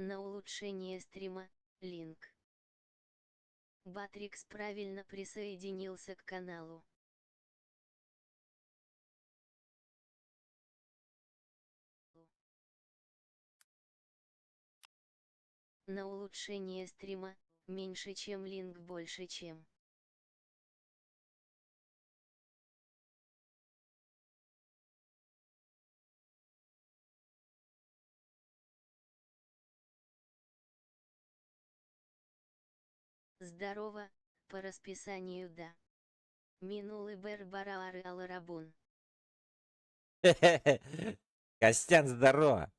На улучшение стрима, линк. Батрикс правильно присоединился к каналу. На улучшение стрима, меньше чем линк больше чем. Здорово, по расписанию да. Минулы Бербарары Аларабун. Костян, здорово.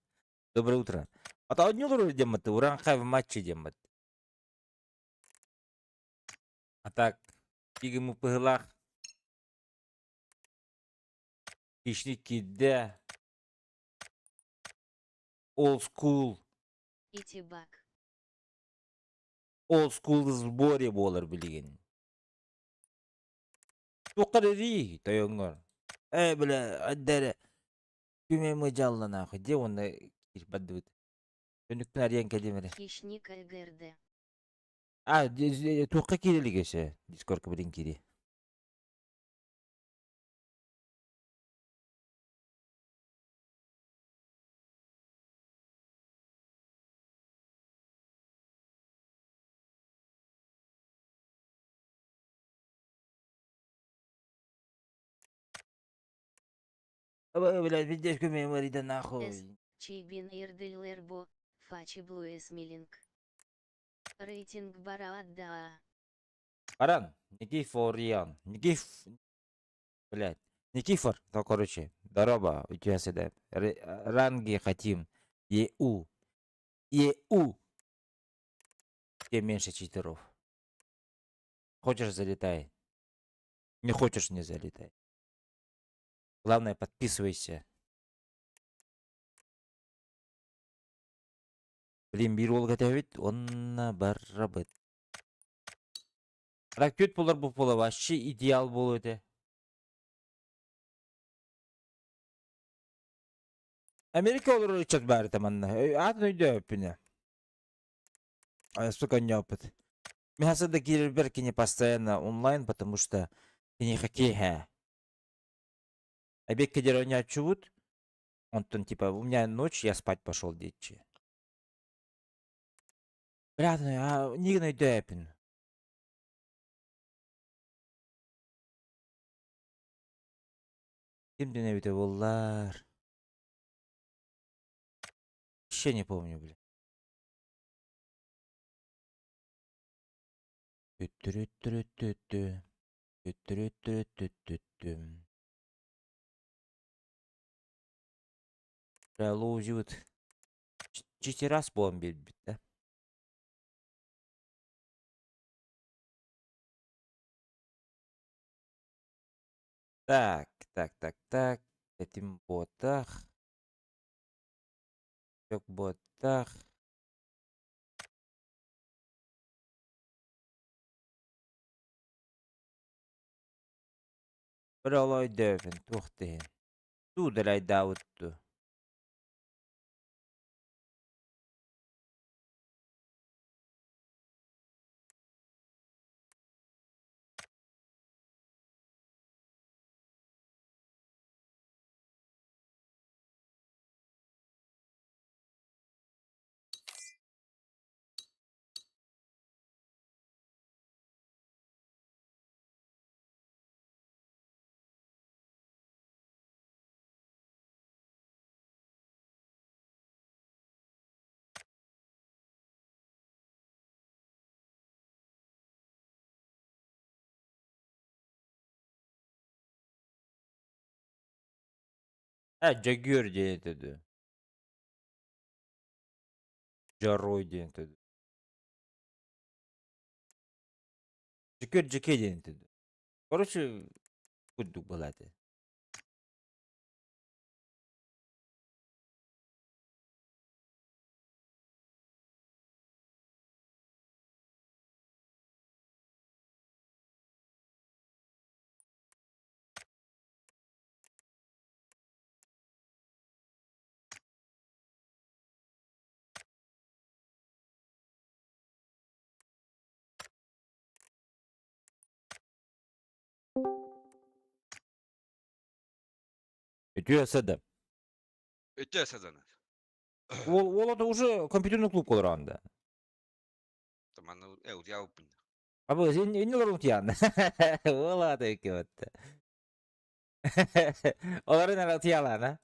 Доброе утро. Отауднюлар деммет, уранхай в матче деммет. А так, ему пыглах. Кишники, да. Old school. Итибак. Old school в сборе болар билеген. Тукари, тайонгор. Бля, аддара. Күмеме жалла нахуй. Де онда кирпадды. Өнүктүн ариен кедемере. Хищник Альгерде. Туққа кирилигеше. Дискордка билин кири. Бля, видишь, күмеме марида С. нахуй. Чейбин Ирдельлербо, Фачи Блуэс Миллинг. Рейтинг Бараадда. Баран, Никифориан. Блядь. Никифор, то короче, здорово, у тебя сюда. Ранги хотим. ЕУ. ЕУ. Тебе меньше читеров. Хочешь, залетай. Не хочешь, не залетай. Главное, подписывайся. Блин, bir ol кетебит, онна барабыт. Ракет болар бұл пола вообще идеал болу өте. Америка olur Richard bari tamanna. Атын өйде өпіне. Сука, не опыт. Мясо до Гильберки не постоянно онлайн, потому что не хоккей, А бег кедер не отчувут. Он там типа, у меня ночь, я спать пошел, детчи. Блядь, не найдепин. Кем ты навито воллар? Вообще не помню, бля. Ту-ту-ру-ту-ру-ту-ту. Ту-ту-ру-ту-ру-ту-ту. Бля, лоузи вот. Чисти раз бомбит, да? Так. Этим ботах. Как ботах. Бралай дövün, тухтын. Тудалай даутtu. Jagür diye dedi. Jarroy diye dedi. Jagür diye dedi. Короче, курдук балады. Ütüye sırdı. Ötü sezonu. Ola da уже компьютерный клуб olur anda. Tamam, cevap bin. Abi sen ne olur unutyan. Ola da iki battı. Onların aratı yalan ha.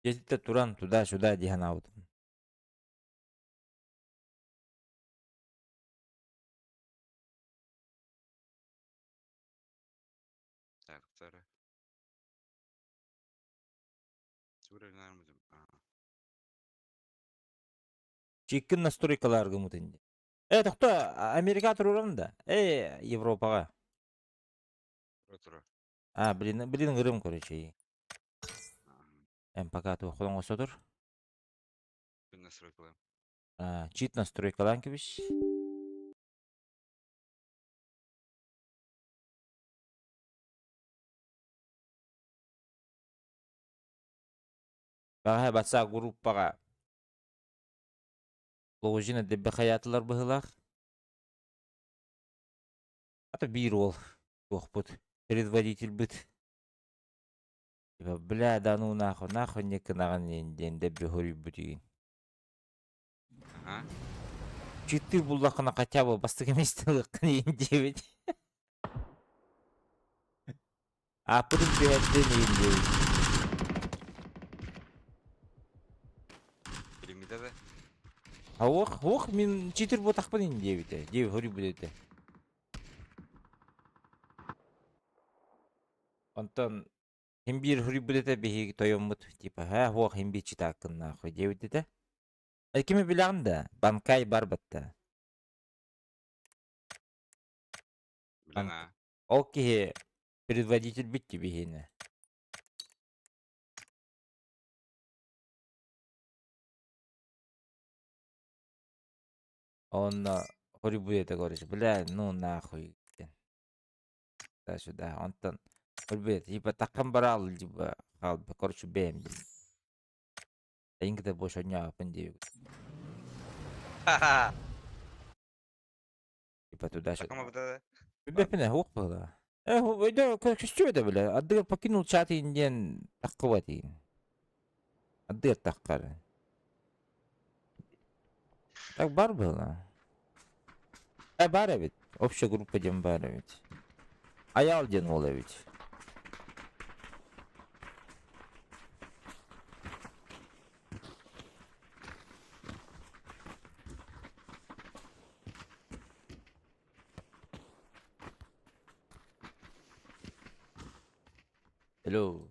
Geçti turan tuda şuda diyen avdım. Так, sonra. Suraylar mı? Çekin настройкалар gımıtınca. Toxta Amerika tururam da. Европаға. Rotoro. Bilin gırım көречей. Пока тоқылың осыдыр. Ben настройкаларım. Чит настройкалан кебіш. Баға батса группаға. Логожина дебе хаятылар бұғылақ. Ата bir ол. Жоқ бұд. Предводитель бұд. Бля, да ну нахуй не кынаған енден дебе хөрі бұдеген. Ага. Читтір бұллақына қатя бұл бастық еместілі қын ендебет. Апырын бәттен ендебет. Elimde de. Оқ, мен читір бұтақпын ендебет. Дебе хөрі бұдеті. Онтан hem bir hürü bilete behi toyomut tipa hem bir çita hakkında koyuyor dedi. Kimi bilen de bankay barbatta. Bilen ha. O ki предводитель bitti bihine. Onunla hürü bilete görüş. Bile ну нахуй. Da şurada ondan hürü bilete tipa takım baral tipa kalbi koruşu beğendim. İnki de boş oynuyor yapın diyor. Haha. Tipa tuda şu. Takama bu da. Бепіне оқ бұла. Өйді көкші өйді білі. Аддығыр покинул чаты инден таққыва дейін. Аддығыр таққары. Так бар бұла. Бар әбет. Обща группа ден бар әбет. Аял ден ол әбет. Hello.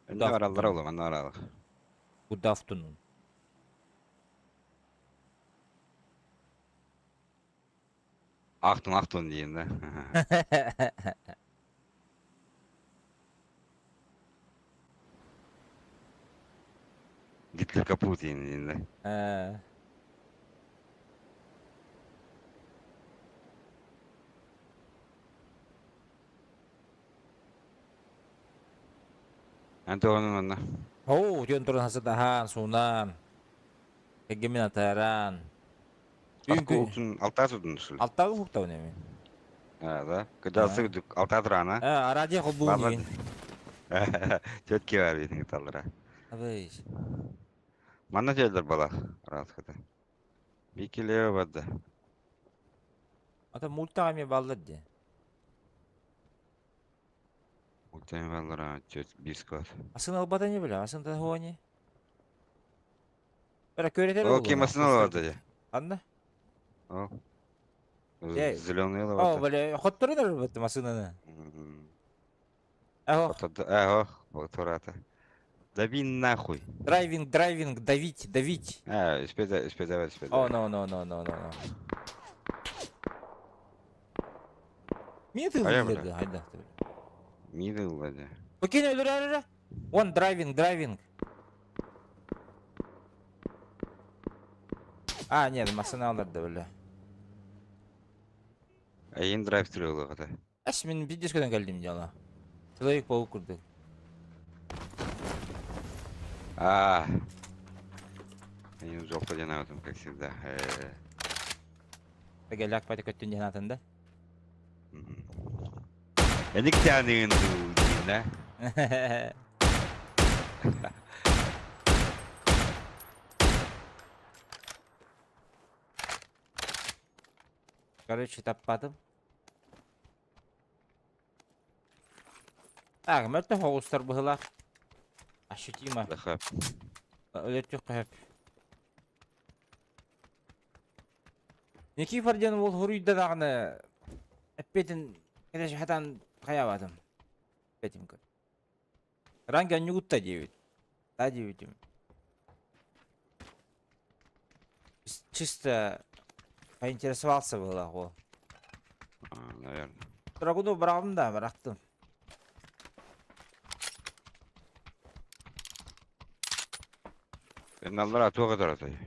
Ne aralar oğlum, ne aralar. Good afternoon. Ahtun diyeyim de. Gitler kaput diyeyim de. Ante onun onunla. Diyon turun hasadahan, sunan. Kegemin ataran. Askı olsun, alta tutun usul. Altta hukta bu nemi? Ha da. Kıdalsı güdük, alta durana. Araca kol Baba- buğun. Çötki var bizim gıtallara. Abi. Mana geldir bala. Rahat kıda. Bir kilo vardı. Ata multa mi balladı. Muhtemelen vallara bir skor. Aslında albada ne bile? Aslında o ne? Böyle köreter O kemasını vardı ya. Anla? O. Ya, Zilonlu yolu O vardı. böyle hotları da aslında. Hmm. Eho. Otada, eho. O torata. Дави нахуй. Драйвинг, драйвинг, давить, давить. Испедавай. О, no. Мен Aya тылдылерді, bırak. айда. Middle hadi. Okey, öyle. One driving. А, нет, машиналарды öyle. Ayın drive thru oluyor hadi. Аш, мен видишкадан келдим жана. Человек-паук курдук. Ah. Benim uzakta canavadım как всегда. Теге лакпайды көттүн жанатында. Enik tanıyın ne? Короче, таппадым. Так, мөртө хоғустар бұғылақ. Ощутимо. Daha. Өлөттүк қәп. Неки фарден ол хуруйда дағыны әппетін кәдеш хатан қаябадым. Әппетім көр. Ранги аннюгутта девит. Да, девитім. Чисто поинтересовался было ол. Наверное. Драгуну бұрағым да, бірақтым. Ben aldılar atı o kadar atayı.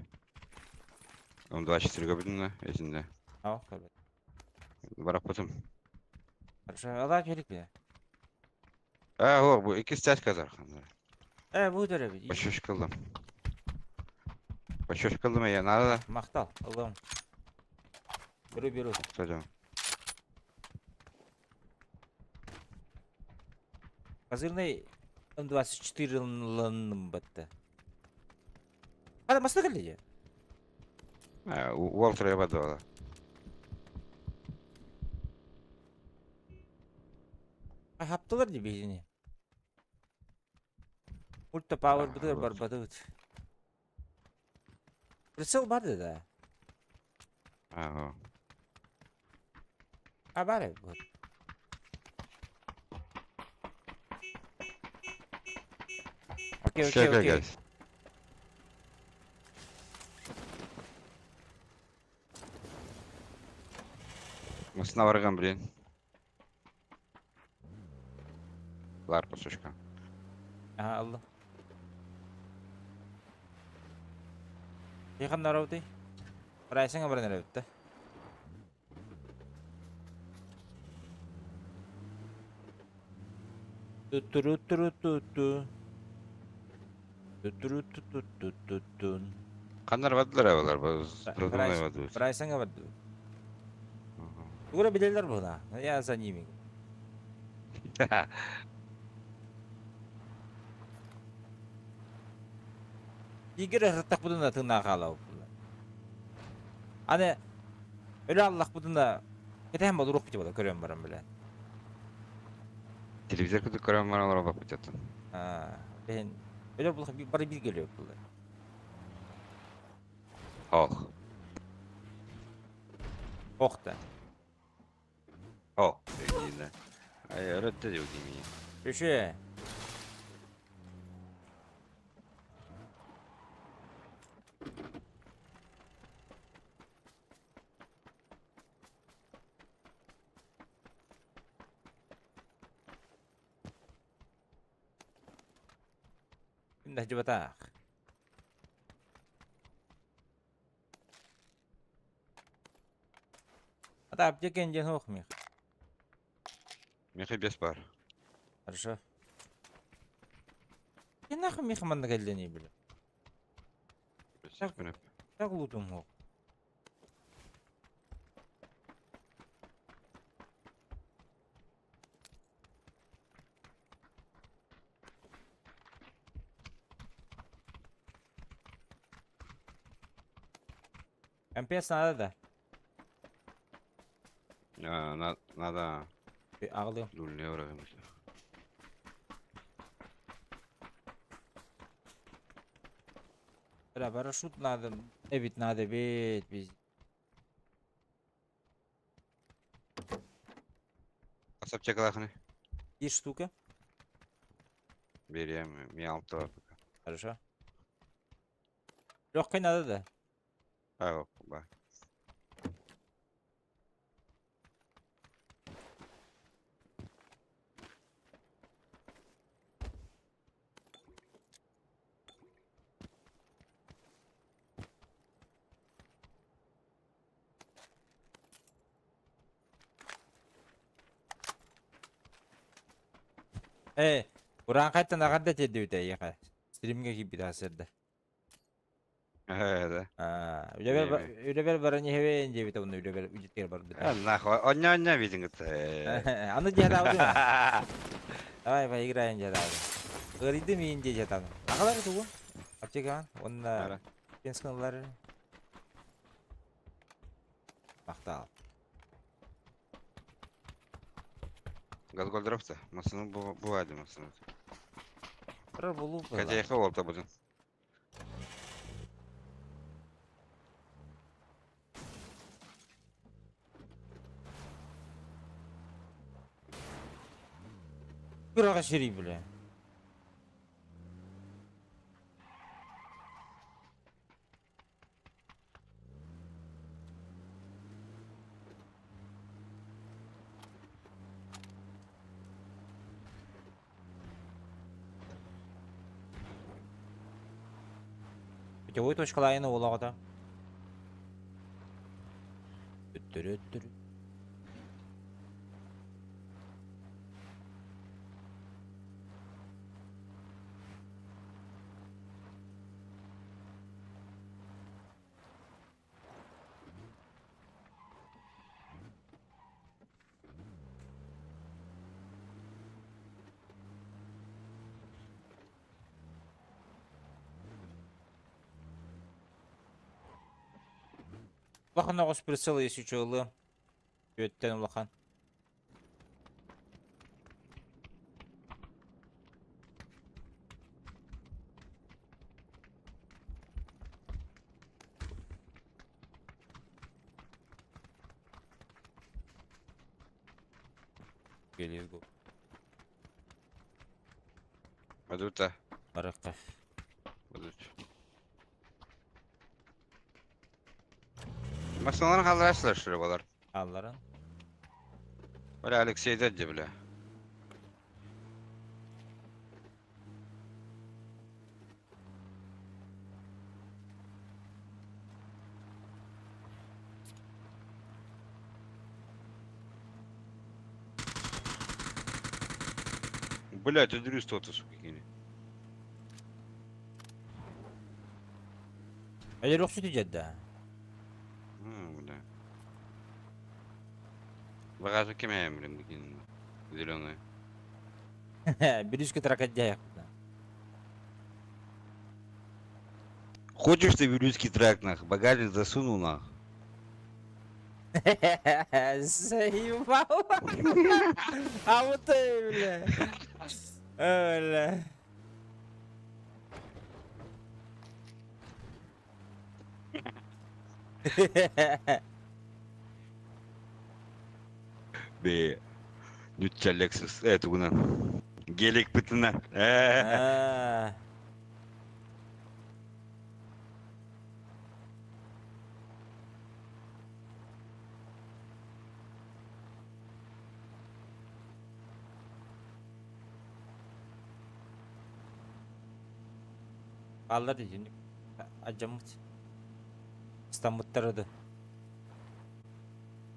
Onu da açtır göbüdün de ezinde. Ау, көрбет. Barak batım. Хорошо, ала келік бе. O bu iki saat kadar. Бұл дөрі бе. Başhoş kıldım. Başhoş kıldım ya. Nerede? Мақтал, ылғым. Беру. Tutacağım. Козырный М24 ылының бітті. Қада масты келді же? Уолтер'e badala. Хаптылар де бейдіне. Ульта пауэр бұдыр бар бадығыт. Прицел барды да. O. А бары бұд. Окей. Gelsin. Masına vargan bilin. Var посошка. Ага, аллы. Еқан нарауды. Прайсыңа бір нәрі өтті. Kanlar vadılar avalar. Продумай vadı. Прайсыңа бір. Угра билерлер бұна. Я за ними. Егер ырттақ бұдына тыңна қалау. Аны өлі Аллах бұдына кетен бол ұруқ бітіп ола көрем барам біле. Televizyon kutu karan var onlara bakıp yatın. Ben öyle bari bir geliyor бұлы. Hoq. Оқты. Hoq. Sevdiğinde. Ay öğretti diyor değil mi? Köşe. Pindah jebatan. Ата аптекен жен оқмайық. Мехи бес бар. Хорошо. Мен нахуй мехманды келден ей білі. Бесек күніп. Так лутым оқ. МПС надо да. Надо Ağlıyorum. дульне uğramışlar. Парашют надо. Evet надо бить. Kasap çakal akını. Bir штука. Берем. Mi 6 var. Хорошо. Легкой надо, да? Ha yok. Bak. Kurang kaytan agada tedi bite yaka. Stream'e gibi bir hasırda. Evet. Öyle bir barani heve ince bite bunu öyle bir ücretler var bite. Allah. Onya bilin git. Anı cihat abi değil mi? Давай поиграем cihat abi. Öğrendi mi ince cihat abi? Ne kadar bu? Açık kan. Onda penskınları. Maktal. Gaz goldiropsa. Masını bu hadi masını. Bir bulup. Kaça yaka olta bugün. Bir aşırı bile. Путевой точкалайыны олагыда. Өттүрөттүр. Bakın ağız прицел есі çoğulu. Ötten ulakan. Geliyoruz bu. Hadi uta. Araka. Hadi uç. Masonların kaldıraçlar şurabalar. Alların. Böyle Alexey Dadje bile. Блять, удрюсь тот, сука, кине. Öyle yoksa diyecekti. Бля. Багажу кем я, блин, кине. Зеленый. Bir üst kıtırak edecek. Хочешь ты в людский трак, нах? Багажник засунул, нах. Заебал. А вот ты, бля. Öyle. Be. Lütçe Lexus. Evet, buna. Gelek bütüne. Ha. Kallar diyeceğim. Acamut. İstanbul'da.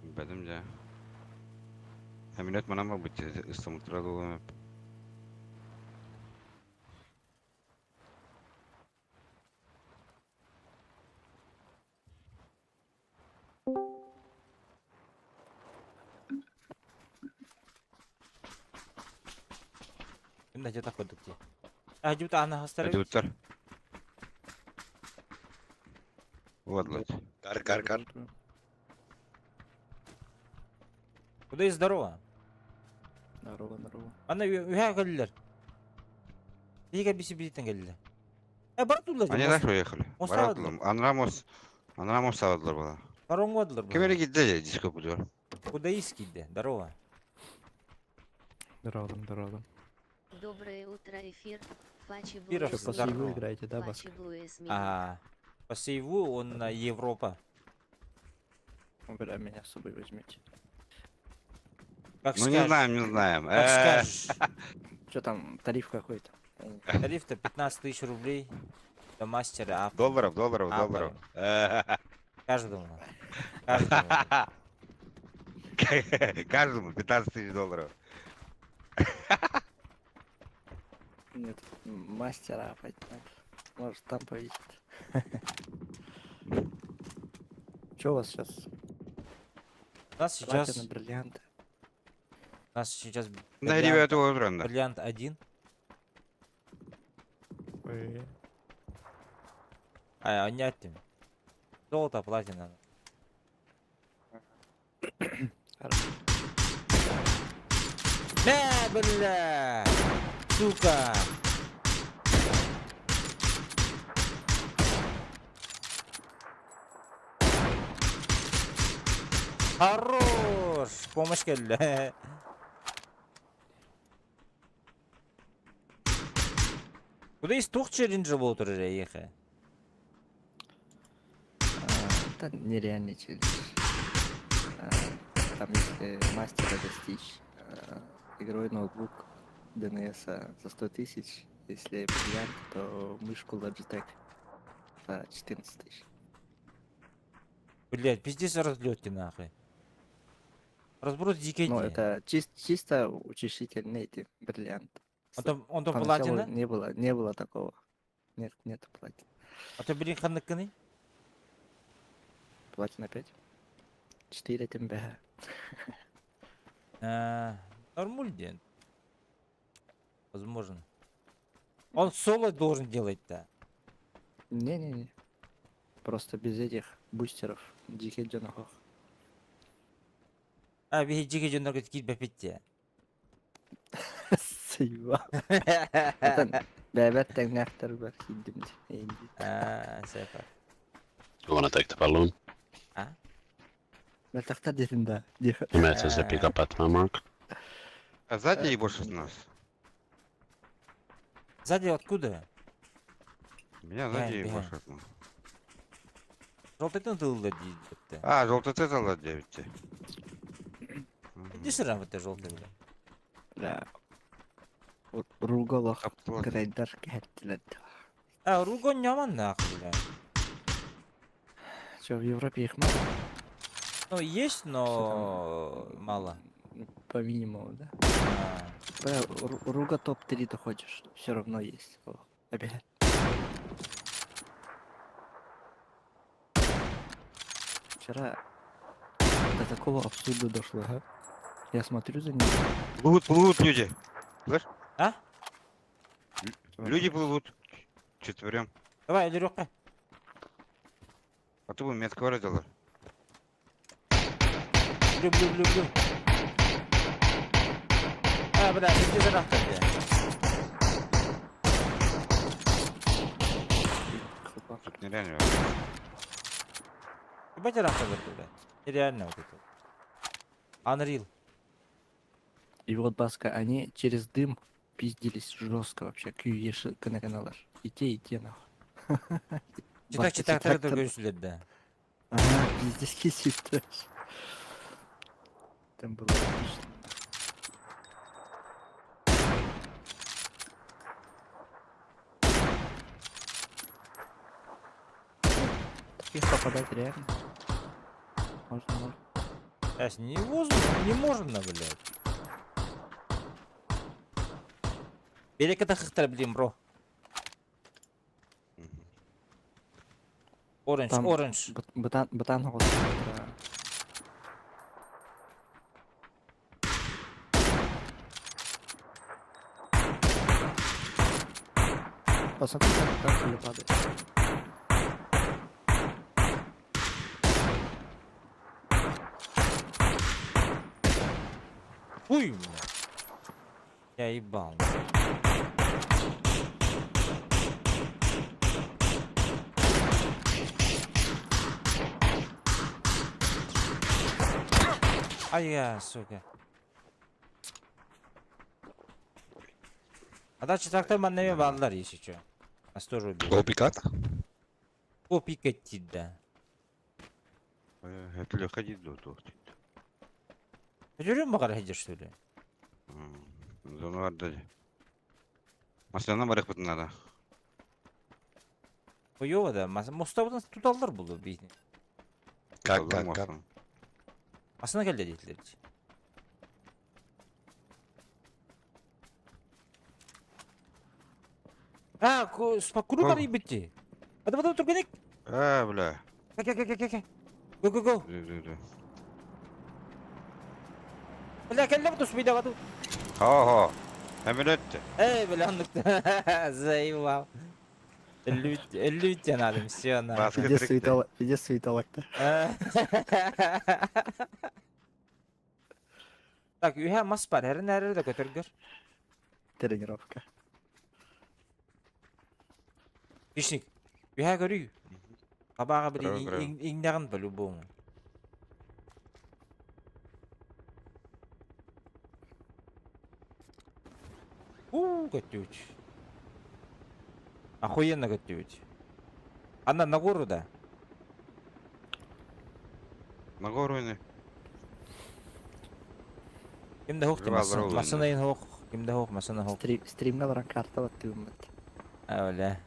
Bedim ya. Hem bana mı bitti? İstanbul'da dolanıp. Şimdi acı takıldık diye. Acı bir ana hastane. Hadi utar. Вот, блядь. Кар. Куда и здорово. Здорово. Ana üye geldiler. İyi ki bizi birlikte geldiler. Bartullar. Они дальше уехали. Мостоваdılar. Анрамос сağladılar bana. Karongadılar. Кемере gitti de disco kuruyor. Куда искиди. Здорово. Здорово. Доброе утро, эфир. Фачи Эфир, Что, Блуэс по Удар. сейву Мимо. играете, да, Фачи Баска? Блуэс Мимо. А, по сейву он на Европа. Бля, меня с собой возьмите. Как Ну не скажешь. знаем, не знаем. Как скажешь. Что там, тариф какой-то? Тариф-то 15 тысяч рублей. До мастера. Долларов, долларов, А, долларов. Каждому. Каждому. Каждому 15 тысяч долларов. Нет, мастера поднять. Может, там повесит. Что у вас сейчас? У нас сейчас... Платина, бриллианты. У нас сейчас... На бриллиант- 9 уровня. Бриллиант 1. А, нет. Золото, платина. Хорошо. Бля! Сука! Хорош! Помощь келді. Куда из тух челленджа был тоже ехать? Это нереальный челлендж. Там если мастера достичь, игровой ноутбук ДНС за 100 тысяч, если бриллиант, то мышку Logitech за 14 тысяч. Блять, пиздец разлетки нахуй. Разброс дикий. Ну, это чисто учащительный эти бриллиант. Он то Поначалу платина? не было такого. Нет платина. А то блин ханыканы? Платина 5. 4 тембе. Нормуль. Возможно. Он соло должен делать-то. Не-не-не. Просто без этих бустеров дикий джанахох. А, беги дикий жондар кеткит бәпетте. Сейва. Это бәбәт тәңнәхтер бар хиддимде. Сәпә. You wanna take the balloon? Бәтәхтә дедім да. You met us the pick up at my mark. А сзади ебошит нас. Сзади откуда? Меня сзади Бегай, бегай. ебошит. Желтый тылда дейді. А, желтый цвет 9. Иди сырам в это желтый, бля. Бля. Руголох Аплод. грейдер кәттілер. А, ругон яман нахуй, бля. Что, в Европе их мало? Ну, есть, но мало. По минимуму, да? А, Бля, Руга топ-3 ты хочешь, все равно есть. О, опять. Вчера до такого абсурда дошло, а? Я смотрю за ним. Плывут люди. А? Люди плывут. Четверем. Давай, Илюха. А ты бы метко выразила. Люблю. А, бля, иди за нахуй, бля. Тут нереально. Ебать нахуй, бля. Нереально вот это. Unreal. И вот Баска, они через дым пиздились жестко вообще. Күйеші каналар. И те нахуй. Читак, тарда görüşürler de. Ага, пиздец кисит. Там было отлично. Таких попадать реально. Можно. Сейчас не можно, блядь. Берекета хыхтар, блин, бро. Там Оранж. Бытан вот. Посмотри, как пуля падает. Хуй, блядь. Я ебал. А я, сука. Ада четвертый маннеме балдар есть еще. Нас тоже убили. Go пикат? О, пикать, да. Это ли ходить до того? Жүрем мағар хеджер, что ли? Зону var dedi. Масляна барық бұтын ада. Хуёво, да. Мұстабыдан туталдар бұл бейін. Как? Асына келді дейтілер. Спакуру бар ебетті. Адам тұргенек. Бля. Ке. Го. Ду. Бля, келді бұты сұбейді ғаду. Ха. Hemen öttü. Бля, андықты. Заебал. 50 жанадым, все, на. Басқа Пиздец тірікті. суеталок, пиздец суеталокта. Так, үйе мас бар, әрі да көтергір. Тренировка. Ишник, үйе көрүй. Қабаға бір Көрем. еңдеғін по-любому. Көттеуч. Охуенно көттеуч. Ана на гору да. На гору ине. Кимде хоқ Рыбалдар демасын. ол Масынайын хоқ. Кимде хоқ, масына хоқ. Стримна баран карта баттı ümmet. Öyle.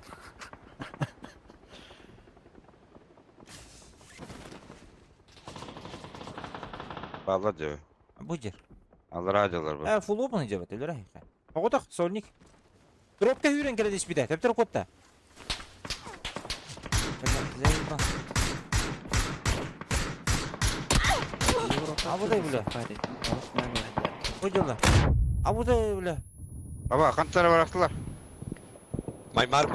Bağla cevı. Bu jер. Alır ağacılar bu. Full open jebet öyle rahika. Oğudak solnik. Dropta hüren keledi ispide. Tep drop kotta. Abuday bile. Hocalar. Abuday bile. Baba kanıtları bıraktılar. Maymar.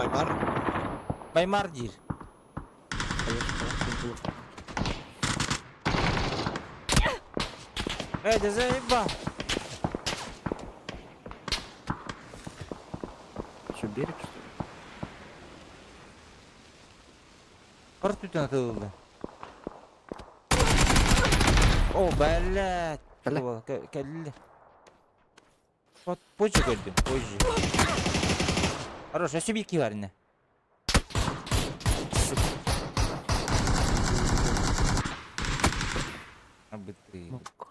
Baymar jir. Да заеба. Что, берег, что ли? Кыр түтен атылды. О, блядь. Бля. Келді. Вот, позже келді, позже. Хорош, особики бар не. Абыты. Мук.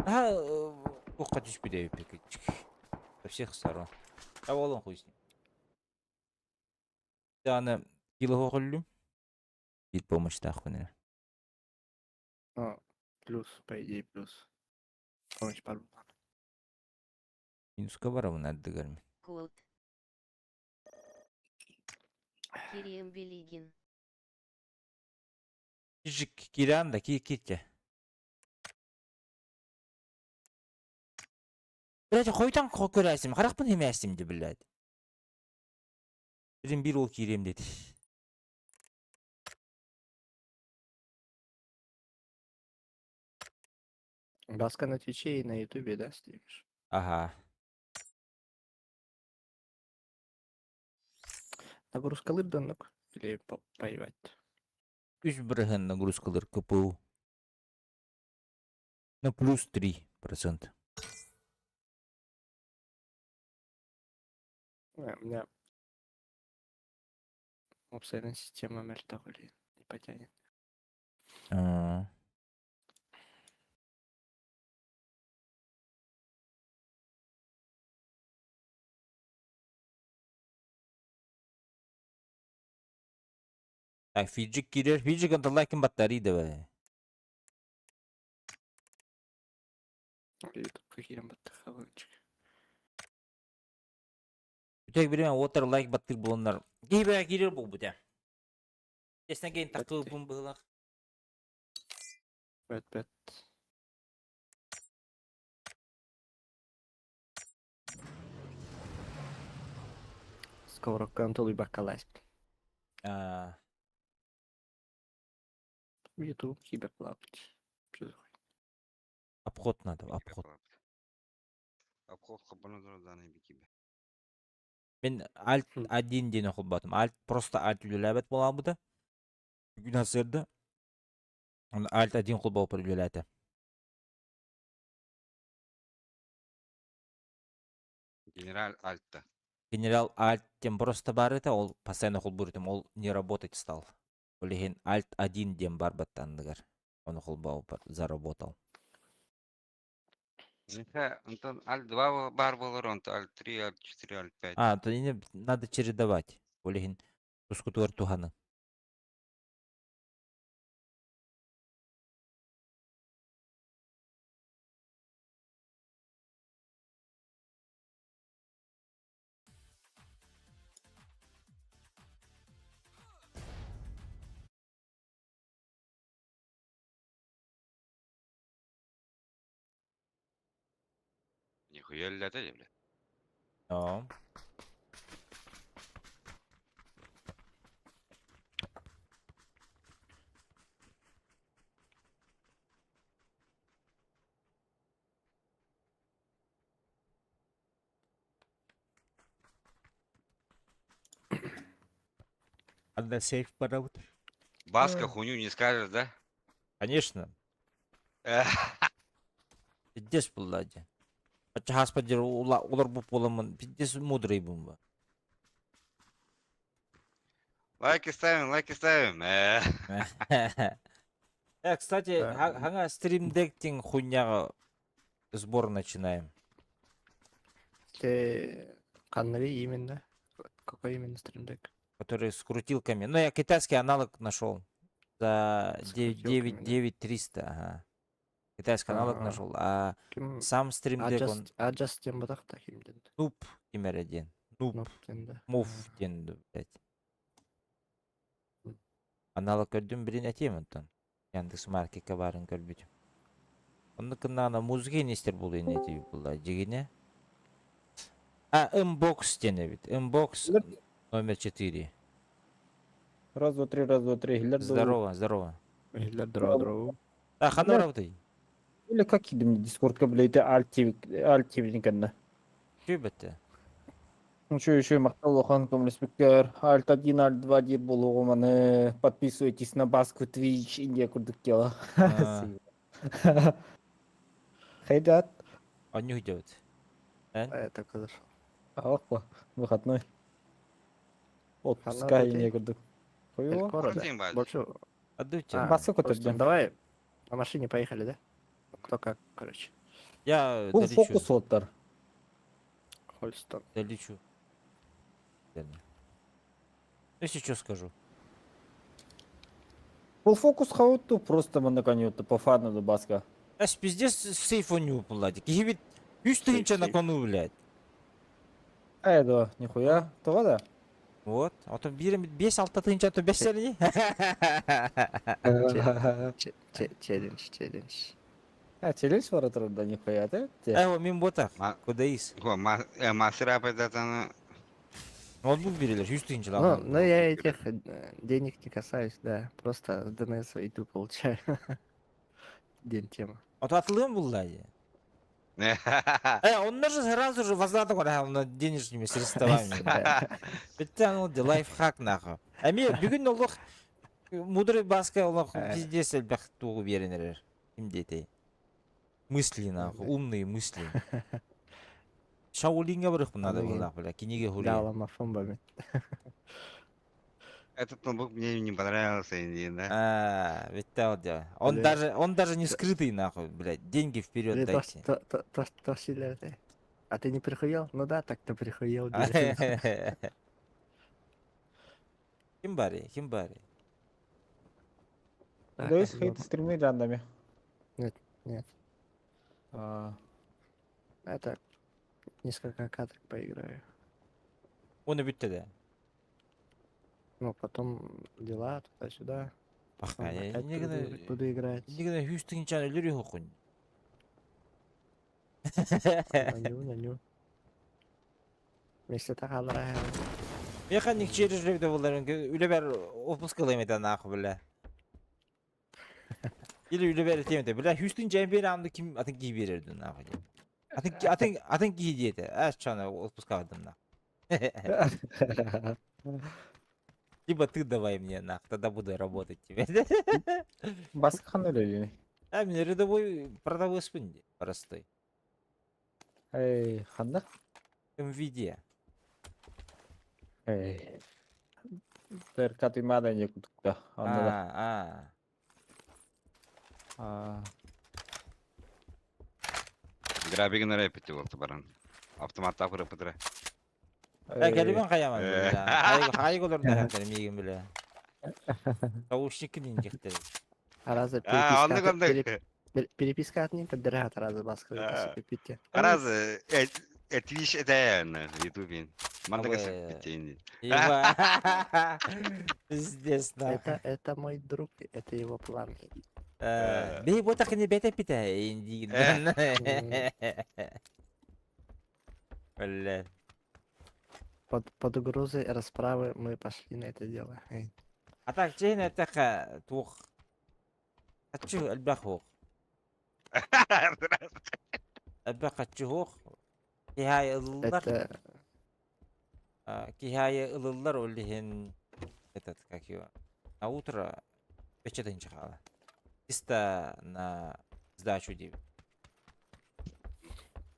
Оққа түспейді пекетчик. Со всех сторон. Авалон хуй с ним. Аны кило қоқылым. Бит помощь тахуны. Плюс, по идее, плюс. Помощь пару. Минуска бар авын әддігермен. Код. Кирием Белигин. Жик киран да кетте. Блядь, қойтан көрәсім, қарақпын емәсім де, блядь. Bir ol kireyim dedi. Баска на Твиче и на Ютубе, да, стримишь? Ага. Нагрузка лыбданок или поевать? Üç bırağın nagрузкалар КПУ. На плюс 3%. У меня опционная система мертвая не потянет. Так, Фиджик girer. Фиджик anta лайкин батареи давай. Ютуб какие батахавычки. Tek birime water like battır bulunlar. Gibe girer bu da. Esne gen takıl bum bılak. Бэт. Скоро контроль бакалась. Ютуб киберплавать. Обход надо, обход. Обход кабана дұрыданы бекебе. Ben alt 1 diye okul batım. Alt просто alt ülelebet bolan bu da. Gün hasırda. Alt 1 okul bapır ülelete. Генерал Альта. Генерал Альт тем просто бар это, ол постоянно хол буритим, ол не работать стал. Олеген Альт 1 дем бар баттандыгар. Он холбау заработал. Антон Альт 2 бар болар, он Альт 3, Альт 4, Альт 5. А, то не надо чередовать. Олеген тускутуар туханы. Нихуя летать, блядь. Но. Надо сейф поработать. Баска хуйню не скажешь, да? Конечно. Пиздец буллади. Ача хаспадир улар буп боламын. Пиздец мудрый бумба. Лайки ставим, лайки ставим. Кстати, Да. ханга стримдектинг хуйняга сбор начинаем. Ты Канри именно? Какой именно стримдек? Который с крутилками. Ну, я китайский аналог нашел. За С 99300. Ага. Китайский аналог Ага. нашел. А Ким? сам стримдек он Аджаст тем бадахта химден. нуб кемереден. Нуб. Ну, тенде. Мув денді, блядь. М. Аналог көрдім бірін әтем онтан. Яндекс маркетке барын көрбедім. Оны кынана музыка нестер бұл енеті бұл жегіне. А, Mbox дене бит. Mbox номер 4. Раз, два, три, раз, два, три. Гилер Здорово, здорово. Или дро. А, хана Да. работай. Или как едем дискордка, блядь, альтивниканна. Че бітті? Ну что еще мақтал охан комлеспектер. Альт 1, альт 2 деп болуға маны. Подписывайтесь на Баску, Twitch, Индия күрдік кела. Хайдат. А не делать. Это куда шо? Алақпа, выходной. Отпуска Хана Индия бәте. күрдік. Қойуға. Скоро, да? Карантин, блядь. Больше. Отдуйте. Басқа просто көтердім. давай на машине поехали, да? Кто как, короче. Я Бұл долечу. фокус оттар. Хольстон. Долечу. Если что скажу. Бұл фокус хаутту просто мына каньотты по фану до Баска. Ась пиздец сейфу не упладик. Ебит 100 тысяч на Сейф. кону, блядь. Да, нихуя. Това да. Вот. А то берем 5-6 тысяч, а то 5 сәріне. Челлендж. Челлендж бар атырда нихуя, да? Эво, мен ботақ. Ма- Кудайыз. Мастер это Ноутбук берелер, 100 тысяч Ну, лағын. но я этих денег не касаюсь, да. Просто ДНС иду получаю. День тема. А то атылым бұллайды. Он даже сразу же возвратом денежными средствами. Бітті аныл де лайфхак наху. Әме бүгін олық мудрый басқа олық пиздес әлбәқ туғы берінерер. Кім дейтей. Мысли наху, умные мысли. Шаулинге бұрық надо Анығы. бұлақ, бля, кенеге хули. Ляла мафомбами. Этот ноутбук мне не понравился, да? Бітті ал де. Он даже не скрытый нахуй, блядь. Деньги вперед Или дайте. то сильно ты. А ты не прихуел? Ну да, так ты прихуел. Химбари, химбари. Да есть какие-то стримы рандами. Нет. Это несколько каток поиграю. Оны бітті де. Ну, потом дела туда-сюда. Бақа, потом опять негіне... буду играть. Негіне 100 тысячаны өлері хоқын. Наню. Если так алрая. Механик через жүректі боларын үлі бәр опускалайым еді нақы білі. Или үлі бәр етем еді. Білі 100 тысяч бері амды кім атын кей берерді нақы деп. Атын кей деді. Әс чаны отпускавадым нақы. Либо ты давай мне нахуй, тогда буду работать тебе. Басқа қандай өлі? Мен рядовой продавой спынде, простой. Эй, қанда? NVIDIA. Эй. ТРК мада не кутукта. Аннада. Грабиген репети болду баран. Автоматтап кырып бытыра. Kelime kayamam bile. Hayır olur da hakları miyim bile. Tavuşnik inecektir. Аразы Аны кандай? переписка атнин кадырат аразы баскы А. пипите. Каразы, Twitch этен, ютубин. Манда Абы. касып битейин. Пиздец, да. Это мой друг, это его план. Бей вот так не бета пита инди. Блядь. Под угрозой расправы мы пошли на это дело. Эй. А так чейн это тух. Хочу البخوخ. البخ كهاي الضر Это كهاي الضر واللي هن этот как его на утро печатать чахала. Чисто на сдачу дивит.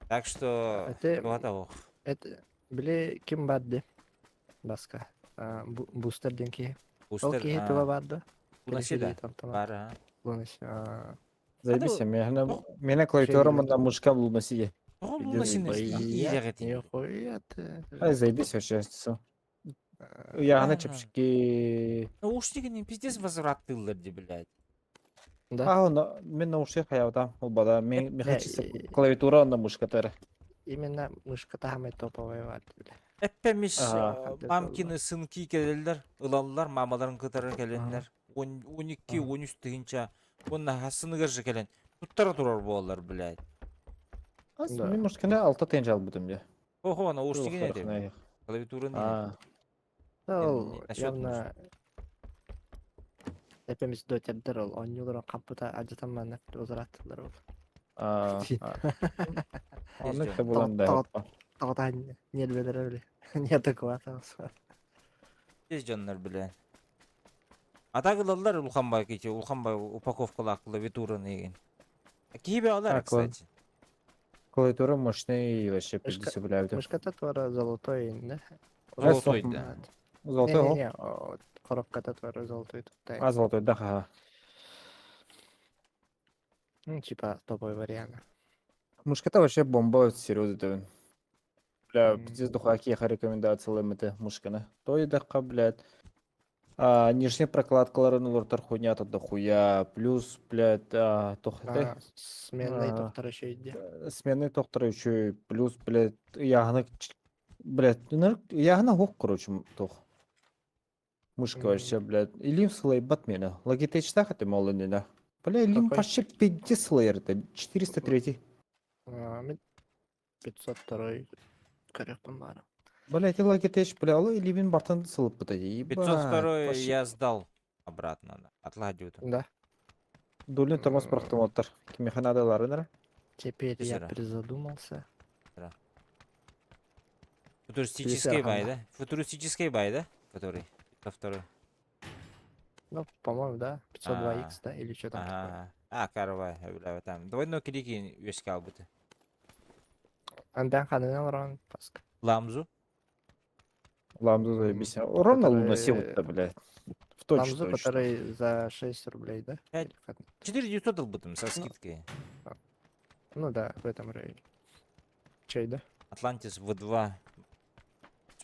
Так что Это- готово. это бле ким бадды баска. Бустер деньги. Окей, этого бадды. Унасида. Бара. Заебись, меня клавиатура на мушка в лунасиде. Унасида. Нихуя ты. Ай, заебись вообще. Всё. Яғына чепшики. Наушники не пиздец возвраттылырды, блядь. Да. Мен наушник хаябатам. Ол бада. Мен Да, хочется и- клавиатура на мушкатары. Именно мышка самая топовая бадды. Эппемиш Ага. мамкины сынки келелер, ылалылар, мамаларын кытары келенлер. 12-13 тыгынча. Онна хасыны кыржы келен. Туттара турар болар, блядь. Да. Мен мушканы 6 тен жал будым я. Ого, наушники не дем. Клавиатура не. Ол насчет явно эпемис дотердер ол он юлдор кампута ажытаман озараттылар ол. Оны Есть да булан да. Тогда нервелер эле. Неадекватно. Тез жаннар, блядь. Атагылалар Улханбай кече, Улханбай упаковкалак клавиатура неген. Кибе алар, Акла. кстати. Клавиатура мощный вообще Мышка- придется блядь. Мышката твора золотой, да? Золотой, Сохм. да. Золотой ол. Не, коробката твора золотой. тут, А, золотой, да, ха. Ну, типа топовый вариант. Мушката вообще бомба серьезно. Бля, М. пиздец духаки рекомендациялы это мушканы. То и даха, блядь. Нижняя прокладкаларын улартар хуйня да хуя. Плюс, блядь, тохты. Сменный А. доктор еще иди. Сменный доктор еще плюс, блядь, яғына, блядь, яғына хоқ, короче, тох. Мушка М. вообще, блядь. Илим слой батмена. Logitech так это мало не да. Бля, Илим Какой? почти 50 слоер, это 403. 502 корректом бар. Бля, эти Logitech, бля, алло, Илим бартан сылып быта. 502 я сдал обратно. Отладил. Да. Дулин Томас Прохтомотор. Кимеханадалары, да? Теперь я Зря. призадумался. Футуристический бай, Ханда. да? Футуристический бай, да? Который? 502. Ну, по-моему, да. 502X, да? Или что там такое. Ага. Карвай, бля, там. Двойной клики весь албыты. Андан ханынан уран паска. Ламзу. Ламзу заебись. Ровно Который- луна сил-то, блядь. В Ламзу, точно. который за 6 рублей, да? Пять. Или как? 4900 албытым со скидкой. Ну да, в этом районе. Чей, да? Атлантис V2.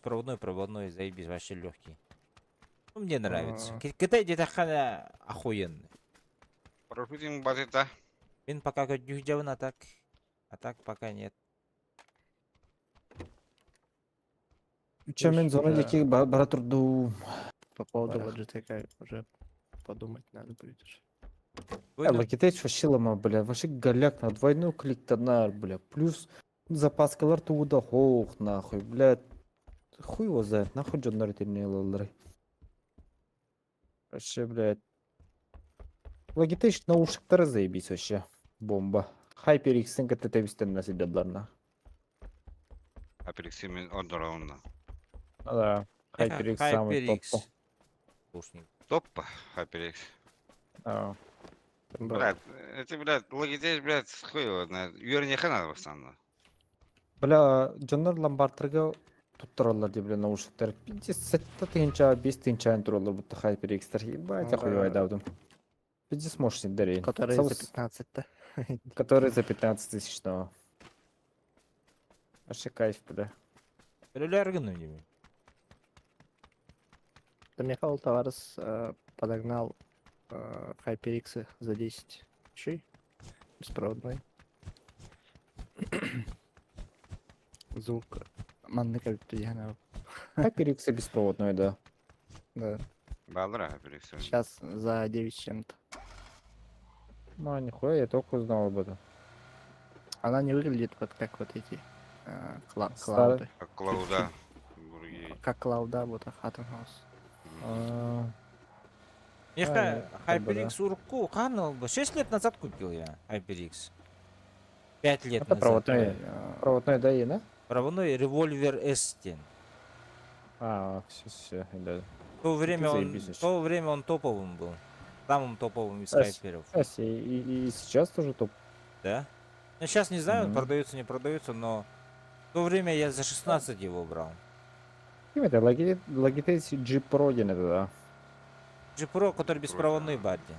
Проводной, заебись, вообще легкий. Ну, мне нравится. Китай где-то охуенный. Прокрутим базита. Мен пока дюждявын а так пока нет. Чамен зона Да. деки бара турду. По поводу Барах. Logitech уже подумать надо будет уже. Двойной- Logitech вообще лама, бля. Вообще голяк на двойной клик-тонар, бля. Плюс запаскалар туда хох, нахуй, блядь. Хуй его знает, нахуй джоннар тирне лалары. Вообще, блядь. Logitech наушниктары заебись вообще. Бомба. HyperX-ин кттбистен насибедларна. Апельсин ордеровна. Да. HyperX самый HyperX. топ. Слушай, Топпа, HyperX. А, Блядь, это, блядь, Logitech, блядь, хуй его знает. Юрий не хана в основном. Бля, жоннор ламбартерге туттаралар деп бля наушниктер. 50 тыгынча, 5 тыгынча туралар бутта HyperX'тер. Ебать, Ну охуевай давдым. 50 мощный дарей. Который за 15-то. Который за 15 тысяч, но. Вообще кайф, бля. Өлелерген өйнеме. Да Михаил Товарес подогнал HyperX за 10. Чей? Беспроводной. Звук. Манны как то HyperX беспроводной, да. Да. Балдыра апеликсион. Сейчас за 9 с чем-то. Ну, нихуя, я только узнал об этом. Она не выглядит вот как вот эти Старый. клауды. Как клауда. Бурги. Как клауда, вот Хаттенхаус. А, Я как бы HyperX урку, канал, 6 лет назад купил я HyperX. 5 лет Это назад. проводной. Проводной ДАИ, да? Проводной револьвер S10. А, все, да. В то время заебись вообще. в то время он топовым был. Самым топовым из Ась. хайперов. И сейчас тоже топ. Да? Я сейчас не знаю, Мгм. продается, не продается, но в то время я за 16 его брал. Это Logitech G Pro один это, да. G Pro, который беспроводной бадди.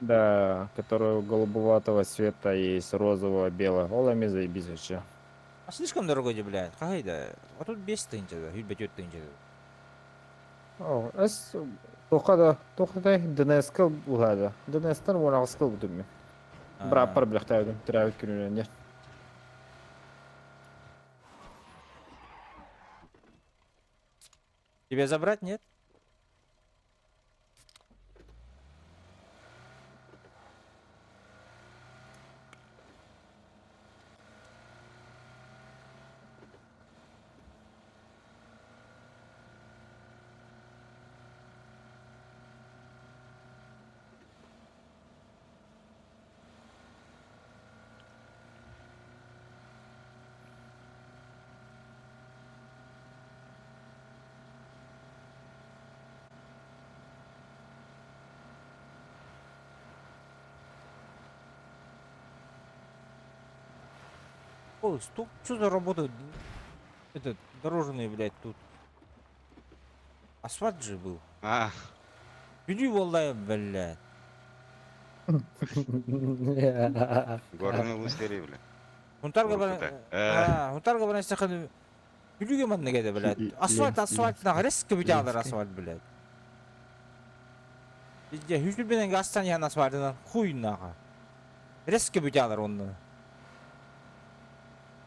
Да, который голубоватого цвета есть, розового, белого. Олами заебись вообще. А слишком дорогой, блядь. Какой-то. А тут 10 тысяч, да, 4 тысячи. О, эс тохада DNS кыл булады. DNS тан вона кыл будым. Бра пар бляхтайдым, тирәвит күнүләнде. Тебя забрать, нет? Ой, что за работа? Этот, дорожный, блядь, тут. Асфальт же был. А, Иди, валдай, блядь. горный лустери, бля. Хунтарга Уркута. бар. Хунтарга бар сахан. Билуге манна геде, блядь. Асфальт на резко биталар асфальт, блядь. Везде хүчбенен гастан яна асфальтынан хуйнаха. Резко биталар онны.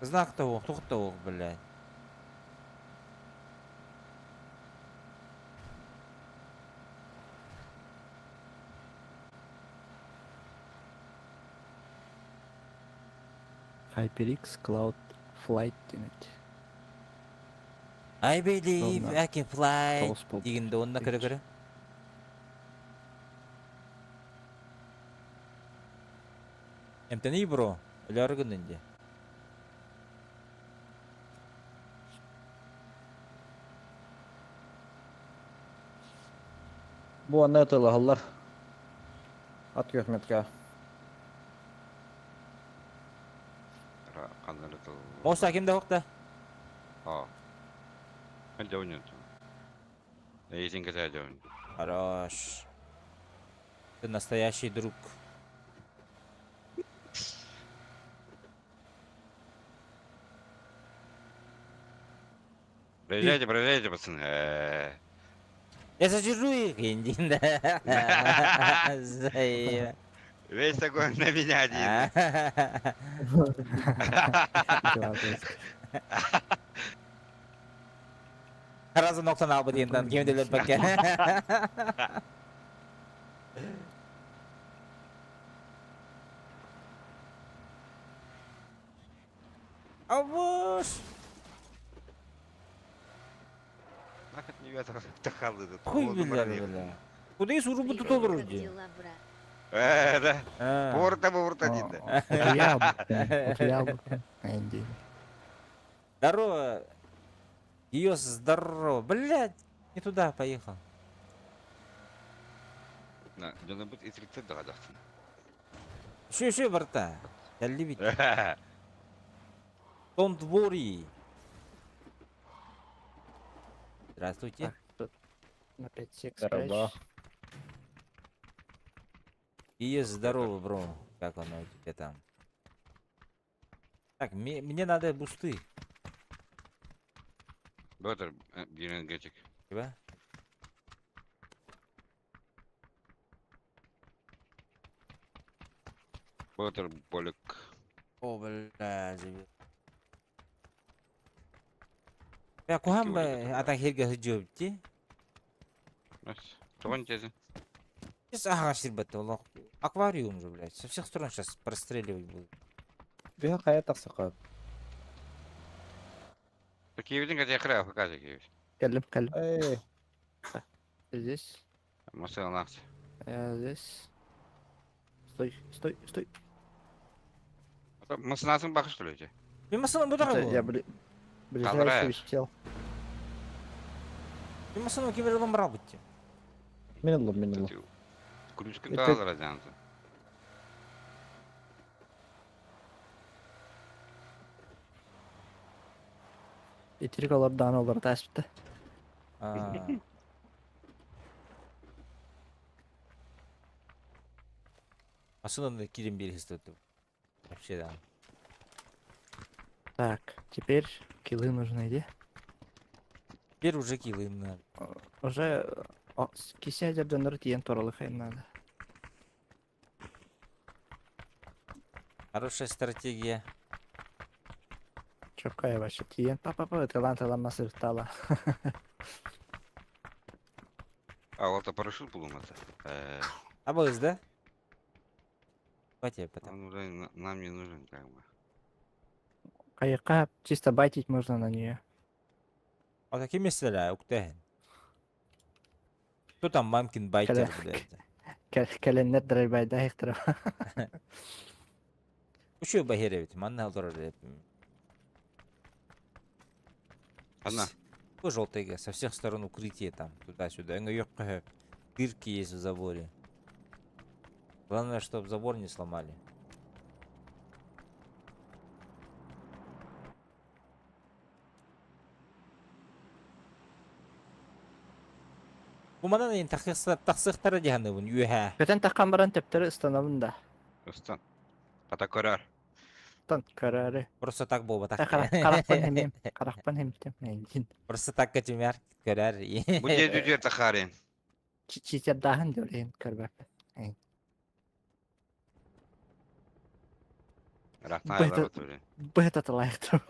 Знак того, туктау, блядь. HyperX Cloud Flight демек. I believe Ладно. I can fly. Толс болды. Дегенде онна кірі. Эмтени, бро? Өләрі күнінде. Бу анна тылагалар. Ат көхметке. Қандары тыл. Моса кемде вақта? А. Мен жауын. Эйсен кесе жауын. Хорош. Ты настоящий друг. Проезжайте, пацаны. Я задержу их, Индин. Заеб. Весь такой на меня один. Разы ноқтан албы дегендан кемделер бәкке. Авош! Нахуй не ветер тахалды тут. Хуй Холодно, билер, морозит. бля. Куда есть урубы тут olur Как ди? дела, бра? Да. Порта дейді. Яблоко. Энди. Здорово. Ее здорово. Блядь, не туда поехал. Жана бұт итіліктер дағы жақтын. Еще, барта. Дәлі бит. Don't worry. Здравствуйте. Так, тут на 5 Здорово. спрячь. И здорово, бро. Как оно у тебя там? Так, мне надо бусты. Бöter birine geçecek. Тебя? Böter bölük. О, бля, живет. Я кухам вылета атак херге хыжыбти. Нас. Туган тезі. Сейчас ага ширбет, аквариум же, блядь. Со всех сторон сейчас простреливать будут. Бия кая тақсықап. Киевден кәте қырау хакады Киев. Келем. Эй, Здесь. Масыл нақсы. Я здесь. Стой. Масынасын бақы что ли эти? Мен масынан бұда Это я ғой. ближайший висел. Мен масынан кемер адам брал бітті. минулы. Күрішкін Это- тағалар әдянсы. Итирик олардан олар таспты. Масынан кирим бері істетті. Вообще да. Так, теперь киллы нужны, где? Теперь уже килы надо. Уже кися жерден тиен торылык им надо. Хорошая стратегия. Чокая вообще тиен. Папа, талантала сыртала. А олта парашют bulunması. А вы да? Хватит потом. Он уже нам не нужен как бы. Каяка чисто байтить можно на нее. А такие места, уктехен. Кто там мамкин байтер, Кәле. блядь? Календар драйбайда ихтра. Ушо бахеревит, манна алдорар. Одна. Вы желтый, со всех сторон укрытие там, туда-сюда. Дырки есть в заборе. Главное, чтобы забор не сломали. Bu mana neyin taksıqtara dihanı bunu yuha. Көтен таккан баран тептери становында. Устан. Патакорар. Тан карары. Просто так боба так. Каракпан хемтем. Просто так катимер көрер. Bu cedi diyor takarın. Чичер дахын дөрен көрбөп. Рахтан Bu aylar oturuyor. Bu heta талайыктыр.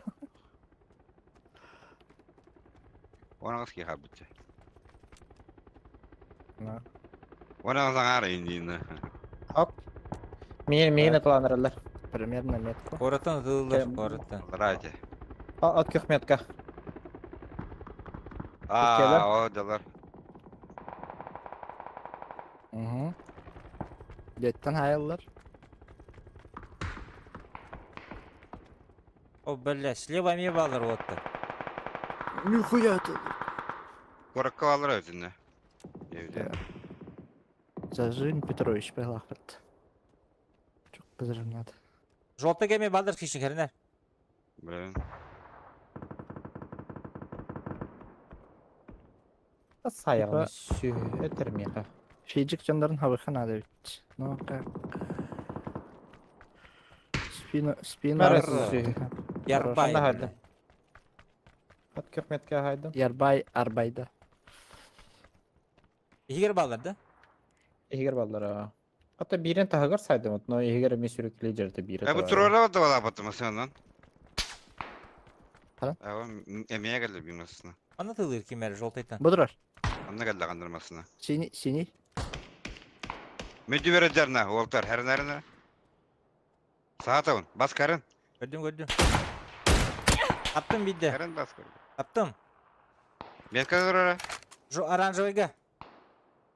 Ona nasıl ki habite. Ona nasıl ağır indiğinde. Hop. Мені аталаныралар. Примерно метку. Коротан atılırlar korottan. Ради. От көхметка. Aa o dalar. Угу. Деттен хайыллар. О, бля, слева мне балар отты. Нихуя ты. Korakka alır özünde. Evde. Зажим Петрович Пелахпет. Çok kızırım надо. Желтый геме балар кишин кернер. Блин. Саяғыны сүй, өтермеға. Фиджик жандарын хавыха надо ведь. Ну как? Спину. Мәрәс арқылы. сүй. Ярбай. Anda hadi. бля. От көхметке хайдым. Ярбай арбайда. Егер балар да? Егер балдара. Hatta birini tahıgar saydım. No егер мен sürükli жерде biri. Ya bu trolla da var batı mesela. Ha? Ya emeğe geldi bir masasına. Anlatılır kimler желтыйtan. Будурар. Anne geldi kandırmasına. Синий. Müdü vereceğine oltar her nerede? Saat avun. Bas karın. Gördüm. Attım bir de. Karın bas karın. Attım. Ben kadar oraya. Şu оранжевыйга.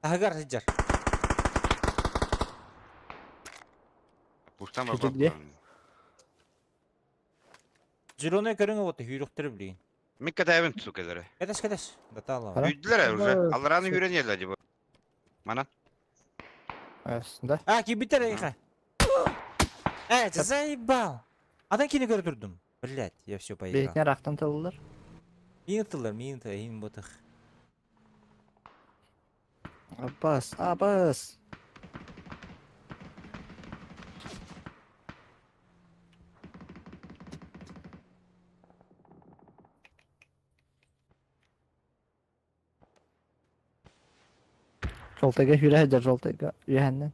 Tahıgar hıcar. Bustan Çocuk bak. diye. Zironu körüngü botu hüyrüktürü bileyim. Mikkata evin tutuk edere. Kadış. Data Ha? Allah. Büyüdüler ya уже. Evet. Allah'ını yüren yerler acaba. Manan. Aslında. Ha ki bir tane yıka. Evet zaybal. Adan kini gördürdüm. Блядь, я все поиграл. Бейтне рахтан тылылар. Минуталар, ин ботах. Аббас, Аббас. Жолтайга хүрәһәдер жолтайга үһәннән.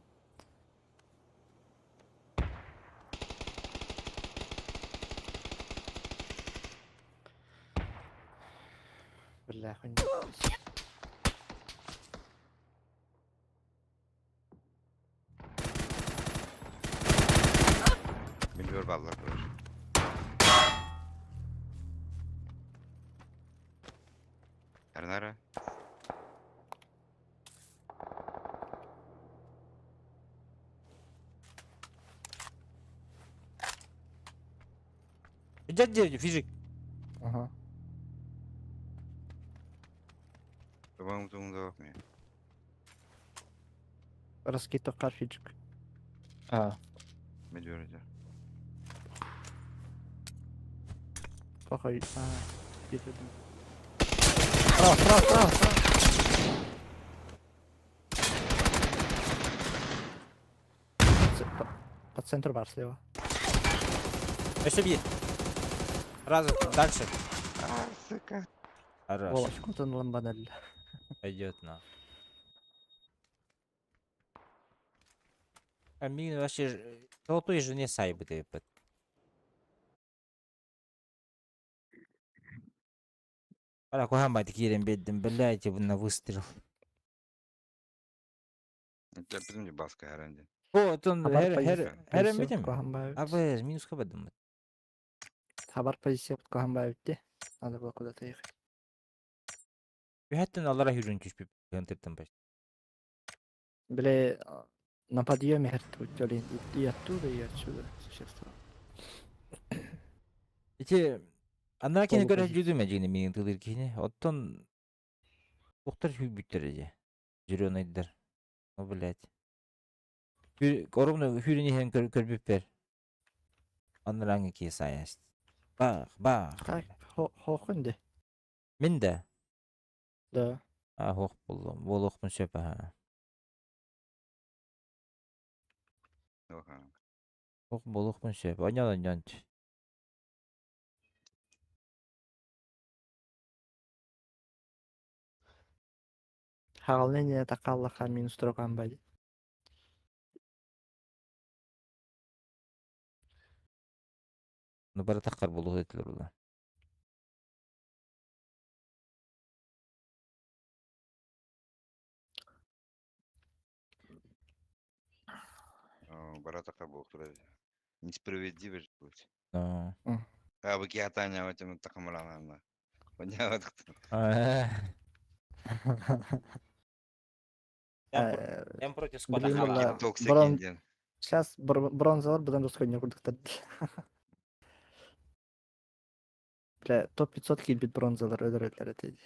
Билләһ хәйн. Biliyor vallahi koş. Ernara. Дядя, физик. Aha. Babam umduğumda bakmıyor. Раскита карфичик. А, Biliyor hoca. Похуй. Getirdim. Право. По центру бар слева. Еще бьет. Разом, дальше. Aa sıkı. Хорош. Волочку тон ламбаналь. Пойдет на. А мин вообще золотой жене сайбы дает. Ара кухамбайты кирен беддим, блядь, на выстрел. Ya bizim de baskı herhalde. Вот он, Хабар her бедим. Кохамбаев. Абы, минус кабадым. Хабар позиция Кохамбаев де. Надо было куда-то ехать. Бюхеттен алара хүрүн түшпүп, гантыртын баш. Бля, на подъеме Хертулин. И оттуда, и отсюда существо. Эти, анакини Толук көрө позиция. жүдүм эжини менин тылыр кийини. Оттон уктар хүбүттөр эже. Жүрөн айдар. Ну, блядь. Коромну хүрүн ихен көрбүп бер. Анраңы ки саяс. Бах. Как? Хохунде. Мен да. Да. Хох болдум. Болохмун сөп аха. Yok ha. Хох болохмун сөп. Онян. Хагалнене такаллаха минус Кохамбаев. Ну бара таккар болуу этилер ула. Барата кабыл турады. Несправедливо же будет. Ну. А вы киатаня в этом такамалана. Понятно. Я против Блин, скота. ладно. Токсик Брон- индиан. Сейчас бронзалар бұдан русскойне курдуктады. Бля, топ-500 килбит бронзалар өлөрөтлөр этеди.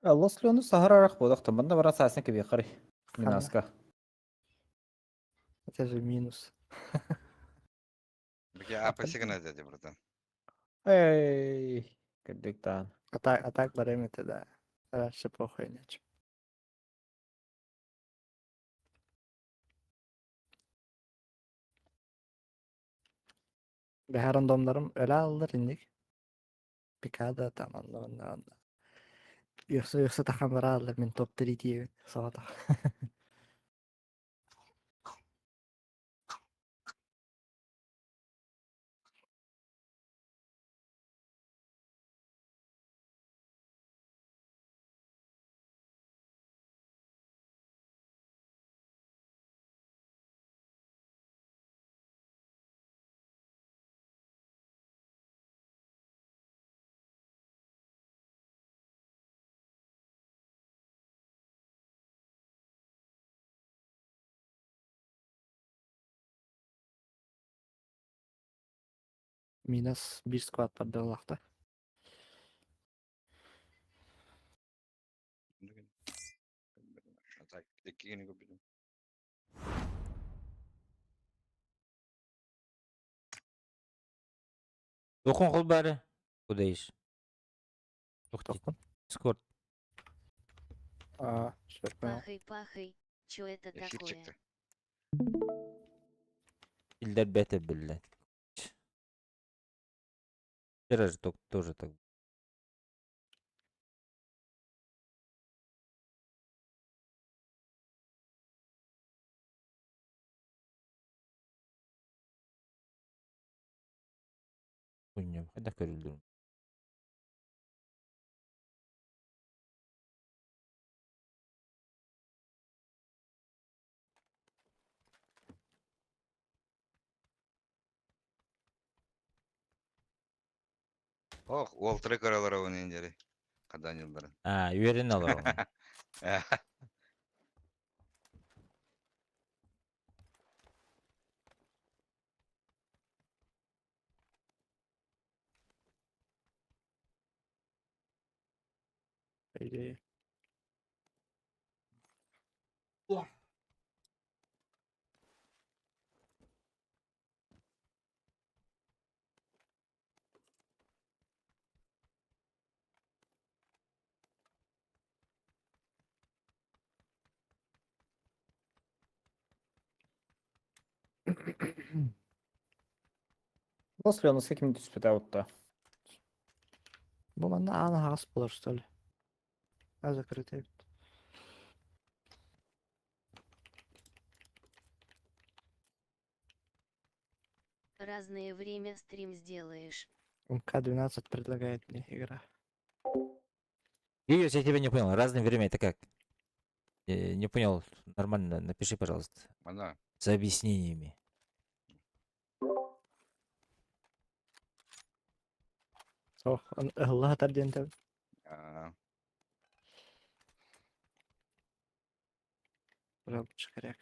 Лослёну сахарарақ болдық, мында бара сасын кебе қарай. Минаска. Это же минус. Пeki apa сигнал дяди, братан? Эй, кірдік тағын. А так баремети, да. Раньше похуй нечем. Бе рандомдарым өлө алылыр индик. Пикада там анда. Йокса тахан бара алылыр, мен топ-3 тиебин. Сабата. Минус 1 сквад бардылакта. Atak. İki günü gördüm. Dokun kul bari. Kudayış. Dokun. Токун. Скорт. Всё, понял. Пахай, чё это Эфир такое? çıktı. Ильдар бете, блядь. Вчера же тоже так. Хуйня. Хада көрүлдүр. Oh, ол трек аралары оның ендері. Қадан елдері. Үйерен алар onu. По идее. После он с каким-то спитаут-то. Она газ была, что ли? Закрытая. Разное время стрим сделаешь. МК-12 предлагает мне игра. Юрий, я тебя не понял. Разное время это как? Не понял. Нормально. Напиши, пожалуйста. Ана, С объяснениями. Allah tardiyen tabi. Biraz çıkarak.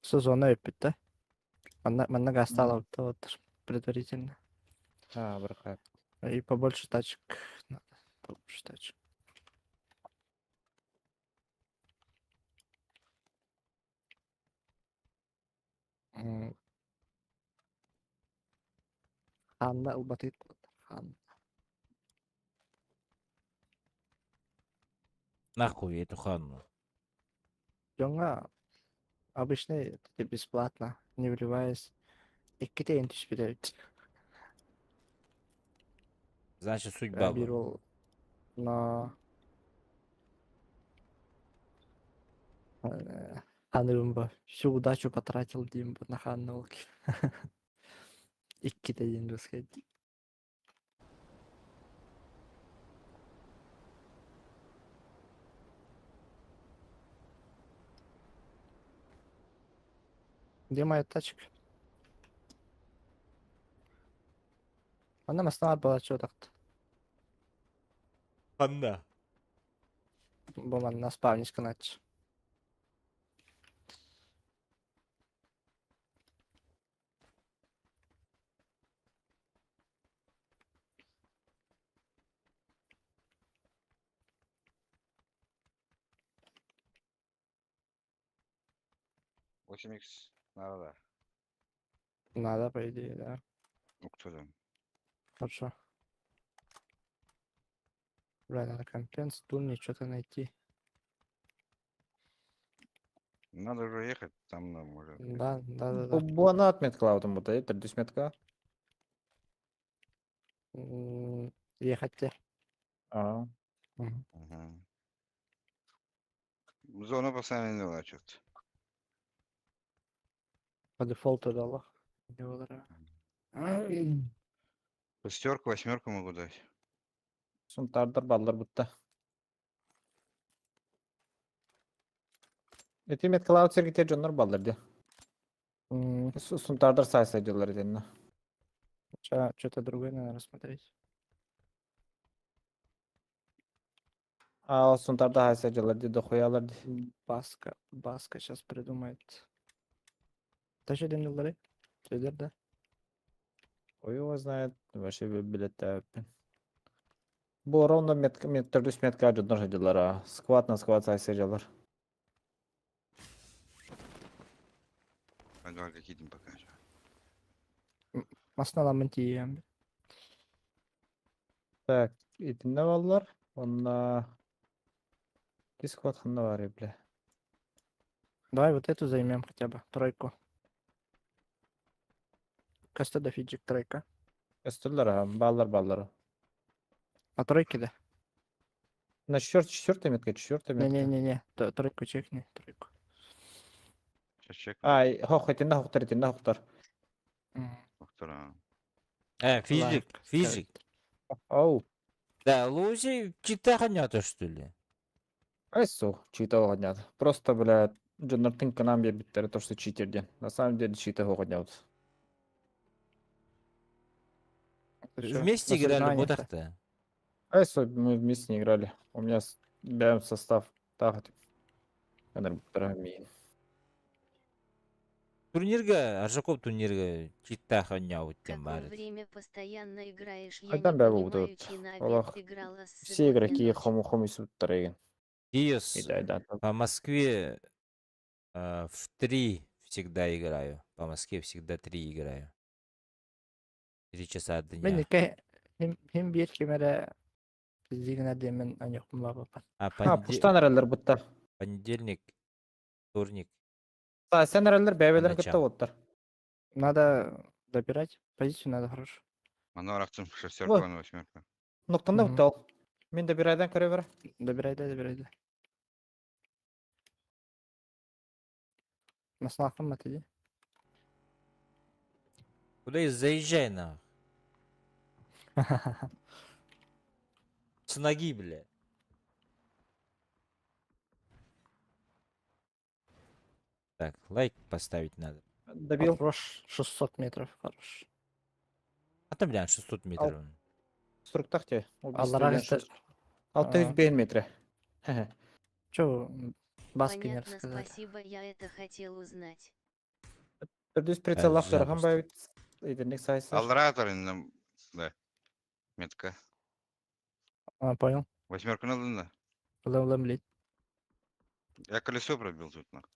Сезона öpüt да? Манна гастала вот предварительно. Браха. И побольше тачек надо. Побольше тачек. Ханна ылбатыйт. Хан. Нахуй эту хану. Jonga обычный бесплатно, не вливаясь. Ikki teyin түспүдө. Значит, судьба Бир была. ол на ханым ба. Всю удачу потратил дейм на ханны. Ikki teyin русский. Где моя тачка? Она основа была что так-то. Ханда. Была на спавне сканать. Восемь икс надо. Надо, по идее, да. Ну, кто там? Хорошо. Бля, надо компенс, турни, что-то найти. Надо уже ехать, там нам может. Да. Bu ana atmetka aldım burada. Yeter düşmetka. Ехать. Ага. Ага. Зона постоянно что-то. По дефолту дала. Шестерку, восьмерку могу дать. Suntardır ballar burada. Etimet Cloud sergite jonlar ballar diye. Suntardır saysa ediyorlar edinle. Что-то другое надо рассмотреть. O suntarda saysa ediyorlar diye de koyarlar diye. Баска сейчас придумает. Taşı denilleri. Söyler de. Хуй его знает. Вообще билет тәппен. Бұл ровно метр үс метка жоднор жадылар. Скват на скват сайсы жалар. Ангарга кидим пока что. Масналамын тием. Так, итинде баллар. Онна... Скват ханна бар, бля. Давай вот эту займем хотя бы. Тройку. Каста да фиджик тройка. Өстірлер, баллар. А тройки да? На четвертая метка, четвертая метка. Не-не-не-не. Тройку чекни. Тройку. Сейчас чек. Ай, хох, итинде хоқтар. Вторая. Физик, Лайк, физик. Ау. Да, лучше чита ханята, что ли? Айсу, чита огонят. Просто, блядь, Джонартин канам биттері то, что читерден. На самом деле чита огонят. Вместе играли будах-то. Айсу, мы вместе не играли. У меня бәм состав тағыт. Кәдір бұттыра Турнирга, Аржаков турнирга чита ханя тем Какое бар. время постоянно играешь? Я Қайдан не бәбі бұды понимаю, вот. чи на Олах, обед играла с все сегодня игроки ночью. хому-хому бұттыра еген. Диос, Да. по Москве в 3 всегда играю. По Москве всегда 3 играю. 3 часа Мен дня. неке hem bir kemere физигіне демен анекпін бапапан. Пұштан әрәлер бұтта. Понедельник, вторник. Сен әрәлер бәбелерін Начало. кітті оттар. Надо добирать. Позицию надо хорошо. Мана рахтым шестерка на восьмерка. Нұқтында Мгм. бұтта ол. Мен де бір айдан көре бері. Добирай. Маслахым ма тебе? Куда заезжай на. С ноги, бля. Так, лайк поставить надо. Добил. Хорош. 600 метров. Хорош. А там, бля, 600 метров. Сұрықтақ те. Алларақ істер. 600 бейін метрі. Че, баски не Понятно, рассказали. спасибо, я это хотел узнать. Үрдіс прицел Запуск. ақтырған бәйбіт. Едінік сайсы. Алларатор инде. Да. Метка. Понял. Восьмерка надо, да? Лем лить. Я колесо пробил тут, нахуй.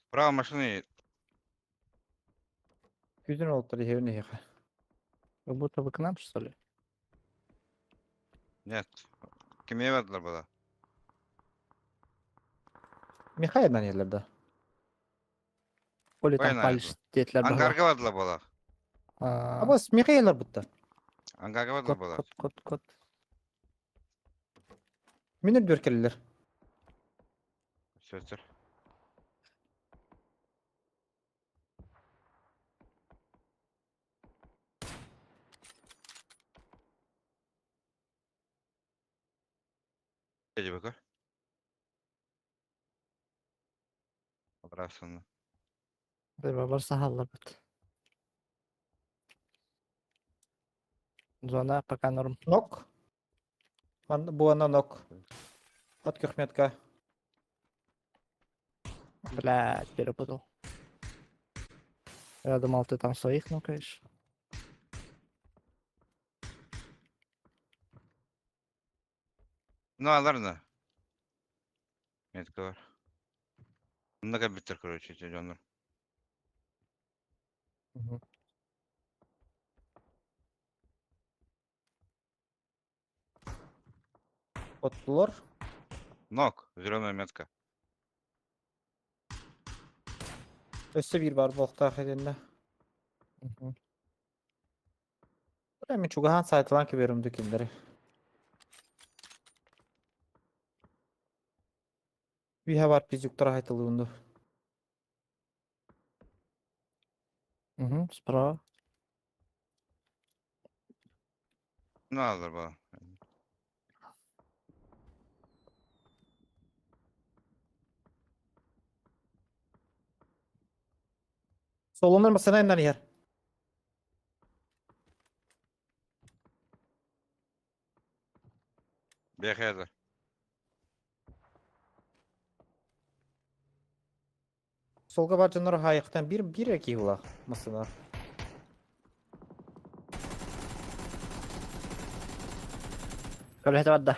Справа машины. Күзін олықтыр еуіне еқі. Как будто вы к нам, что ли? Нет. Кеме верділер бала. Михайдан ерлерді. Или там Понятно. палиш детler бар. Ангарга верділер бала. Абас Михайлар бұтта. Ангарга верділер бала. Кот. Мен үрді өркелілер. Сөздер. Иди бака. Абрасаны. Барса халла бит. Зона пока норм. Нок. Бұл ана нок. От көхметка. Блядь, перепутал. Я думал, ты там своих нукаешь. Ну, ладно. Метка var. Много биттер, короче, эти жанр. Оттылар. Нок, зеленая метка. Өсі бір бар болықтақ еденді. Мен чугахан сайтылан кеберімді кендері. Виха бар пизюктара айтылуынды. Справа. Ну, ладно, бала. Solunlar masana indan yer. Бехеді. Solga бар жанар хайықтан bir iki ұлақ масана. Кабинете var da.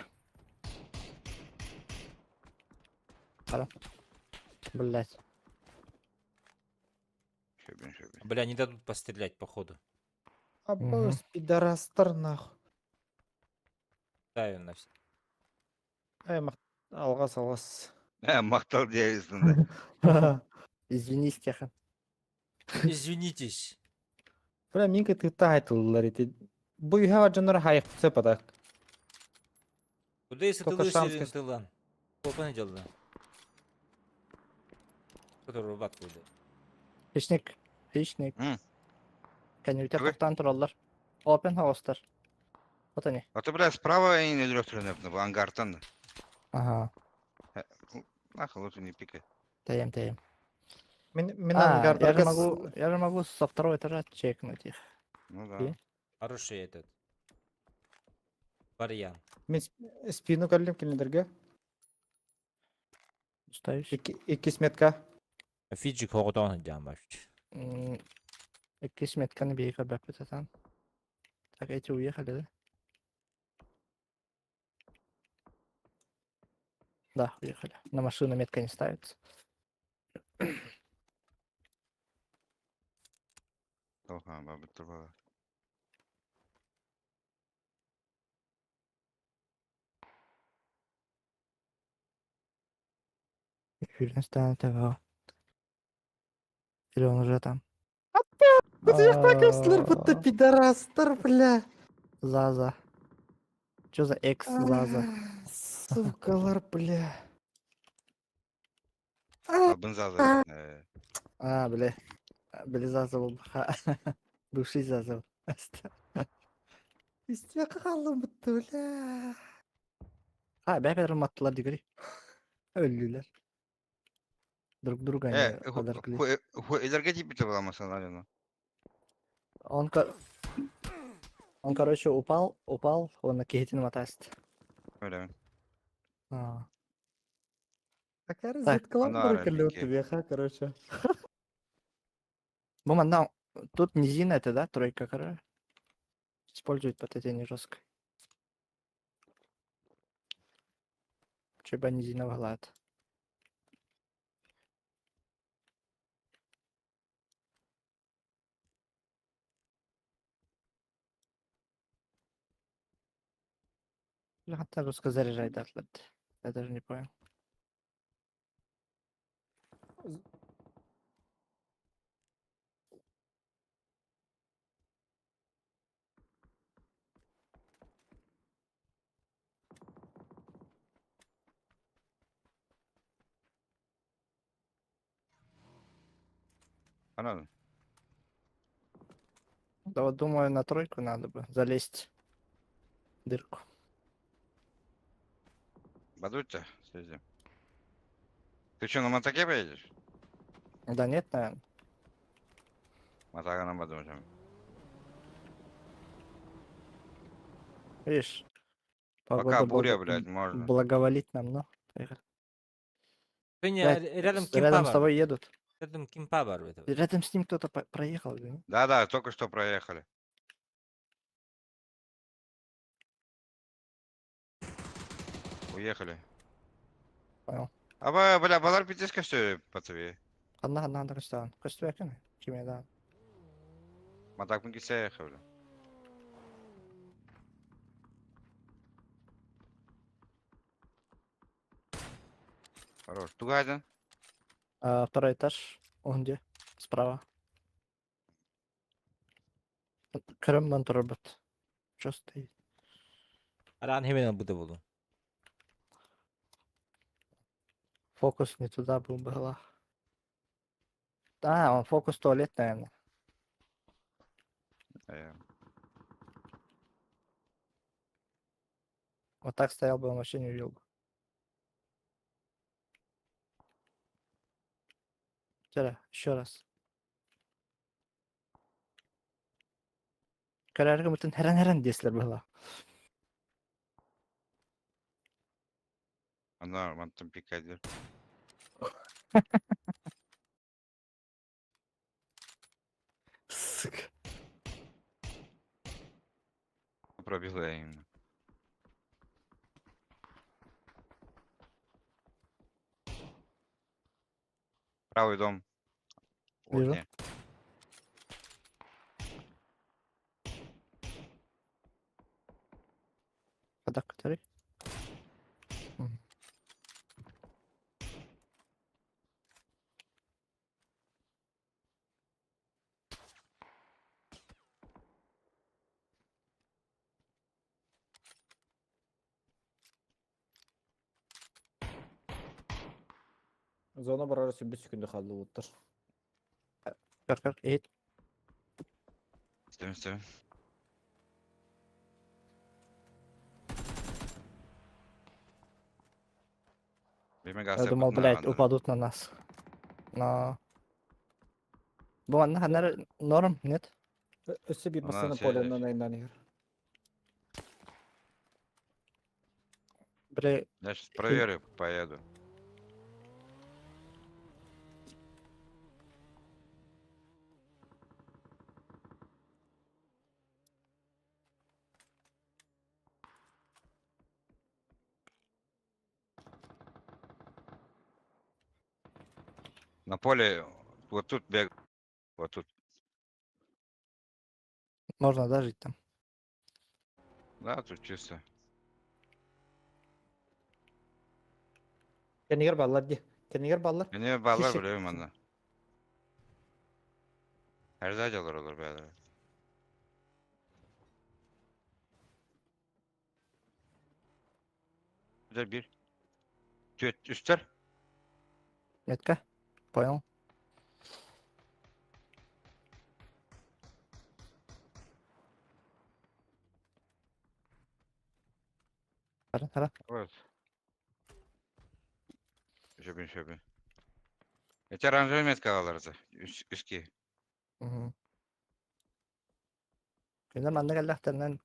Пора. Блять. Шебень, шебень. Бля, не дадут пострелять, походу. Абыз, пидорастар, нахуй. Ставим на все. Алғас, алғас. Мақтал дейсің да. Извини, Стехан. Извинитесь. Бля, минkä тайтылылар ити. Бу юхава жанар хайық сөпадақ. Куда если ты Только шанс, лысый, конечно. ты лан? Сколько не делал? Который рубак выйдет. Hiçnik. Hiçnik. Hı. Kendilte Tabii. покtan тураллар. Open house'lar. Вот они. А ты, блядь, справа и не дрёхтырын в ангартан да. Ага. Нахуй лучше не пикай. Таем. Мен А, ангардарға... я же могу со второго этажа чекнуть их. Ну да. И? Хороший этот. Вариант. Мен спину кәлем келіндерге. Устаешь? 2 сметка. Фиджи хоғытауын жан башчы. Iki сметканы бейка бәппет атан. Так, эти уехали, да? Да, уехали. На машину метка не ставится. Толхан, бабы турбала. Юрген станет ага. Или он уже там? Бұл жақта кәпсілер бұтты пидорастар, бля. Заза. Чё за экс Заза? Сукалар, бля. Абын зазы. А, бля. Бля, Заза был. Бывший Заза. Исте қалым бұтты, бля. Ha, бәпер маттылар дегірі. Өлілер. Друг друга не подоркли. Илерге типі буламасың, наверное. Он, короче, упал, он на кейтин матаст. Öyle mi? Такая Ана розеткалар бір аралики. кілі веха, короче. Мама, тут низина это, да, тройка, короче. Использует подтятение жестко. Чеба низина вглад. Хотя жестко заряжает атлет. Я даже не понял. Anladın. Да вот думаю, на тройку надо бы залезть в дырку. Бадутя, съездим. Ты что, на мотоке поедешь? Да нет, наверное. Мотока на Бадутя. Видишь, Пока погода буря, блядь, можно. благоволит нам, но. Поехали. Женя, Блядь, рядом кимпа Рядом с бар. тобой едут. Рядом кимпа бар. это. Рядом с ним кто-то проехал, да? Да, только что проехали. Уехали. Понял. Бля, балар питиска что ли, пацаны? Одна Костян. Костян, кем да. Моток мы кисе ехали. Хорош. Тугайден. Второй этаж. Он где? Справа. Крым робот. Что стоит? Аран hemen burada buldu. Фокус не туда был, была. Да, он фокус туалет, наверное. Вот так стоял бы, он вообще не увидел бы. Еще раз. Kararga bütün her desler была. Она мантом пикадер. Сука. Пробила я именно. Правый дом. Вижу. Окне. Ходок, который? Зона барар 15 секунды қалды отыр. Кар, эйт. Ставим. Я думал, блядь, упадут на нас. Но... Буманна, ханар норм, нет? Өсі bir Она бассана все- полянан айнан егер. Бля, Я сейчас проверю, поеду. На поле вот тут бег. Вот тут. можно дожить там. Да, тут чисто. Kendiger ballar di. Kendiger ballar. Beni bağlar Kişi- biliyorum ben de. Her zaman olur beyler. Bir. Üstler. Метка? Понял. Тара. Evet. Şöyle. Эти оранжевые метка аларсы. Üski. Gündem anda geldi aktarından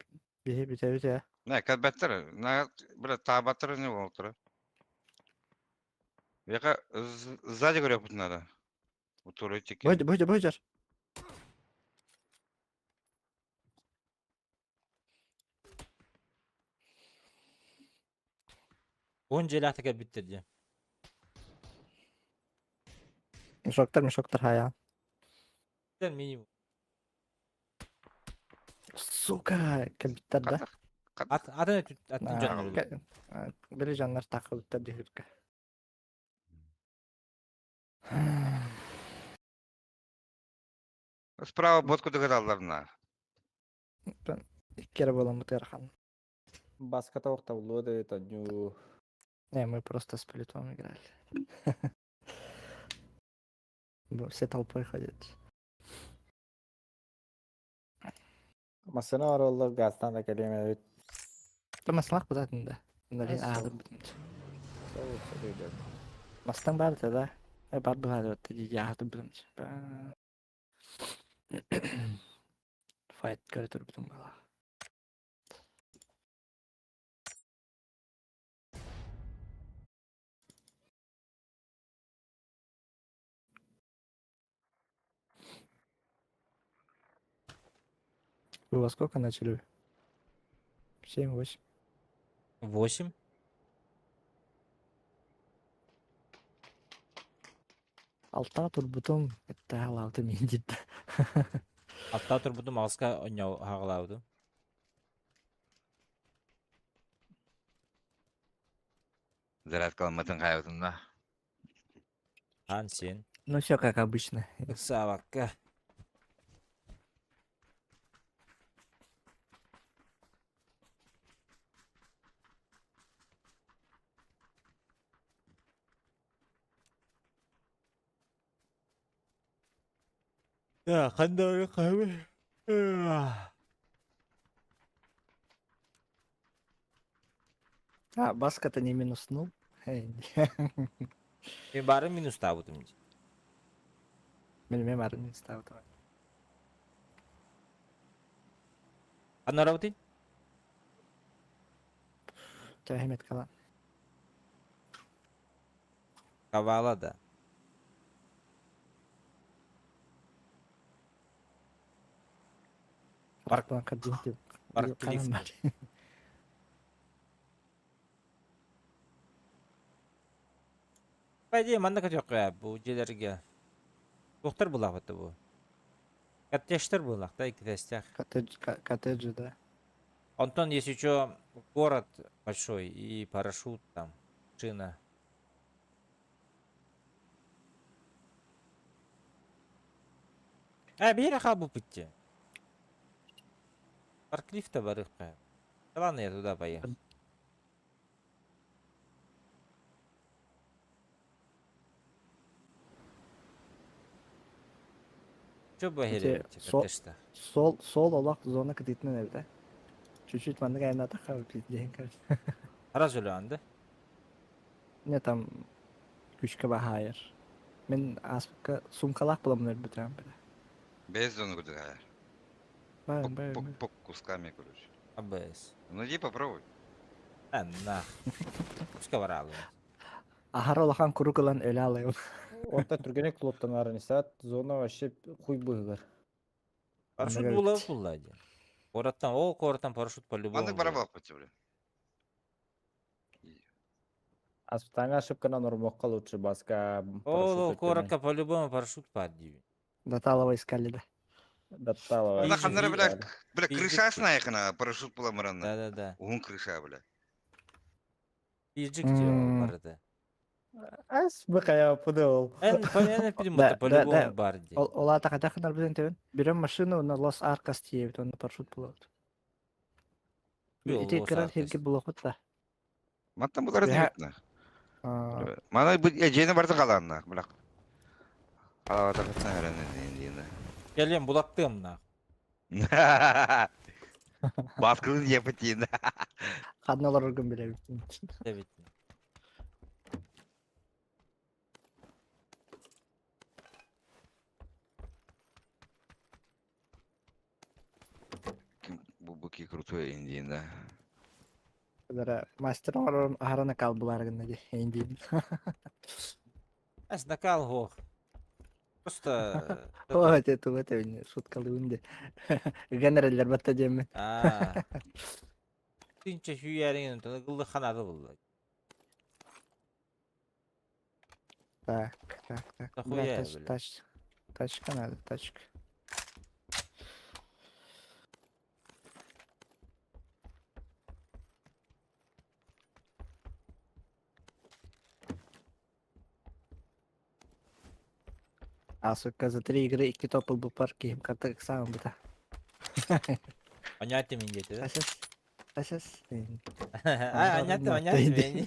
bir bite. Ne kad better. Ne böyle tabatır ne olur. Яка сзади говорю, тут надо. Вот туретики. Бuydur. Onca ilahtıka bitirdi. Мешоктар, хая. Sen minimum. Сука, кабиттар да. Adını attın canını. Biri canlar takılıp dihirke. Справа бодку догадалар на. İki kere bulamı terхан. Басқа тавақта улоды это ню. Не, мы просто с плитом играли. Все толпой ходят. Масына бар олар газдан да келеме. Да маслах bu zaten de. Bunları Nasıl? ağır bitince. Mastang бар да. Бар бұғады өтті дейді ағды білімді. Файт көрі тұр бүтін бала. Вы во сколько начали? 7-8. 8. Алтыға тұр бүтін. Әтті ағылауды мен дейді. Hatta turbudum ağızka oynav hağılavdı. Зарядка алматын қайотында. Han sen. Ну все как обычно. Kısa bakka. Ya kanda öyle kahve. А, Баска-то не минуснул. Ben bari minus tabutum. Bilmem arın istav. Anlar abutin? Töhmet kalan. Kavala da. Паркла кабинет. Парк лифт. По идее, манда жоқ ya bu jelерге. Доктор булак это bu. Коттеджтер булак, да, ikitestях. Коттеджи, да. Антон, есть еще город большой и парашют там, шина. Бери хабу пути. Парк лифта барыхка. Да ладно, я туда поехал. Че бы Эти гере коттеджта? сол олақ зона кредитный evde. Чуть-чуть манда кайна тахар дейін кажется. Раз анда? Не там күшке бахайыр. Мен аспыкка сумкалақ боламын өлі бітірем біле. Без зоны куда. Байым. По кусками, короче. АБС. Ну иди попробуй. На. Пускай воралу. Ахар олахан куру кылан өлі алайым. Орта түргенек лоттан арын саат зона вообще хуй быгыр. Парашют Андага булав бит. буллади. Городтан парашют по-любому. Маны барабал пути, бля. Аспитаңа ошибкана нормокка лучше баска О, коротко по-любому парашют падди. Даталова искали, да. Датталова. Она Изи, хандра, изи, бля, Изи, крыша изи. снайхана, парашют поламырана. Да. Угун крыша, бля. Пиджик те ол барды. Ас быкая пуды ол. Понятно, Да, это да. по-любому барди. Ола тақатақынар бізден тебен. Берем машину на Лос Аркас тиебіт, оны парашют болады. Ити кырар херге бұлақыт да. Маттан булар Бля. дебитна. Мана жені барды қаланна, бля. Алава тақатна әрәне Келем булаттым на. дейін. Баскылын епітейін. Қадналар өргін біле. Девять. Бубуки крутой индийн, да. Дара мастер арана кал бұларғын де. Ендейін. Ас накал го. Просто... О, это шуткалы үнде. Генералдер батта демен. Тинче хүйәріңін тұны қылды қанады болды. Так. Нахуя, Да, бля? тачка надо, тачка. А, сука, за 3 игры 2 топл бы парки, им как самым бы да. Понятия мен деті, да? Сейчас. Понятия мен.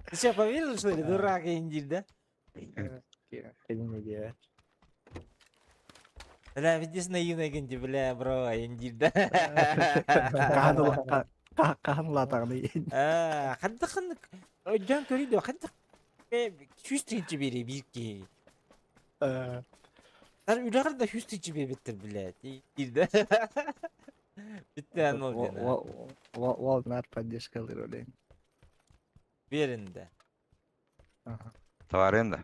Ты что, поверил, что ли, дурак индир, да? Не делать. Бля, видишь наивный генди, бля, бро, индир, да? Кахан латағаны. Қанды жан көрейді, қанды хюстинчі бере бирке. Дар үйлағырда хюстинчі бербеттір, блядь, индир, да? Бітті анол жена. Волнар поддержкалыр олейм. Берінде. Товар енді.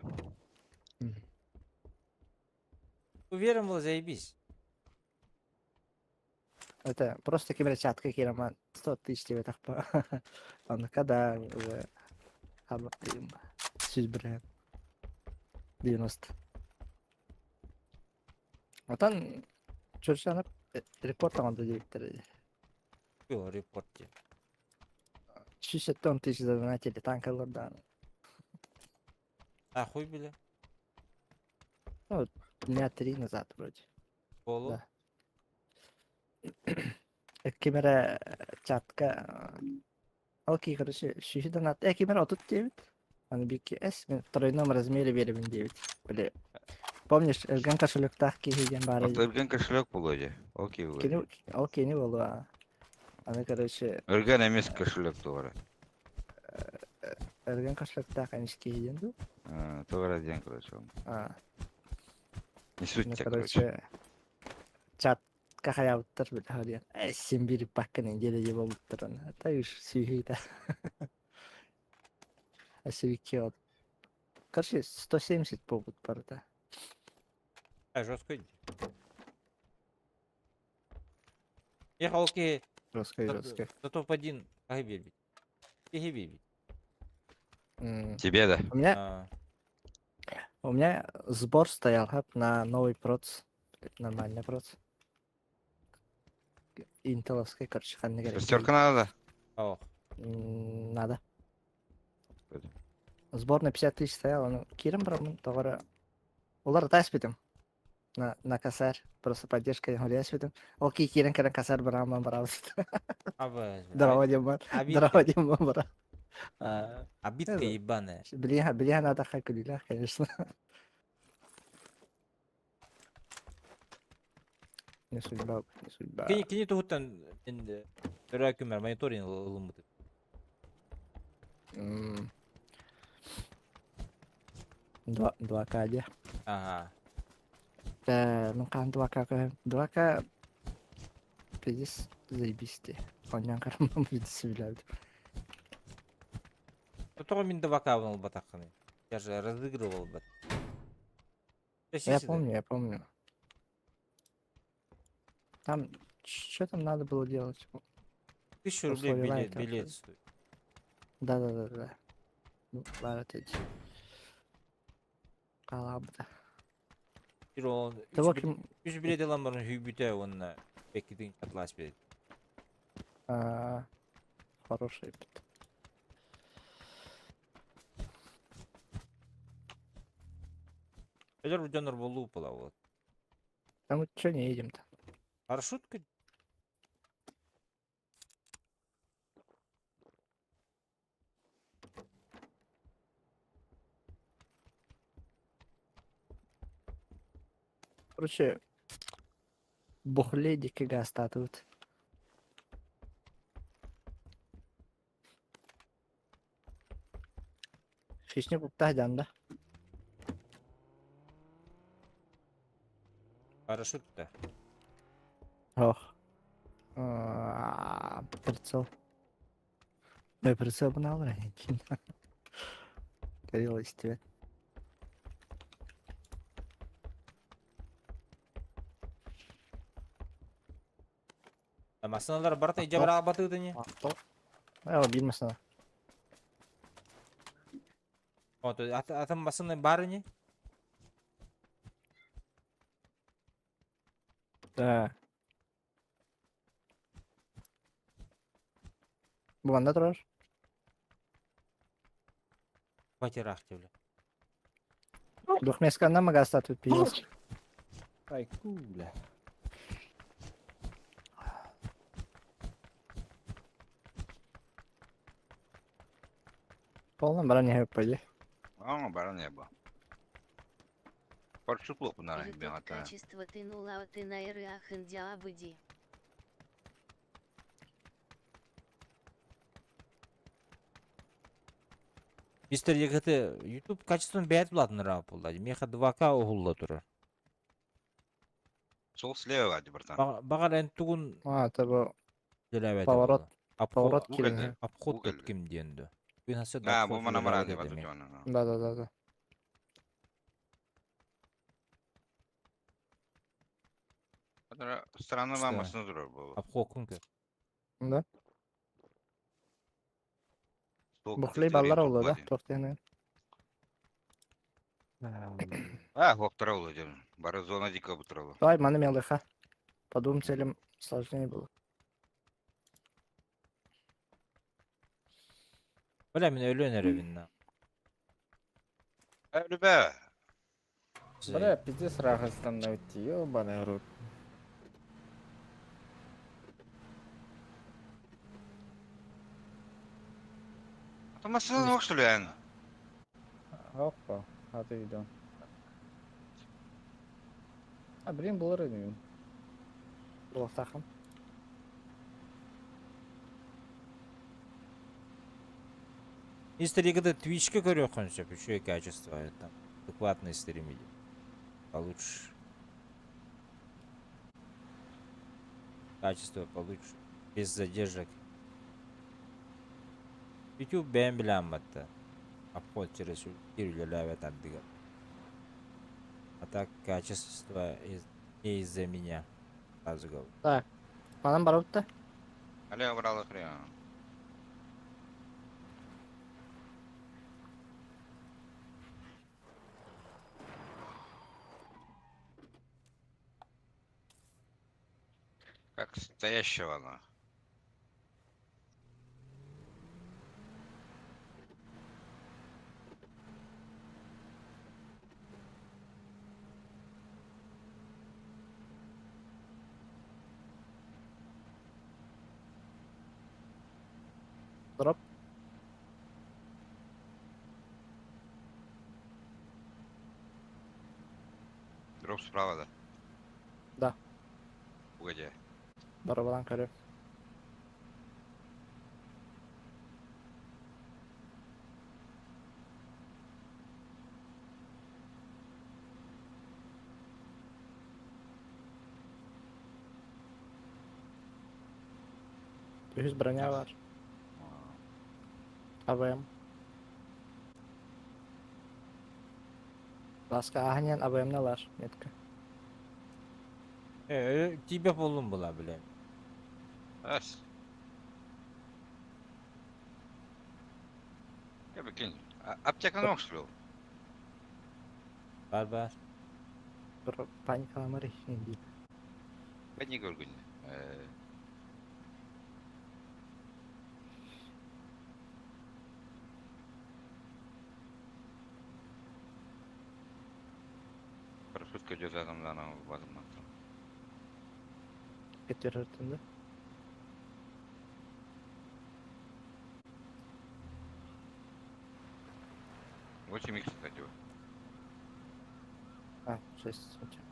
Уверен был, заебись. Это просто кемере чатка керама 100 тысяч тебе так по. Он когда уже хабатым. Сюз бренд. 90. Атан чуршанып репорт алганда директор. Yo, репорте. 60 тысяч задонатили танкалардан. Хуй, бля. Дня 3 назад вроде. Полу. Да. Кемере чатка. Окей, короче, 60 донат. Кемере отут 9. Он бики S, в тройном размере веревен 9. Бля. Помнишь, Эрган кошелектах киген бары. Өрген кошелек болады. Окей, болады. Окей, не было. Она, короче, Өрген емес кошелек туғара. Эрган кошелектах они киген ду. Туғара ден, короче. Не суть те, короче. Короче, чат кахаяуттар бит ходят. Сен бири пакканы деде же болуптар аны. Таюш сүйгейда. Сүйгей от. Короче, 170 побут парда. Жестко иди. Ехал ки. Жестко. За топ-1 Агибельбит. Агибельбит. Тебе да. А, У меня сбор стоял на новый проц. Нормальный проц. Интеловский, короче, Шестерка надо. ох. Надо. Good. Сбор на 50 тысяч стоял, ну, Киром брамын, товары. Олар таспитим. На косарь. Просто поддержка яспитим. Окей, Кирен кирен косарь брамын барабыз. Абы. Дроводим бар. Обидка. Дроводим бар. Обидка это- ебаная. Блин, надо хакулила, конечно. Не судьба, не судьба. Кини тухуттан енді төрәкүмер мониторинг ылымыты. М. 2К, де. Ага. Ну, kan 2К, 2К... Пиздец, заебись ты. Оннян кармам видео блядь. Только мен вакабын батаққаны. Я же разыгрывал бат. Я помню. Там, что там надо было делать? 1000 рублей условия билет, лайка. билет стоит. Да. Ну, ладно, ты. Калабда. Бирол Да, в общем, 3 билет алам барын хүйбүтә онна. Беккидин атлас билет. Хороший опыт. Элер жанр болуу пала вот. Да мы что не едем-то? Маршрутка. Короче, бухледи кига статут. Хищник уктахдан, да? Парашютта. Ох. Прицел. Я прицел банал раньше. Горелось тебе. Масыналар барта ижабара батыды не. Я убил. Вот атам масыны бары не. Да. Буганда турар. Батирах тебе. Двухместка мага статут пиздец. Ай, куля. Полном броне пойди. Баран не было. Паршут лопу на Ютуб ребята. качество ты нула ты на эры ахындя абыди. Мистер ЕГТ YouTube качествоны бәйт булатын рап булды. Меха 2К угулла турар. Сол слева, братан. Багар эн тугун Это был делебет. поворот. Поворот Угол, кирен. Обход Угол. тут ким денду. Бин хасы А, бұл мана маран деп атып да. жатыр. Да. Страна Что? мамасына тұрар бұл. Обход күнкө. Да. Сол Бухлей кілттерін баллар олды да. тоқпады. Тоқтені. Хоқтыра олды дем. Бары зона дико бұтыралы. Давай, маны мелыха. По двум целям сложнее было. Бля, мен өлөнөр эбинна. Любе. Бля, пиздец рахастан найти, ёбаный рот. Атамасына жоқ что ли ән? Опа, hadi gidelim. Блин, был рынок. Лохтахам. Мистер ЕГТ Twitch'ке көрөк конча, еще и качество это. Адекватный стрим идет. Получше. Качество получше. Без задержек. YouTube бәйін білем бәтті. Обход через лявят отдыгал. А так качество не из-за меня. Сразу говорю. Так. Манам барут-то? Әлі бралы қырия. Как стоящего, на. Дроп. Дроп справа, да? Да. Погоди. Дорабадан көрөм. Yüz броня Ах. var. АВМ. Басқа ахнен АВМ'налар. Метка. Тебе болдum була, блядь. Ас. Я прикинь. Аптека ног слил. Бар. Bir panikalamak için değil. Ben не görgün. Парашютка идет рядом, да, на базу. Getirirtinde. Очень микс хотел. Ha, ses hocam.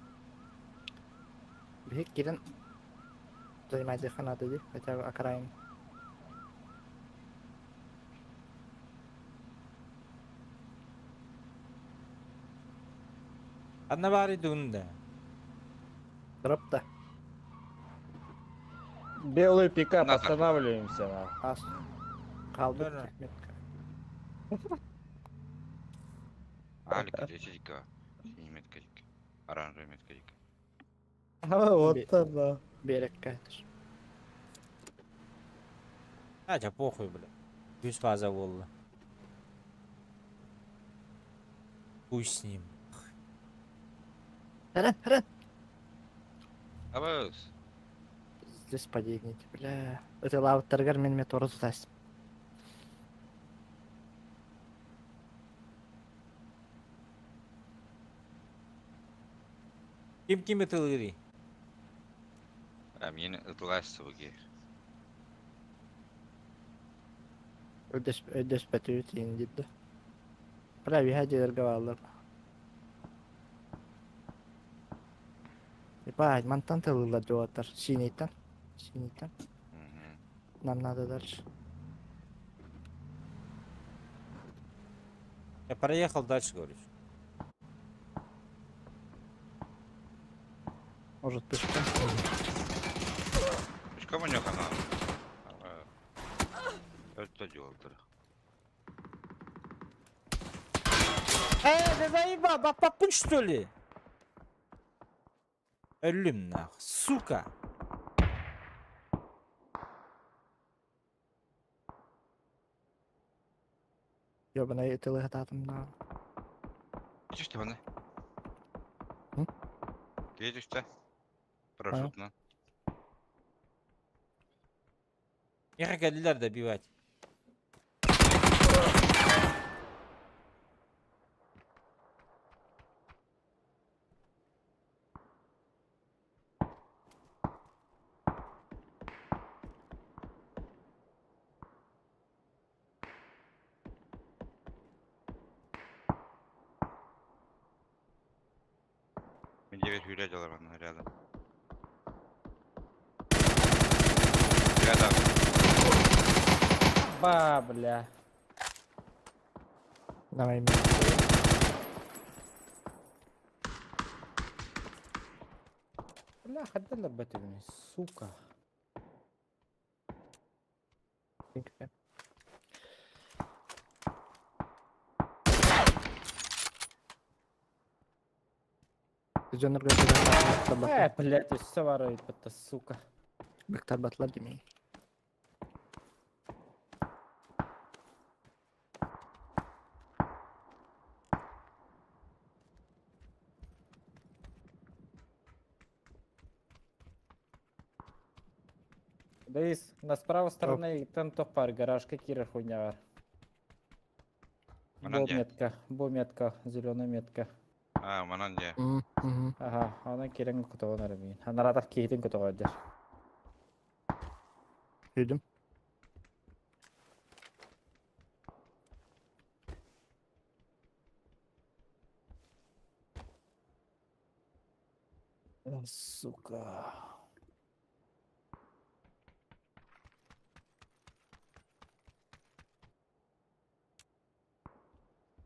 Bir girin. Занимайте фанаты, да? Хотя бы окраин. Anna bari dönde. Дроп да. Белый пикап, Надо. останавливаемся, на. Az. Kaldı Dur. tek metka. Алика, 10к. Синий меткодик. Оранжевый меткодик. Вот она. Berek kaydır. Aca похуй, блядь. 100 fazla oldu. Хуй с ним. Heren. Абас. Здесь подъедете, бля. Это лавтергер мен метору tutасın. Kim kimi tılgırı? Yeni ıtılası bu ki. Ödes betüyü tiyin ciddi. Bля, виходи разговаривал. Ебать, монтан тылыла жуатар. Синейтан. Нам надо дальше. Я проехал дальше, говоришь. Может, пешком? Пешком у него канал. Что делал-то? Ты заебал, попуть что ли? Ölüm нах, сука. Ёбаный тылы хататым на. Видишь ты, вон? М? Видишь ты? Парашютно. Yaha geldiler de bir bak. Мен 9 увидел вон рядом. Рядом. Ба, бля. Давай, Бля, ходила бы ты, сука. Минка. Жөнөр көтөрүп Блядь, все ворует, это сука. Бектар батлар демей. Дейс, на с правой стороны там топар, гаражка Кира хуйня бар. Манан же. Бо метка, зеленая метка. Манан же. Мгм. Ага, ана керен кутогон армин. Анарата кейтин кутогон. Duydum. Сука.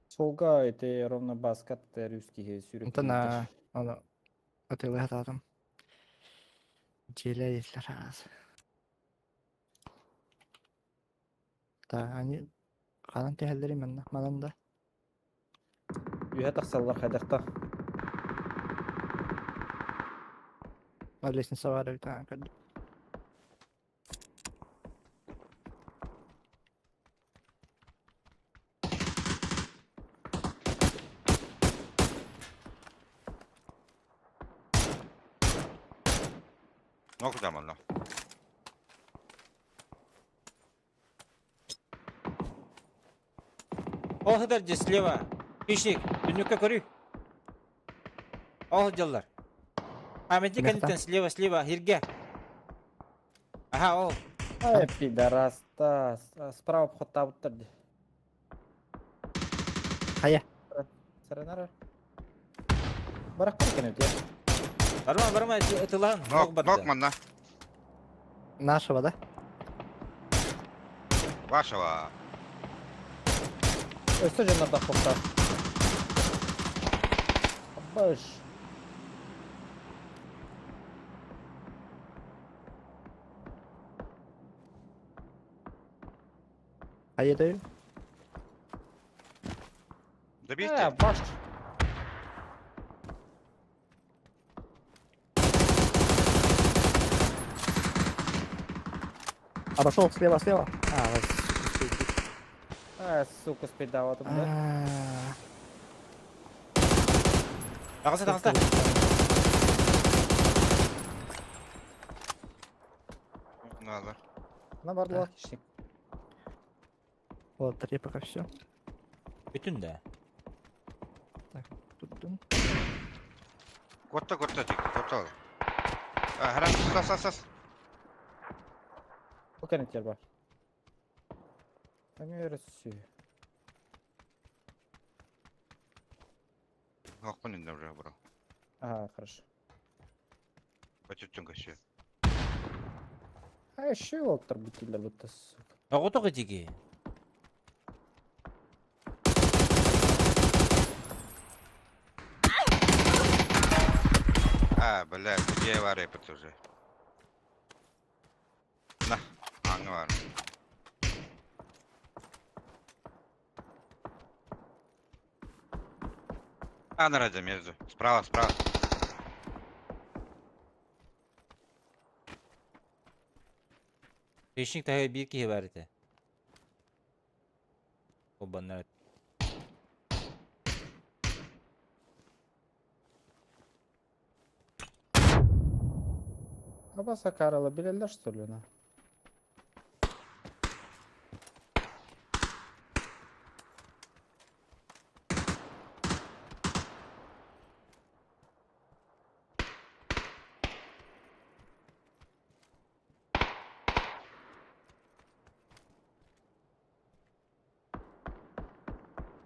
Солга это ровно баскат русский сюрек. Mutta nää on ötillä taatan. Jileillä raas. Tää ani kalan tehelleri mennä malanda. Ühe taqsallar hadaqta. Olisin savara tää kad. Ног там одно. Ох, дальше слева. Ищик, днюка кори. Ох, делар. Аменти Мехта. канитен слева, Ирге. Ага, о. Ай, пидораста. Справа входта утырды. Haya. Саранара. Барак екен өте. Барма, этылан. Ног манна. Нашего, да? Вашего. Өсті жанната қоқта. Баш. Haya dayı. Добейте. Баш. Обошел слева. Сука, спидаватым, да? Тағыста. Надо. На барлық кишник. Вот, три пока все. Бүтін да. Tuttun. Котта тик. Котта. Харам. Сас. Bu kanetler var. Hani öğretisi. Хохпан инде уже, бро. Ага, хорошо. По чуть-чуть еще. А еще олтар бутилер будто, сука. Оғытығы жеге. Блядь, где var repet уже? На, аңы var. На раде между. Справа. Ишник тағы бір кеге бар еті. Обанна. Абаса карала билелер, что ли, на?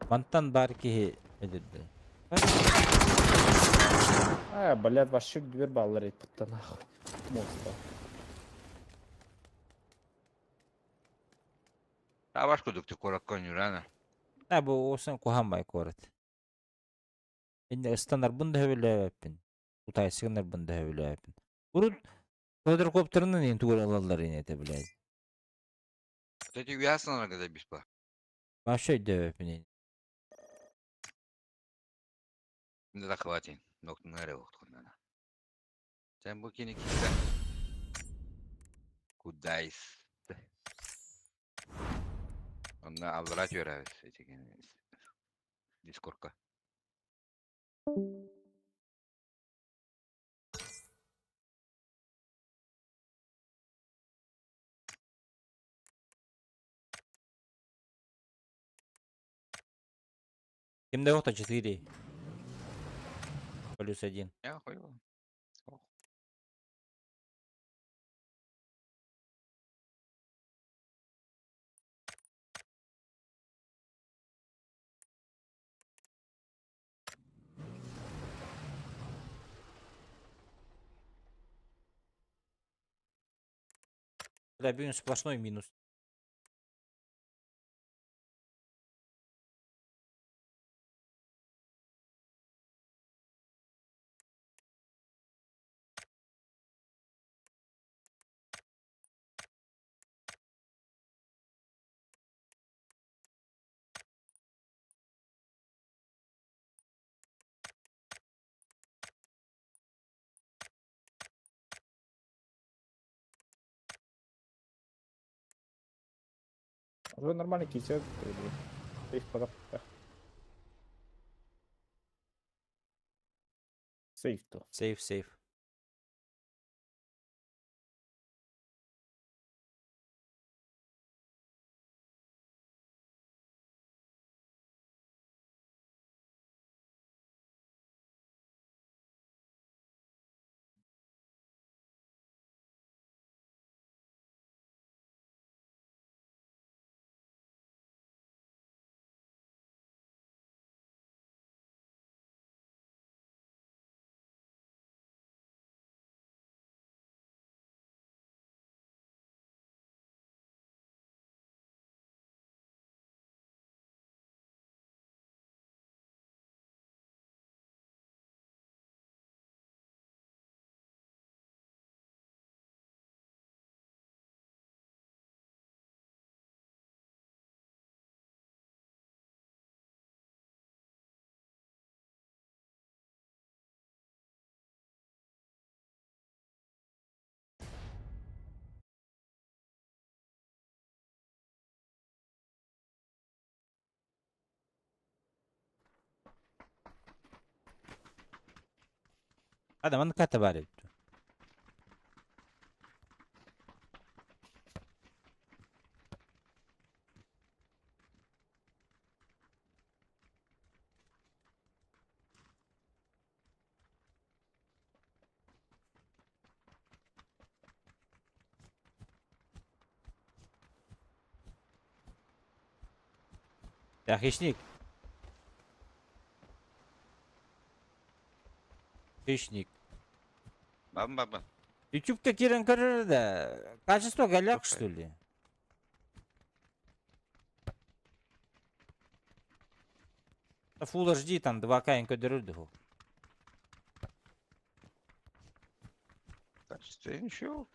Мантан бар кеге өдірді. Блядь, вообще дверь балларит, будто нахуй. Моста. Вашку дук ты кораккон юрана. Бұл осын қоғанбай көріт. Енді ұстанар бұнда өбілі өппін. Ұтайсығынар бұнда өбілі өппін. Ұрын қодар қоптырынан ең түгел алалар енеті біләді. Вот эти ясно, когда беспа. Башы өйді өппін. Да хватит. Ног на аре вот куда. Sen bu kini kisa. Kudais. Onunla avrat görevisi. Discord'ka. Кимде охта 4. +1. Я хуёво. Бля, бюн сплошной минус. Уже нормально кисет. Сейф пока. Сейф то. Сейф, сейф. هذا من كتب عليه. يا اخي شنيك хищник. Бам-бам-бам. Ютубка кирен көрөр да. Качество голяк, Слушай. что ли? Full HD там 2К көдөрүлдү бул. Качество ничего.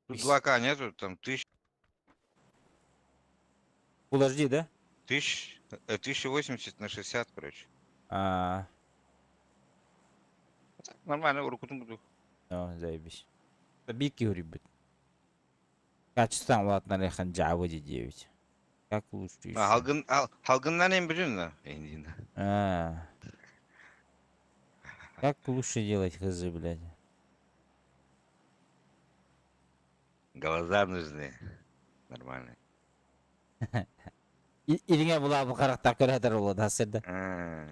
Тут Ис- 2К нету, там Full HD, да? 1080 на 60, короче. А, Нормально, в руку буду. ну, заебись. Бики ребят. Качество ладно, рехан Java 9. Как лучше еще? Halgından en biliyorsun da. Endine. А. Как лучше делать хз, блядь? Глаза нужны. Нормально. Илиңе була бу каракта көрөтөр болот асырда. А,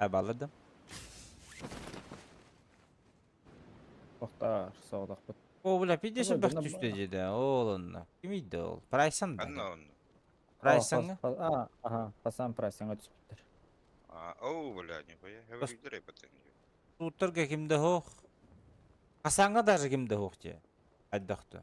Абалырдым. Тоқтар, саудақ бит. О, бля, пидешин бак Ой, түстө жеде. Оолунна. Ким иде ол? Прайсан да. Unknown. Прайсанга? Ага, Хасан прайсыңа түсіптір. Оу, бля, нихуя. Я Пос- выиграю потом. Туттарга кимде хох? Хасанга даже кимде хох те. Айдахты.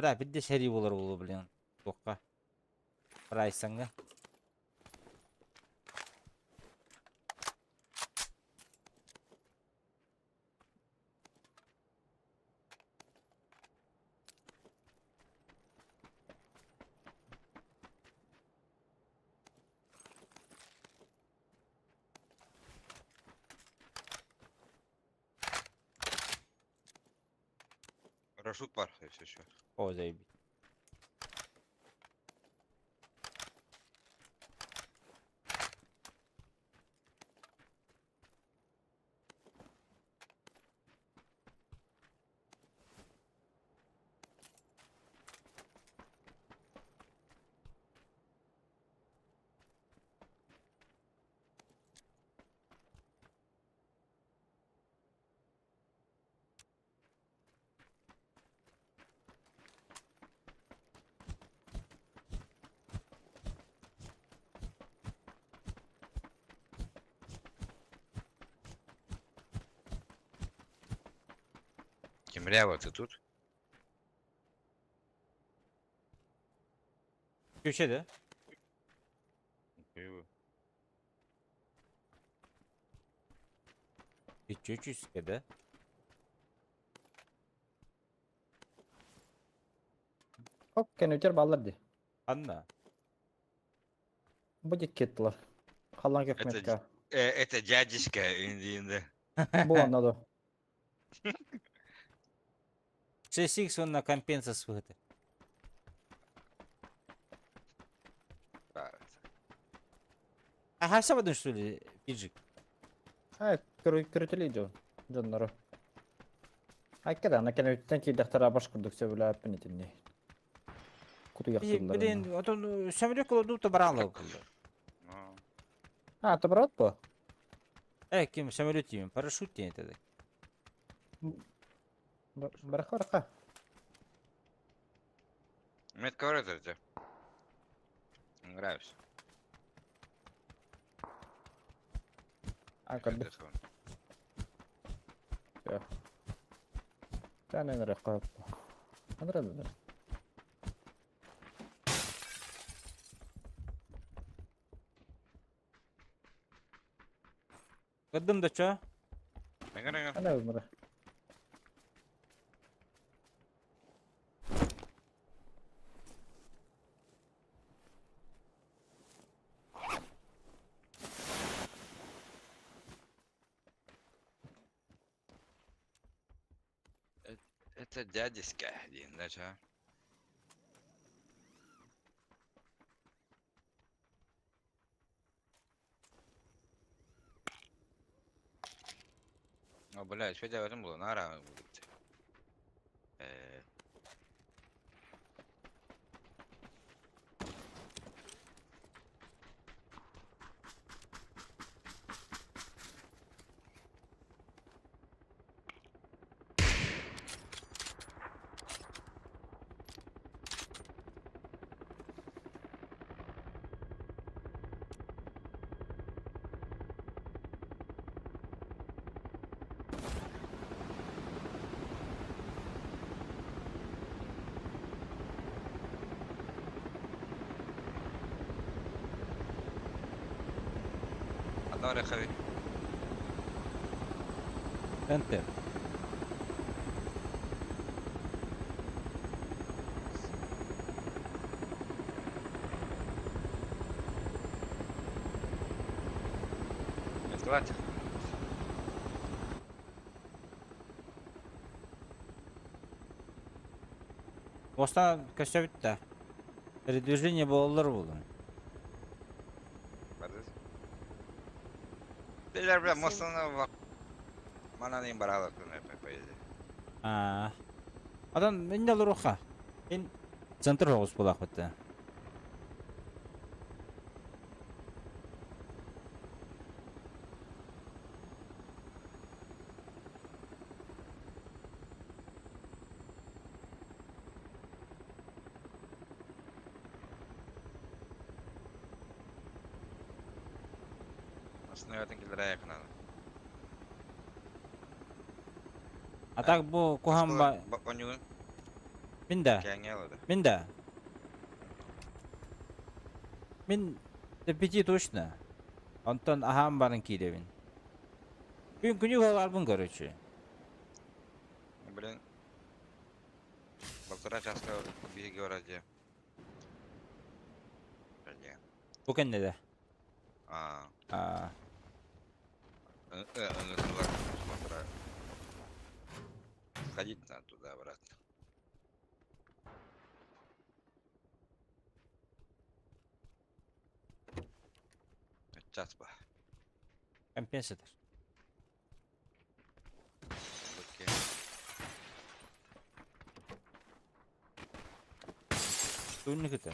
Bırak bir de seri olur bulu bilen. Tokka. Bıraksana. Парашют var, если что. O zeybi. Кемрява, ты тут? Köşede. Хуёво. 300 kede. Hop kene öter ballar di. Anna. Bu dik kettiler. Kalan Это, kekmetka. это дядечка Индиинде. Bu anladı. CSX он на компенса свыты. А хасабадın что ли, Пиджик? Evet, körütülüydü canları. Hakikaten ana kene ötten ki dahtara baş kurduk sebele yapın itinni. Kutu yaktılar. Блин, вот он самолёт oldu da bralo kıldı. Ну, Ha, tabrat bu. Kim самолёт yiyeyim, paraşüt diye dedi. Bırakı. мне это тебе. Нравится. Hakikaten. Телефон. Sen ne rakı. Anladın. Gıdım da ço. Нага-нага. Ana ömrü. Это дядечка один, да, чё? О, блядь, что делать было? Нара будет. Одно рехави. Enter. Открывать. Ostan kaçta bitti. Передвижение болалар булды. Тейлер, бля, мостана мана нейм баралык, поездил. Адан мен де луруха. Мен центр огус болак битти. Остановить килдер якын аны. А так бу кухамба Онюгун. Min de. Kenge aladı. Min de. Min de piti точно. Ondan aham barın ki devin. Gün günü var bun görücü. Блин. Полтора часа bir göreceğim. Блин. Bu kenne de. Aa. Aa. Unuttular. Полтора. Сходить надо туда-обратно. Час ба. Компенсатор. Okey. Ünlü kıtı.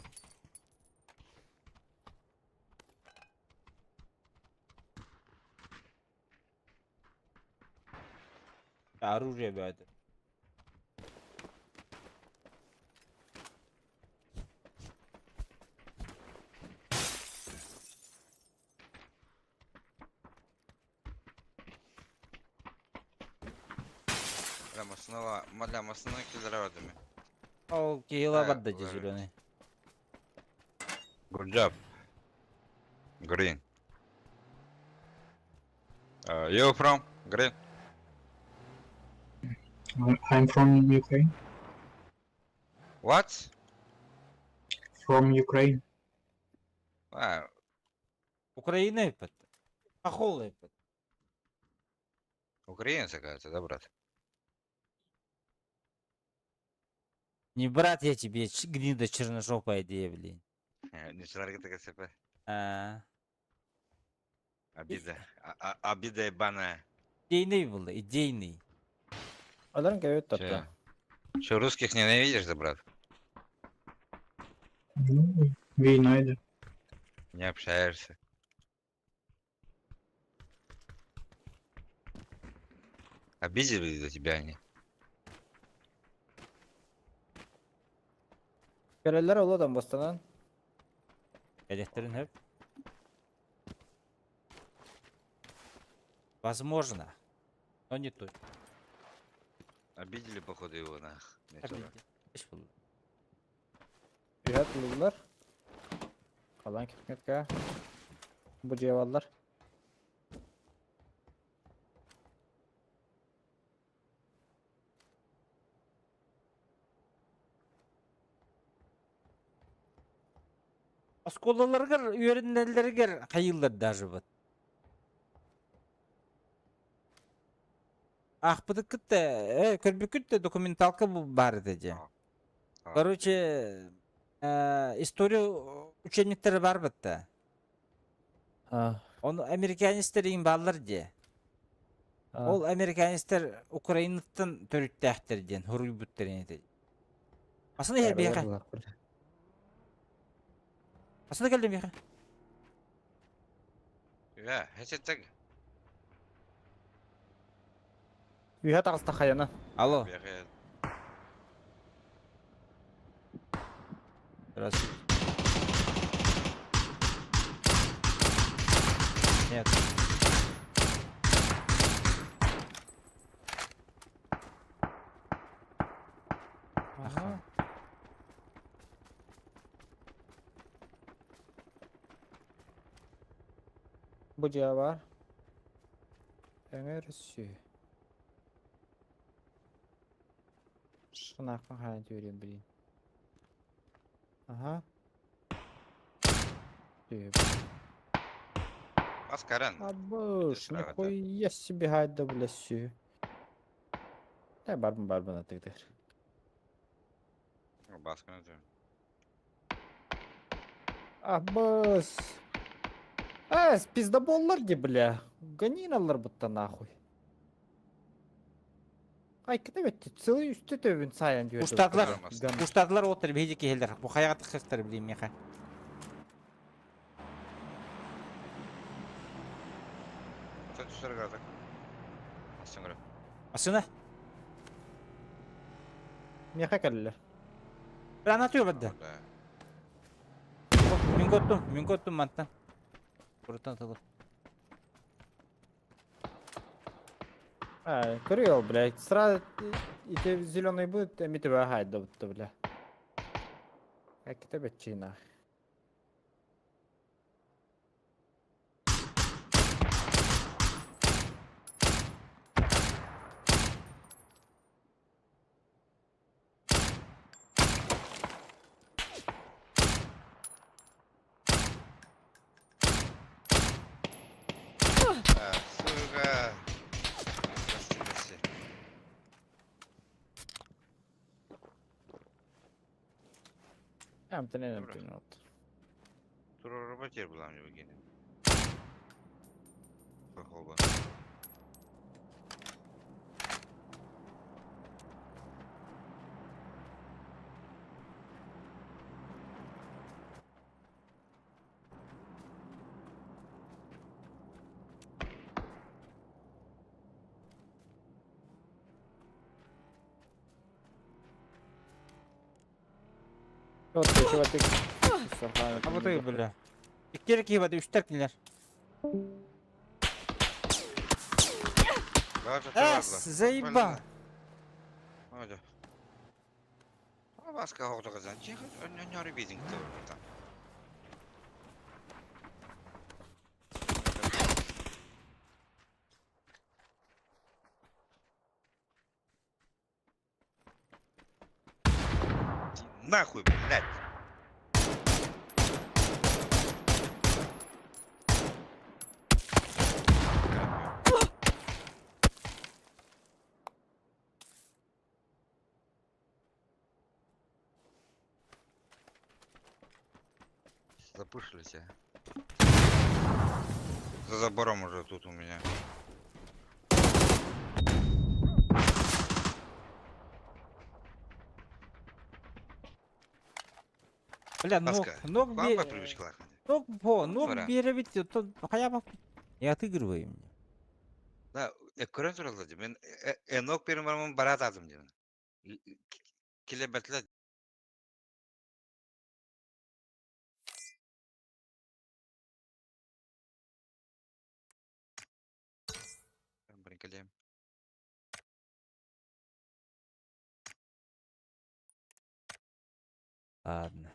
Оружие böyle. Маляmasına kildiremedim mi? O kıyıla Ha, var da evet. cezüleni. Good job. Green. You from Green? I'm from Ukraine. What? From Ukraine. А, Украина епет. Ахол епет. украинец, оказывается, да, брат? Не брат я тебе, гнида черножопая идея, блин. Не человек такая цепь. А, Обида. Обида ебаная. идейный был, идейный. Аларың кәбет Че? тапты. Че, русских ненавидишь, да, брат? Ну, війна йде. Не общаешься. Обидели за тебя они? Керелер ол адам бастанан. Электrin hep. Возможно. Но не точно. Обидели, походу, его, нах. Не чего. Hiç buldu. Ühet buldular. Kalan kitmetka. Bu cevallar. Осколаларгар, үйерінелерігер қайылдар даже бат. Ақпыдық күтті, көрбі күтті документалка бұл бар деді. А. Короче, история учебниктері бар бітті. Оны американистер ең балар де. Ол американистер Украинаттан төріттәқтерден, хуруй бұттерін еді. Асына ер бейқа? Асына келдім бейқа? Ya, hashtag. Ühet ağızda xayana. Алло, Бегает. здравствуйте. Нет. Ага. Bu cevap. Ömersi. Şınakın halini göreyim bileyim. Aha. Маскаран. Абыш, Здесь правда. нихуя себе хайда, бля, сю. Да, барбан атыгдыр. Баскан это. Абыс. Пиздоболлар де, бля. Ганиналар будто нахуй. Ай, кіті бетті, целый үсті төбін сайын жүйеді. Уштатлар, Ганиналар. уштатлар отыр бейдеке елдер. Бұл қаяғы тықықтыр білейм меха. Кстати, сырга так. Астыңгыры. Асына, Меха кәлілер. бір ана түйі бәдді. Да. Мен көттім манттан. Бұрыттан тығып. Көрüyor, блядь. Сразу те зеленый будет, ми тебе гайд да бля. Как тебе чина? Сука. Прости, прости. Hem de ne Dobra. yapayım? Тура роботер была мне выкинет. Похоже. Вот чувак. Ha bu da böyle. İki kere hadi 3 terkiler. Даже Эс, заебал. Hadi. Ama başka orada kazan. Çık, önüne revizing doğru. Нахуй, блядь. Запушились, а. За забором уже тут у меня. Бля, ног, Паска, ног, вам по привычкам. ног, ног Sonra. беребит, то хая я отыгрываю. Да, көрен туралды. Мен энок берим бармын барат адым дедім. Келебетле. Бір келем. Ладно.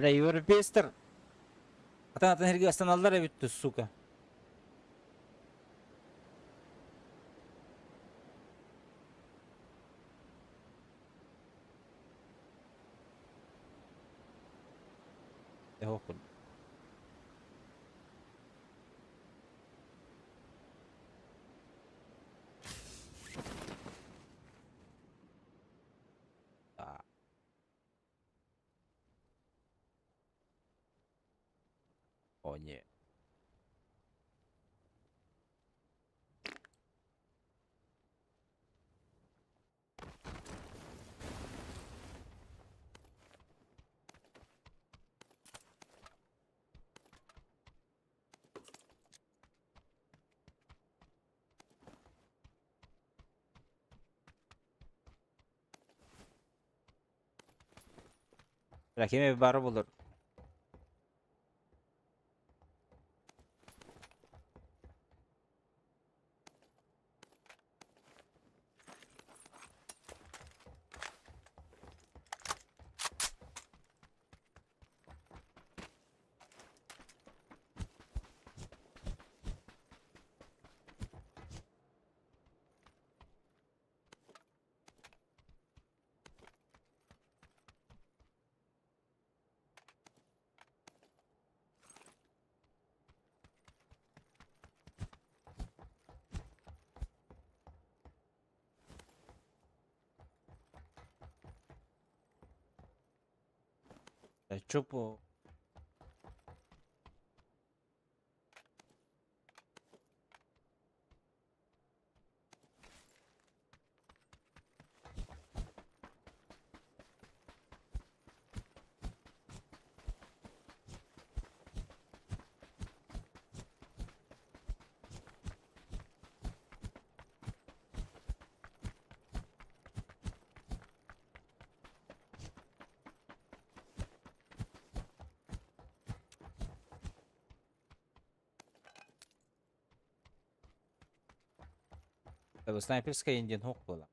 Бля, европейстер. Atan herge astanallar ebitdi, сука. Okul. О, не. Bля, kime bir barı bulur. Çöp o. Tabii снайперская инден хук была.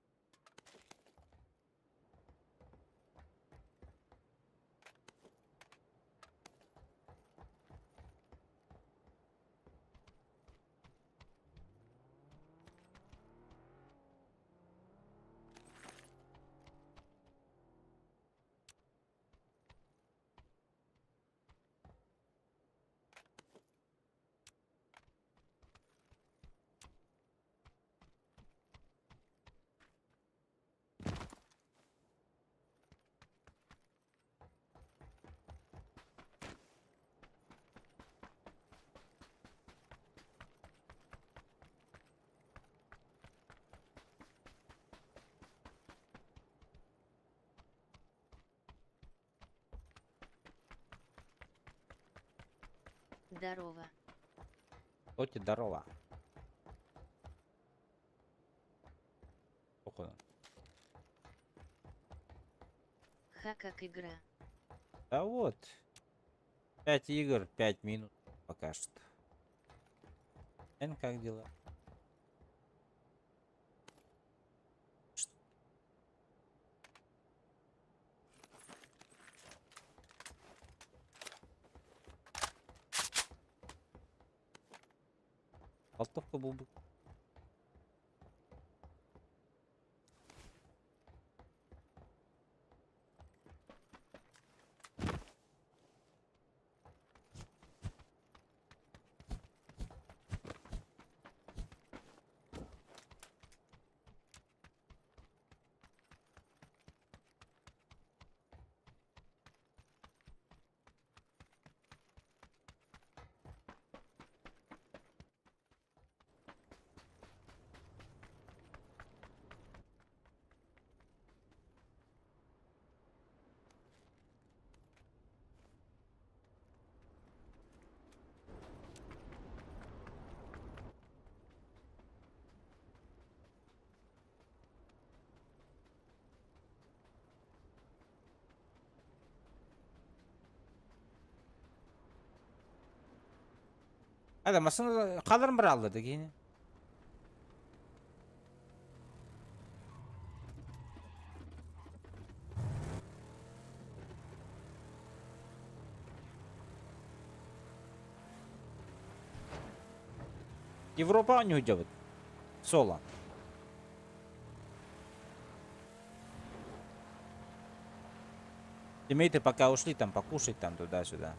Здорово. Оти здорово. Окуну. Ха, как игра. Да вот. 5 игр, 5 минут пока что. Эн, как дела? Алтовка был бы. Hadi masını kalır mı alırdık yine? Европа не уйдет. Соло. Тиммейты пока ушли там покушать там туда-сюда.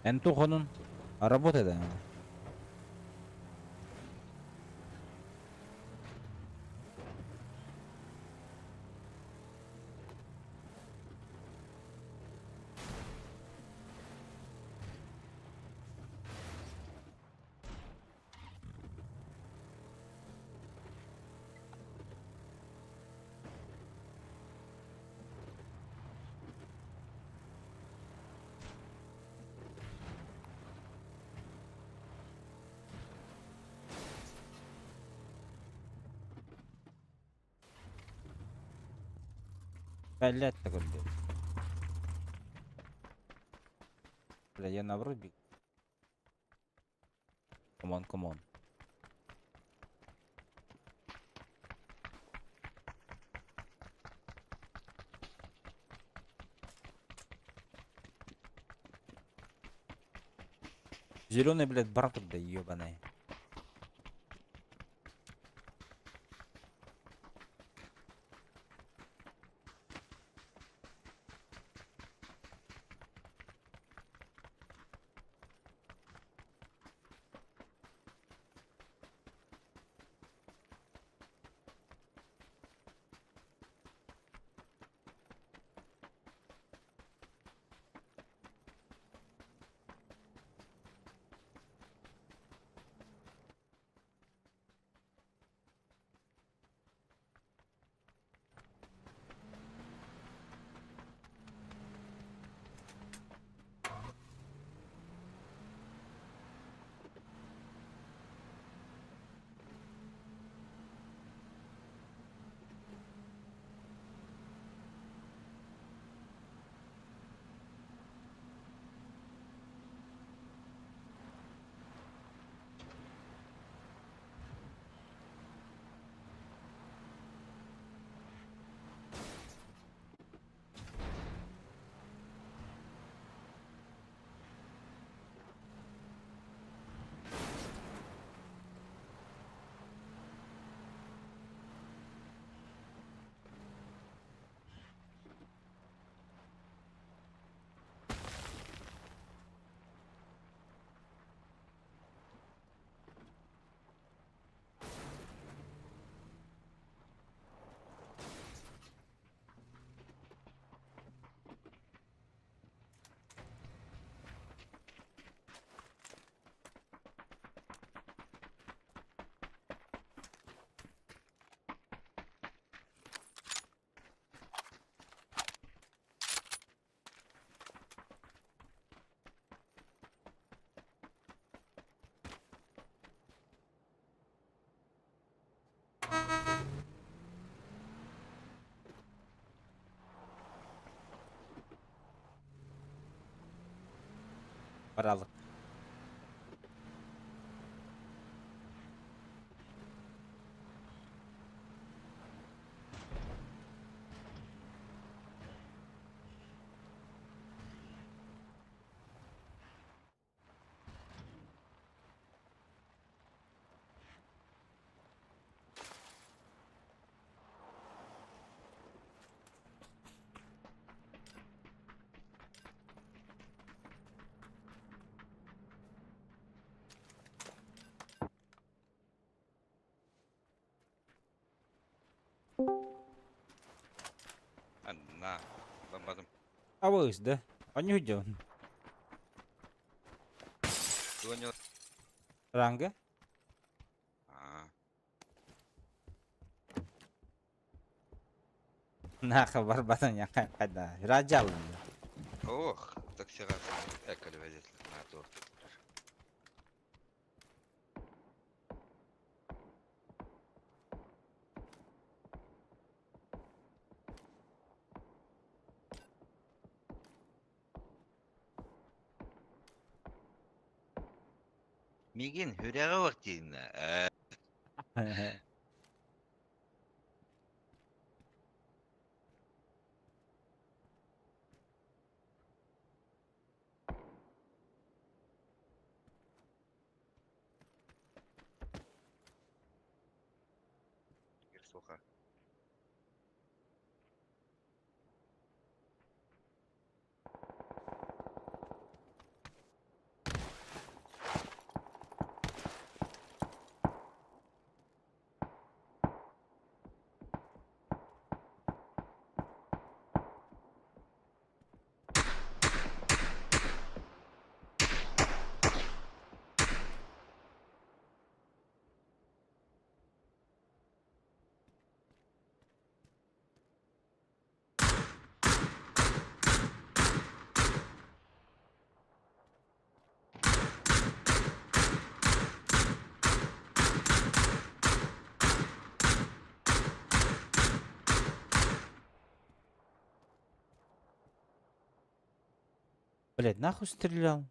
Энтухонун. А работает, да? Блять, такой, блядь. Бля, я наоборот бегу. Камон, камон. Зеленый, блядь, браток, да ебаный. Паралык. На, бомбадым. А вы, да? Он не уйдет. Понял. Ранга? А, Наха, барбатан я когда. Раджал. ох, так все раз. Экали водитель. На, то. Мигин, хүряга бак дейін. Сука. Блядь, нахуй стрелял?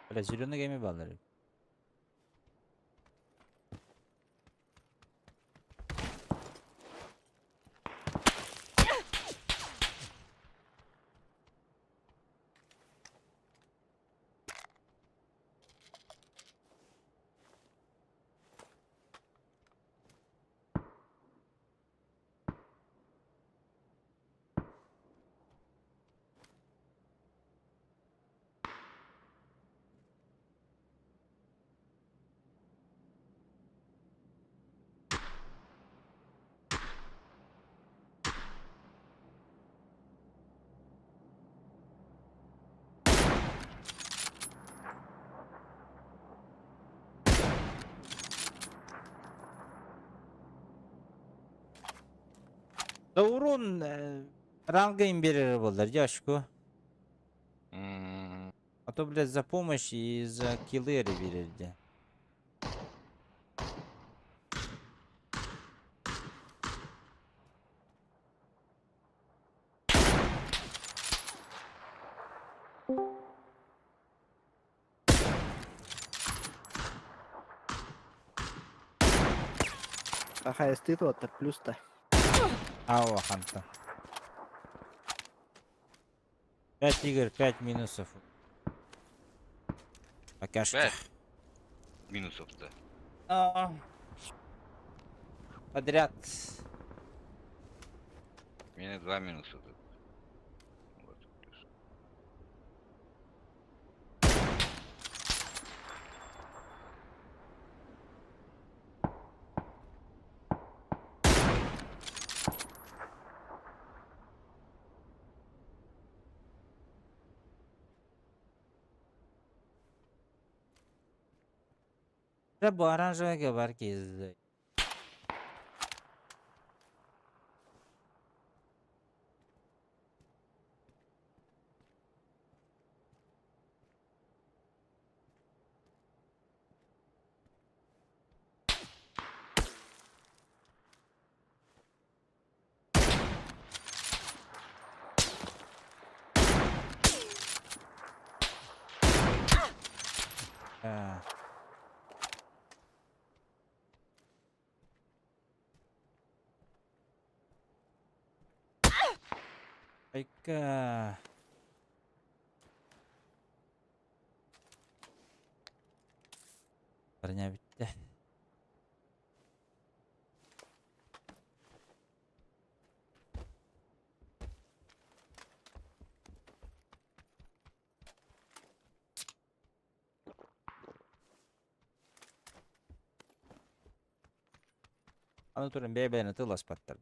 Бля, зеленый гейми баллары. Да урон ранга имбирера болдар, яшку. А то, блядь, за помощь и за киллы берерди. Какая стыд вот так плюс-то. Ау, ханта. 5 игр, 5 минусов. Пока что. 5 минусов-то. Подряд. У меня 2 минуса тут. Вот, плюс. Треба оранжевые барки из... Ayka. Barnya bitti. Anu turun BB'ni tılas patlar.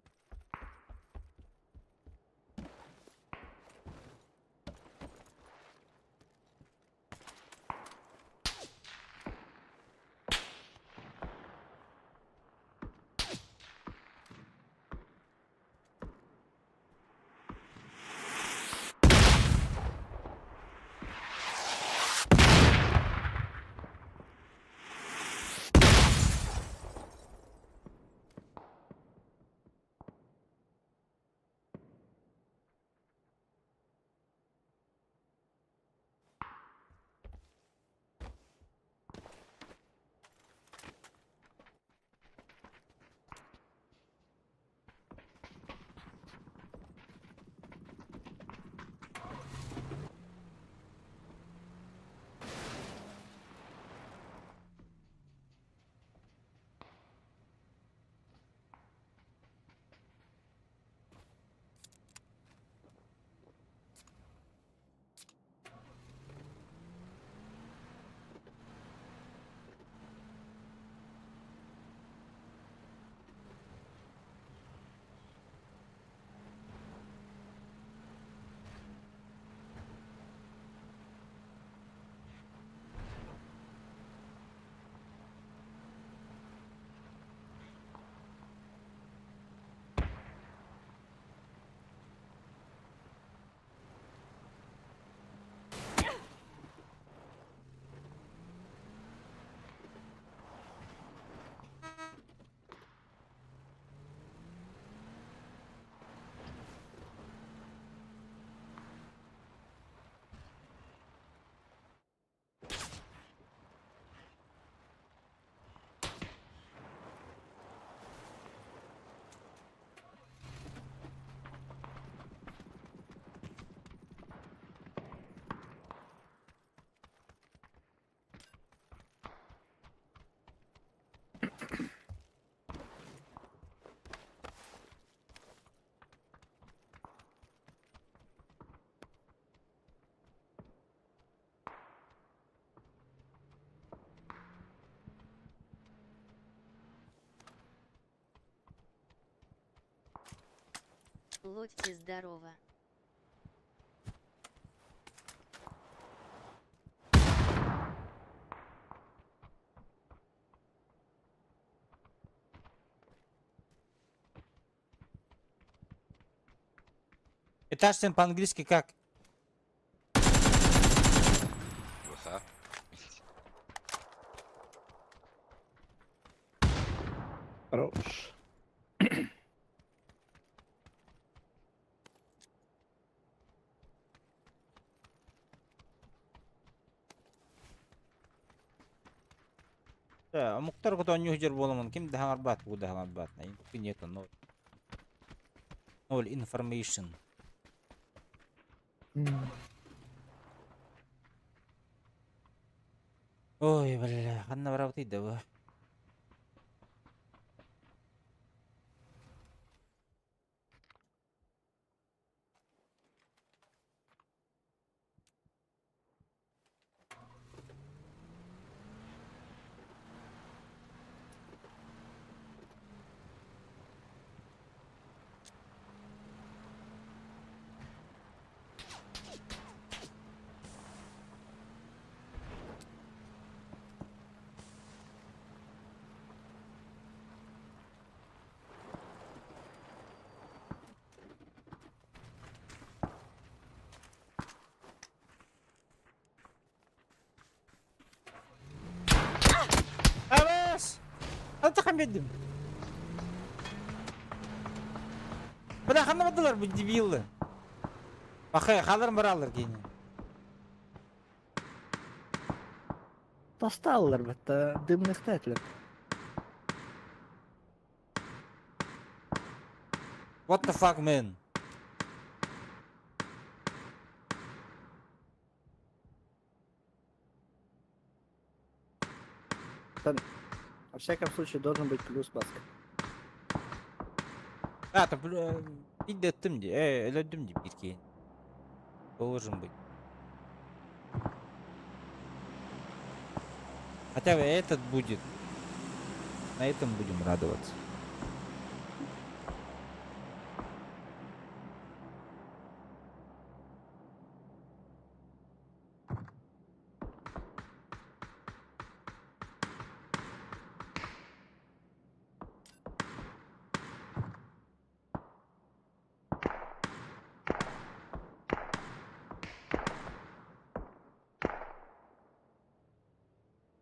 Лодьте здорово. Этаж по-английски как? Плохо. Хорош. Muhtar kutu onyu hujur bolamun. Kim daha arbat bu daha arbat. Yumkin yeto no. All information. Oy bala, kanna barau tidak bah. Awas! Ano takamyedim? Bana kanamadılar bu debil'le. Bakay kalır mı alır gene. Досталлар бітті, дымнықты әтілер. What the fuck man? В всяком случае должен быть плюс баска. А, то идеттим де, өлөдүм де бирке. Должен быть. Хотя бы этот будет. На этом будем радоваться.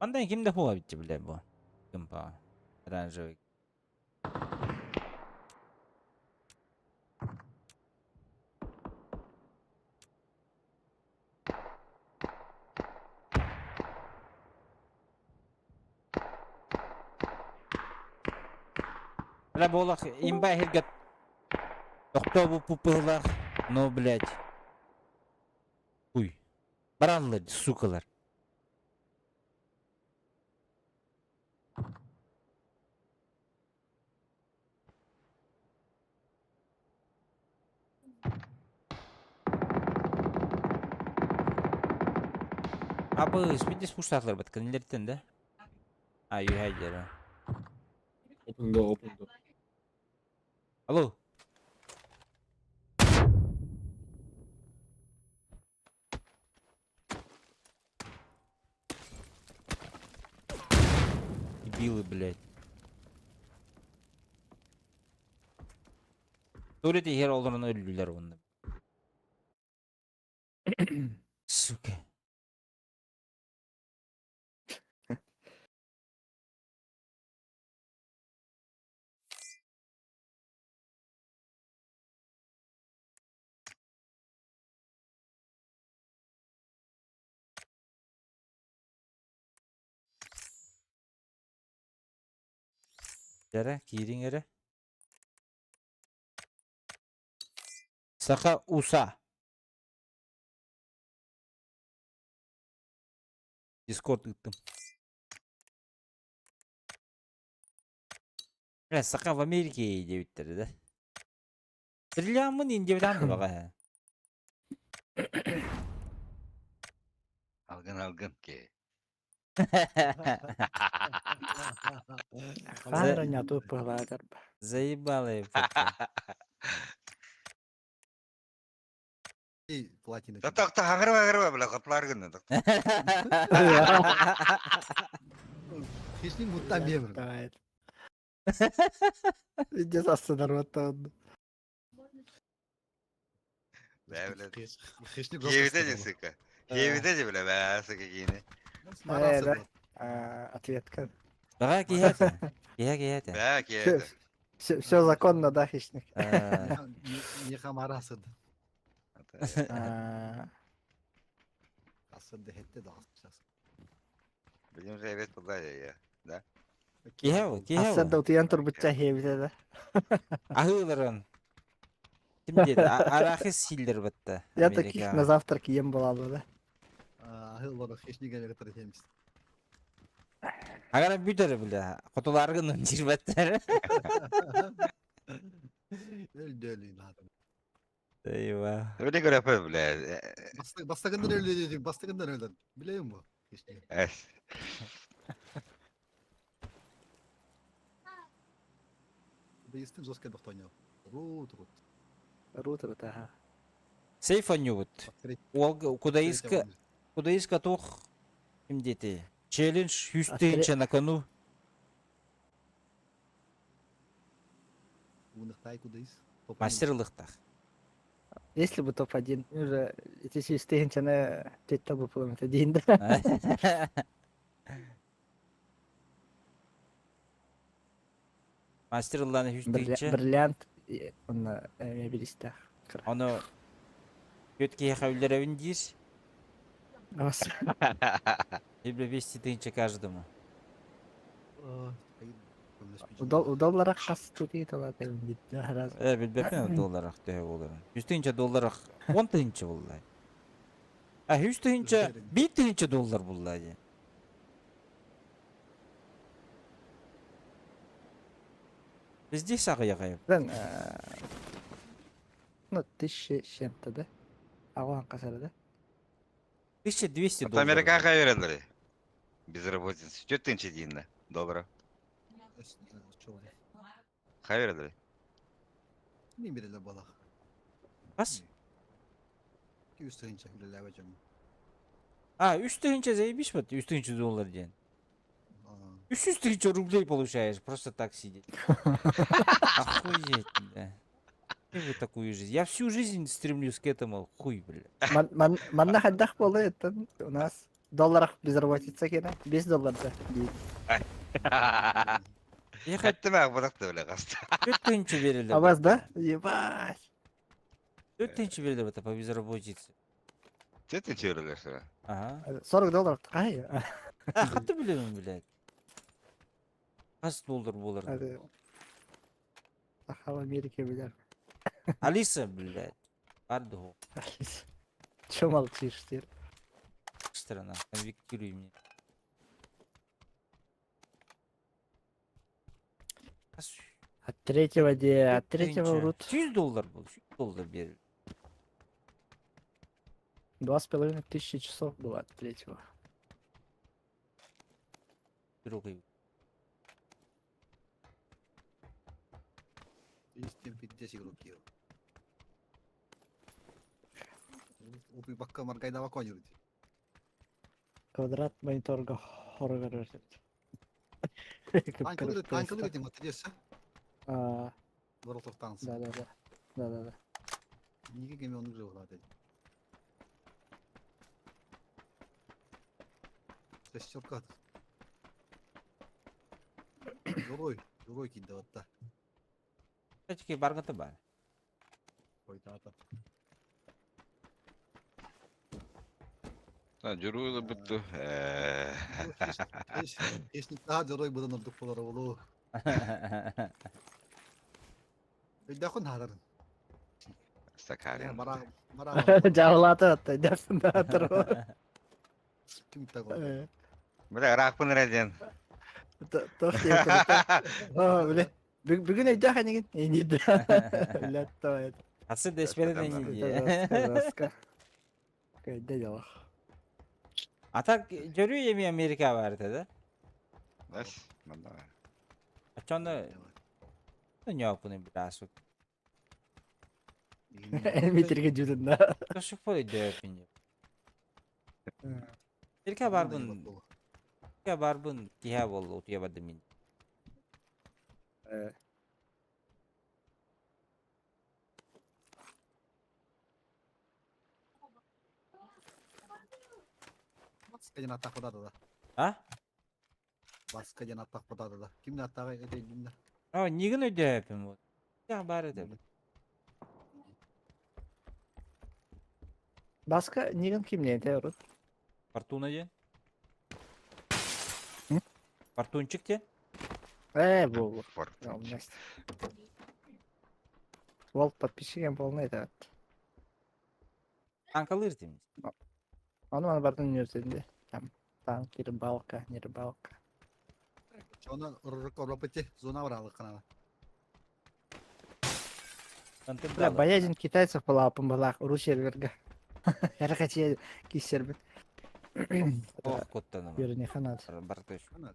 Андан кимде хуа битти биле бу. Ким па? Оранжевый. Бля, болах имба хиргат. Токто бу пупылар. Ну, блядь. Уй. Баранлы, сукалар. Абы, спиди спуштатлар батканлерден да? А, юхайдер. Open door. Алло. Дебилы, блядь. Турети хер олдырын өлүлөр онда. Сука. Jara, kiring era. Saka usa. Discord gittim. Ya saka в Америке деп иттер да. Триламын инде билам бага. Algın ki. Фара нету пыгладар. Заебалый фотка. Платина. Так, агырба бля, каплар гын. Hiç muttan bir. Давай. Иди остановился. Ne bile. Hiç Yevide de sıkı. Yevide de bile be sıkı giyini. Ответка. Бага кияте. Кияте. Be ki. Все законно, да, хищник? Не хамарасыды. Aslında hette de asacağız. Bizim evet bu da ya. Da. Кияу, Ассада кияу. утуян турбутча хебиде да. Ахылырын. Ким dedi? Арахис силдер батта. Я таких на завтрак ем была бы, да. Ahıl bana hiç ne gelir tarihimiz. Агара бүтер биле. Котуларгын жирбаттар. Öldüğünü adam. Eyvah. Öyle göre yapıyor bile. Bastagından öyle dedik. Bastagından öyle. Biliyor musun? Hiç ne. Es. Да истин жестко бахтаньо. Рут. Рутер, да. Сейфаню вот. Ол кудайска тох. Ким дети? Челлендж 100 тыйынча на кону. Уныктай кудайс. Мастерлыктах. Если бы топ-1, уже эти системчаны тетта бы было это день, да. Мастерланы 100 тыйынча. Бриллиант, он мебелистах. Аны көткей хавлеревин дейс. Либо 200 тыйынча каждому. Удобно хас тутит ала тем раз. Билбепен долларах те боларын. 100 тыйынча долларах 10 тыйынча боллай. 100 тыйынча 1 тыйынча доллар боллай. Bizde sağıya kayıp. Then, ну, 1000 с чем-то, да? Ауан касарда. 1200 От долларов. Америкаға берелер. Безработица. 4-нче дейінді. Добро. Қай берелер? Min birele balak. Kas? 200 trince birele hocam. А, 3 тысячи заебись, вот 3 тысячи долларов в день. 300 тысяч рублей получаешь, просто так сидеть. Охуеть, да. И вы такую жизнь. Я всю жизнь стремлюсь к этому, хуй, бля. Манна хаддах болу это у нас. Долларах безработица кена. $5 да. Я хоть Әттім ақ бұдақты біле қасты. 4 тысячи верили. А вас, да? Ебать. 4 тысячи верили это по безработице. 4-нче берелер сірі. Ага. $40. Ай. А, хаты білемін, блядь. $10 болар. Hadi. Ахал Америке билер. Алиса, блядь. Арды хо. Че молчишь ты? Страна, конвектируй мне. От третьего де, от третьего врут. $100 был, $100 берили. 2500 часов было от третьего. Другой. İstem piddesi grukiyor. Upi bakka markayda bak oynuyor. Квадрат мониторга хоррор версия. Tankılı gittim hatırlıyorsa. World of Tanks. Да. Niye gemi onu güzel oldu. Ses çok kat. Yoroi kiddi hatta. Кстати, баргата бар. Koydu hatta. Жүргілі бұтты. Keşnik daha yoroi budan olduk polar oğlu. Ödekun hadarın. Стакарин. Mara. Жабылаты атты, дәфінде атыр. Kim tak oldu? Бля, рақпын рәден. Тоқ дейін. Біле. Бүгін өйді қанеген? Енеді. Ләтті ойды. Асы деспері не Раска. Көйді делақ. Атак görüyor yemeği Amerika vardı da. Дәс. Мында. Açanda ne yapını biraz. Әлметерге жүдінді. Kaşı falan dövpünce. Amerika barbun kiha bollu otuya badım min. Baskıcın atak podadı da. Ha? Baskıcın atak podadı da. Kimden atak edeyim kimden? Ama niye dövpün bu? Ya bari de. Басқа неген кімнен тәуір? Фортуна ден. Hı? Фортунчик ден. Бұл. Ол подписчиген полный да. Анкалы ертеміз. Оны бардың университетінде. Там танк, рыбалка, не рыбалка. Ona ırırık orapıcı zona var alık kanala. Бля, боязнь китайцев была помогла уру серверга. Я хотел кисербит. Ох, коттаны. Беріне қанат. Бартыш. Ana.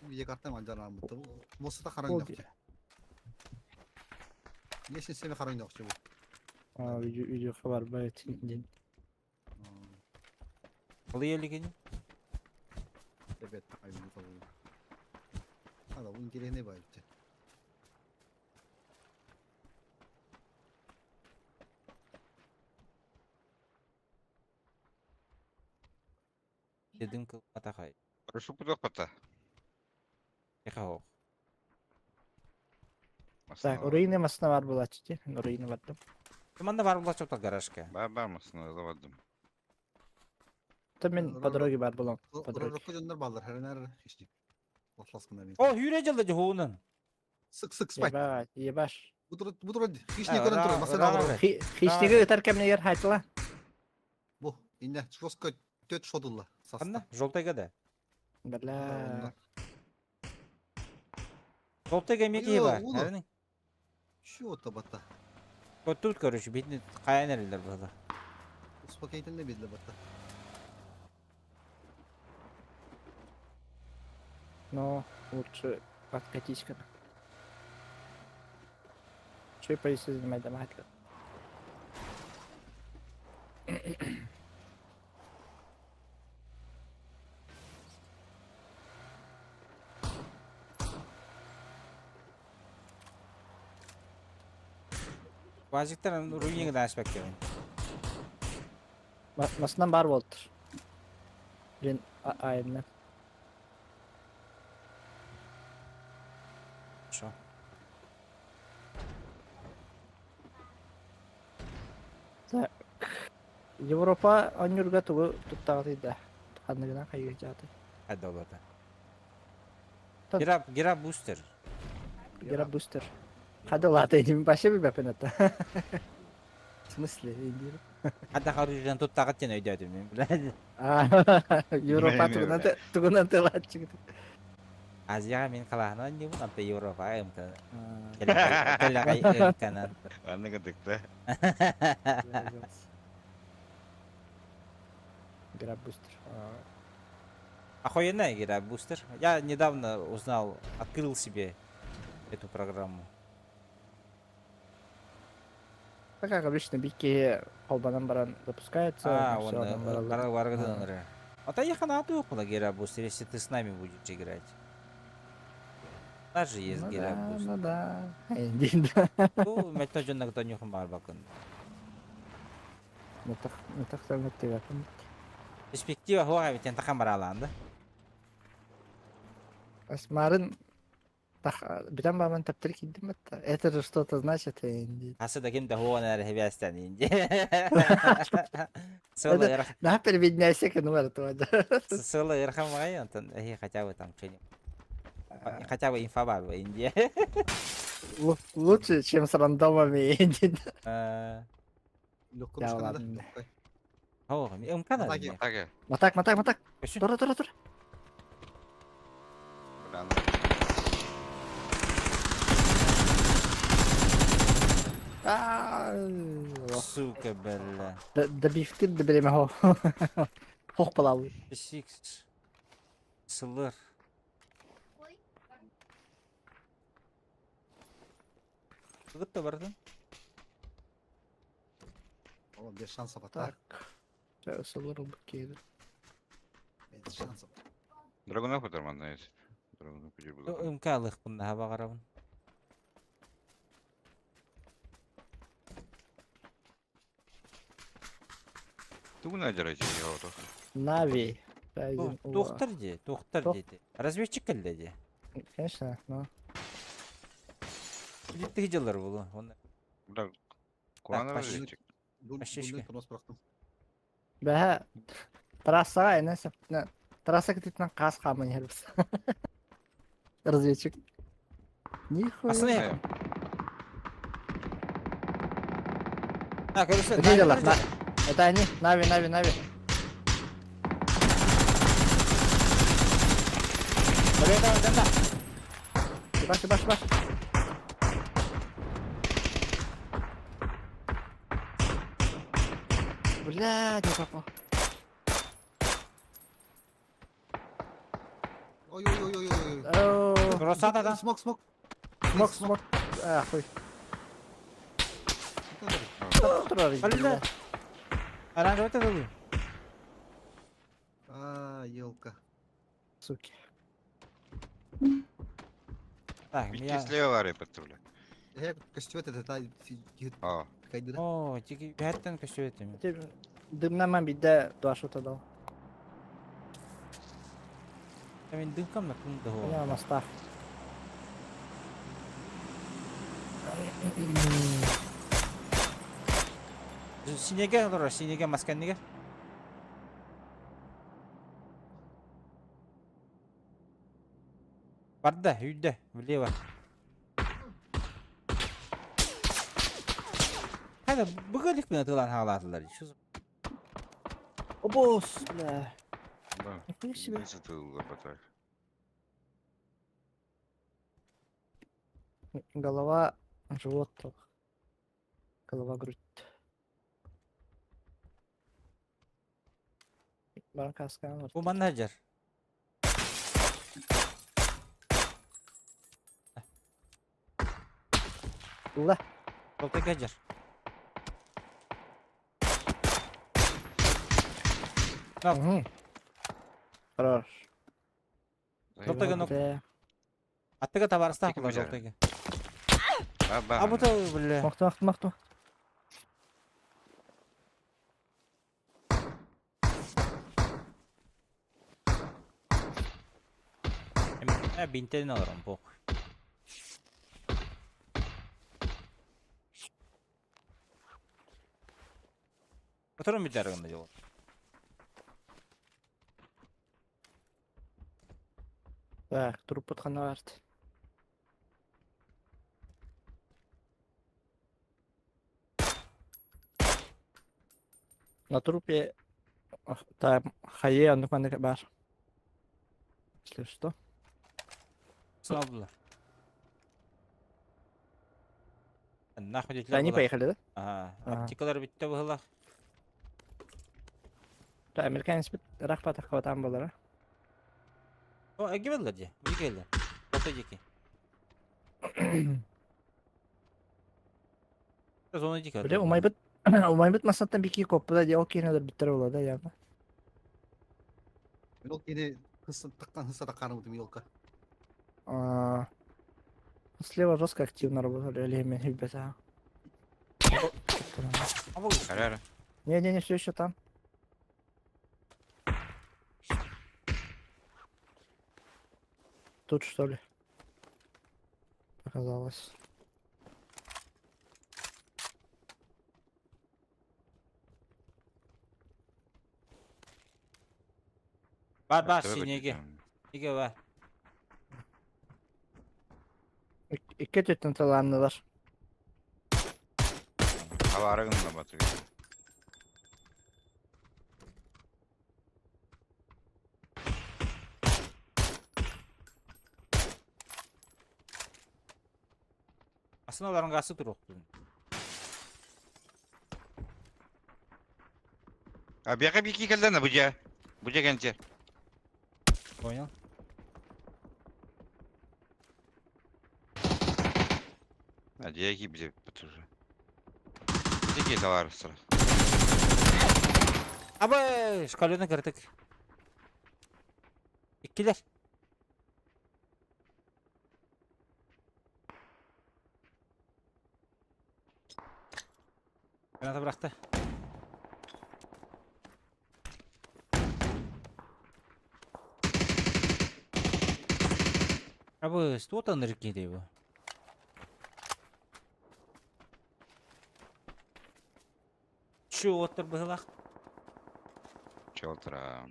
Bu yekartta malcan almıştı. Mosu da karan Ол yaptı. Yeşil seni karan yaptı bu. видео хабар байт ден. Қылы елігені? Evet. Aynen bu tabii. Hala bu inceliğe ne bayıldı? Dedim ki атақай. Рушуп бұдық бұтты. Еқа оқ. Так, урыйны масына бар була чите. Урыйны бардым. Манда бар бұла чоқта гаражка. Бар мısın? Завадым. Та мен по дороге бар булам. По дороге. Rırıklı canlar bağlar. Her neler hiçlik. Otlaskın О, үйре жылды жоğunun. Sık sık spike. Ебаш. Bu dur hiçlik gören duruyor. Mesela var. Хищнигі өтер кәмнегер хайтыла. Bu. İnne. Şuroska töt şodulla. Қанда? Жолтайға да. Бля. Толта кемеки Ой, бар. ула. Әрінің. Şu tabata. Көттүт көрүшү битни каян эрилер бала. Успокоительный бедле бата. Но лучше откатись-ка. Че позицию занимать дома? Базиктер руинге да ашпак келген. Масынан бар болдыр. Мен айымнан. Шо. Европа анюрга тугу туттагыда. Ханныгынан кайга жаты. Hadi olata. Tabii. Gira booster. Гера бустер. Хада лата идим башы бир бапен ата. В смысле? Индир. Hadi harujdan tuttagат жана өйдөдүм мен. Билет. Европа тугунан тылат чыгды. Азияга мен калаана не бу анта Европа эмка. Келе канан. Anne gıdıkta. Гера бустер. Охуенная игра бустер. Я недавно узнал, открыл себе эту программу. Так как обычно бики колбанан баран запускается. Он варгадан. А ехал на ту гера бустер, если ты с нами будешь играть. Даже есть гера бустер. Ну да. Индир. Ну, метно жонна кто нюхам бар бакын. Не так самое ты. Перспектива хуа ведь ента камараланды. Асмарын битен баман таптыр кидим это. Это же что-то значит, Индир. Асыда ким да хуа нэр хевястан инде. Соло ярах. Да, переведняйся к номеру тоже. Соло ярхам май, антон хотя бы там что-нибудь. Хотя бы инфа бар в Индии. Лучше, чем с рандомами, Индир. Yok konuşkan da. ладно. О, МК Атаки. да. Tabii. Матак. Көшін. Тура. Buradan. Сука, бля. Добивтир да береме хо. Хох балавы. Сикс. Сылыр. Кыгыт да бардын. Oğlum bir şansa bata. Так. Сейчас сылырым кейді. Bir şansa. Dragon'a kurtarman neyse. Dragon'a kucur bu. МК лых бунда хаба карабын. Тугун ажарайчы я ото. Нави. Тухтар же, тухтар Тух. же. Разведчик келде же. Конечно, но... Билеттиги жылар болу. Burada Kur'an'a baş- verecek. Başka. Bunu turnos bıraktım. Бәһә, трассаға әнәсіп, трасса кететінен қас қамын ербіз. Разведчик. Нихуя. Асыны. А, көрүсө. Где дела? Это они, Нави. Buraya da janda. Баш. Блядь, не попал. Oy. Росата да. Smoke. Смог. Хуй. Тұрар, Полина. Аран өтө болу. А, елка. суки. Так, Bitti я... слева var ya patruля. Я костюет это та Aa. кайдыра. О, тики бәттен көсө өтөм. Дымнаман бидде дуашут адал. Мен дымкам на кымды хо. Понял, мастах. Синеге олор, синеге масканниге. Барда, үйдө, влево. Кайда бүгөлүк менен тылан хаалатылар. Обос, бля. Da. Нихуя себе. Nasıl tığılır batar. Голова, живот, голова, грудь. Бара каскан var. Bu manajer. Allah. Желтый гаджер. Al. Hı. Хорош. Желтый ганок. Бля. Аттыга табарыста Тільки кula бажаю. желтыга. Ба, А bu da bля. Махту. Бинтелini alırım bu. Oturun bir derginde yol. Так, труп под ханарт. На трупе там хае анукманы бар. Если что. Sınavdılar. Nahmet Да, ettiler они bular. поехали, да? Aha. Aha. Aptikalar bitti bu hıla. Да, американец бит рахпат там был, да? O egeveller diye. Bir geldi. Otacaki. Biraz onu dik Бля, умайбыт масаттан бики коппуда де окейнедер биттер болот да явно. Мен ол кені тақтан хысса таққаным өтім елка. Слева жестко активно работали, или мен хибета. Ama Карьера. Не, все еще там. Тут что ли? Показалось. var Tövbe sinege. bakayım. Sinege var. İki tütün talanlılar. Hava aragınla batıyor. Aslında onların gazı duruk. Abi yakın bir iki geldi ne buca? Buca gençler. Понял? Hadi ya ki bize batırır. Tek var sıra. Abi şkalını kırdık. İkiler. Granatı bıraktı. Abi что там рыки bu? Şu otur bıhlak. Çoltıra.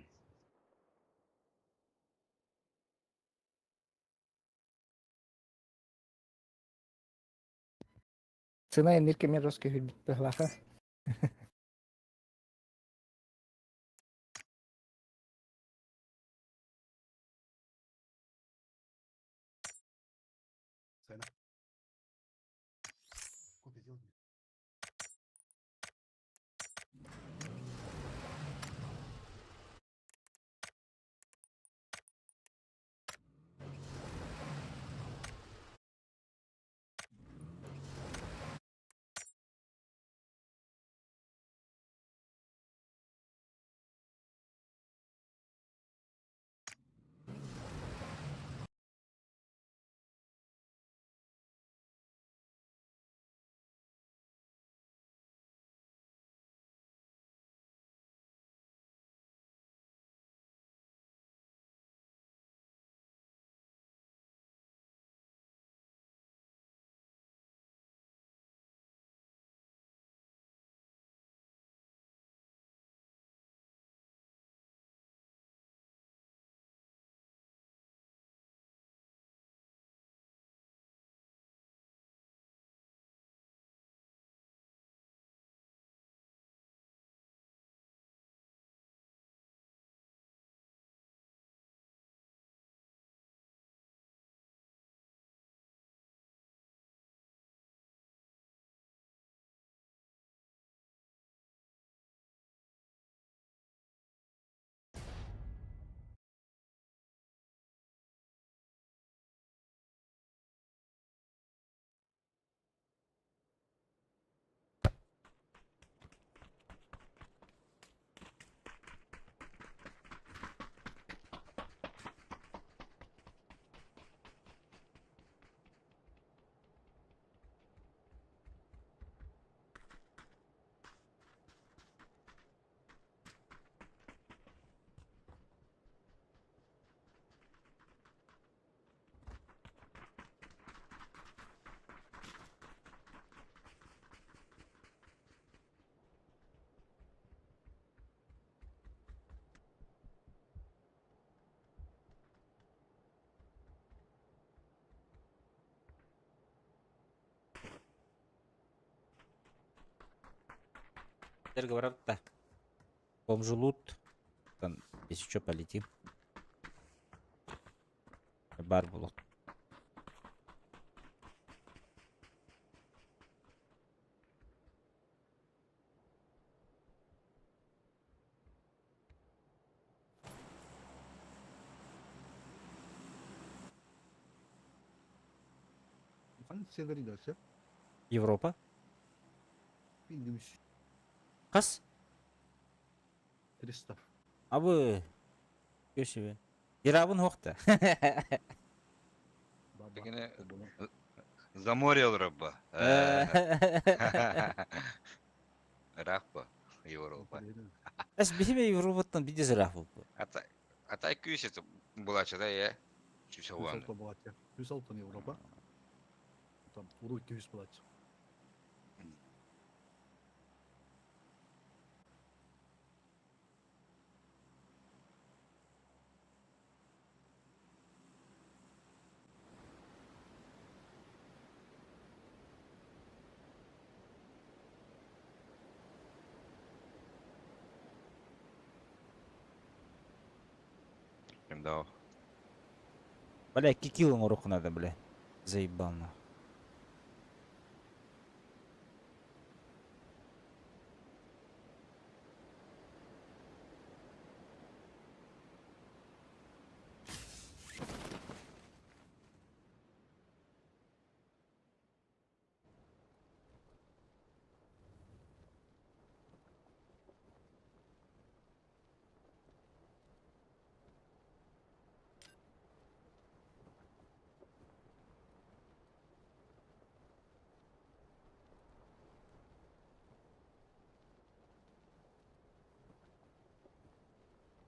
Цена энергии русских бахлаха. Sayın. Kopya сделай. Сіздер говорят, да. Бомжулут. Там, если что, полетим. Бар булот. Қандай сценарийді ше? Европа. Bildiğimiz Қас? Тристав. Абы. Көшебе. Ирабын хоқта. Дегене за море алырабба. Рахпа, Европа. Әс бихиме Европаттан биде зырақ болды. Атай күйсет булача да я. Чусауан. 106 болады. 106 Европа. Там уру 200 болады. Кемдау. Бля, 2 кило урок надо, бля. Заебал на.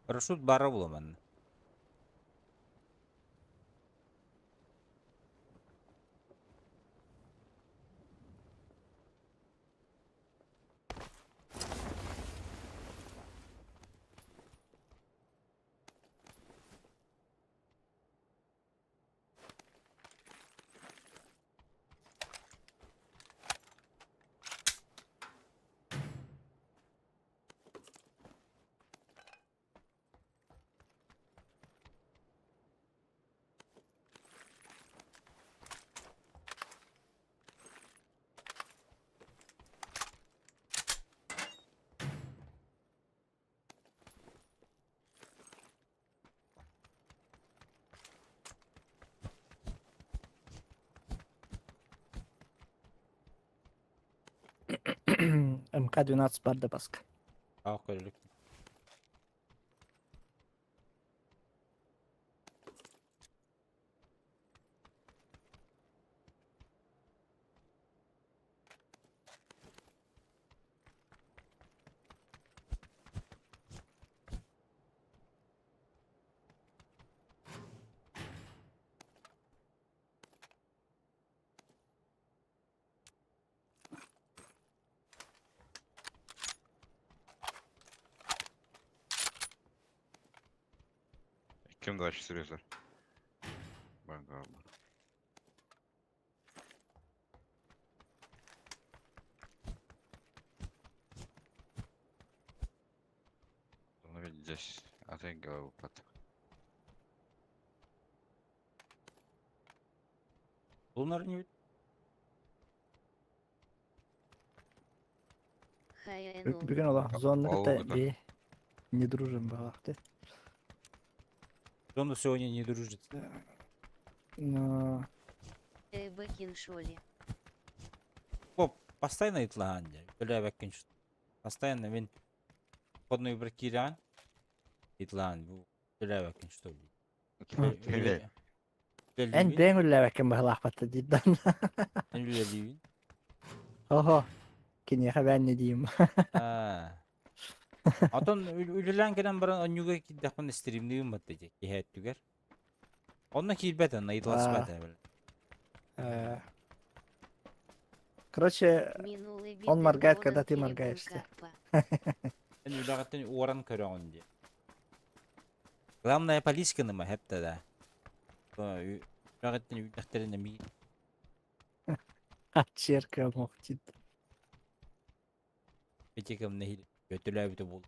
Парашют бара буламан. МК-12 бар да басқа. Ақ көрілік. Кем дальше срезар? Бага. Ну ведь здесь отыгрывал потом. Бұлар не бит? Хайэнул. Бүгін ола зонны Ол кітті бұда. бе не дружим бағақты. Он сегодня не дружит. Но Эбекин шоли. Поп, постоянно итлаган. Бля, бәккен что. Постоянно мен подной бір киран. Итлаган. Бля, бәккен что. Бля. ән бәң үлі бәккен бағылақ батты дейддан. Бля, дейін. Ого, кенеға бән не дейім. Атон үлілән келен баран онюга киддақпын стримдігін бәтті де. Кехет түгер. Онна килбәтін, найдылас бәті. Короче, Минулый Он видео моргает, Ворон когда ты перепыл моргаешься. Карпа. Мен үлағаттен оран көрі онде. Главное полисканы ма, хепті да. Үлағаттен үліқтеріне ми. черка мох дейді. Петикам нехил. Götüler bir bul.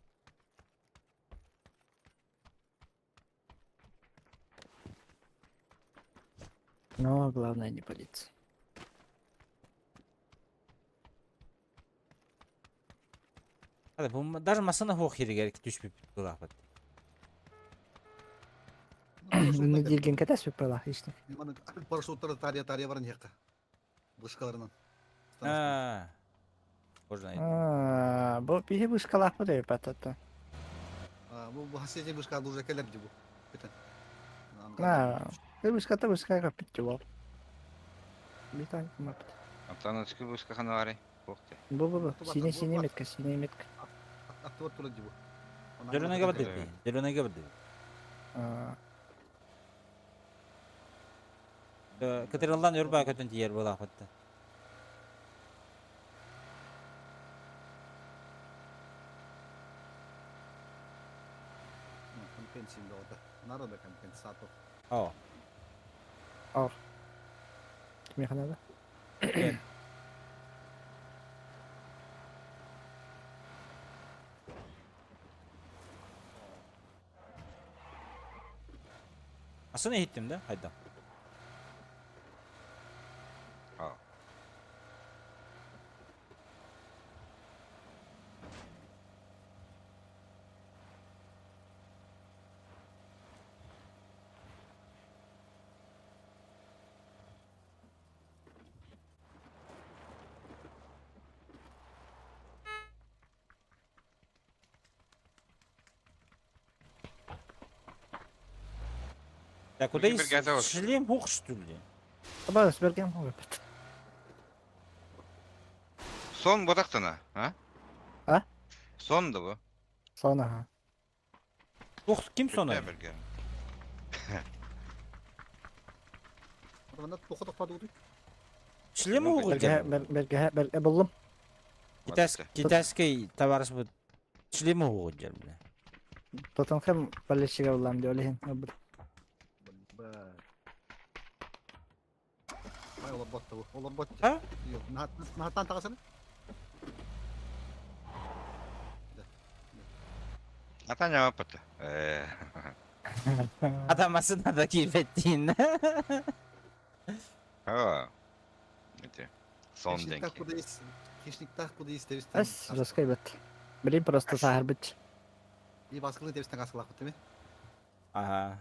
Но главное не палиться. Hadi bu даже masana hoq yeri gerek düşmüp kılafat. Мына делген катаспек была, ишник. Аны парашюттарды тария бар няққа. Вышкаларынан. Ha. Можно. Бу бихи бушкалах bu deyip atata. Bu hasiyece вышка уже келер дебу. Бетен. Бушката бушка капитчу бол. Битан кумапт. Антаныцкий вышка ханавари. Кохте. Бу. Сине метка, сине метка. Актор туры дебу. Jelona bad dedi. Jelona bad dedi. Katerallan yorba kötünti yer bola hatta. Компенсинда ота. Народа компенсатор. Oh. Kime kanada? Aslında hittim de. Haydi. Ha. Ya kudai bir gata olsun. шлем hoq что ли? Бабас берген кумапт. Son bodaktana, ha? Ha? Son da bu. Sonra ha. Hoq kim sona? Kötü bir gel. Аны тоқы тоқпады ғой. Шлем hoq gel. Берге buldum. Китайский товарищ bu. Шлем hoq gel bile. Тоттенхэм болельщиге булам деп ойлойм. Ай, олар бот та бұл. Олар бот. Ha? Yok. Нахаттан тағасana. Atan cevap attı. Adam aslında da keyfettiğinde. Ha. Neyse. Son denk. Хищниктах кудайс дебис. Ас, жаскай бет. Билим просто сахар бит. И баскылы дебистен каскылақ бит, деме? Aha.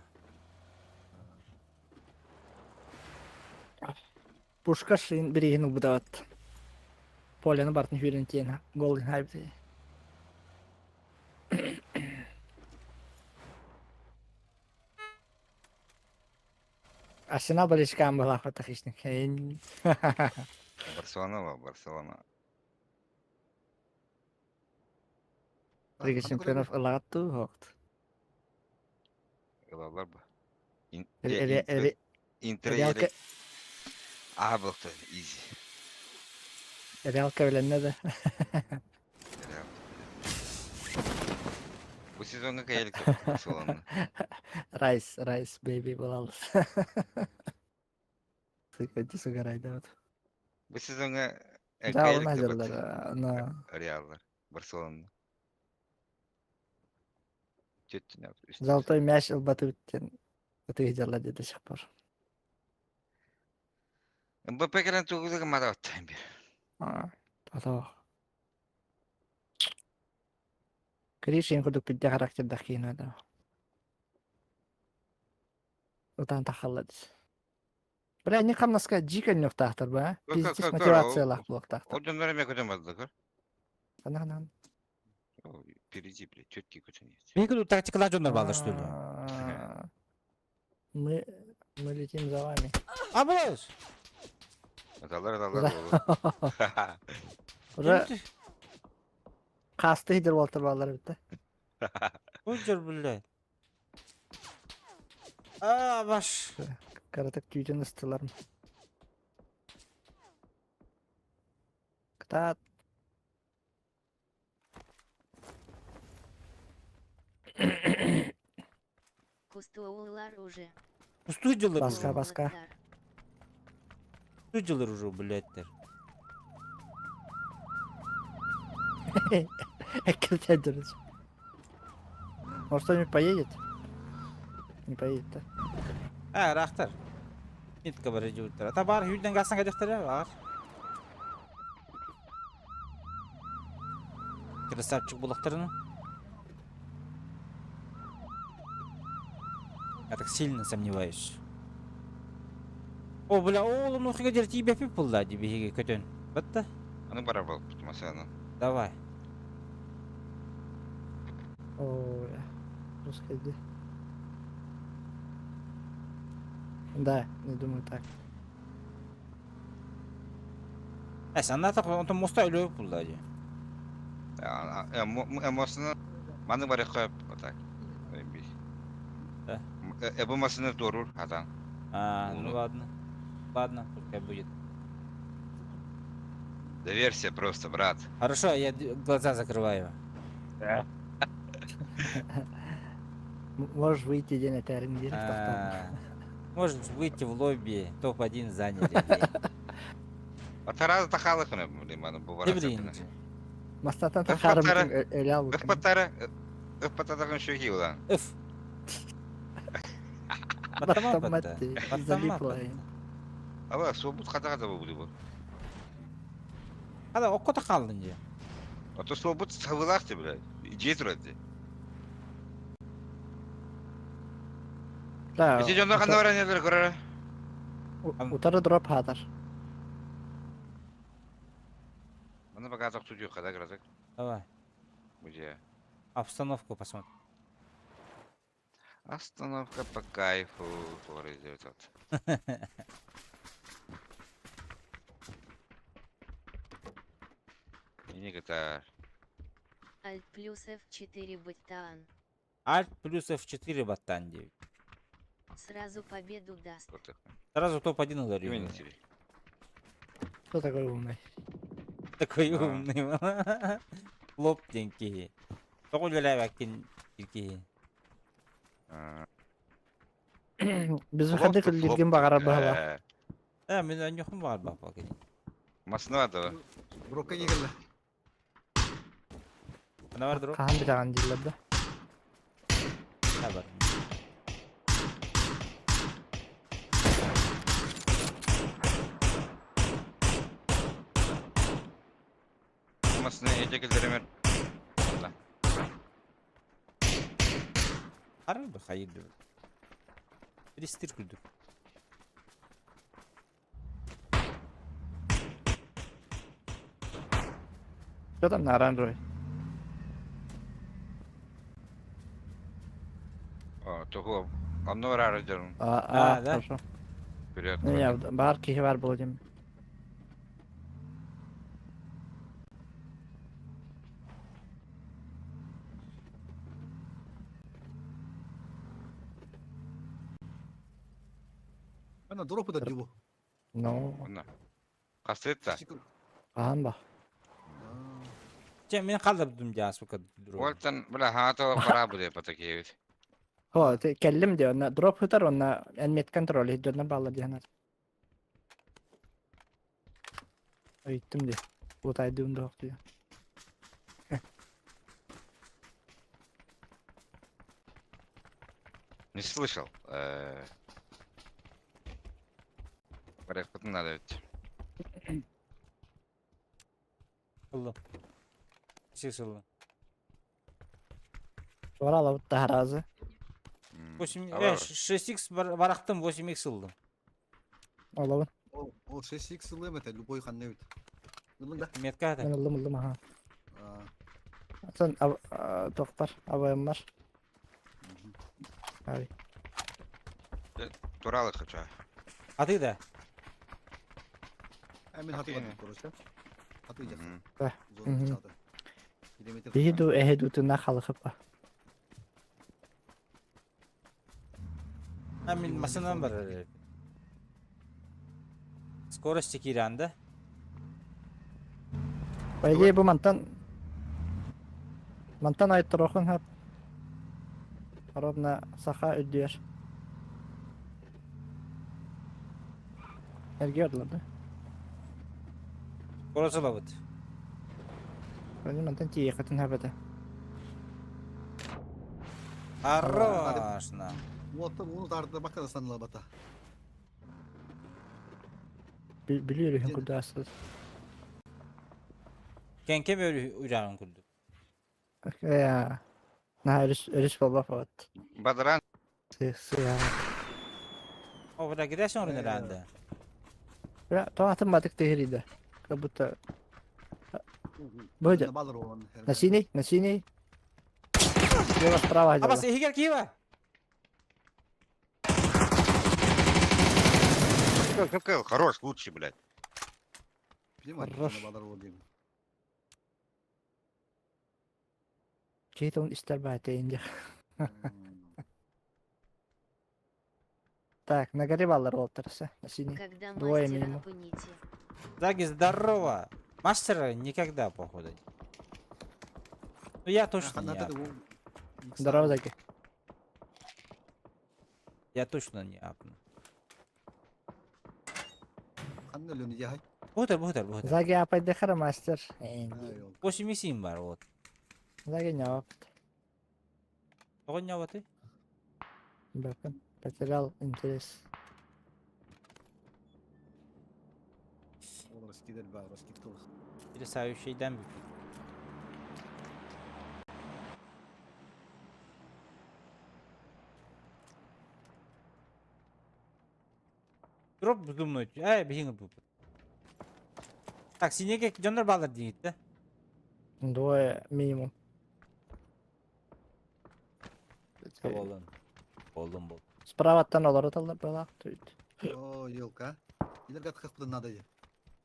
Пушка шин биригин будават. Поляны бартын хүйрентен голын хайбы. Арсенал болельщикам была охота хищник. Барселона var, Barcelona. Лига чемпионов ылағатту хоқт. Yılanlar bu. Реалка Inter'e Aha baktı. Easy. bilenler de. Bu sezonga kayalik Barcelona. Rice baby bulalım. Sıkıntı sigaraydı o. Bu sezonga Да, он hazırlar. No. Real'lar. Barcelona. Kötü ne yaptı? Золотой мяч ылбаты биттен. Өтө жalla dedi шақпар. Mbappé gelen tuğuzu mada attı bir. Тато. Кришин кудук бидде характерде кийинеді. Утан тахалады. Бля, не камнаска жикен yok тахтар ба? Позитив мотивациялах блок тахтар. O dönemler mi kötümadı kır? Анан. Впереди, блядь, четкий kötü. Belki de taktikler onlar bağlı что ли? Мы летим за вами. Абраз. Adalar. Уже касты хидер болтыр балдар битте. Ucur блядь. Aa baş. Каратак түйден ыстылар. Ктат. Кустуолар уже. Устудилар Баска, уже. баска. Устудилар уже блядьтер. Эккертен дурус. Может, он не поедет? Не поедет, да? Рахтар. Нитке бар жибиттер. Ата бар үйден калсаң кадактар бар. Красавчик булактарын. Я так сильно сомневаюсь. О, бля, оğlum оқиға жер тиіп әпіп бұлда, дебеге көтен. Бітті? Аны бара болып тұтмаса аны. Давай. Ой, расходи. Да, не думаю так. Sen так ondan mosta öyle бұлда, де. Эмосыны маны бар қойып отак. Да. Эмосыны дорур атан. Ну ладно. Ладно, пускай будет. Доверься просто, брат. Хорошо, я глаза закрываю. Можешь выйти день на термин. Можешь выйти в лобби, топ-1 заняли. Атарады тақалы күні, білейм, аны бұл Не барасы. білейін. Мастатан Эх, тахарым паттары. ölü al. Ыппататағын шөйге ұлан. Öf. Баттам матти. Залипла. Ала, собут қата-қата бұл бұл. Hadi okkuda kaldın ya. Ото собут савылақты, білай. Жей тұрады. Да. Ете жонда қанда баран елдер көрі? Утары дроп хатар. Маны баға азақ тұжу қада кіразак. Давай. Бұже. Обстановку посмотри. Остановка по кайфу. Тоғыр іздеу тат. Не гитар. Alt плюс F4 Баттан. Alt плюс F4 Баттан 9. Сразу победу даст. Вот так. Сразу топ-1 ударил. Именно тебе. Кто такой умный? Такой А. умный. Лоптенький. Только для вакин. Biz hadi kılgın bağıra bağla. Мен нюхым бар бак бак. Масына да. Брокка егерлі. Ана бар дроп. Kaan bir tane dillerde. Ha бар. Масына ете келдіремер. Harbi hayırdır. Ristir güldür. Что там на оранжевой? О, того. Одно рара дерн. да? Хорошо. Вперед. Не, bağır kişi var bulacağım. Ана дропы да дюбу. No, Оны. Қасыретті. Kaan bak. Мен kaldırdım ya suka dроп. Олтан, біля, хата пара буде патакевит. Ho, kellim diyor. Ona drop tutar ona emniyet kontrol ediyor. Ona bağlı diyor. Gittim diyor. Bu taydığımda yok diyor. Не слышал. Порядок надо ведь. Kıldım. Şey sıldım. Var alıp da razı. 6x барақтым 8x сылдым. Olavın. Ол 6x сылы емете, любой хан невит. Ылың да? Метка Ben hadi. aldım aha. Sen doktor abayım var. Abi. Туралы хочу. Аты да. Әмін хаты Атыйны. бар, короче. Хаты жақсы. Да. Зоны Мгм. чады. Километр. Bihidu ehedutuna kalıkıp var. Мен машинам бар. Скорость киранда. Böyle bu mantan ait troxun hep. Arabna saha ödüyor. Ergi ödüldü. Скорость ловит. Hani mantan tiye katın habada. Хорош, на. Вот onu tardı bakalım sanıla bata. Biliyorum Canım. kudu asıl. Kenke böyle ucağın kurdu. Ya. Nah, eris baba fat. Badran. Sih. O bırak gidersin oraya nerede? Ya, tomatım batık tehride. Kabuta. Böyle. Balır olan. На синий. Слева, справа Абас, где-то. ихигер киева. Кыл, хорош, лучший, блядь. Хорош. Balır olan. Чей-то он иster бәтейінде. Так, на горе баллар отырса. На синий. Когда Двое мастера мимо. пните. Заги, здорово. Мастера никогда, походу. Ну, я точно не апну. Здорово, Заки. Я точно не апну. Kanlı ölünü yahay. Бухтер. Заки апайды қара мастер. Енді. 87 бар, вот. Заки не апты. Тоғын не апты? Bakın. Потерял интерес. Olur gider be, orası git kıl. Потрясающий дембик. Дроп безумно. Бегин тут. Так, синеге жандар балдар дейт да. Двое минимум. Болдum. Справа-тан олар аталар балақ түйді. О, елка. Gider kat kıplı надо.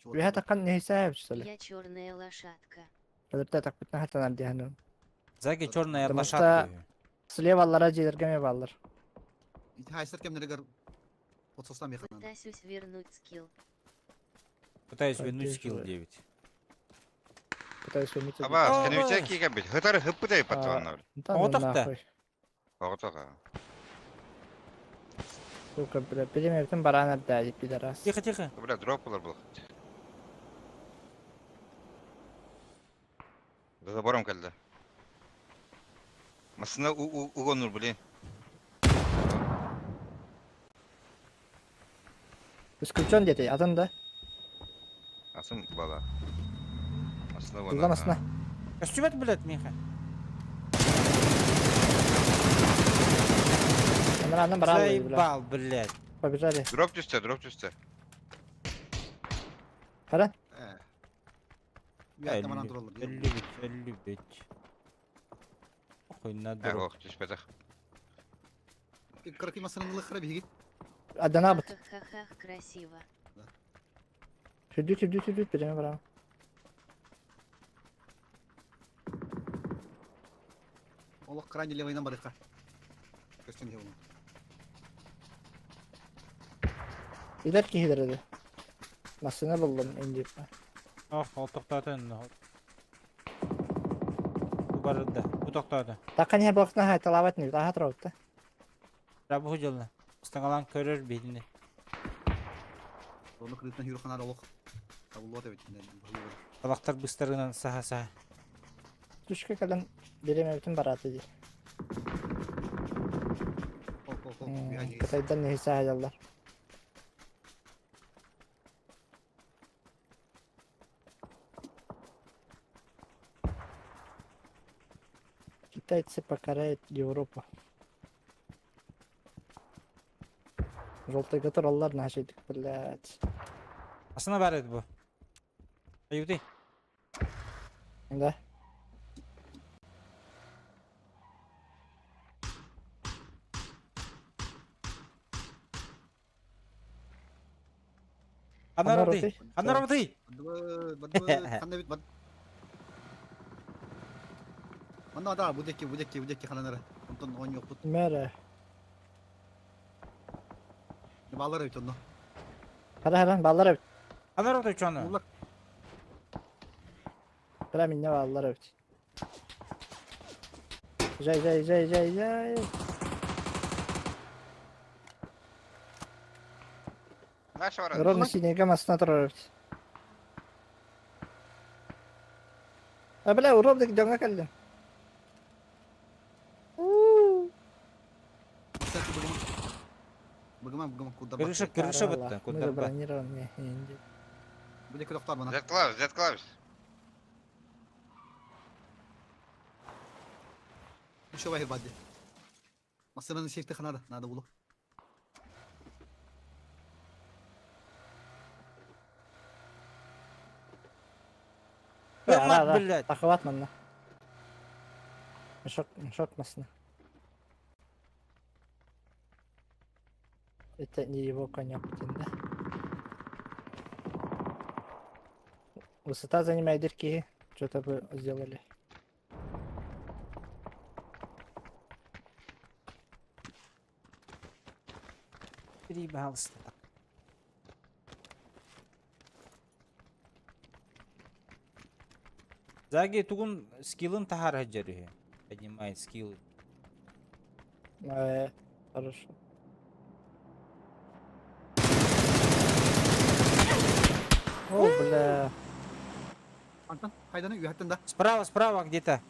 Виха таққан не хисап что ли? Я черная лошадка. Кадырта тақпыт нахартан ардиханын. Заги черная Потому лошадка. Слева аллара жедергеме баллар. Hayır kemlere gör. Otsostam yakından. Пытаюсь вернуть скилл. Пытаюсь вернуть скилл Поддерживаю. 9. Пытаюсь вернуть. Абас, Aa, кеневиче бas. киген бит. Хытары хыппыдай патронlar. Да ну Отоқта. нахуй. Оғытоға. Сука, бля, перемептен баран ардады, пидорас. Тихо. Бля, дроп болар бұл. За забором келді. Масына угонур, блин. Исключен деді, адам да. Асым бала. Масына Кылдан астына. Костюм это, блядь, Миха. Камерадан барал бля. Заебал, блядь. Побежали. Дроп түсті. Кара? Bir ayakta bana durulur. 55. Охуй на дроп. Оқ, түспеді. Kırık ilmasının ılık kıra bir git. Адана быт. Ха-ха-ха, красиво. Сүрдүт, переме барам. Олық крайне левайынан барыққа. Көстен де onu. İler ki hideredi. Masını buldum indik. Ол тоқтады. Bu barada. Bu тоқтады. Такан я бақсына хай талават не, таға тұрауытты. Рабы хужална. Стаңалан көрір бейдіне. Onu kırıktan yürü kanar oluk. Kabullu evet. Талақтар быстарынан саха. Düşke kalan birime bütün baratı değil. Kol. Bir ay. Kıtaydan ne hisse hayallar. Китайцы покоряют Европу. Желтый который наши, блядь. Асына бар еді бұл. Аюды. Да. Анарабды. Badı. Kanda bit bad. Mana da budeki kalanlara. Ondan on yok bu. Mere. Bağlar evet onu. Hara ballar Анарабды чоны. Ulan Hara minne ballar Jay. Наш варан. Ровно синего масна троров. بلا وروب ديك جونغا كلم Satu bagaimana kudar Крыша, bakti. крыша бітті, мы кударба. забронированы енді. Bude kudaftar bana. Z клавиш. Şu vahir badi. Masanın şefti kanada. Nada bulu. Yallah, لا блядь. تخوات منا مشوك مسنا это не его коня Путин, да? Высота занимает дырки, что-то бы сделали. Перебался. Заги тугун скиллын тахар хаджары. Поднимает скиллы. Хорошо. О, бля. Antan, haydanı üyetten de. Справа где-то.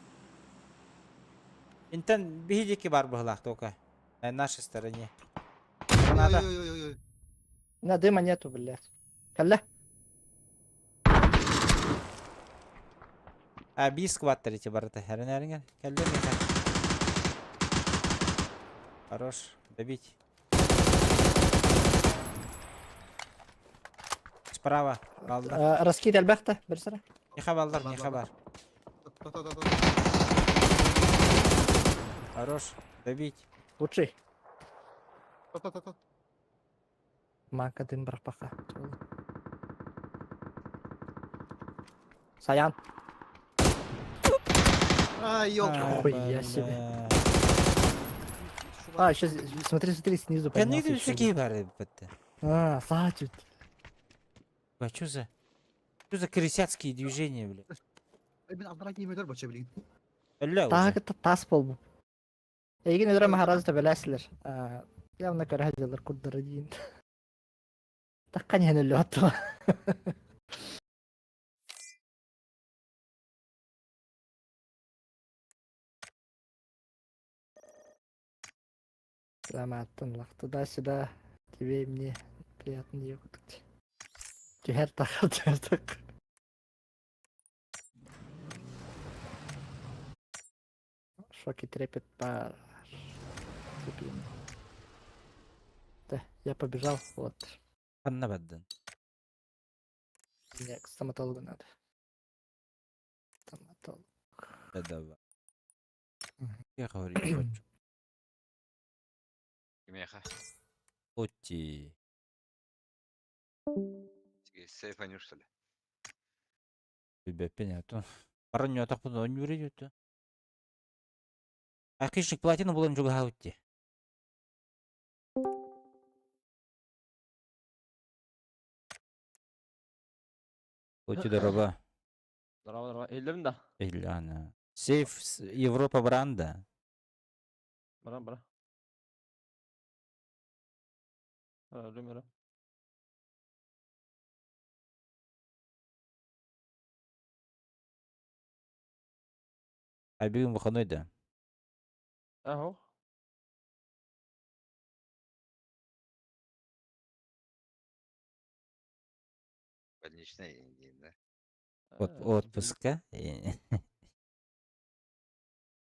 Интен бихидики бар бахлах только. На нашей стороне. Граната. Ой. На дыма нету, блядь. Калля. А бис кваттерите барата. Хернеринген. Келдем екен. Хорош. Добить. Справа. Балда. Раскид البختة برسرة. Не хабалдар, не хабар. Та. Хорош. Добить. Лучший. Та. Мака дым брахпаха. Саян. Ay yok. Хуя себе. Еще смотри снизу Я не поднялся. видел, какие бары. Сачут. А что за крысяцкие движения, бля? Ben Abdurrahim 24 bakabilirim. Бля, Так уже. это тас болбу. Егин өдірі махаразды біләсілер. Явно көрі хәзілер күрдірі дейін. Таққан ен өлі оттыла. Саламаттын лақты туда-сюда. Тебе и мне приятно егутык. Тюхер тақыл, тюхер тақ. Шоки трепет пар. Цепим. Да, я побежал, вот. Ханна баддан. Мне к стоматологу надо. Стоматолог. Давай. Мгм. Я говорю, не хочу. Кимеха. Отти. Сейф аню, что ли? Тебя понятно. Параню так буду, он не вредит. А кишник платину был он juga хаутти. Отти дорога. Здорово. Елдерін да? Или она. Сейф Европа бранда. Бара. Рümere. А бегом выходной, да. Ахо. Больничный день, да? Отпуска.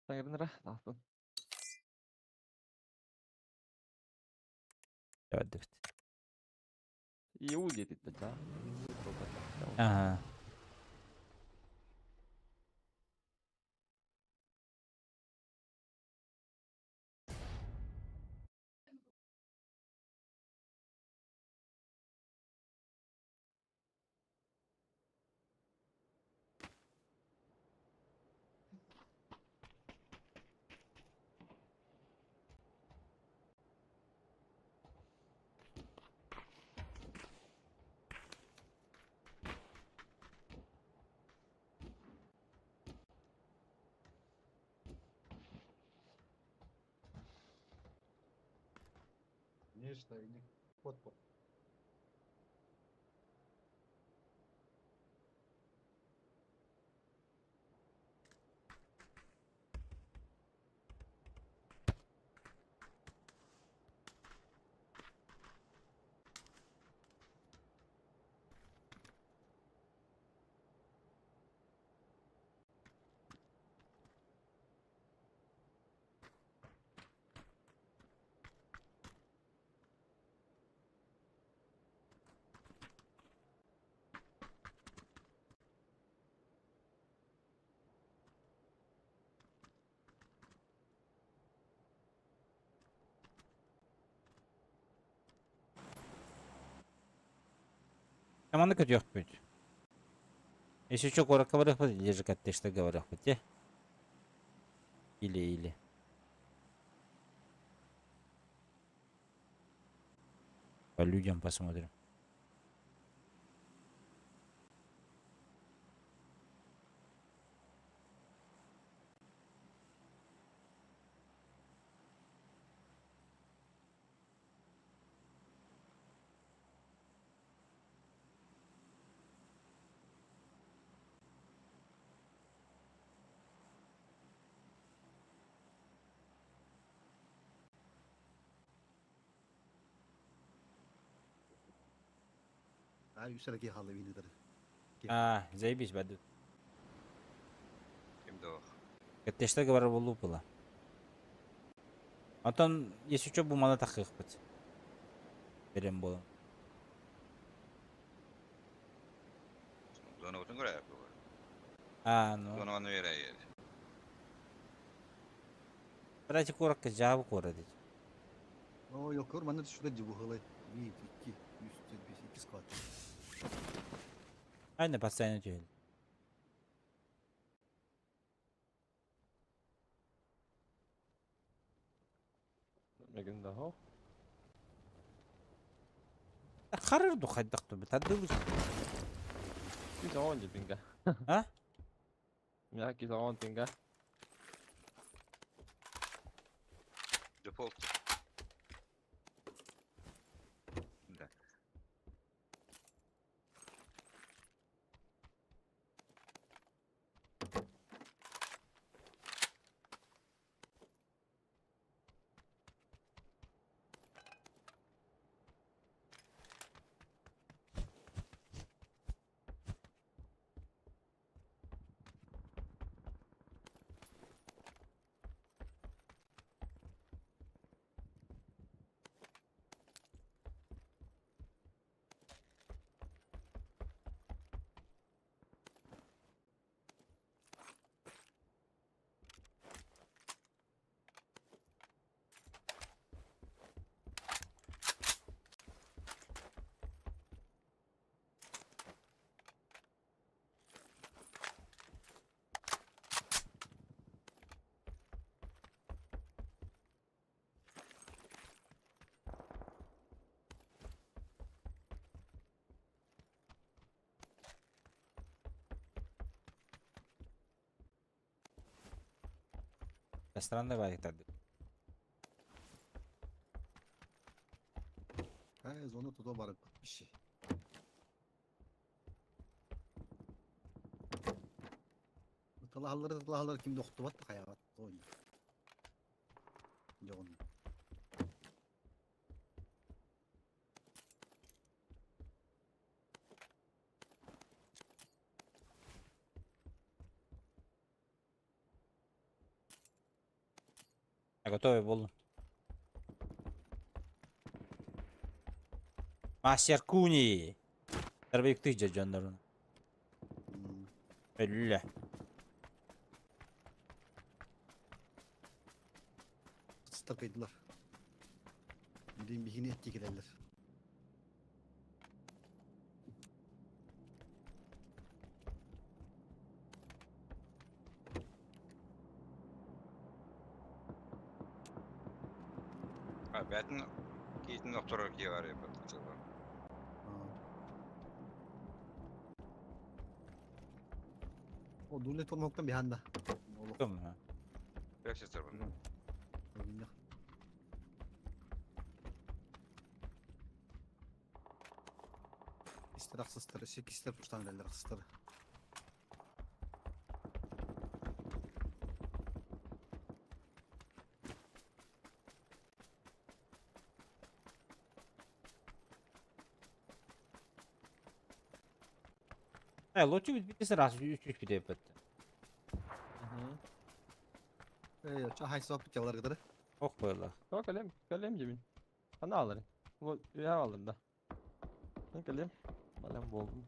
Таңерінірі, тақтын. Иу дейді, да. Ага. Конечно, подпор. Команда kötü yok büyük. Если что, коротко говоря, держи как-то что говорю, хоть. Или. По людям посмотрим. Ha yükselek halı vinidir. Заебись, бадут. Kimde o? Как-то что говорю, было. Антон, если что, бумага так их быть. Берем болом. Zona bütün göre yapıyor. Ну. Zona bana vere yer. Братья коротко жабы коротко. O yok yok bana şurada bu halı. 1, 2, 3, 4, 5, 2 squat. Aynen постоянно тюль. Megin de ho. Харырду хайдакту битадылы. Kisa on pinga. Ha? Ya kisa on pinga. Default. Да. Странный варик тады. Ha zona tutu var bir şey. Talahları kim doktu vat hayat oyun. Yok. Я готовый был. Мастер Куни. Тарбек ты жандарун. Элля. Takıydılar. Bildiğin bir hine etti giderler. Ha ben gittim doktora ki var ya. O dulet olmaktan bir handa. Tamam ha. Bekçi tarafından. İster aksızları, ister kuştan derler aksızları. Лучше битse раз 3 bir yapıt. Çahay sohbet yalar kadar. Ok böyle. Yok kalem cebin. Sana alırım. Bu ya alırım da. Ben kalem. Kalem buldum.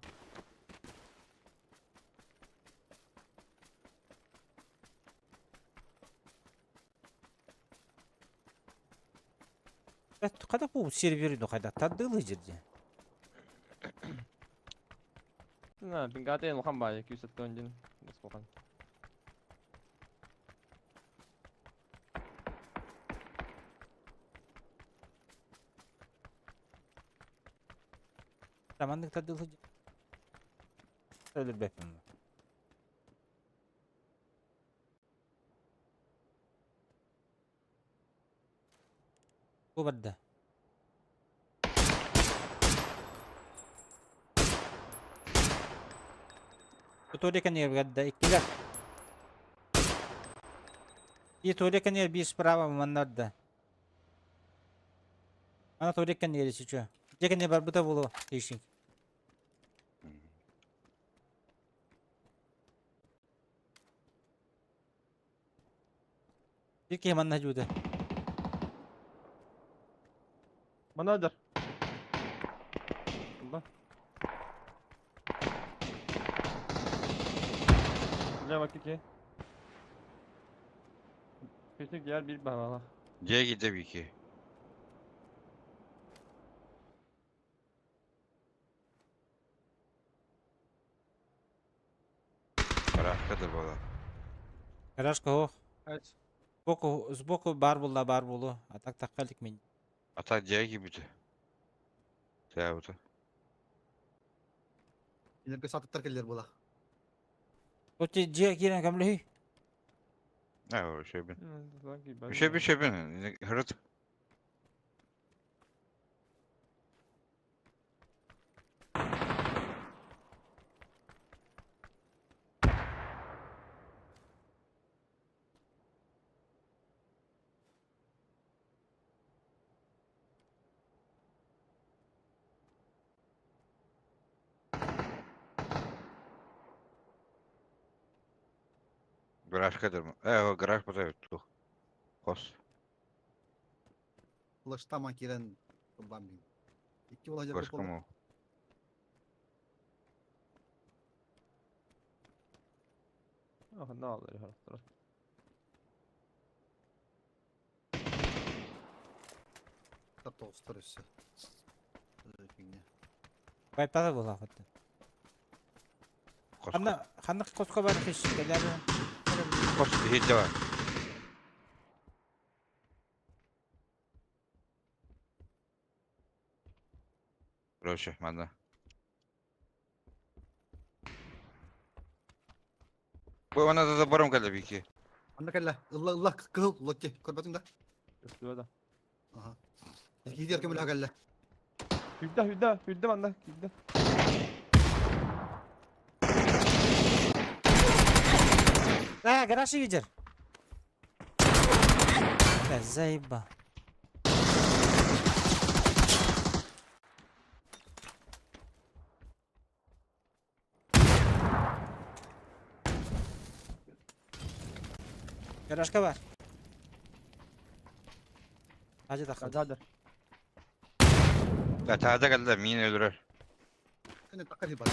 Kada bu serveri no kada tadılı jirdi. Nah, pingkate mo kambay, Q-set ko dyan. Mas mo kan. Zamanlık tadılır. Öyle bir yapım var. Bu بدأ. Tutuloy ka niya بدأ ikila. Tutuloy ka niya bis права маннарда. Ana tutuloy ka niya сейчас. Где ka niya barbuta було ишин. Тільки манна жуде. Manager. Allah. Buraya bak iki. Küçük yer bir bana. C'ye gidip 2. Bıraktıdır bu da. Гаражка о. Evet. Сбоку бар було. А так таккалик мен. Ata C gibiydi. C bu da. İleride sattıklar gelir bula. Оти же кирен камлы. Ne o şey bin. Sanki ben Bir şey bin. Hırıt. Garajkadır mı? O garaj bu da evet. Bu. Kos. Ulaştama giren bambi. İki olacak Başka mı o? Ah, ne alır ya. Hatta ostar üstü. Figне. Кайпада було хотта. Kos. Ханна коско бар хиш. Келер. Kos. Hidde var. Proszę, mana. Bu ona da barım kaldı bir iki. Anda kalla. Allah kıl. Lokke. Korbatın da. Üstüme de. Aha. Gidiyor kemul kalla. Hüdde bana. Hüdde. Гараж видер. Да, заеба. Garajka var. Hacı da Hadi. Ya taze kaldı mini öldürür. Seni takar hibat.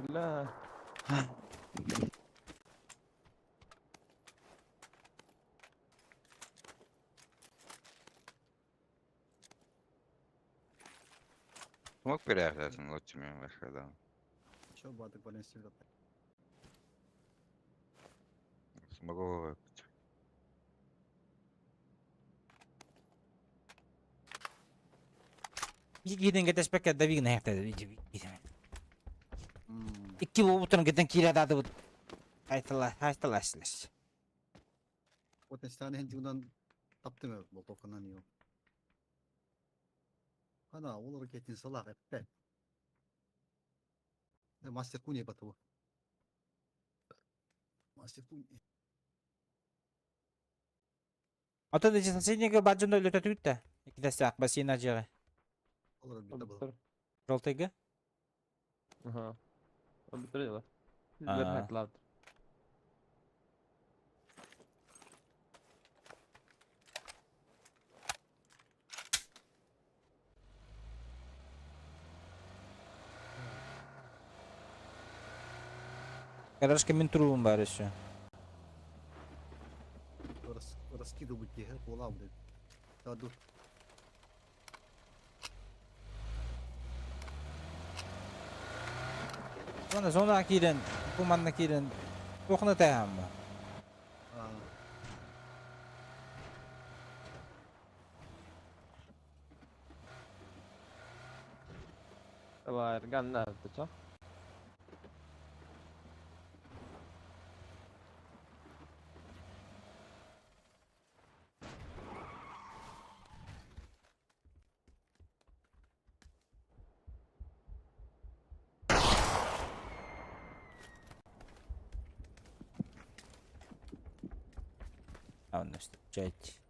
Billah. Smok bir yer zaten ulaşmıyor başka adam. Şu batık bana istiyor. Smok o. Gidin git spekka da vigna hekta da vidi. Hmm. İki bu butun gidin kira da bu. Haytalaşlar. Potensialini hencudan taptı mı? Bu tokanan yok. Ana olur ketin salak hep. Master Kuni batı bu. Master Kuni. Ото да соседнего баджуна летат утта. İki saat basina jere. Olur bir de bu. Bitir. Желтыга. Aha. O bitiriyorlar. Aa. Bizlerin haklardır. Гаражка мен трубам бар еще. Раскидывать их, улавливать. Даду. Mana sonra kiren, bu manna kiren. Okna tahamma. اه Var ganna tutsa. Anlaştık. Çek.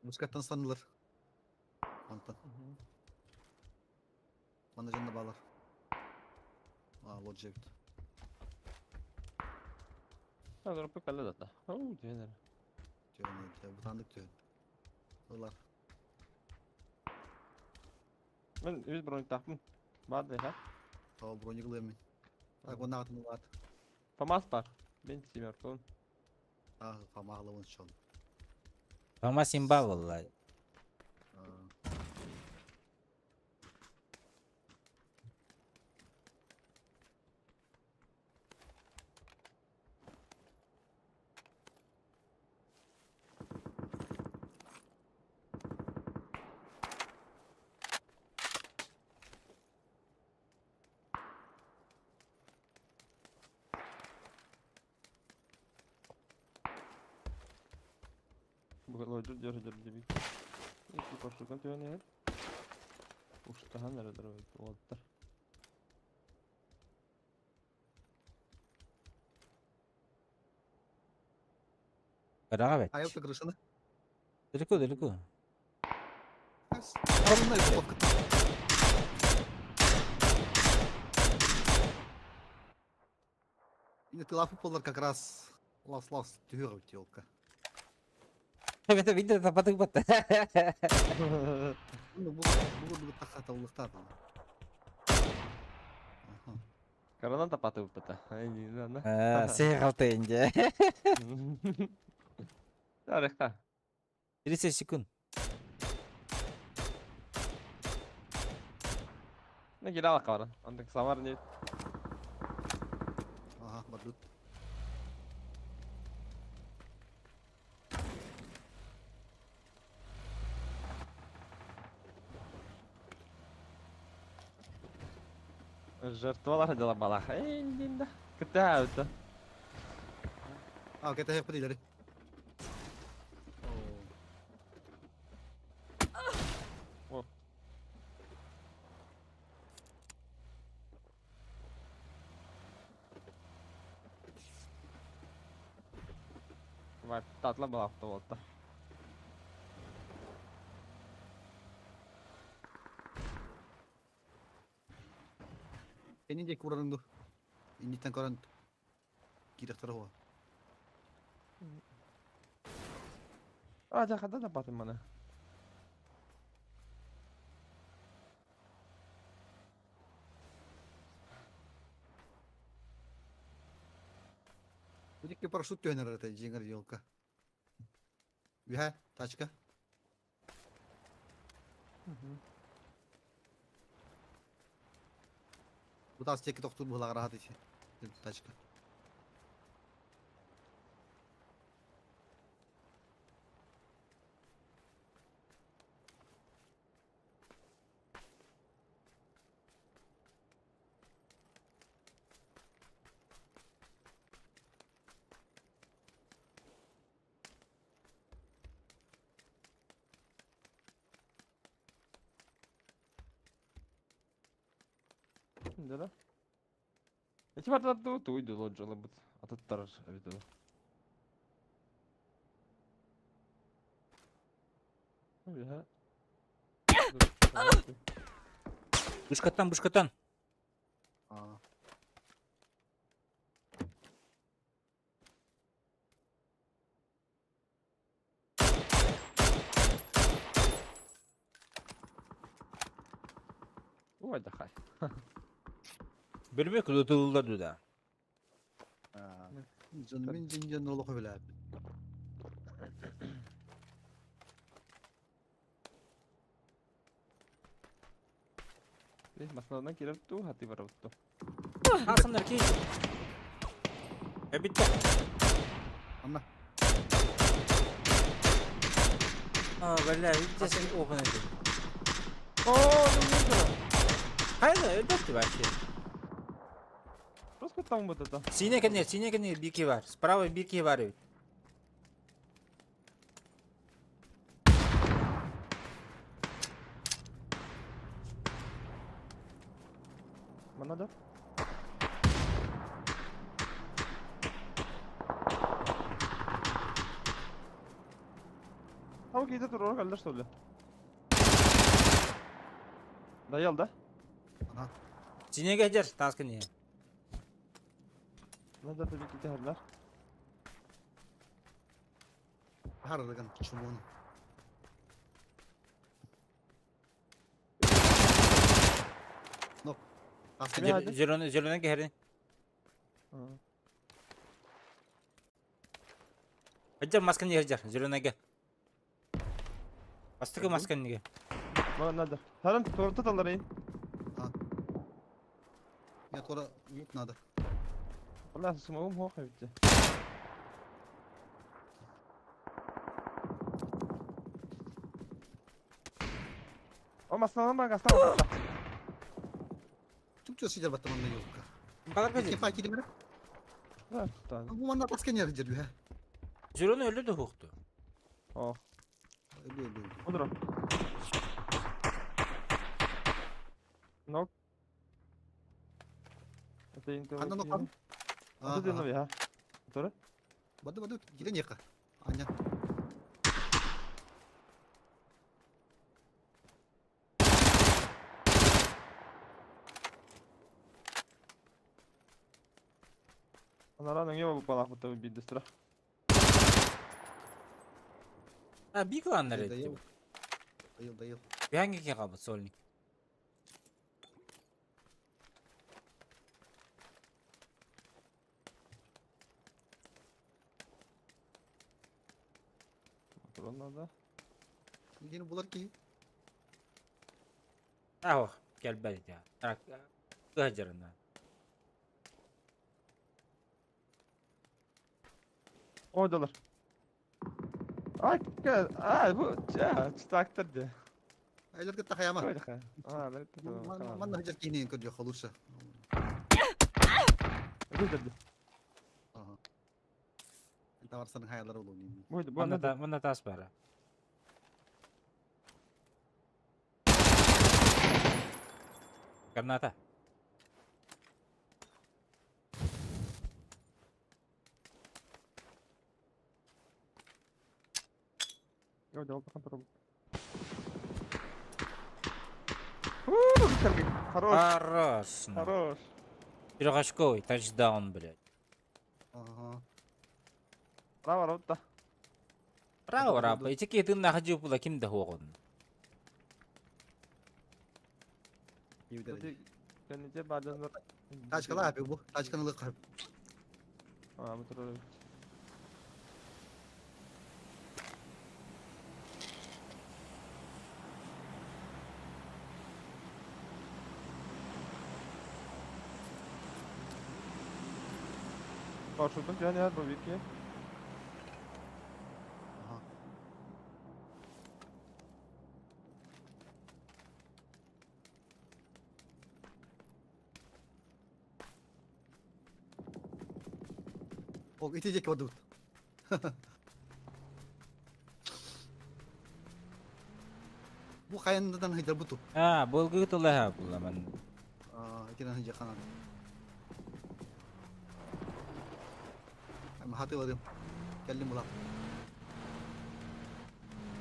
Muskattan sanılır. Mantan. Bana canına bağlar. Aa logic. Hadi rupi kalle data. Oh, jener. Diyor ne? Bu tanıdık diyor. Dolar. Men üz bron tapın. Bad ha. Tava bronyu kılıyor Tak bana atın var. Famas par. Ben simer kon. Ah famahla bunu çal. Ama simba vallahi. Aa. Bu lojur jor jibi. İki koşukan tüyo ne? Uçtahan neredir o oldur. Karağa bet. Ayıp kırışını. Deliko deliko. Kas. Alın da yok. И ты футболар как раз лас тюрок тёлка. Evet video tapatık battı. Ну, буду тахата улыктады. Ага. Karadan tapatı bu pata. Ay ne? Seyir altı ince. Harika. Birisi şıkın. Ne gila bak karan. Antek samar ne? Ага, badut. Жертвалар дела балах. Ey linda. Kita itu. А, kita hep ileri. Oh. Var tatlı balak da oldu. Ini dia kurang tuh. Ini tangkaran. Kira terus. Aa, kadar da batın bana. Iki парашют төнер это жеңер елка. Виха, тачка. Bu tarz çeki doktor bu rahat işi. Tachka. Да. Эти вот оттуда уйду лоджила бут. А тут тараж видел. Ya. Бушкатан. Aa. Ой, да хай. Bilmek tutulurdu da. Aa. Canımın cincan oğlu koyla abi. Masalahdan kirip tu hati var uttu. Hasanlar ki. Bitti. Anla. Vallahi hiç sen okun edin. О, Hayır, elbette var şey. Просто там вот это. Sine kendine bir ki var. Sправа bir ki var. Mana da? Ama giydi dur onu kaldır söyle. Dayal da. Aha. Sine geçer taskın ya. Ne da tabii ki de herler. Harırgan çumun. No. Aslında Ne hadi? Zelona geherin. Hajar maskan ya hajar. Zelona gel. Pasti ke maskan ni. Mana da? Tarım tortu da alayım. ya tora yok nada. Vallahi smoke'um ho bitti. O masadan bak aslan. Türkçe sıcak batmanında yok. Bakar Peki kaçı. fark edeyim mi? Evet, tamam. Bu manada tasken yer diyor ha. Zelona öldü de huktu. Oh, Öyle. odur o. Nok. Atayın to. Anda nok abi. Atı dönüyor ya. Otur. Badu giden yaka. Anya. Onlara nenge bu balak bu tabi bildi sıra. Ha bir kıvanlar etti. Dayıl. Bir hangi ki kabı solnik. Otur onlarda. Yine bular ki. Ah gel bari ya. Tarak. Hajarından. Oradalar. Ay gel. Ay bu ya çıtaktırdı. Aylar kita kayama. Böyle kay. Aa evet. Man hajar kini kerja khalursa. Öldürdü. Aha. Kita warsan hayallar ulu ni. Buydu bu ne? Bunda tas para. Karnata. Yo devam bakalım. Bitirdik. Хорош. Хорош. Хорош. Пирожковый тачдаун, блядь. Aha. Bravo Rautta. Браво, рапа. Эти кетин нахажу пула ким да хугун. İyi bir derece. Kendince bazen Taşkalı abi bu. Taşkanılık abi. Aa bu tarafa. Парашютун тюөнер бу бики. Ага. Ол итecek вадут. Bu kayandan haydar butu. Bolgu tulah pula man. Ikinan haja kanan. Ama hati vadim. Kellim ulan.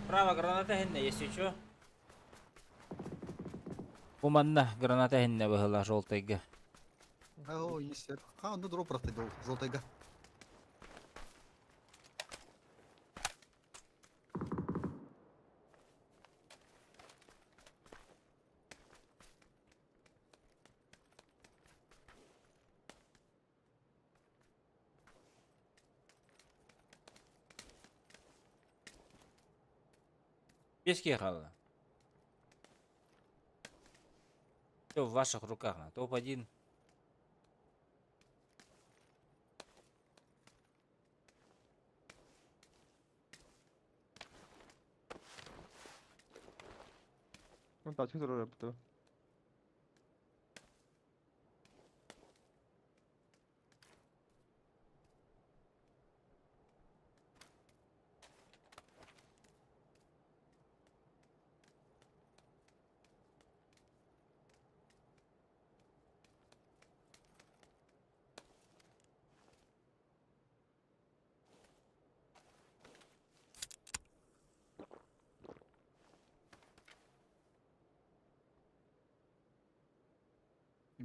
Право, граната хенне, если чё. Уманна, граната хенне была желтыйга. О, есть. Ну дроп просто дол. Золотайга. Пески хала. Все в ваших руках. Топ-1. Ну так, что зробив то?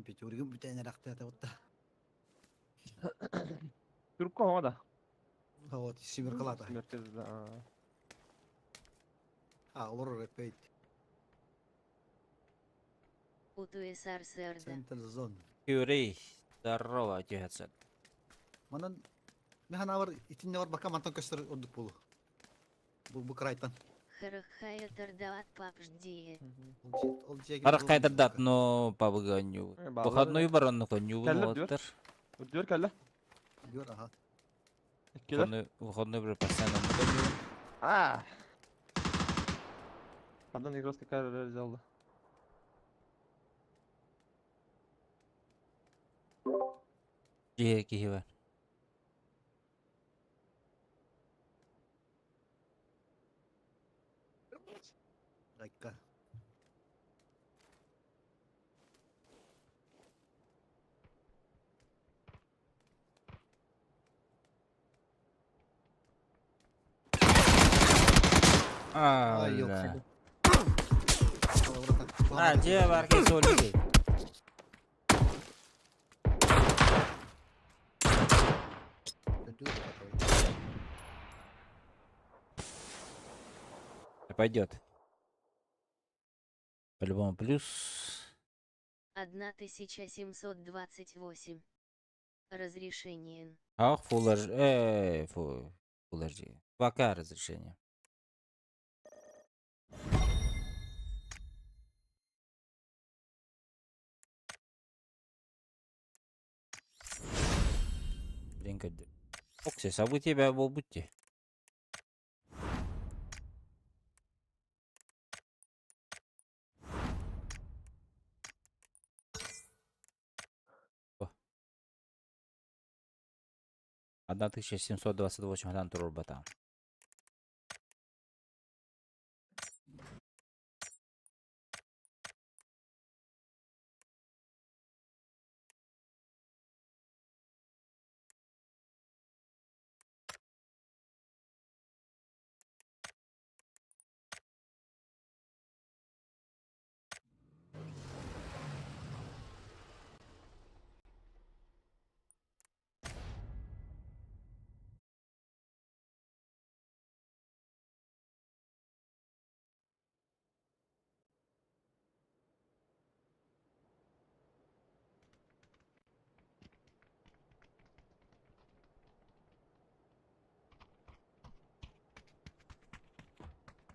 Picurigim bir tane rakta da. Türkko havada. Вот, симер калата. Merkezde. Olur repeat. Утуэсар сэрда. Central zone. Кюрей. Здорово, тюхатсат. Manan mehan var itinne var baka mantan köster olduk bulu. Bu kraytan. Харахая тардават папжди. Арах кайдырдат, но побыганю. Bağlar. Выходной баронну коню. Келле diyor. Diyor kelle. Gör aha. İkiler. Выходной бір постоянно коню. Adam играл какая взяла. Жие кихива. Dakika. Yok. Ала. Ha, Жие бар ке солиди. Пойдет. По-любому плюс. 1728. Разрешение. Ах, Full HD. 2К разрешение. Блин, как... Окси, собой тебя был будьте. О. 1728 адам турur батам.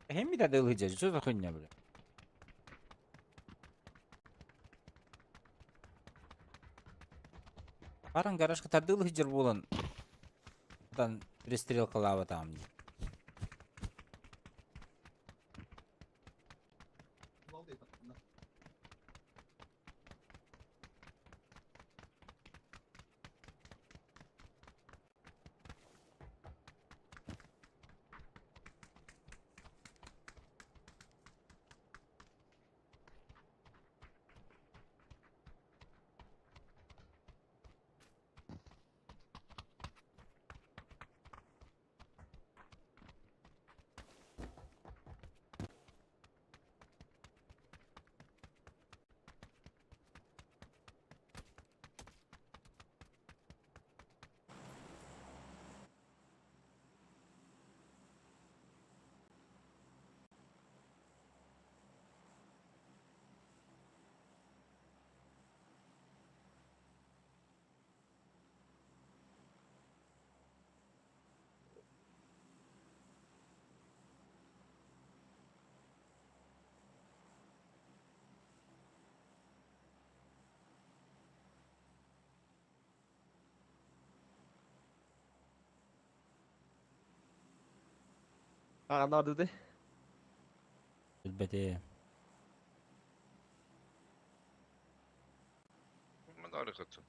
Hem bir de ılıyacağız. Что за хуйня, бля? Баран гаражга тадыл хижер болан. Оттан пристрелкалап атам. Ағандар деді. Билбете. Мынары кытын.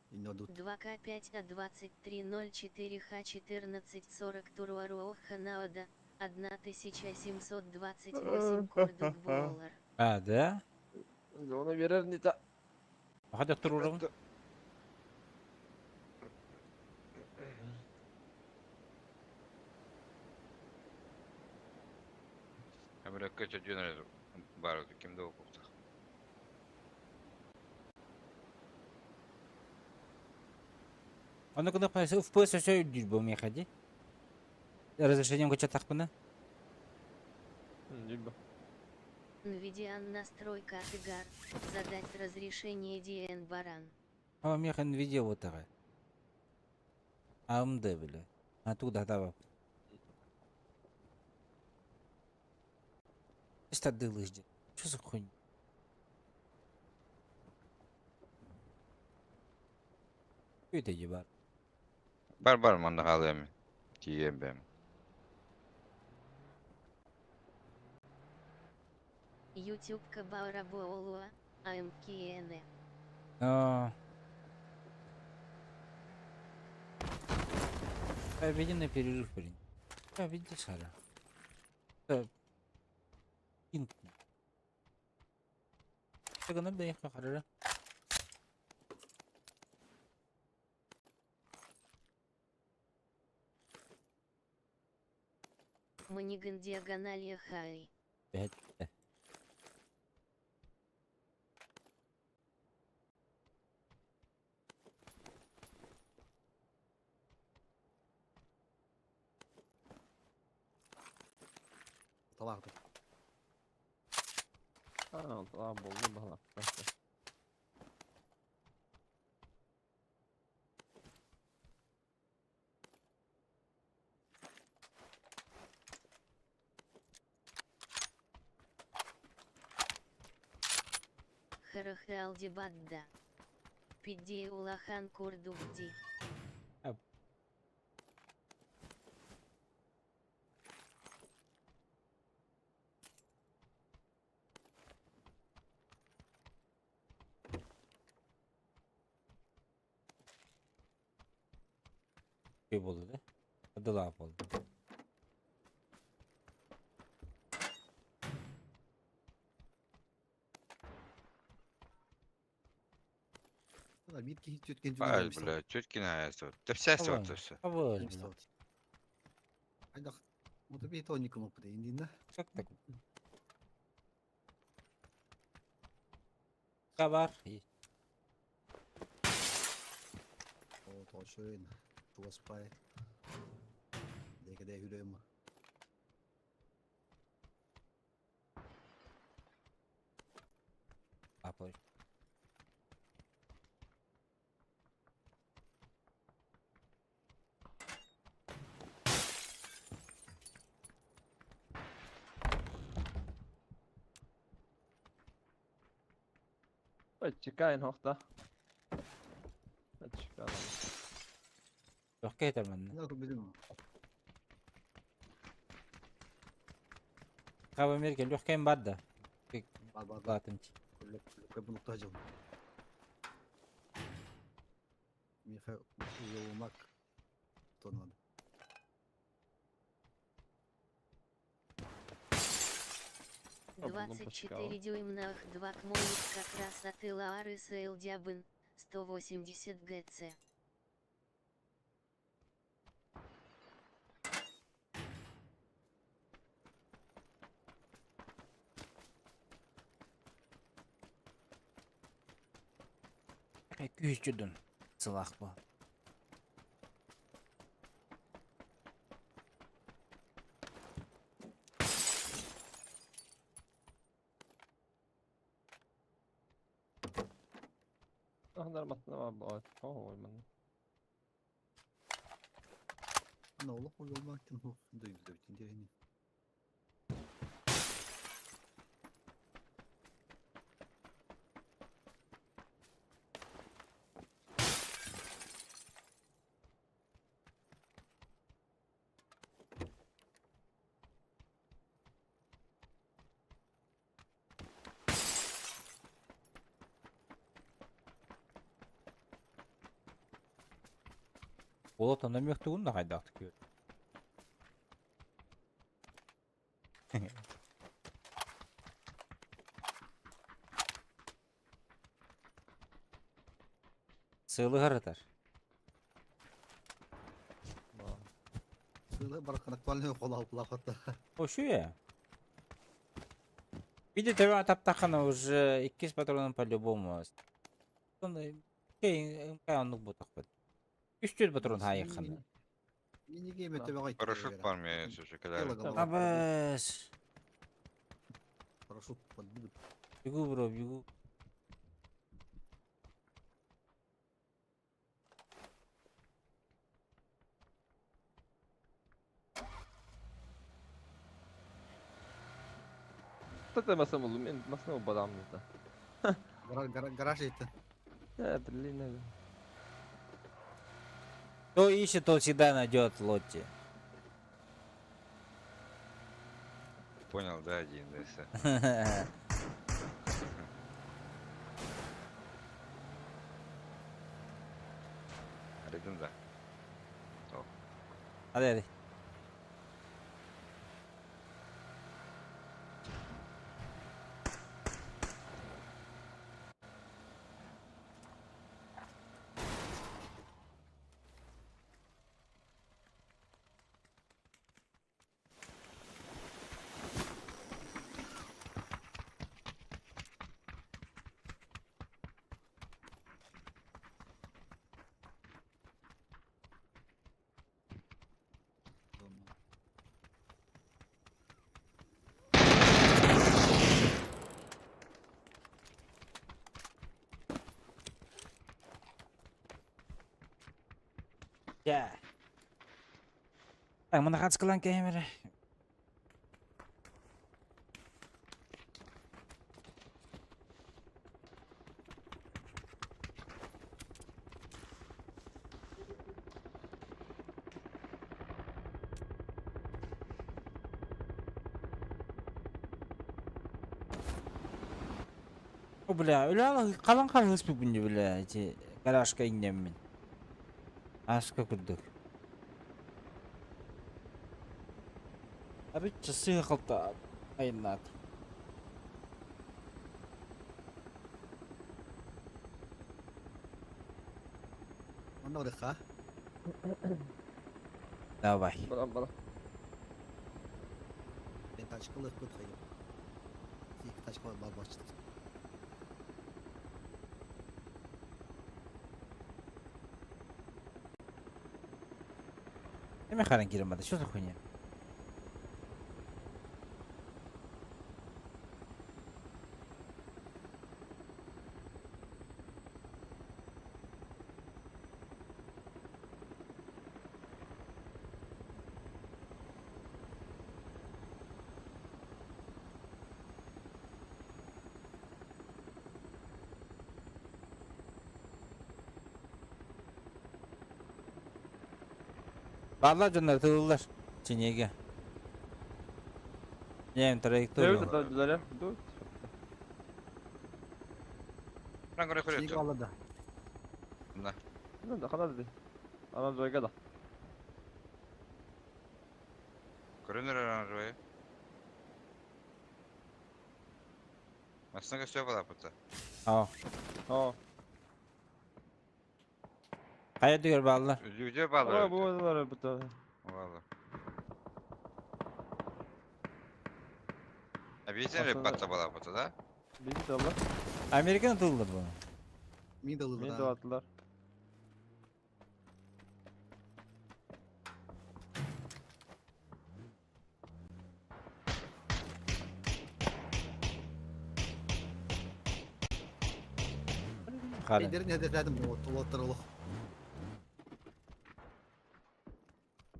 Иннодут. 2К5А2304Х1440 Туруаруох Ханаода, 1728 Курдук Болар. А, да? Оны берер нита. Хада турурум. Америка жөнөр бар кимде окупта. Аны куда пайсы FPS все дюбо мне ходи. Разрешением кача тахпына. Дюбо. NVIDIA настройка Игар. Задать разрешение DN Баран. А мне хан видео вот такая. AMD, бля. А туда давай. Что дылы ждет? Что за хуйня? Что это ебар? Бар манда калып эми. Кийем бем. YouTube Кабаура Боолуа, АМКН. Види на перерыв, парень. Види, Сара. Инк. Так надо доехать, хорошо? Маниган диагональя Хай. 5. Табақты. Болды бағана. Харахалди Бадда. Пиди Улахан Курдукди. Şey oldu da. Adı laf oldu. Битки теткен Ай, бля, теткин аясы. Да вся вот все. Авось, бля. Айдах. Вот бит тоником опыт индина. Как так? Кабар. О, то schön. Du hast bei. Der Hülle immer. Апой. Чекай, нахта. Чекай. Yok Lükka yeter benden. Ne yapayım bizim? Kahve Amerika lükkayım var da. Var. Zaten. Kulüp bunu tutacağım. Mihe uyumak. Tonladı. Пробовал 24 дюймных 2 кмолик как раз от Илаары Сейл Дябын, 180 ГЦ. Күйчүдүн. Сылак bu. أحضر مطلع مع بعض هو من Ne olur uyumak için duydu şimdi yani. Болот анда мектебин да кайда атып. Sığlı haratar. Sığla bırakın aktualini kola aldılar hatta. O şu ya. Bir de tabii ataptakana уже 2 патронов по-любому. Сонда кейін имканлык bu takpat. 300 патрон hayıkını. Yeni giyme tabi gayet. Парашют var mı ya çocuklar? Abes. Парашют подбудет. Бегу, bro, бегу. Кстати, масам улу мен масам бадам да. Garaj etti. Да, блин. Кто ищет, тот всегда найдет Лотти. Понял, да, один, да, все. Aradın da. Hadi hadi. Ya. Так, мына хацкалан камера. О, бля, öyle kalan kalmış bu bunca bля, эти гаражка индем мен. Ашка курдук. Арыча сыйкалта айнат. Mana udah kah? Давай. Бара. Ben taşkalı kut kayıp. İlk taşkalı başladı. Эми харан киремады. Что за хуйня? Bağlar canlar tığırlar. Çinye'ge. Yem trajektör. Devlet da güzel ya. Dur. Ben göre Şeyi koyuyorum. kalladı. Ne de kadar dedi. Ana zoyga da. Görünür arabaya. Aslında gösteriyor falan burada. Aa. Ha. Kaya diyor bağlar. Üzücü bağlı. Ama bu var bu da. Valla. Bir sen Aslında- rap batta bağlı burada da. Bizi de Allah. Amerikan tığırlar bu. Middle'ı Beni de da. attılar. Kare. Şeylerin hedefledim bu otları oluq.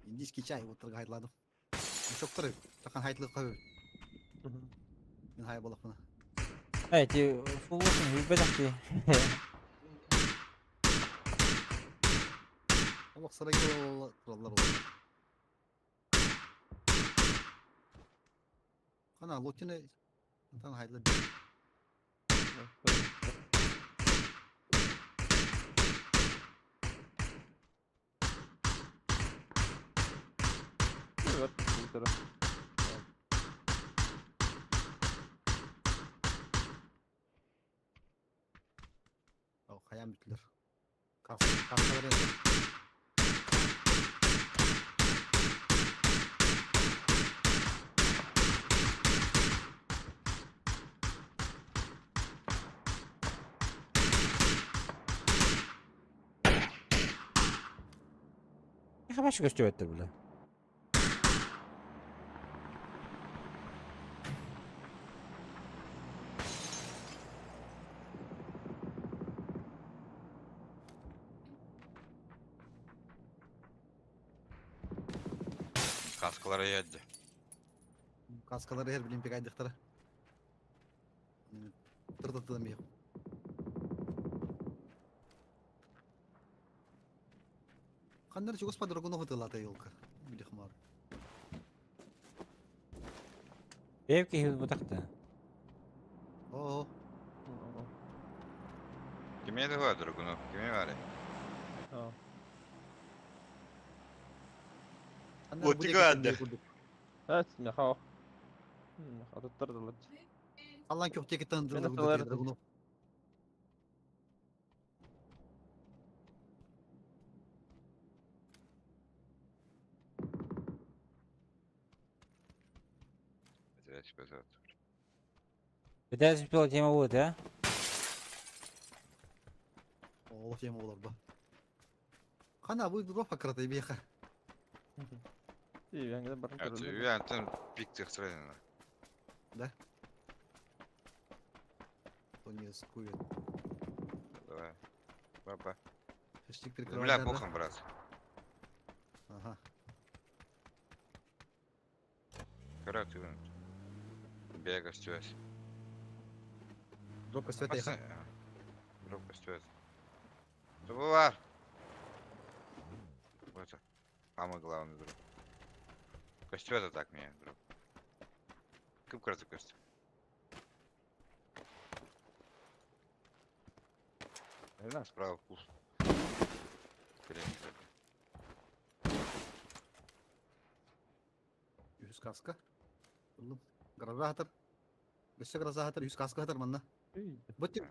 İndi iski çay otları hayladım. Çok tarif. Takan haytlı koy. Ben hay balık buna. Evet, fullasın hübbedak diye. Balık sıra gibi kurallar olur. Kana lotine tan haytlı. Evet. Bu taraf. O kayam bittiler. Kaskaları yandı. Ne kadar şu gösteriyor bile. Kaskılara geldi. Kaskaları her bilin pek aydıkları. Tırtıldığım bir. Kanları çok uspa dragonov hatırlatı yolka. Bilih var. Evki hübbedak da. Oo. Kime de var Dragunov? Kime var? Ha. Botu geldi. Evet. Ne ha. Atıttırdılar. Allah'ın köfteki tanıdığım Ben de dragonov. severim. Dragonov. Evet, evet. Bir de bir tema bu ya. Oo şey mi olur bu? Kana bu drop akratı bir yaka. İyi ben de barın Evet, kırıldı. yani pik tıksırayım. То не скует. Давай. Папа. Хэштег Бля, перекрывает. боком, брат. Ага. Короче, бега стёс. Дропка света яха. Дропка стёс. Забывай. Вот это. Самый главный друг. Костёт так мне, друг. Кып кратко кость. Не справа вкус. Yüz kaska. Oğlum. Garaja hatır. Göçe garaja hatır. Yüz kaska hatır manna. İyi. Bütün.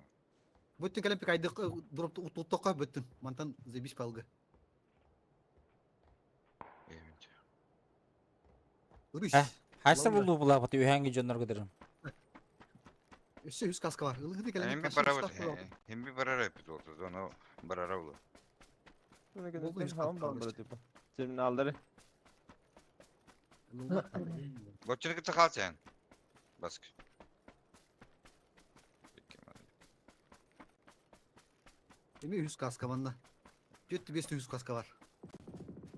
Bütün kalem pikaydık. Drop uttoqa bütün. Mantan zebiş palgı. Ürüş. Heh. Haçta Vallahi. buldu bu lafı diyor hangi canlar giderim. Üstü yüz kaska var. Hıdı kalem Hem bir para var. Hem bir para yapıyor oldu. Onu para oldu. Bunu Oldu, gidelim yüz tamam kaptan ben böyle işte. tipi. Terminalleri. Бочинка ты халтян. Баск. Emi yüz kaska manna. Jöttü beş yüz kaska var.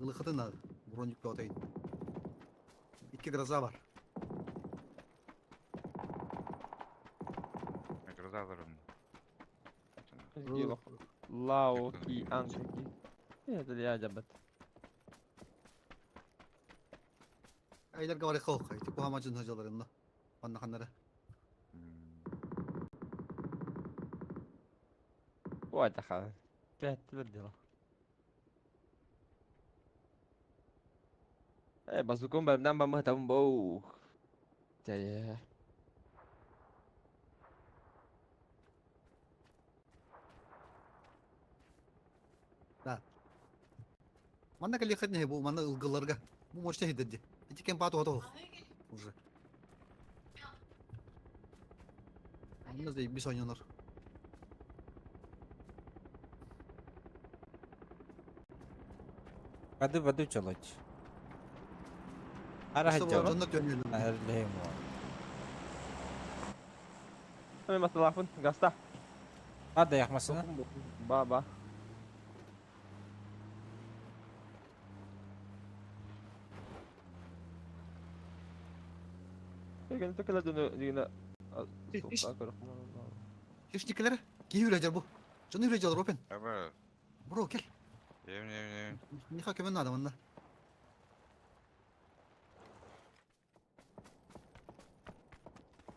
Ilıkıtın adı. Bronik bir otayın. İki garaja var. Ne kadar alırım. İyi bak. Lao ki anki ki. Evet ya acabet. Aylarga var yakal. Tip bu hamacın hocalarında. Bana kanlara. What the hell? Bättre det då. Bazookan benden ben tamam bu. Jadi. Bana kalli khadne bu bana ılgılarga. Bu moşta hiddedi. İki kem pato hoto. Уже. Anladın mı? Bir sonyalar. Badu чолоч. Ара İşte bu хаджава. cennet dönüyor. Арлем. Men masalahın gasta. Hadi yakmasına. Baba. Kan itu kalau dina Hiç- suka kalau Hiç dikelere. Giy ürecer bu. Canı ürecer open. Ama Bro gel. yemin. Nika kemen adamında.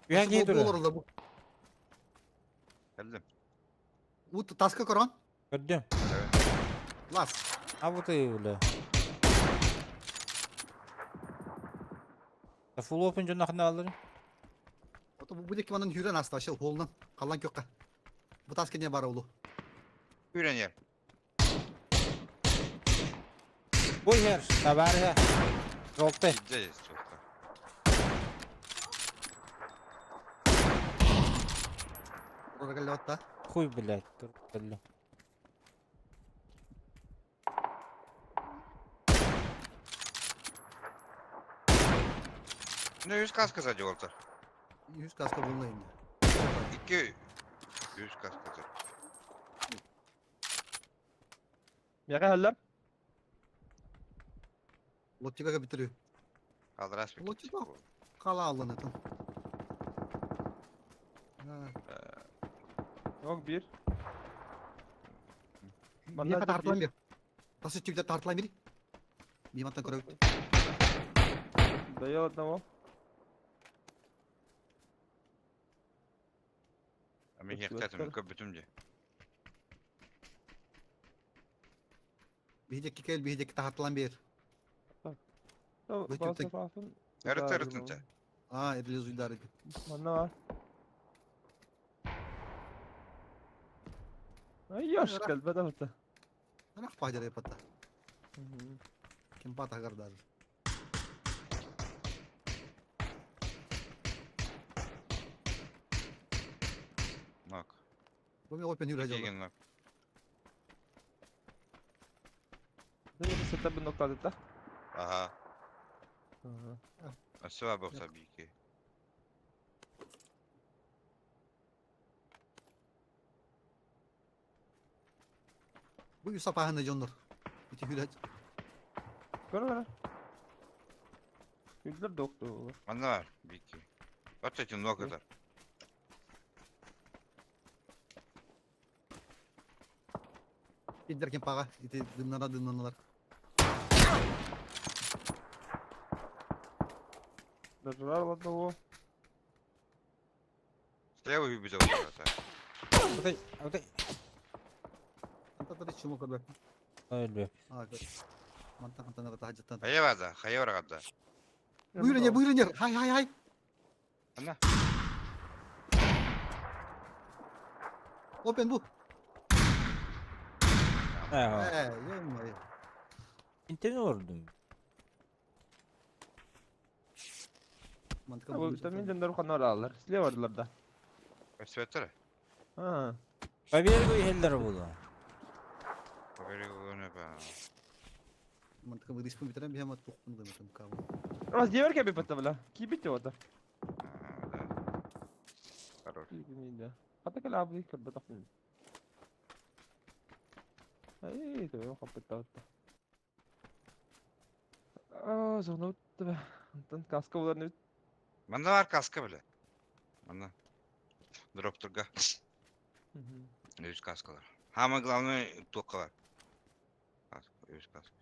Üye Bu giydiriyor. olur bu. Geldim. Bu taska koran. Gördüm. Las. Ha bu da iyi öyle. Full open canına ne alırım? Bu deki bana hüren hasta aşağı holundan. Kalan kökka. Bu taska niye bara ulu? Üren yer. Bu her. Tabar her. Rolte. Gideceğiz çok da. Orada gel hatta. Хуй, блядь. Dur belli. Ne 100 kaskı sadece Walter. 100 kaska bulunayım indi. 2 100 kaskı sadece. Ya haller? Lotçika bitiriyor. Kaldır aç bir Ulan küçük çok- bu. Kala Allah'ın atın. Ha. Yok bir. Bir Bana yaka da tartılan bir. Nasıl çıktı tartılan biri? Bir mantan kora bitti. Dayı adamı. Ama Yok, yakatım Walter. yok bütümce. Bir hecek kel bir hecek tartılan bir. Tamam, Tek- bana tek- falan. Yarıt yarıtınca. Aa ediliyor zuydarı. Bana var. Ay yaş Bırak. gel bana hatta. Anak pahacara yapata. Kim patah kardar. Nok. Bu bir open yürü İki hacı. gün nok. Dayı bir setup bir nokta adı Aha. Aşağı bak tabii ki. Bu Yusuf pahanda jondur. Biti yürü hacı. Göre. Güldür doktor olur. Bende var. Bir iki. Kaç için nok kadar. Gider kim paha. İti dımlanlar. Dırlar var da o. Stay with bize oldu zaten. Oday. Oday. Anta da çumu kadar. Öyle. Aa gör. Mantan mantan kata hacıtan. Hayır var da. Hayır var kadar. Buyurun yer buyurun yer. Hay hay hay. Ana. Open bu. Ha. Yolma. İnterne vurdum. Mantıklı Bu bu. vitamin döndürü kanal alırlar. Silah vardılar da. Kaç vetere? Ha. Babir koy heller buldu. Haberi bu ne be? Mantıklı bu dispun bitiren bir hemen tukun demedim kavu. Раз деверка би потавла. Кибите вот. Хорош. Да. Хата кала абли кырда тахмин. Ай, ты его хапта. Zonut be. Антон каска буларны. Bende var kaskı bile. Bende. Drop turga. 100 kaskı var. Ama главное тока var. Kask, 100 kask.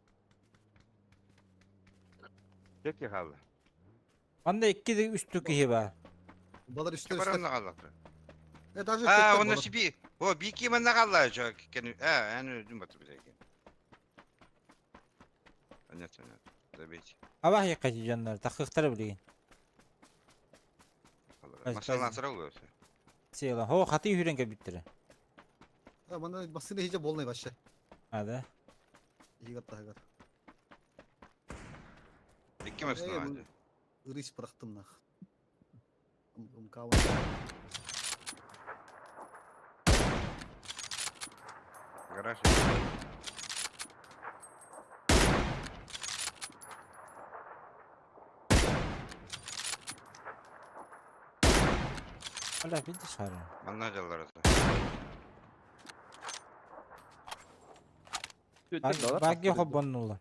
Tek kaldı. Anda 2 de üstteki hi var. Balar üstler Keparan üstler. da kaldı. Даже Ha tekrar onun balar. bir. O bir iki ben ne kaldı çok. Ha yani dün batı bile. Понятно. Tabii ki. Abah yıkacı canlar. Takıkları bilgin. Masal nasıl oluyor? Seylan. Ho hatı hürenke bittire. Ha bana basını iyice bolmaya başla. Hadi. İyi kat daha kat. İki masal Ey, bu- hadi. Iris bıraktım nah. Kavan. Garaj. Hala bir dışarı. Bana acılar arası. Bagi hobbon oğlum.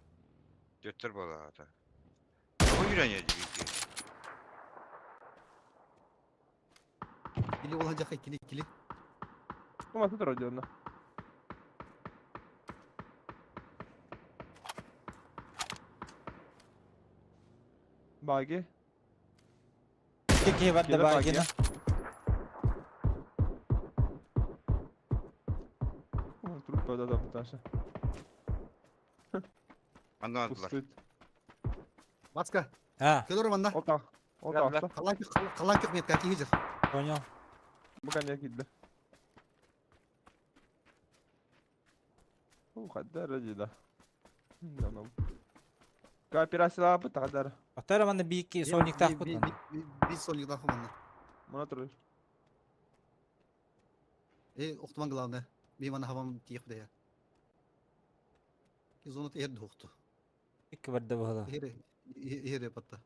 Götür bana hadi. Bu yüreğe gibi ki. İkili olacak ikili ikili. Come tutto ragione. Bagi. İki var da Gele bagine. bagine. Truppa da adaptação. Bana aldılar. Pustito. Maska. Ha. Gel oraya bana. Ota. Ota. Ota. Kalan kök niyet kaki hicir. Oynuyor. Bukan ya kidde. خدار رجل ده. نعم. Kapira silahı bu kadar. Atarım anda bir iki Sonic takut. Bir Sonic takım bana. Buna duruyor. Oktuman glavne. Bir bana havam tiyip de ya. Zonu tehir doktu. İki var da bahala. Here patta.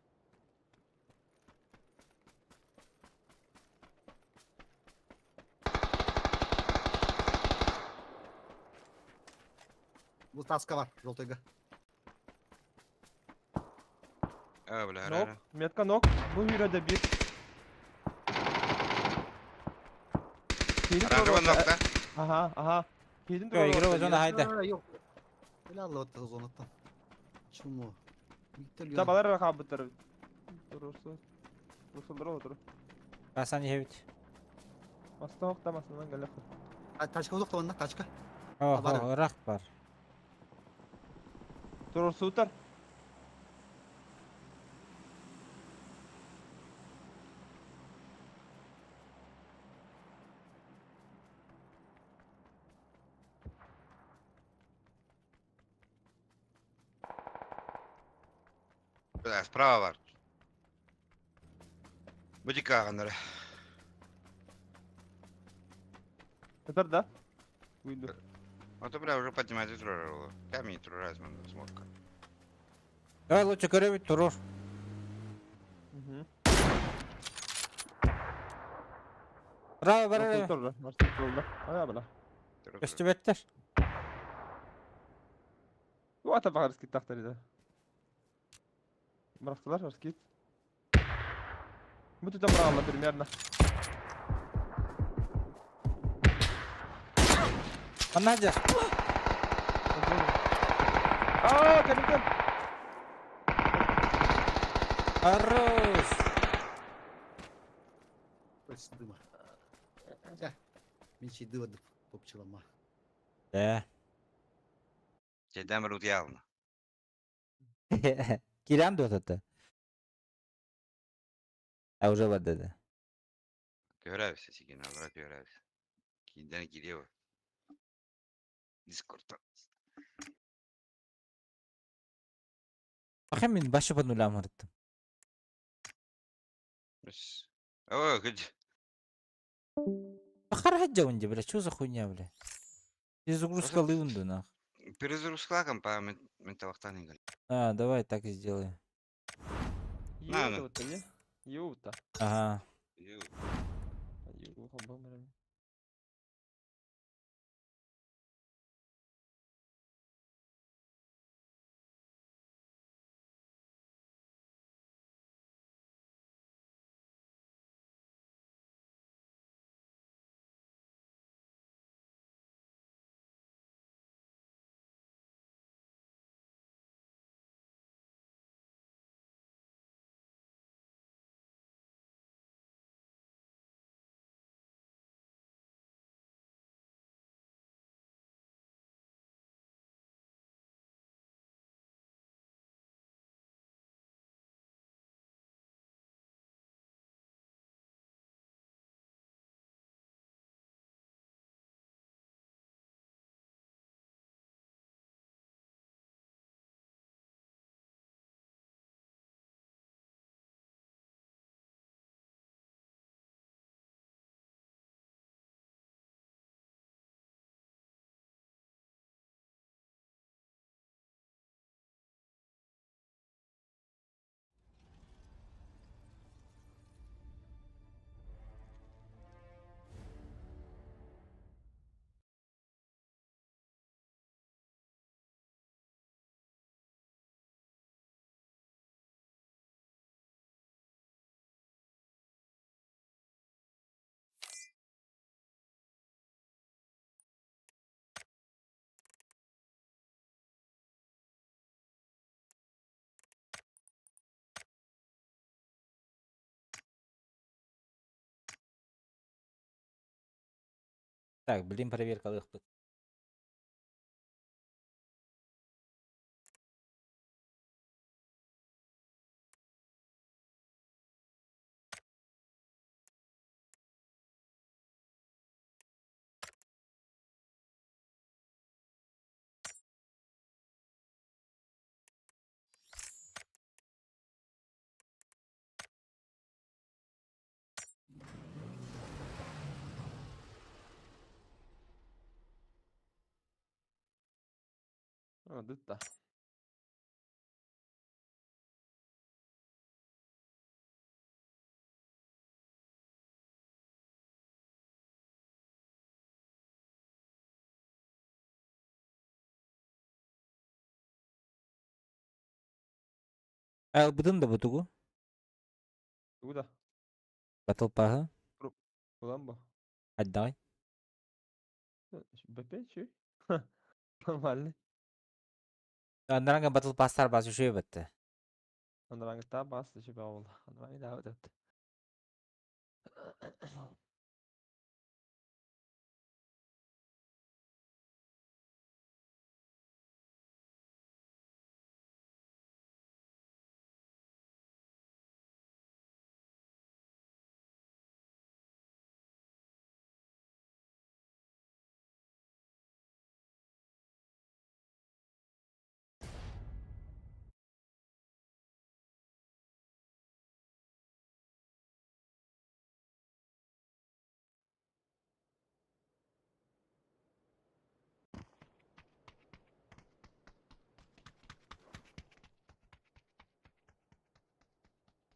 Bu taska var. Roltega. Öyle her Nok. ara. Metka nok. Bu hürede bir. Kedin Aranjı var nokta. Aha aha. Kedin Yo, yürü o zaman haydi. Yok. Öyle Allah otta zonattan. Çumu. Miktel Da balar rakabıtır. Durursa. Durursa otur. Kasan yevit. Masta ok da masından gelip. Taşka uzak da bana taşka. Oh Var. oh rak var. Durursa otur. Справа var. Быдик ağanları. Otur da. Uydu. Это бля уже поднимается тророло. Камень тророзман смотка. Давай лучше görevit durur. Bravo bravo. Otur. Varsın yolda. Aya bala. Üstü betler. Bu ata bakar skit tahtları da. Bıraktılar skit. Bu tutam bırakırlar примерно. Anlayacak. Aaa kendimden. Arroz. Dыма. Gel. Ben şey dıvadım. Topçulama. Şeyden bir udiya alma. Giren de otadı. Avcı var dedi. Görevsiz sigin olarak görevsiz. Kinden giriyor. Discord'dan. Bakayım ben başı bana ulan varıttım. Bas. Oo gıcı. Bakar hacca önce bile. Çoğuza koyunya bile. Biz Ruska ливнду нах. Перезагрузка компа менталахтан игры. А, давай так и сделаем. Юта не? Юта. Ага. Юта. Так, блин, проверка лыхпыт. Дытта. Быдын да бутугу. Куда? Батыл пахы. Куда бы? Аддай. Опять чё? Нормально. Андаранга батыл пастар басу шөй бітті. Андраңгыта басты чё бауыл. Андраңгы да өтөт.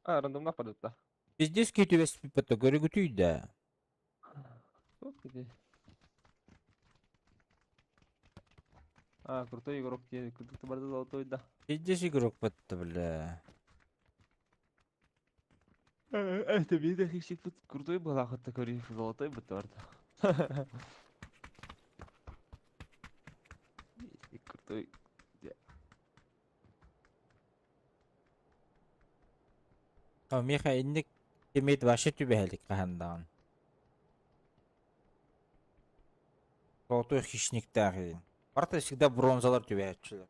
Рандомда падытта. Здесь кету бес пиппетті көрі күтүйді. Вот где. Крутой игрок тебе. Ты барды золотой, да. Здесь игрок бітті, бля. Это видно, как крутой был, а хоть такой золотой бы торт. Крутой. О, меха инник кемейт башы түбәлік қағандағын. Золотой хищник тағын. Барта всегда бронзалар түбәлікшілер.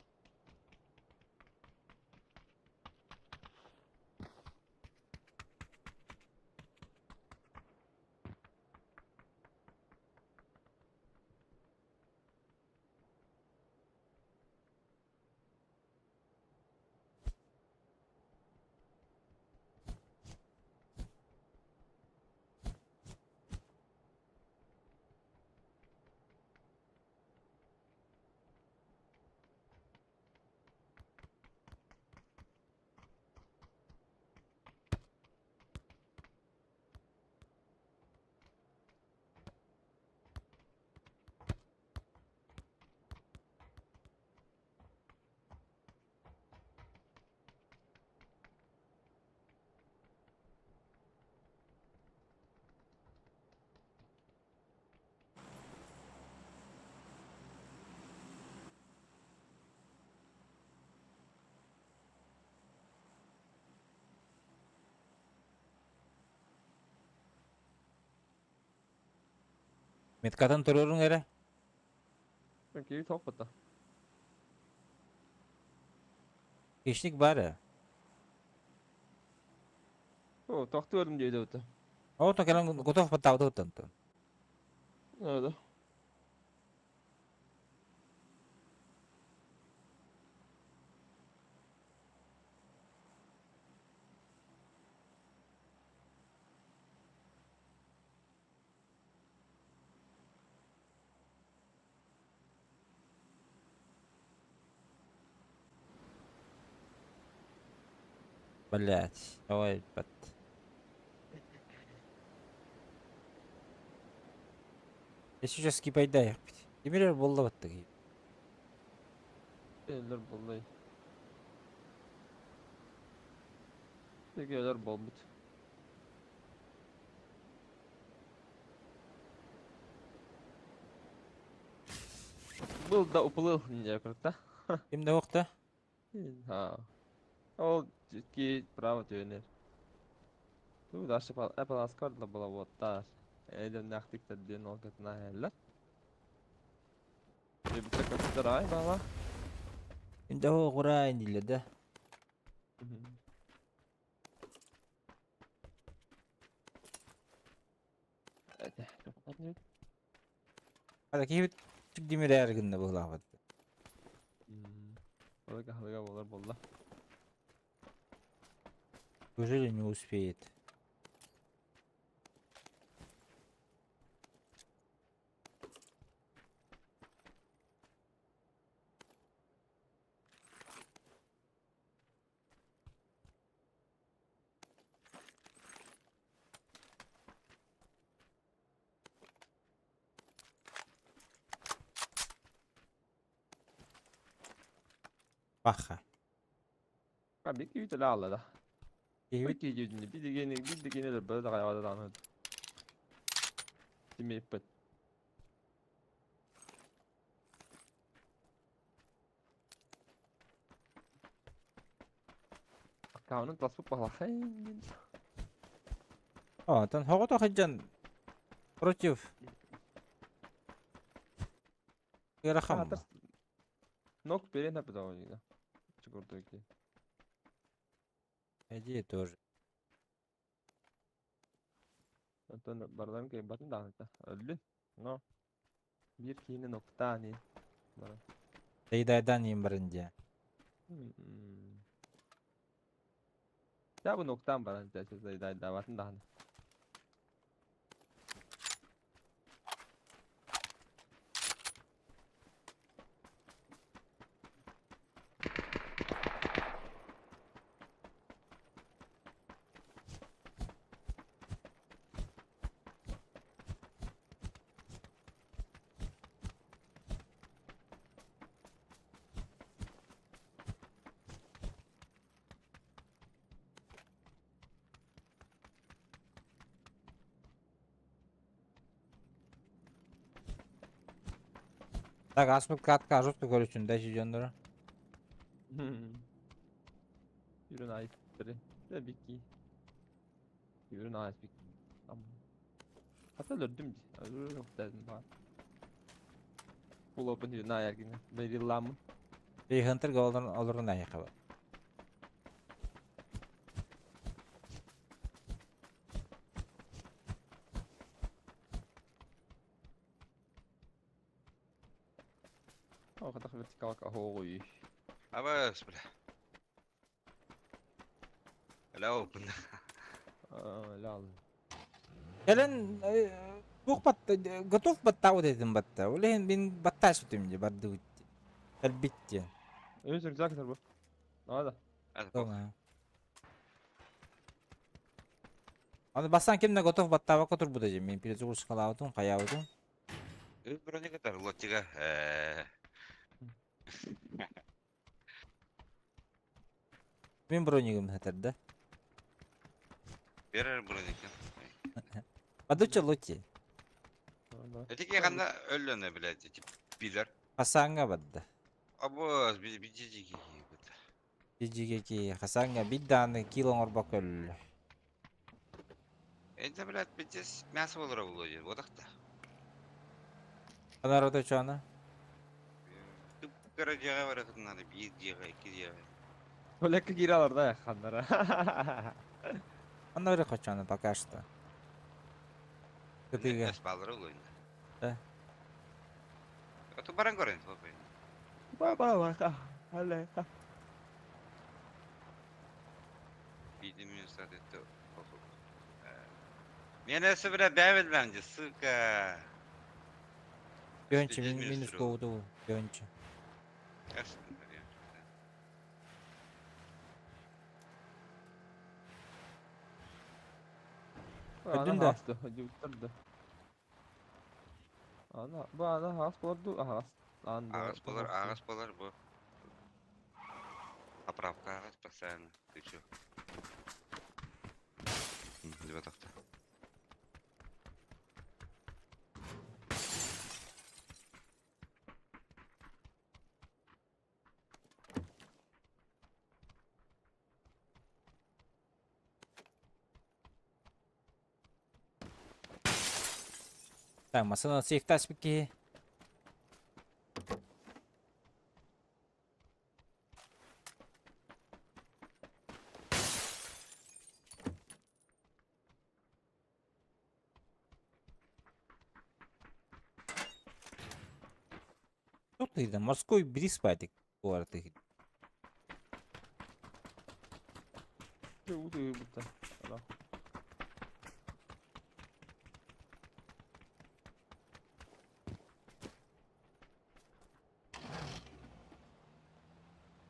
Меткатын тұрырың әрі? Окей, топ это. Хищник бары. О, тоқты өрім дейді өті. О, то кәлін готов баттауды ұттын. Да. Блять, ой, бат. Я сейчас скипайдайық бит. Демелер болды батты кейіп. Eller vallahi. Peki eller bombit. Был да уплыл ниндзя да? Кемді оқты? Ол ки право төнер. Ту дашып Apple аскар да была вот та. Эден нахтик та ден ол кетна хеллер. Kaçtır ay baba. Şimdi o kurayın dile de. Hadi. Hadi. Hadi ki hep çık demir erginde bu lafı. Ola kahvega bolar bolla. Неужели не успеет? Baxa. Abi ki ütele alla da. Evet. Bir ki yüzünde bir degeni de böyle da kayada da anladı. Şimdi ipet. Kanun tasbuk bakla. О, тан хогото хаджан против Ярахам. Нок берен хапы да oyunu. Çıkırdı ki. Иди тоже. Zaten bardağım ki batın da hatta. Öldü. No. Bir kini nokta hani. Bana. Дайдан им бірінде. Ya bu noktam var hani da batın da hani. Так, аспект катка жутко көрүшүн да жондору. Yürün ayıp. Tabii ki. Yürün ayıp. Tamam. Hatta öldüm. Yok dedim bana. Full open yürün ayıp yine. Very lamın. Bir Hunter Golden olurun ayakkabı. O kadar vertikal kahoy. Abas bile. Hello. Lal. Helen бук батта готов баттау dedim batta. Ulen bin batta sütümce bardı. Elbitti. Öyle güzel kadar bu. Hadi. Hadi bak. Tamam. Onu bassan kimde готов баттава котур bu diyeceğim. Ben pirezi kurs kalaudum, kayaudum. Броня kadar лотига. Ben bronigim hatarda. Verir broniki. Badıça loti. Öteki yakanda öldüğünde bile bilir. Hasanga badda. Abaz bir cici Cicigeki hasanga bir tane kilon orbak öl. Ente bile biteceğiz. Мясо olarak oluyor. O da da. Kadar o da şu ana. Karacağa var akıtın bir ciğe, iki ciğe. Öyle geri alır da yakanlara. Onda öyle koçanı пока что. Kıtıga. Es balları oluyor. Да. Atı barang koren. Baba bak. Hadi. Bildiğim üniversite etti. Menesi bile beğenmedi bence. Sıka. Gönçü minus kovdu. Gönçü. Öldün de. Hastı. Hadi uçturdu. Ana bu ana has oldu. Has. Ağız bolar bu. Поправка ağız постоянно. Ты чё? Где так-то? Так, масана сейфтас пики. тыйда морской бриз патик буар тыйда. Уды будто. Ара.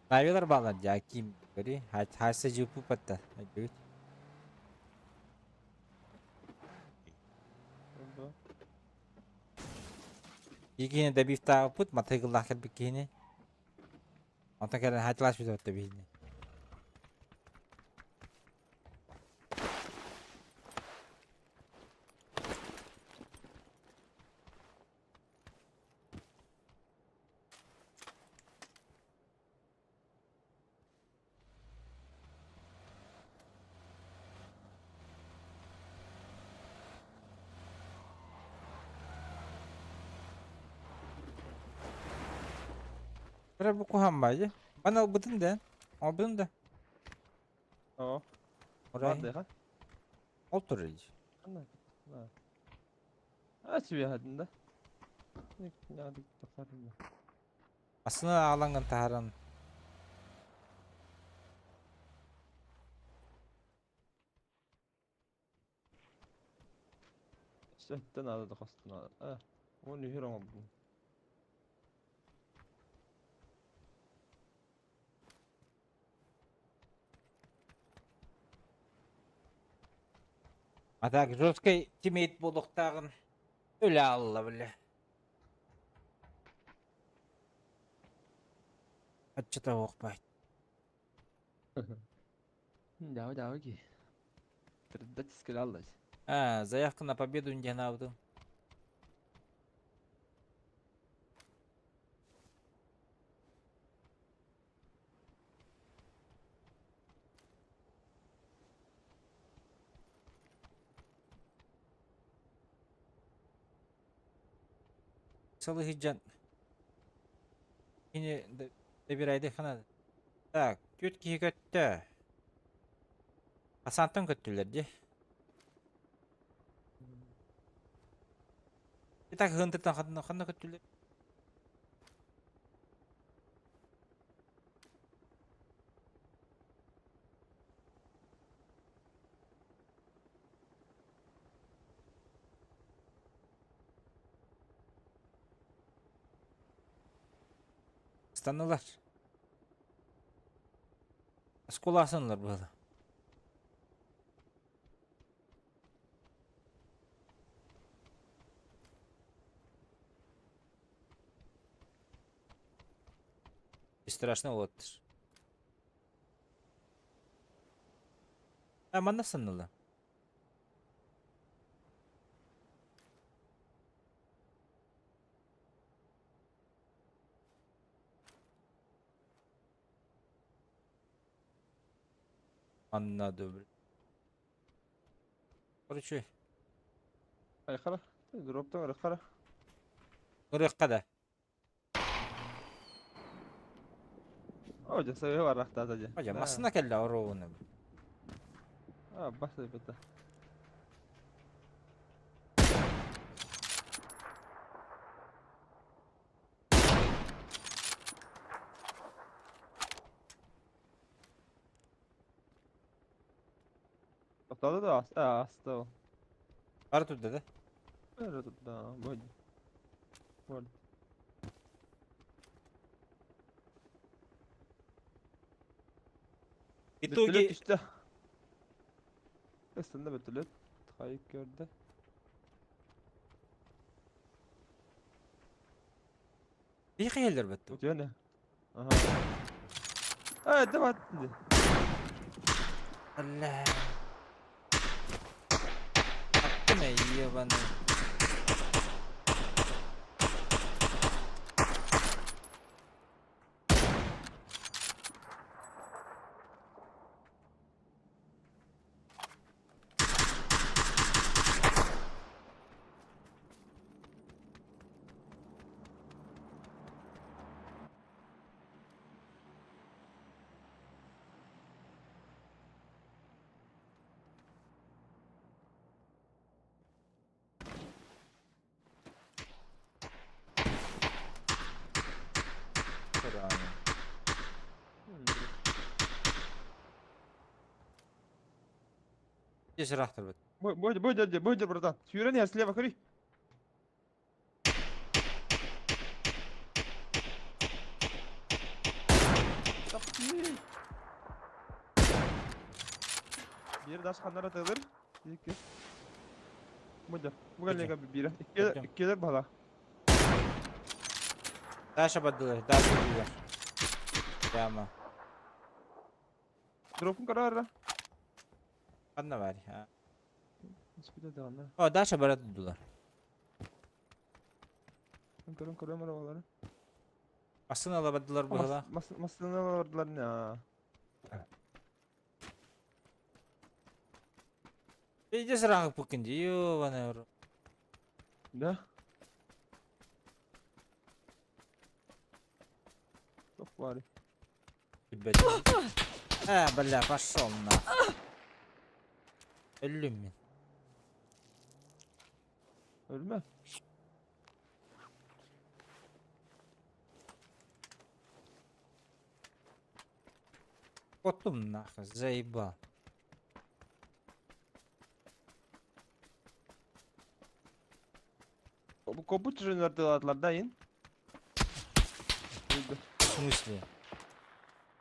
Навелар балар жаким гори хайса жупу патта. Айдык. Onda. Игине да бифта пут матыгыллах келбеккени. Онта келен хайлаш битотта бийни. Bire bu kuhanmayı. Bana bıdın da. Albın da. Ja. Orayı. Vardı ha. Oturuyor. Anladım. Ha. Aç bir hadin de. Ne hadi bakalım. Aslında ağlangan taharan. Şehitten adı kastına. Ha. O nehir ama bu. Atak жесткой тимейт болуктагын өле алла биле. Ачыта окпайт. Давай, давай ки. Предательский аллач. Заявка на победу не навду. Salı hiccan. Yine de bir ayda kana. Так, kötki kötü. Asantın kötülerdi. Bir tak hıntırtan kadın kötüler. Stanılar. Skolasınlar böyle. Страшно olabilir. Ama nasıl nılı? Anladım. Короче, Ay kara. Drop'tan ara kara. ırıkka da. Hoca seviye var rakta sadece. Hocam aslında kelle oruğunu. Ha başla beta. Atladı da hasta o. Var tut dedi. Öyle tuttu da böyle. Böyle. Betület Bitugi işte. Aslında Betület. Kayık gördü. bir hayırdır betu. Ötüyor ne? Aha. Evet devam etti. Allah. Attı ne iyi bana. Здесь рахтер бит. Бойдер, братан. Сюрен я слева, кори. Тапки. Bir daş kanlara atılır. İki. Бойдер. Bu gelene bir. İkiler bala. Дальше поддылар, дальше поддылар. Прямо. Drop'un kararı. Одна варь. А. Hiçbir de devam. О, дальше поддылар. Körüm körüm arabaları. Асын ала поддылар была. Masını vardılar ne? Иди сразу покинди, ёбаный в рот. Да? Çok var. Ебать. Бля, пошел на. Люмин. Ölme. Потом нахуй, заебал. Bu koput treni atlar dayın. В смысле?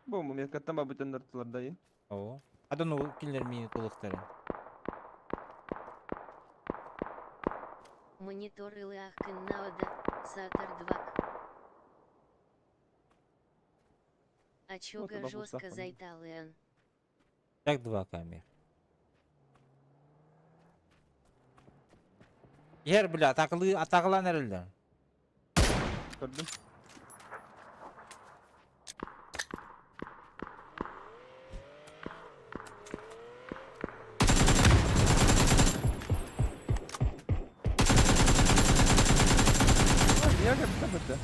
Bu mu mekattan babıtan atlar dayın. О. А да ну, киллер мини толықтарын. Монитор Илах Каннауда, Сатар 2. А чёга это бабу жестко Сафа, да. зайталыан. Так два камер. Yer bile atakılan nerede? Gördüm. Niye kapatamadı?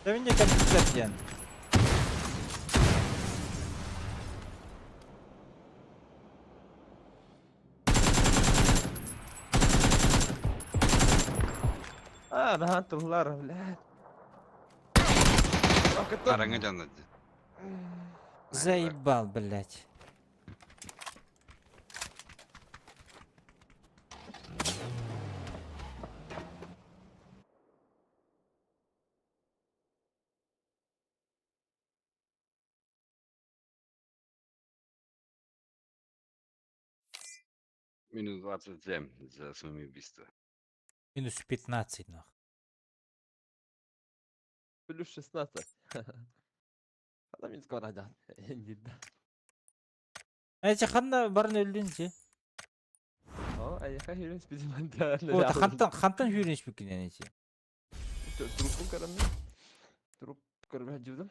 Sevince kapatacak yani. Rahatlar bile. Karanga canladı. Заебал, блять. Минус 27 за самоубийство. Минус 15 нахуй. Плюс 16. Adam hiç koracan. Cidden. Эти ханна барын öldünce. O ayaka hürüns bizim antalarla. Вот хантан hürünç bükün yani içi. Trupun karanlığı. Trup karabı cüzdüm.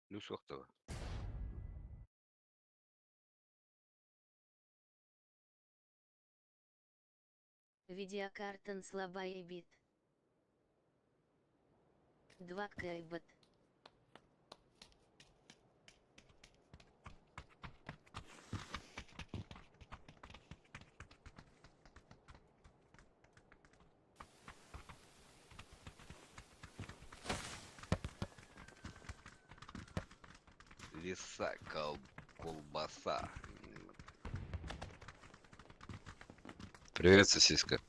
Плюс вахтова. Видеокартон слабая бит. 2 кайбот. Лиса, колбаса. Привет, сосиска.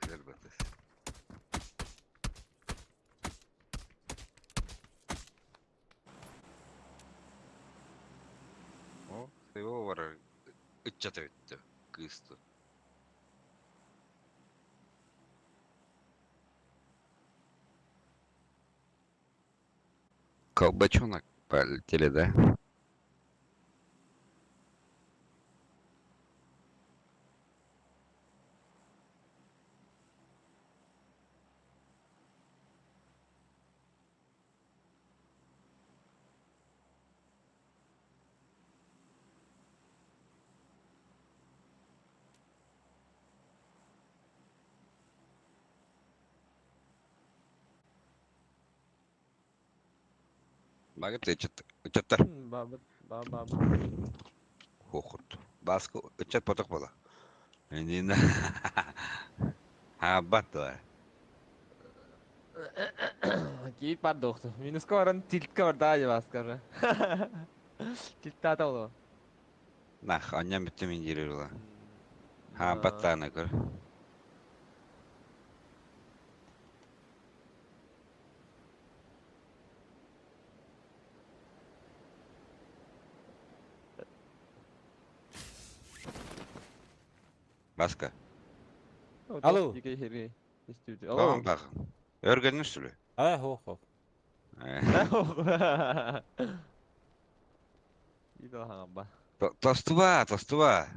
Elbette. O, seviyor var. Itçata bitti. Kıstı. Колбачонок полетели, да? Багыт ычаттар. Babıt. Babıt. Хохот. Баскы ычат поток бола. Эндине. Ha battılar. Кейт бар доқты. Минусқа баран тилтке бар да жеп аскары. Тилтті ата олы. Нах, аннан бітті мен жерер ола. Ha battağına kır. Başka. Alo. Дикей херге. Истеуді. Tamam bakın. Örgünmüşsülü. Ha ho ho. İyi de lan ba. Тостува.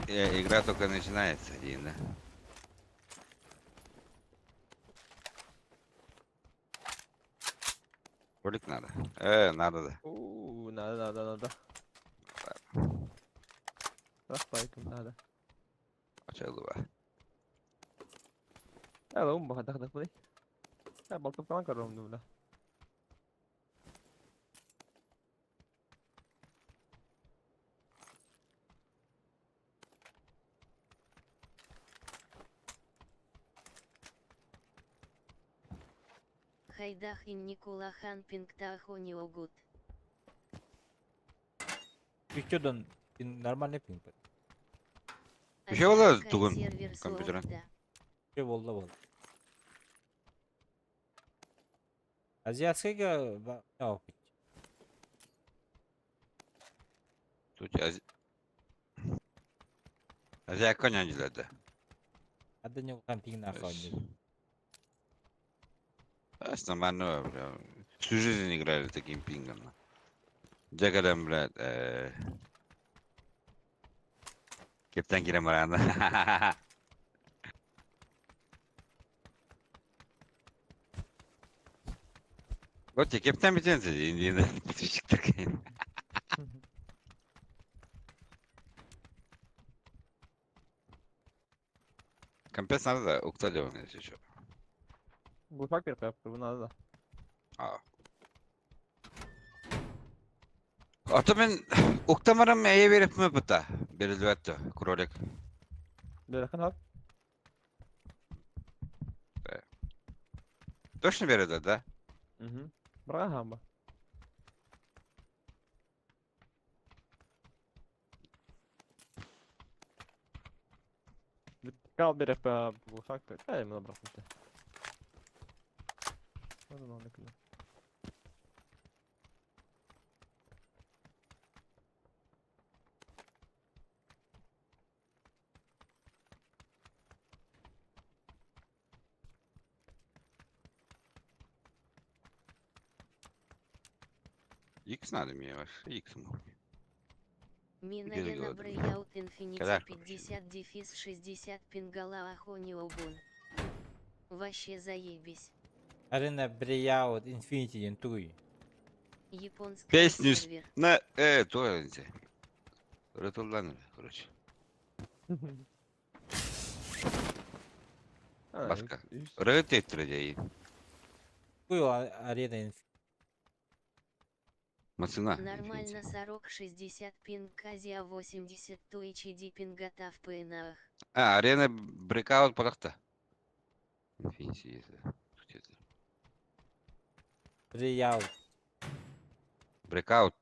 Игра только начинается, Дина. Ролик надо. Надо да. Uuu, nada. Rahbaykum nada. Açıldı be. Ya da bak dak bu. Ya baltık falan kararım dulu. Хайдах и Никулахан Пингтахони Огут. Picture'dan normal ne ping? Bir şey oldu Азиатская Тугун сервер компьютерен. софта. Şey oldu. Азиатская ne o pic? Тут Азия коня не леда. Ada ne camping na khani. Основно, бля. Всю жизнь играли таким пингом. Джагарем, блядь, Кептен Киремарана. Вот я кептен битенse indiğinde çıktık. Компес надо да укталёван если что. Bu ufak bir yaptı bu nada. Ata ben uktamaram eye verip mi bıta? Berilvetto, krolek. Böyle kan hap. Точно береді, да? Mhm. Brahamba. Kal bir hep bu ufak bir. Hayır mı bırakmıştı. Hadi lan ne kadar. X надо мне ваш. X мог. Минарена Делаю, да. Бреяут Инфинити Когда 50 дефис 60 Пингала Ахони Обун. Вообще заебись. Arena Breakout Infinity ентуй. Японский Песню сервер. На, то эти. Ротуланы, короче. Başka. Röt ettireceği. Bu Arena Infinity. Masına. Нормально сорок 60 пинг Казия 80 то HD пингота в ПНах. Arena breakout parakta. Infinity. Breakout. Breakout.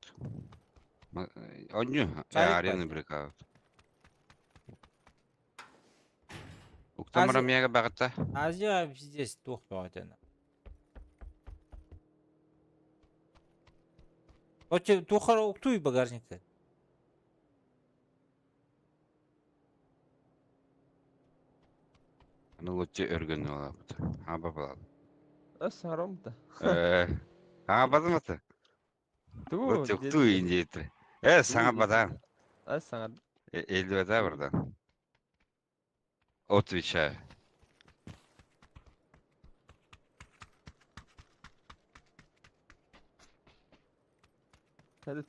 Оню? Çayık Arena var. breakout. Уктамара Азия- мияга багытта. Азия пиздец тухпа отена. Оче тухара уктуй багажникте. Аны лотче өргөн алабыт. Аба балады. Саромта. Саңа бадыматы? Туу. Лотче уктуй индейти. Саңа бадан. Саңа. Элді бада бардан. Отвечаю. Салют.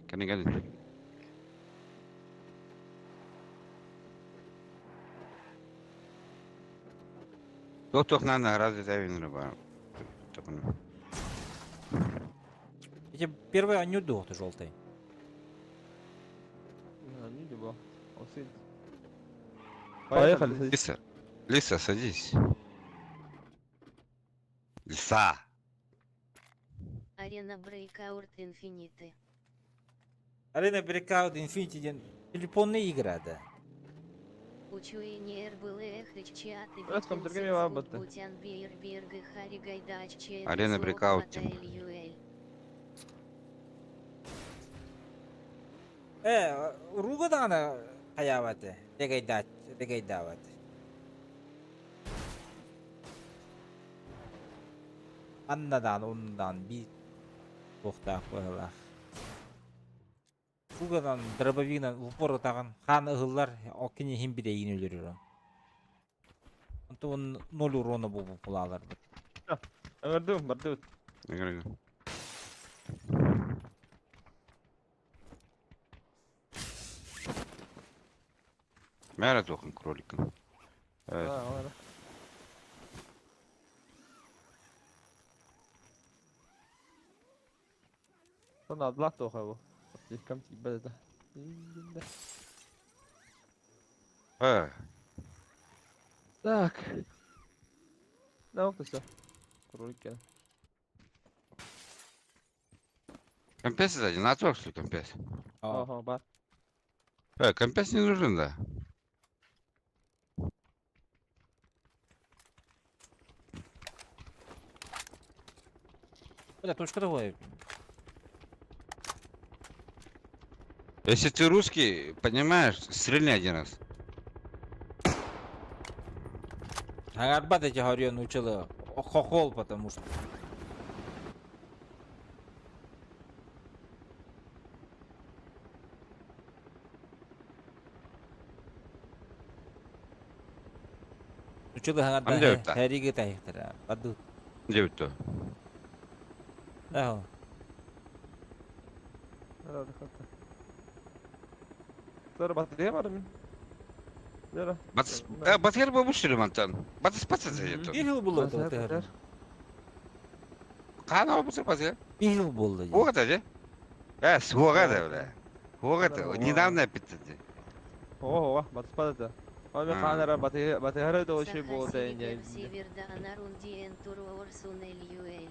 Кәне. Тоқтоқнаны разве тавинры бар? Эти первый анюдохты желтый. Не любо. Поехали. Лиса, садись. Лиса. Арена Breakout Infinity. Arena Breakout Infinity'den telefonla игра, да. Учуение РБЛ Хриччиаты Раз компьютер не работает. Бутян Бейерберг и Хари Гайдач Арена Breakout. Руга дана хаяваты. Дегайдават. Аннадан, ондан bir тоқтақ қойылақ. Ругадан дробовигнан упор таған хан ығылар окене хим биде ин өлөрөр. Онто он 0 урона болуп калалар. Барды. Мәрі тоқын кроликін. Sonra adlak da oku bu. Yıkam tibe de. Так. Ne oldu sen? Kurulik gel. Компес сзади, на отвёк, что компес. Oha bak. Компес не нужен, да. Бля, точка давай. Если ты русский, понимаешь, стрельни один раз. Арбат эти горён учила хохол, потому что. Учила Ам деп та? хэриге тайхтара. Баду. Девять то. Да. Herhalde kattı. Sonra batarya var mı? Yara. Батыр болмыш ремонттан. Батыс зайдет. Bir yıl buldu. Қана болмаса батыр. Bir yıl buldu. Оғата же? Соғады, бля. Оғата. Недавно бітті. Oha batış batı. Abi kanara batı da o şey bu da Северда Анарунди Энтуру Орсунель Юэль.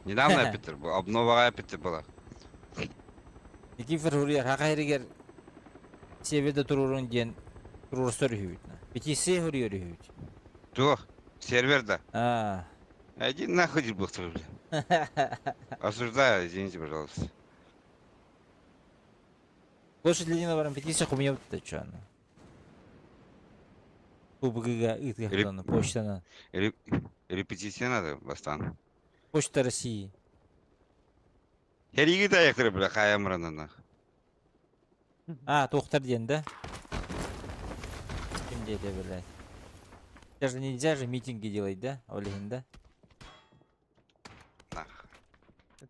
Недавно бітті. Обноваға бітті была. Никифор Хурьер, хакайригер северде турурун ден турурстор хүйт. Битисе Хурьер хүйт. Тух, серверда. Иди нахуй бухту, бля. Осуждаю, извините, пожалуйста. Площадь Ленина варам петиция хумьёвта чё она. УБГга итгахтана почтана. Репетиция надо, бастан. Почта России. Хериги да яхтыр, бля, хаямранана. Тоқтар ден, да? Ким деді, блядь. Даже нельзя же митинги делать, да? Олегин, да?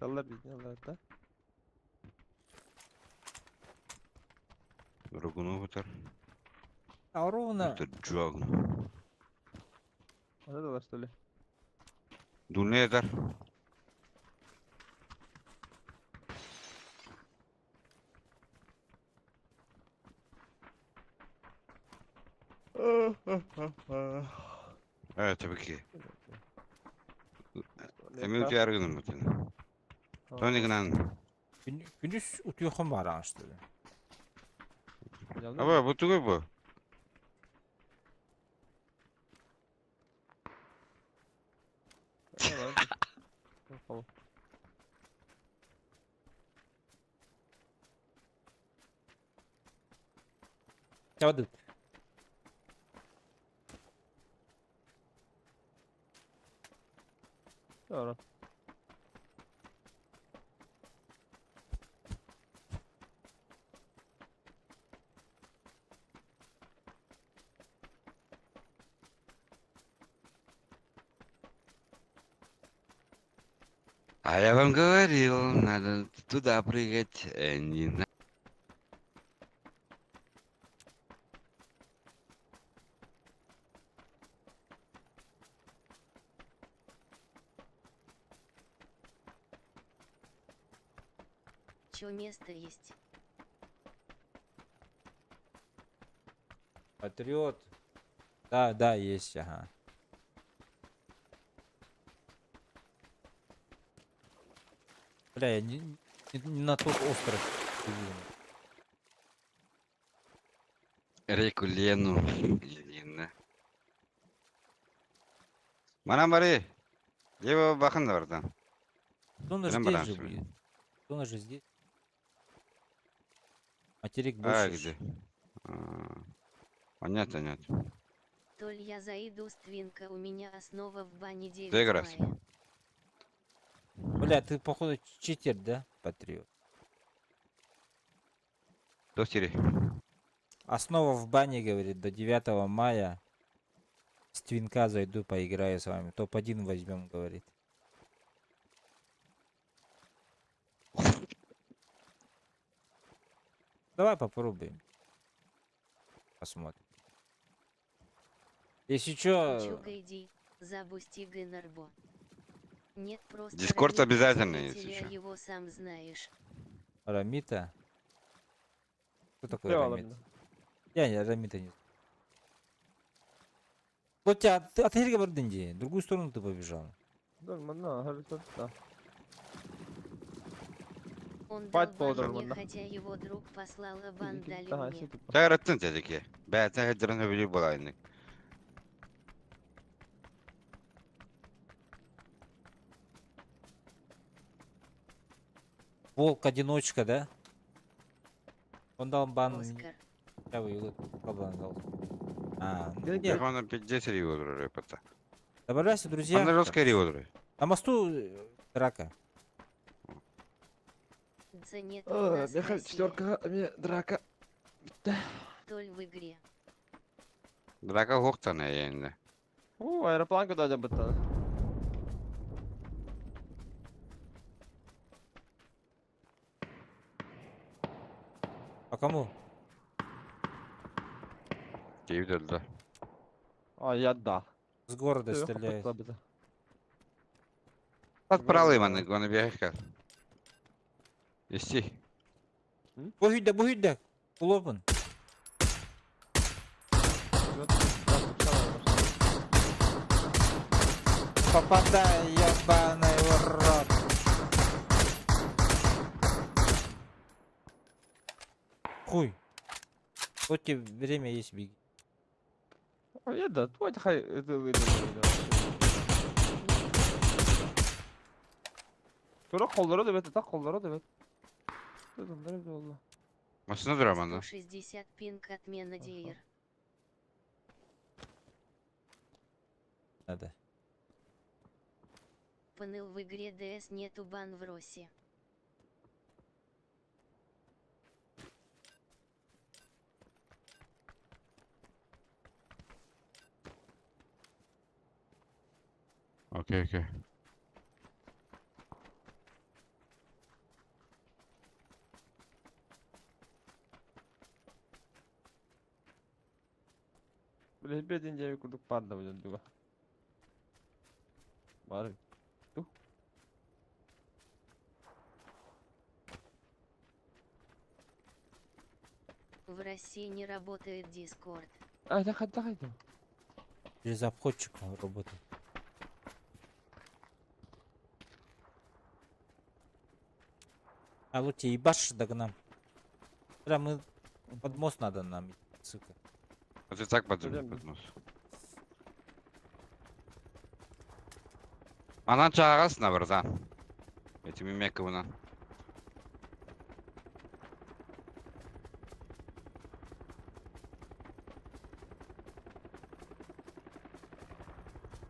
Allah bizni Allah da. Ругуну бутар. Ровно. Джогну. Orada da var что ли? Дулне дар. Evet tabii ki. Ne Emin kadar? uyargınım bu tane. Tony Gnan. Gündüz utuyuqum var ağaçta. Yandı Ama mı? bu tuğu bu. Evet. Bakalım. Çabuk. Doğru. А я вам говорил, надо туда прыгать, не на... Чё место есть? Патриот. Да, есть, ага. Бля, я не на тот остров. Реку Лену. Лена. Манам бари. Его бахын oradan. Он же Прям здесь баран же себе. будет. Он же здесь. Материк А, больше. где? Понятно, нет. Толь я зайду с твинка, у меня основа в бане 9 Доиграйся. мая. Бля, ты походу читер, да, Патриот? До стери. Основа в бане, говорит, до 9 мая. С твинка зайду, поиграю с вами. Топ-1 возьмем, говорит. Давай попробуем. Посмотрим. Если чё, Чука иди, запусти Генербо. Нет, просто Дискорд Рамиль обязательно, пользователя, если чё. его сам знаешь. Рамита? Кто такой Все Рамит? alabilir. Я не, Рамита не. Вот тебя, ты от Хельга Барденди, в другую сторону ты побежал. Durma, harita da. Он Бать дал бан подал, мне, ладно. хотя его друг послал, а бан дали Daha мне. şey Тайраттın dedi ki. Ben sen hediren öbürü bulayını. Волк-одиночка, да? Он дал бан. Оскар. Я выиграл. Кабан дал. А, ну Gel, нет. Telefonu bir ceseri olur oraya pata. Добавляйся, друзья. Onlar Оскари olur. На мосту драка. Ц нет, у нас Михаил, Россия. четверка, мне драка. Толь в игре. Draka hokta ne yani. Aeroplan куда acaba? По кому? Keyif öldü. Я да. С города Всё, стреляют. хапать bize. Bak paralıyım Vallahi. anne. Bana bir hekal. İsti. Bu hüdde. Kulopun. Попадай, ебаный в рот. Хуй. Вот тебе время есть, беги. Я да, давайте хай это выйдет. Bırak kollara da evet, tak kollara da evet. Dedim nerede oldu? Masına duram anne. 160 пинг отмена Дейр. Надо. Панел в игре DS, нету бан в Росе. Okey. Böyle bir deyince bir kurduk parda bu döndü. Var. В России не работает Discord. Ay ne kadar Через обходчик он работает. А лучше ебашь да к нам. Прям мы под мост надо нам, сука. А ты так Пойдем. под нос. Анан чагасына братан. Этими мековына.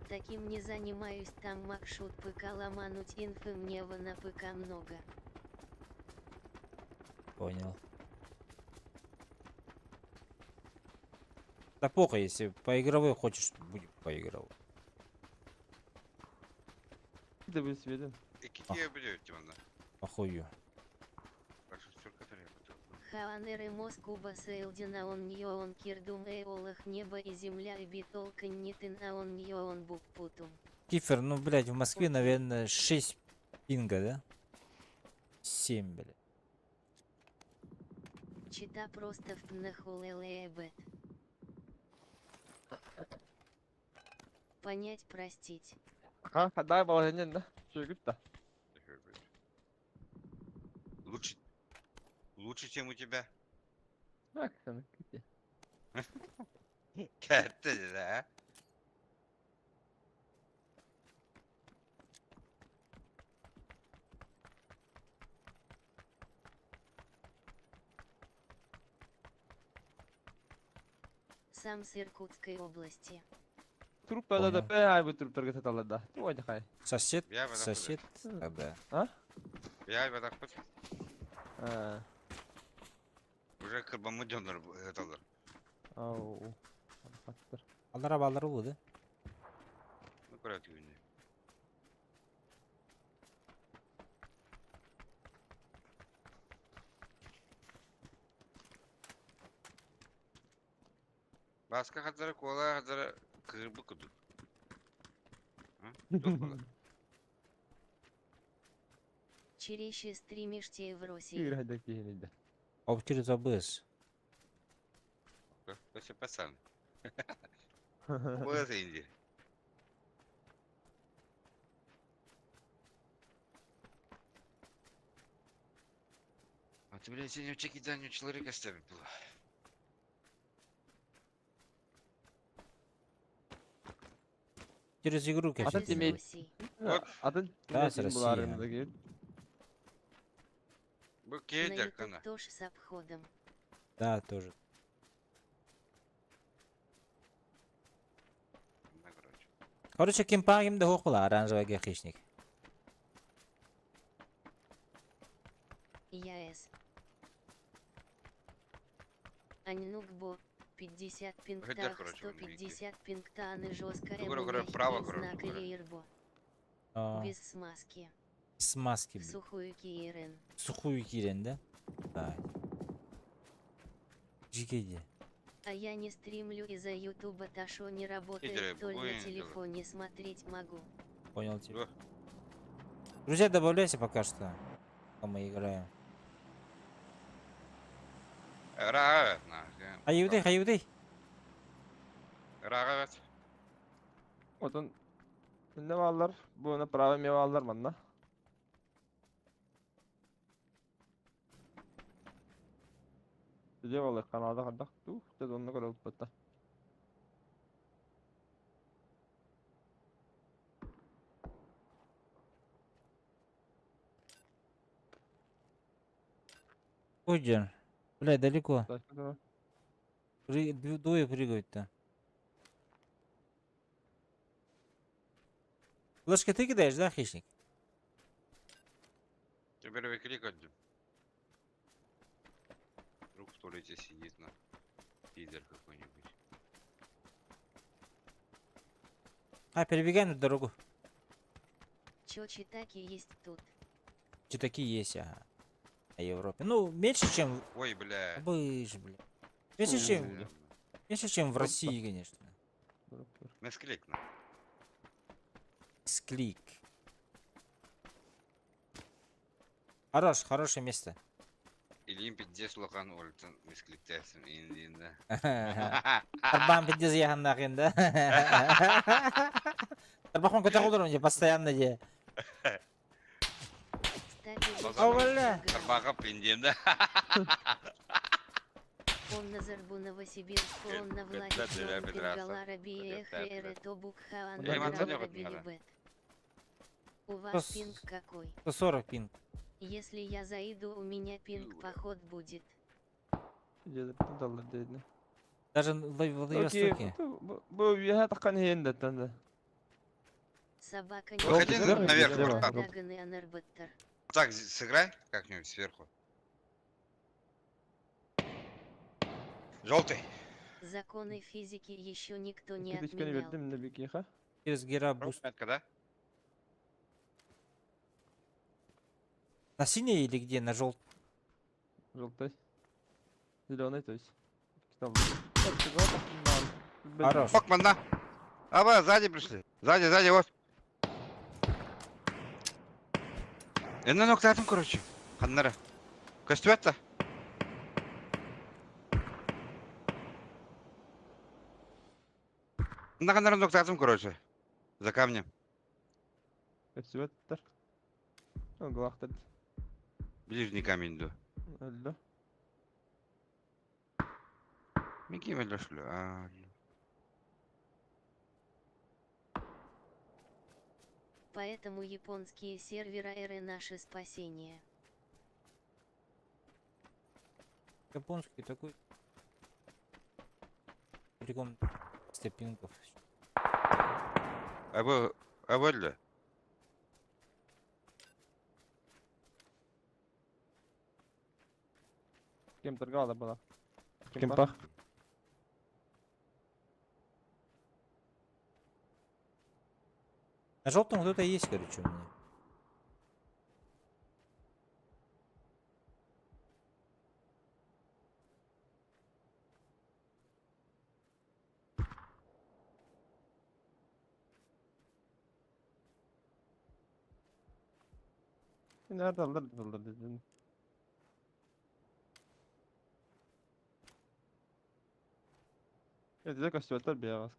Таким не занимаюсь, там макшут ПК ломануть инфы мне на ПК много. Понял. Да похуй, если по игровой хочешь, будет по игровой. Bir de bir Sweden. İki diye biliyor Тимона. Похую. Прошу, все, которые я хотел. Хаанеры Москуба Сейлдина он нее он кирдум эолах небо и земля и битолка нитын а он нее он букпутум. Кифер, ну, блядь, в Москве, наверное, 6 пинга, да? 7, блядь. Чита просто в пнахулелеебет. Понять, простить. Ha, дай баланен да. Çocuk da. Лучше... Лучше, чем у тебя. Bak sana kötü. Катя, да? Сам с Иркутской области. Truplarda da Понял. be ay bu truplarga satarlar da. Tu oyna kay. Сосед, Я в этом сосед, тогда. Я в этом хоть. Ha. Уже кырбамы дёнор эталар. Au. Fattır. Алар болды. Ну, короче, не. Басқа хазары кола хазары кырбы куду. Черещи стримишьте в Bir России. hadi kiyini de. А через АБС. Вообще пацан. Вот Инди. А ты, блядь, сегодня в чеке данью человека ставил было. Через игру, Ата конечно. Из demeyi- России. Вот. Adın Daha Kim bu sırası aramızda yani. gel. Был На кейдер, YouTube кана. тоже с обходом. Да, тоже. Да, короче. Короче, кемпа кемде хоқ была, оранжевый хищник. ЯС. Аньнукбо. 50 пинктах, короче, он 150 пинктаны жестко Ну, говорю, право, говорю, знак говорю. Ирбо. А, Без смазки. смазки, блядь. Сухую киерен. Сухую кирен, да? Да. Жикейди. А я не стримлю из-за ютуба, Ташо не работает, Идея, то ли на буквально телефоне смотреть могу. Понял тебя. О. Друзья, добавляйся пока что. Пока мы играем. Рагавет, на. Hayıvday, hayıvday. Рагавет. Odun ne varlar? Bu ne prava meyve alırlar bana. Güzel olur kanalda kaldık. Dedi onunla kadar utbatta. Ой, Джен. Бля, далеко. Başka da var. Двое прыгают-то. Флешки ты кидаешь, да, хищник? Теперь кликать. Вдруг в туалете сидит на пидор какой-нибудь. А, перебегаем на дорогу. Чё читаки есть тут? Че такие есть, ага. На Европе. Ну, меньше, чем... Ой, бля. Быж, бля. Меньше, чем в России, конечно. Dur, dur. Месклик, на. Склик. Хорошее место. Или пиддес лоқан олтын мискіліктесім индиинда. Тарбан пиддез яхандақ енді. Тарбахон көте қылдырым же, постоянно же. Кстати, Аула. Тарбаға пиндемді. он на Зарбу Новосибирск, он на власть, Петля, он Петля, Пингалара Биэхэ, Петля. Эрето Букхаан, Я ему звоню, Грара вот надо. Билибет. У вас Пос- пинг какой? 140 пинг. Если я зайду, у меня пинг поход будет. Жедер доллар дейдин. Даже в Владивостоке. Бу виха таккан хейинде танда. Собака Выходи не наверх, знает, вот так. Даган и Анербаттер. Так, сыграй как-нибудь сверху. Желтый. Законы физики еще никто не Киричкени отменял. бердим не бикиха. Через Гера буст. Метка, да? На синей или где? На желтый? Желтой. Зеленый, то есть. Там. Хорош. Ок, манда. Аба, сзади пришли. Сзади, вот. Энна ноктатым, короче. Ханнара. Костюатта. На ханнара ноктатым, короче. За камнем. Көсүөттөр. Оглахтыр. Ближний камень, да. Өллө. Мики валюшлю. Поэтому японские серверы эры наше спасение. Японский такой. Приком 100 пингов. Абелля. Кем торгала была? Кемпах. На желтом кто-то есть, короче, у меня. Nerede alır dedim. Это көсүөттөр биябас.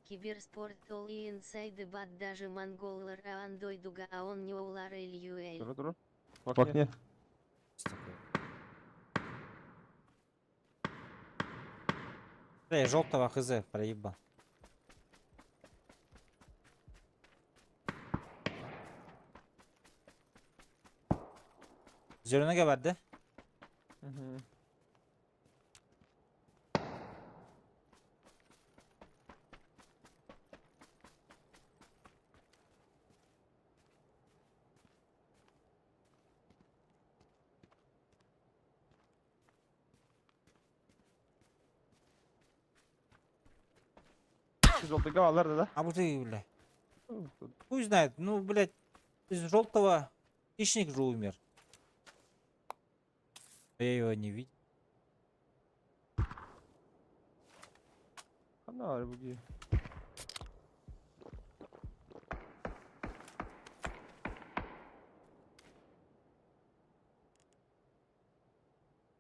Киберспорт All и инсайды бат даже монголлар Андойдуга, а он не улар Ильюэль. Туру. Бакне. Есть такое. Да, я желтого хз проебал. Зеленого vardı. Желтыга алар да. А вот и, бля. Пусть знает, ну, блядь, из желтого хищник же умер. А я его не видел. Ana var bu gibi.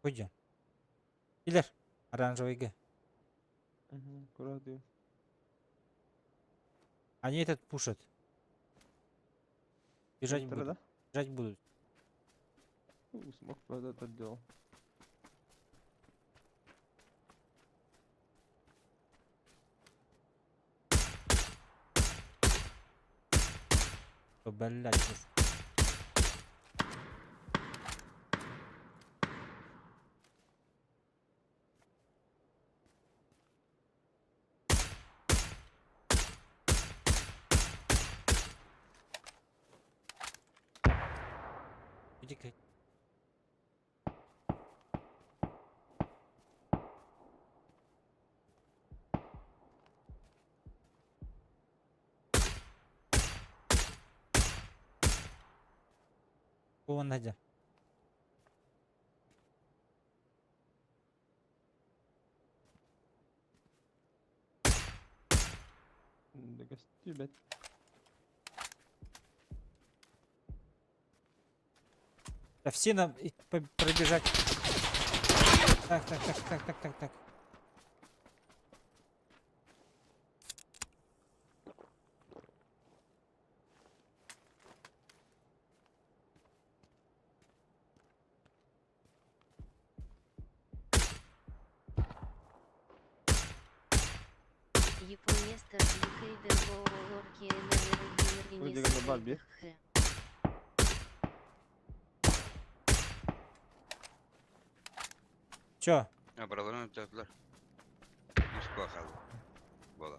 Пойдем. Киллер. Оранжевый Г. Куда ты? Они этот пушат. Бежать Центра, будут. да? Бежать будут. Смог правда это делал. Блядь. Иди-ка. Вон Надя. Да гости, блядь. Да все нам пробежать. Так. Японеста Хейден Воолорки Вроде как на Барби. Чё? Buralarını öttürdüler. Üst bakalım. Bola.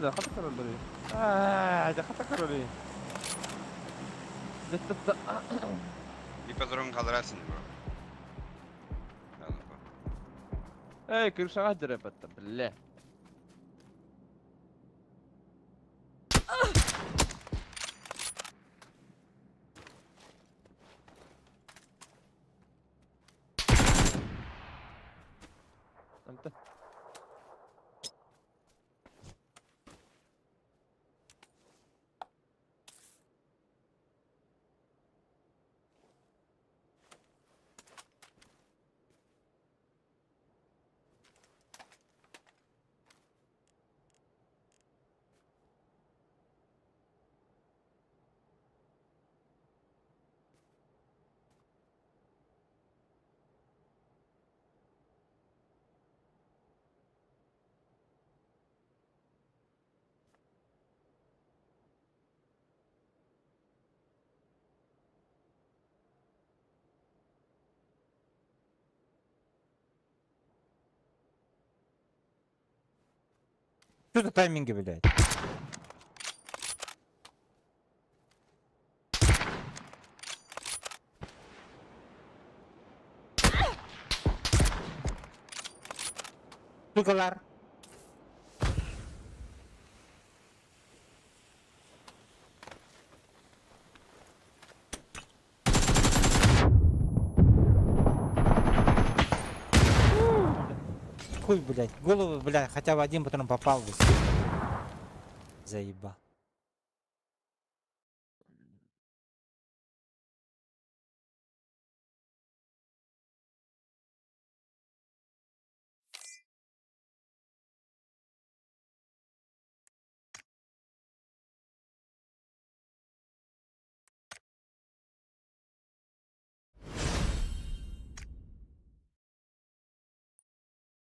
ده خطر ولا ايه؟ ده خطر ولا ايه؟ ده Bir patron kaldırarsın bro. Yalnız bak. ايه كل شغله دربت بالله. انت Что за тайминги, блядь? Sukalar. Хуй, блядь, в голову, блядь, хотя бы один патрон попал бы. Заебал.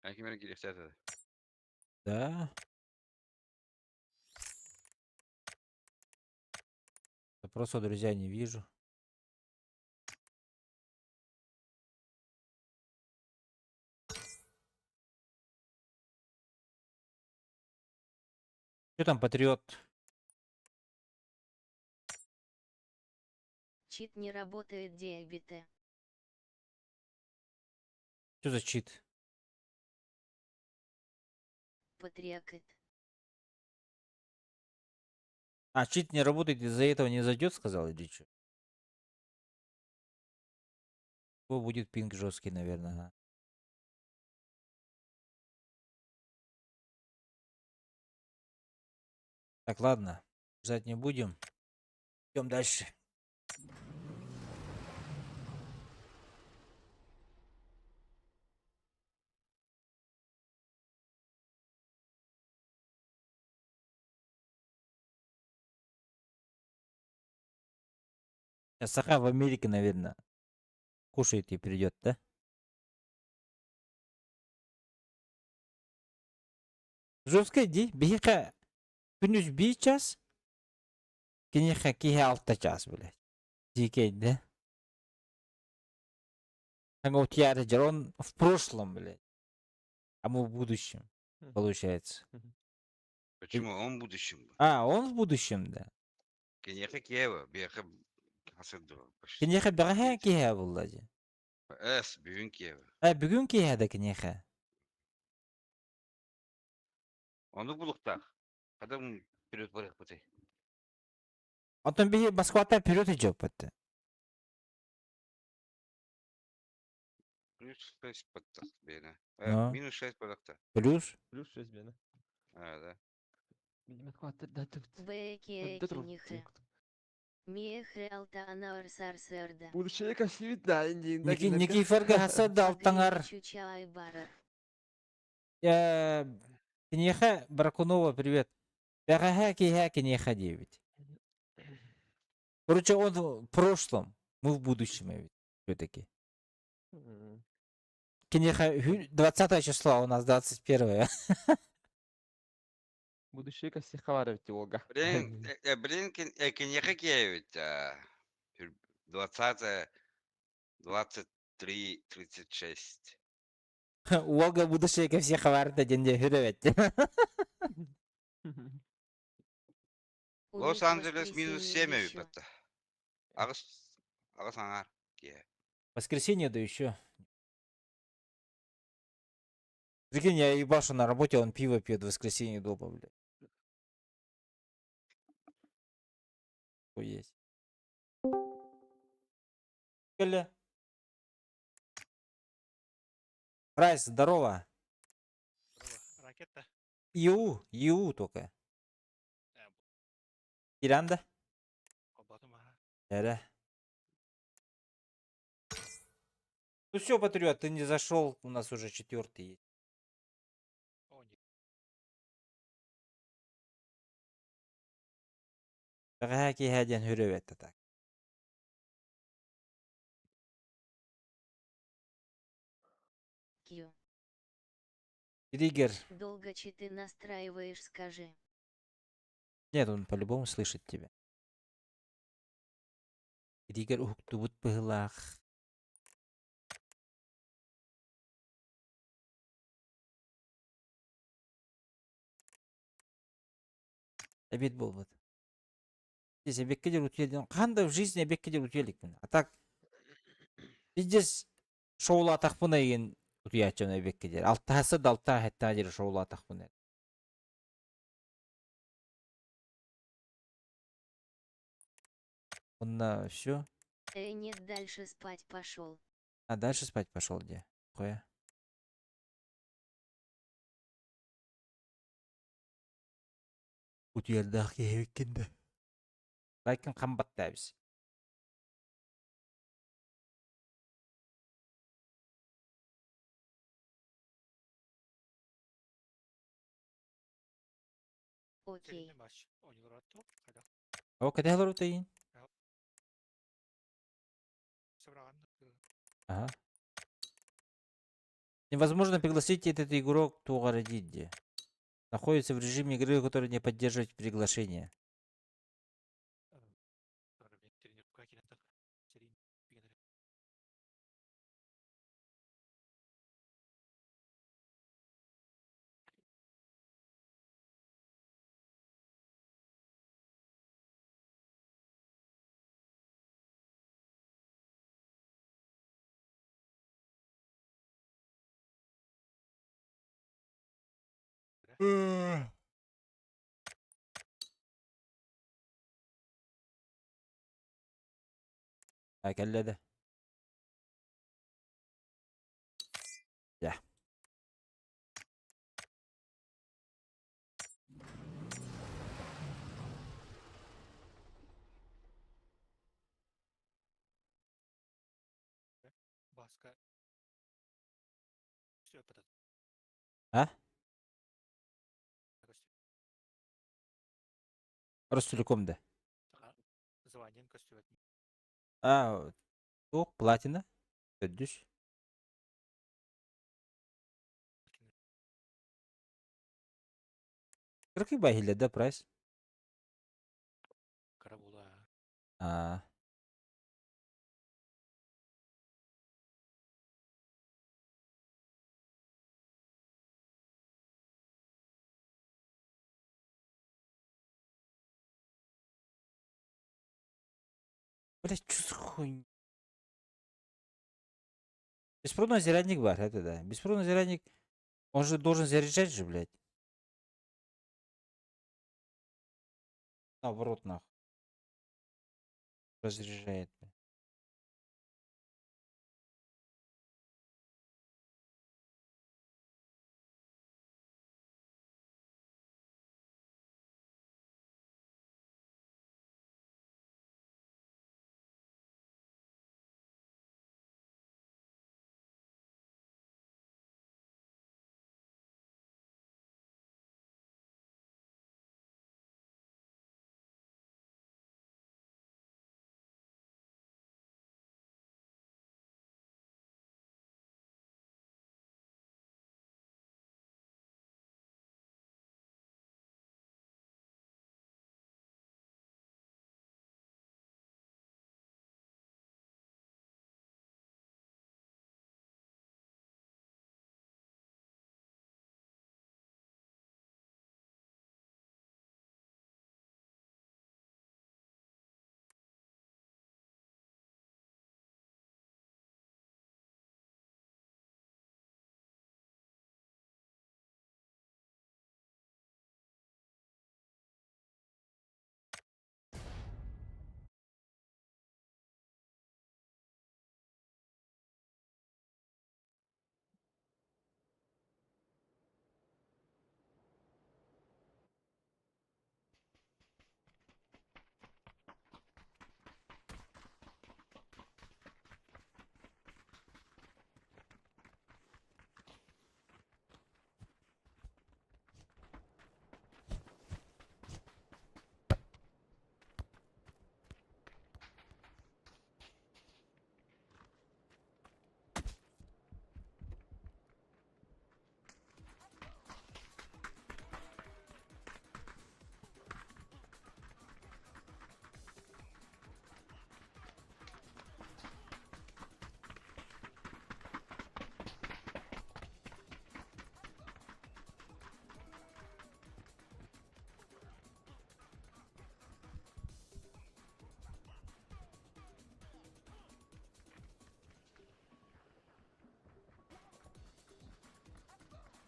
Belki beni girifte dedi. Да. Просто, друзья, не вижу. Что там, патриот? Чит не работает диабите. Что за чит? Патриакет. А, чит не работает, из-за этого не зайдет, сказал, или что? Будет пинг жесткий, наверное. Ага. Так, ладно. Ждать не будем. Идем дальше. Сейчас Саха в Америке, наверное, кушает и придет, да? Жесткая ди. Бихиха. Күнүс би час. Киниха кихе 6 час, блядь. Дикей, да? Он в прошлом, блядь. А мы в будущем, получается. Почему? Он в будущем. А, он в будущем, да. Кенеха Киева. Беха Хасыдо. Кинеха бираха кихе, блядь. Эс, Бюн Киева. А, бүгүн кихе да кинеха. Onu bulukta. Kadın период барах пути. Антон бихи Москвата вперед идет, это. Плюс 6 подтак бені. Ну. Минус 6 подакта. Плюс? Плюс 6 бені. Да. Benim ekvatorda tükt. Беки Dur, нихе. Миехе алта сарсерда. Bu şey kaçıydı da indiğinde Ники ферге хасад алтаңар. Чучай барар. Кинеха Бракунова, привет. Бяха кинеха 9. Короче, он в прошлом, мы в будущем ведь все-таки. Кинеха 20 числа, у нас 21. Будущее косяха var evet yoga. Блин, кинеха 9. 20, 23, 36. Уолга будущее ко всех хаварда денде хюревет. Лос-Анджелес минус 7 выпадта. Агас аңар. Воскресенье, да еще. Прикинь, я ебашу на работе, он пиво пьет в воскресенье дома, блядь. Ой, есть. Коля. Прайс, здорово. Ракета. ИУ только. Иранда? Да. Ну все, патриот, ты не зашел, у нас уже 4-й есть. Хаки хаден хюревет так. Кью. Триггер. Долго ты настраиваешь, скажи. Нет, он по-любому слышит тебя. Триггер ухтубут пылах. Обед был вот. Здесь обеккедер утелен. Канда в жизни обеккедер утелик. А так, здесь шоула атақпына еген утуячын обеккедер. Алтасы да алта хетта жер шоула атақпына. Он все. Нет, дальше спать пошел. А дальше спать пошел где? Хуя. Утуердах кебеккенде. Лайкын қамбатта біз. Окей. О, когда говорю ты? Ага. Невозможно пригласить этот игрок Тугара Дидди. Находится в режиме игры, который не поддерживает приглашение. هكذا يا ها Ростелеком да. Тоқ платина. Өддүш. Какой байхиле да прайс? Блять, что за хуйня? Беспроводной зарядник бар, это да. Беспроводной зарядник, он же должен заряжать же, блядь. Наоборот, нахуй. Разряжает.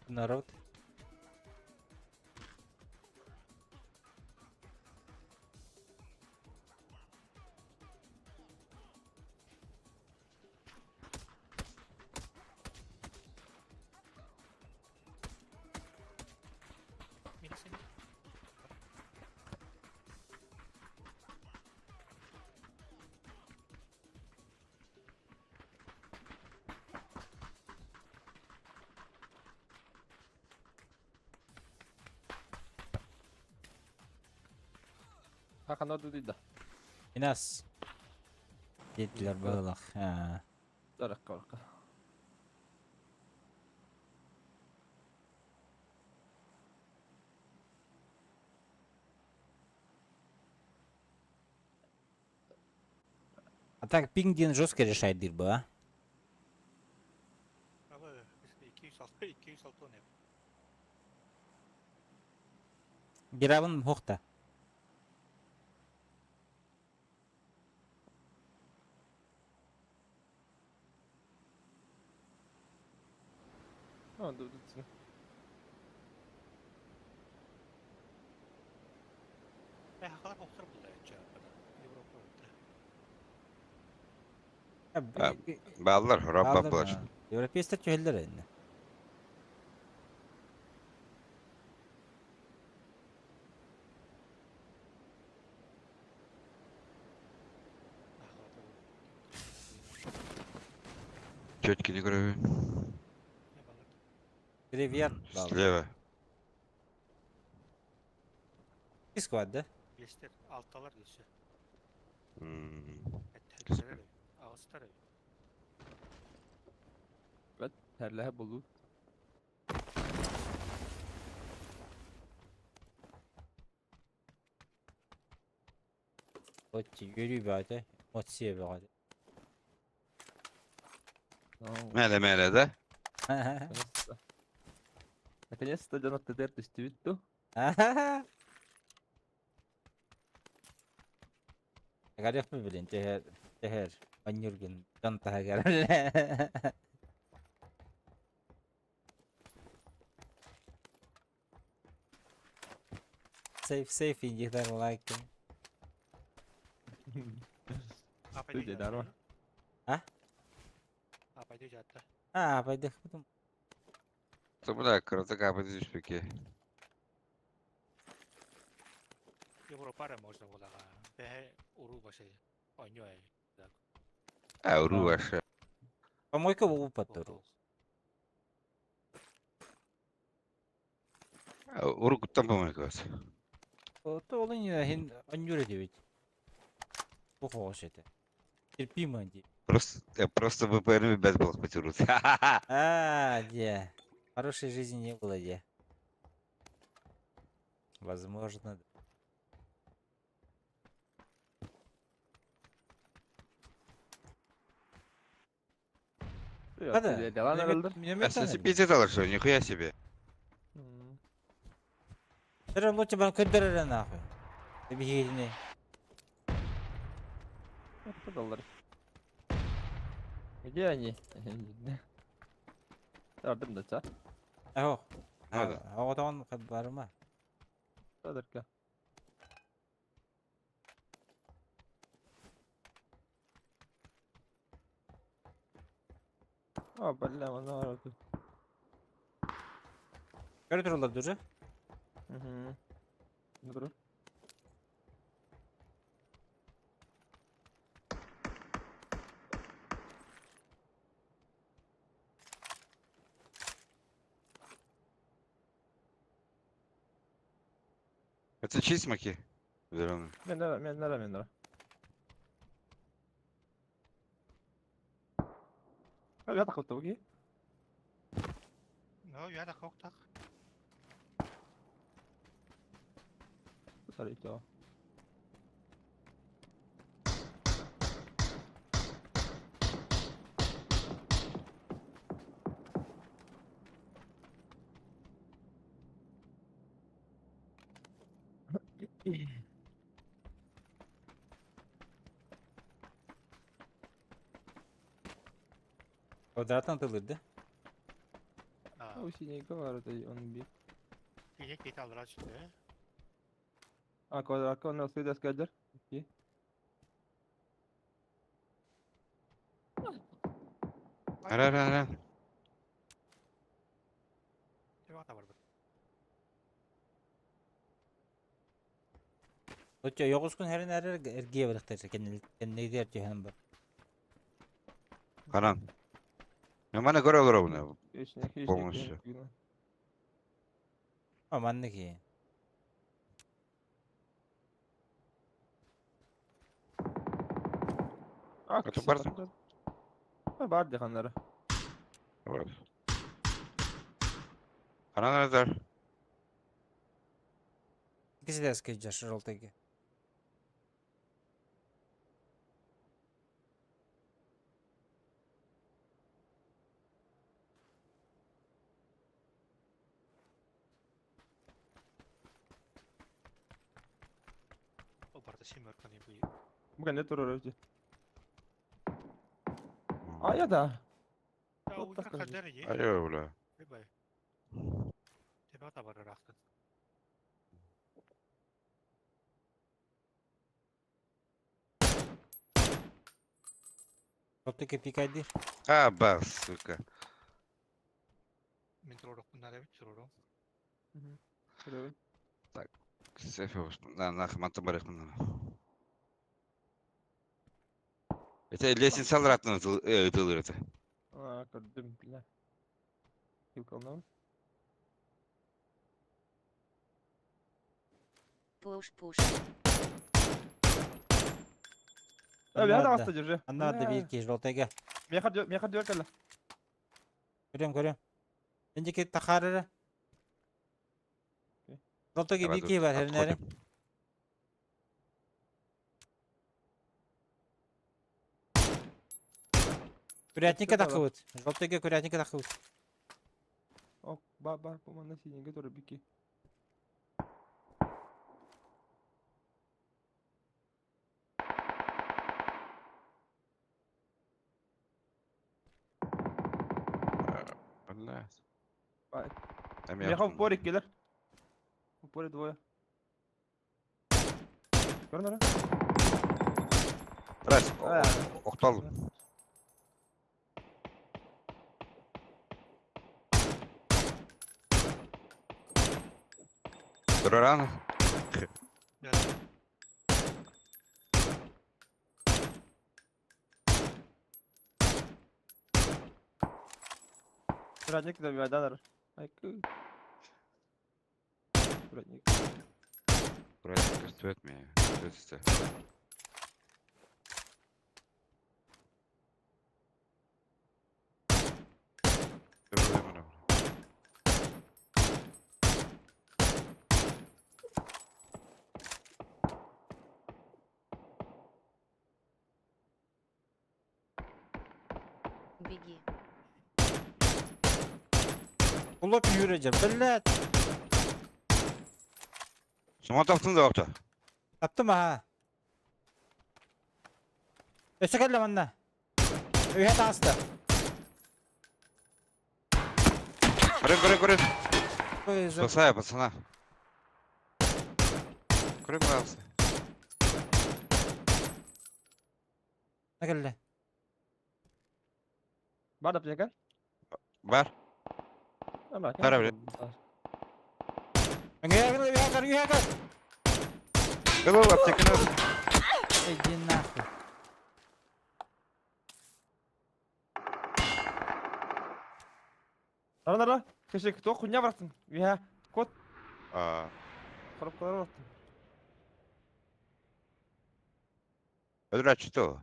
Народ. Minus ini. Hakan orada değil de. Inas. Yediler balık. Ha. Darak kalka. А так пингдин жестко решает дырбу, а? Ama biz 206 ne? Гиравын хохта. Ha dur dur. Hakalar oktur burada ya cevapta. Avrupa orta. Bağlılar, Rabba bulaş. Европейстер чөһөллөр энне. Тетки не крови. Ne balık? Привет. Бал. Слева. Кис квадды. Bilişler alttalar geçiyor. М, Ettiler. Ağızlar. Evet. Terlehe bulut. Отчи, yürü bade. Motsiye bade. Mele mele de. Наконец-то. Наконец-то Джанат ТДР düştü. Garip mi bilin? Teher. Anyurgun. Contaha gar. Safe injektar like. Apa Tuh itu jadi arwah. Hah? Apa itu jatuh? Paydah. Betul. Тобто, да, крата капать из пике. Европа를 можно 보다가 배 우루버시 언요에 Уру ваша. Помойка в упатору. Уру куттан помойкас. То олын ya hen anyur edebet. Bu hoş ete. Терпимо ди. Просто VPN без балок потянут. Де. Хорошей жизни не было, де. Возможно. Hadi. Devam herhalde. Assassin пиздец алышо, нихуя себе. Sen lütfen bana köndürere nahı. Bir hilini. $40. Где они? Yardım da çağır. Aho. Hadi. Havadan haberim. Sadırka. Бля, она орёт. Gördürürler duruyor. Dur. Это чьи смоки? Зеленые. Мен. Я так вот уги. No, ya da koktak. Sarıydı. Kvadratan atılırdı. O sinega vardı onun bir. İyi kiti alır açtı. Arka nasıl da askerler? İki. Ara. Cevap da var. Ocha yoğuz gün herin ergiye bıraktırsa kendine gider cehennem var. Kanan. Ne bana göre olur bunu. Hiç Olmuş. Aman ne ki. Atıp varsın. Var dekanları. Var. Kanan nerede? İkisi de eski yaşlı oltayı. O parta simörkan bu. Bu ne durur önce? Ya da. Ya Çok o da kadar kırıcı. kadar iyi. Ayo ula. Bay. Cevap da var rahatsız. Oltayı pikaydı. Ha bas. Suka. Min tror dock när det är tror då. Şöyle. Sefe olsun. Lan nakımatı bırakın. Ete 50 salır attınız ıdılır ete. Gördüm bile. Kim kaldı? Push. Abi hadi Anladı. hasta cırcı. Anladı bir kez oltaya gel. Meka diyor kala. Görüyorum. Önceki takarırı. Oltaya bir kez var herin erin. Kurятника takıvıt. Oltaya kurятника takıvıt. O bu mana sinega doğru bir ki. Allah. Bak. Hem Meka yaptım. porik gelir. Porik dvoje. Görün lan. Res. Oktal. Durur ana. Geldi. Kuratnik de bir adalar. Ay kı. Kuratnik. Buraya göster etmiyor. Göster. Dur bana. Беги. Kulop yürüyeceğim. Bellet. Soma taktın da orta. Attım ha. Öse geldim anne. Üye de hasta. Kırın. Koyuz. Basaya basana. Kırın kalsın. Ne geldi? Var da plaka. Var. Ama. Para bile. Üye gel. Kılı var çekin al. Ey nahı. Nara. Keşke to kunya bıraktın. Ya. Kot. Aa. Kalıp kadar bıraktın. Ödür açtı o.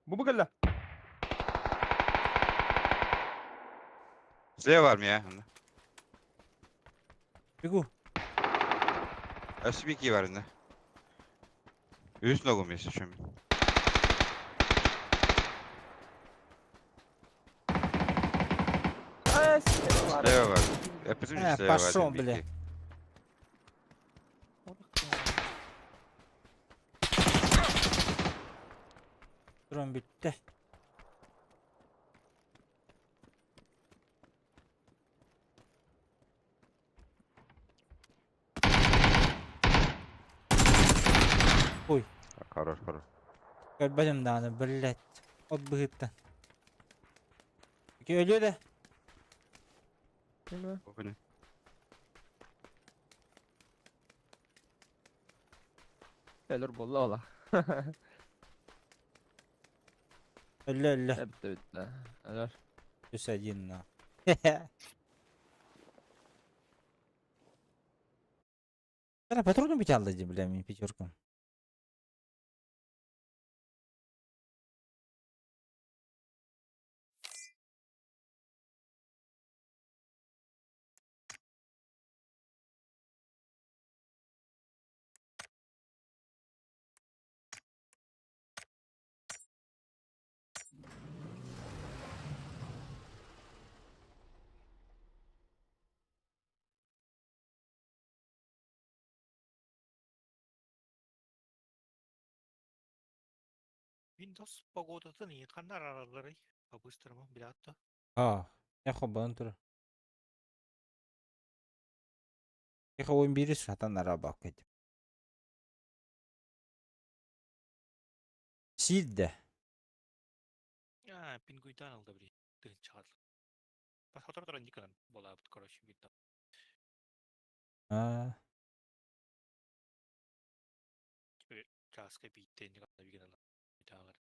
Bu geldi. Size var mı ya? Bigu. SB2 var önde. Üst nogum yesin şu an. Ay sinema var. Sleva var. Hepimizin He, Sleva var. paşon SB2. bile. Durum bitti. Ой, Хорош, хорош. görmedim daha onu, billet. O bıhıttı. Peki ölüyor da. Değil Bu ne? Ölür bolla ola. Öldü öldü. Bitti bitti. Ölür. Güzel yine. Sana patronu bir çaldı bile mi piçorkum? Windows погода-то нет, канал araları по-быстрому, bilatta. Aa, ya ben dur. Ya oyun biri satanlara bakayım. Sil de. Пингуйдан алды bir тыгын чыгар. Посмотрим, никогда была, короче, видно. Aa, Жазга бийтте никогда вигенал. Битагар.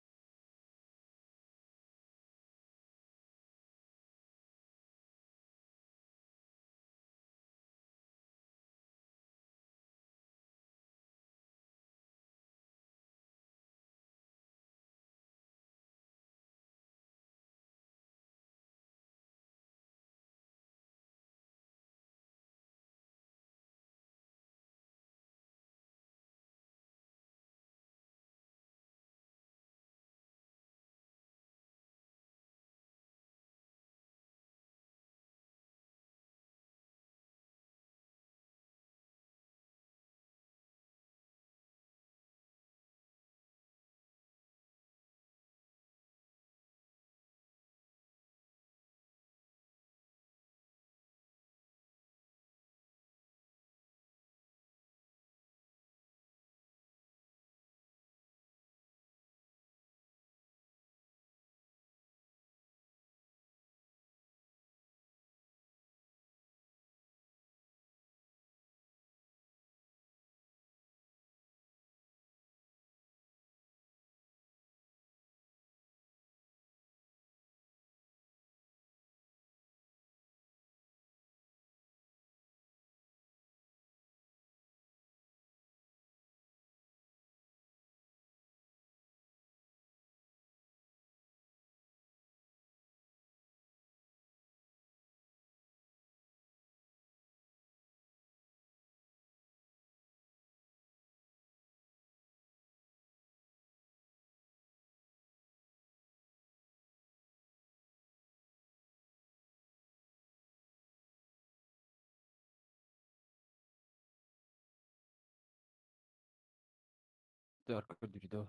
Dört öldürdü.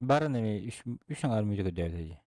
barın evi 3 armıydı göderdi.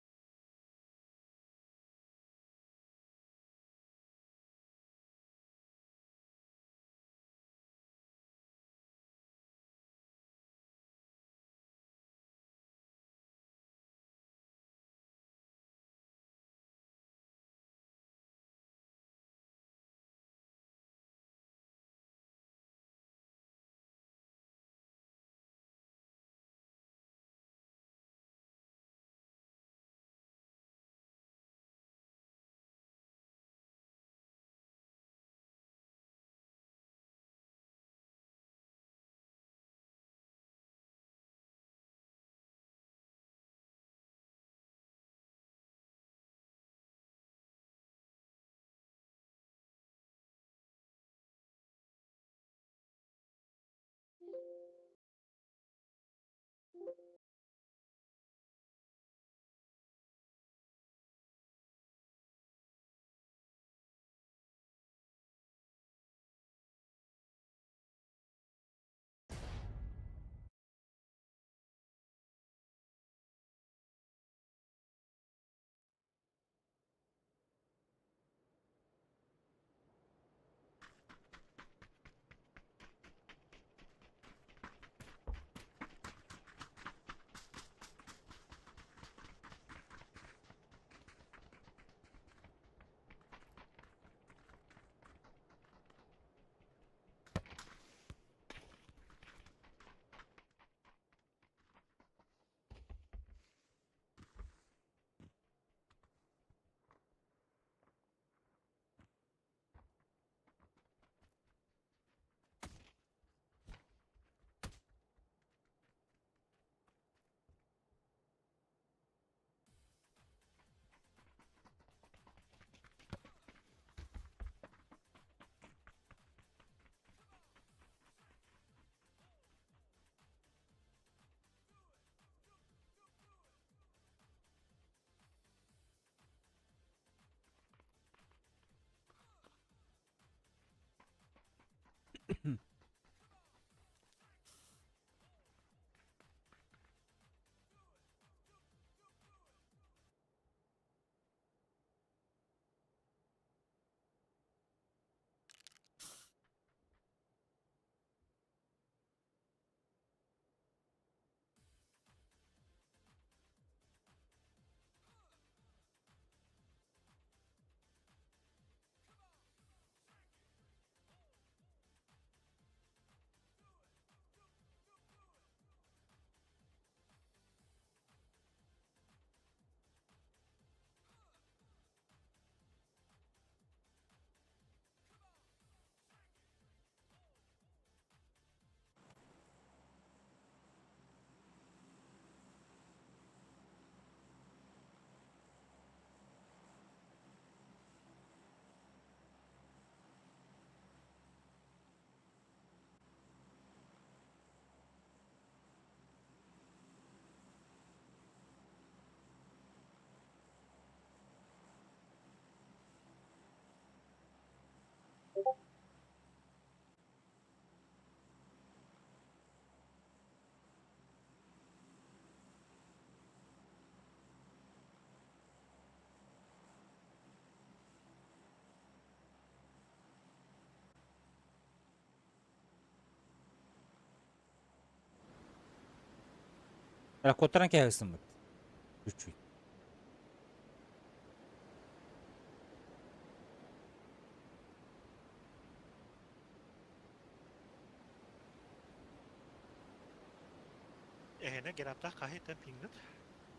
Kotaran kehilsin bak. Küçük. Ehene gerapta kahitten pingnit.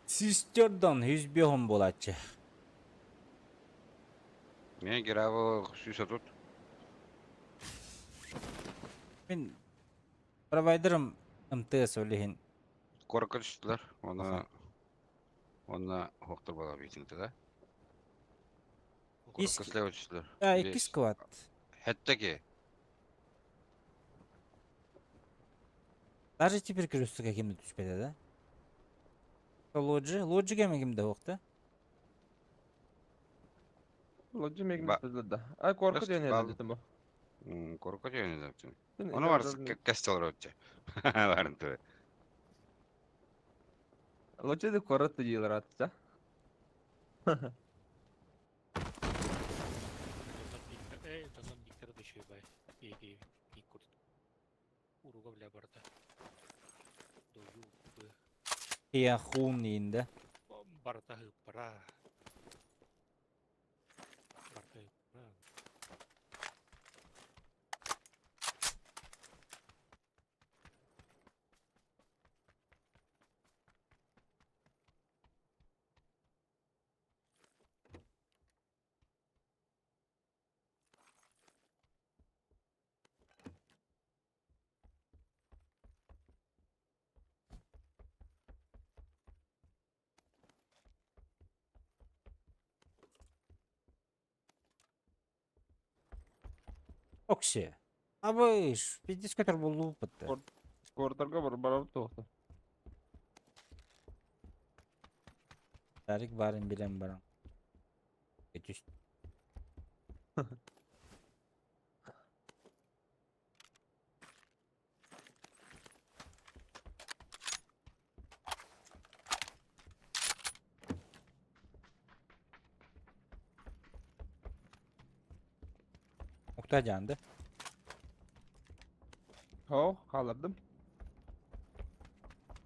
Sister'dan 100 bolatçı. Ne giravo süse tut. Ben provider'ım MTS ölehin. Korka düştüler. Ona hoktur bala bitinti da. İsk- Korka silahı düştüler. Ya 2 squad. Hatta ki. Даже теперь кürüstü kimde düşmedi de. Logic mi kimde yoktu? Lodge megni Ba- tuzda. Ay korku Just diyen bal- dedim bu. Korka diyor ne yaptın? Sen Onu ileride var mi- kastel rotça. Varın tabi. Lodge de korku diyorlar hatta. Dondan биктер düşüyor bay. İyi kurt. Uruga bile barda. Doyu bu. Yahun indi. Barda hıpra. Barda hıpra. Okşi. Abi bir diskotör bulup bitti. Kortarga barbar toxtu. Tarik barın bilen barın. Geçiş. Oktay candı. Ho, kaldırdım.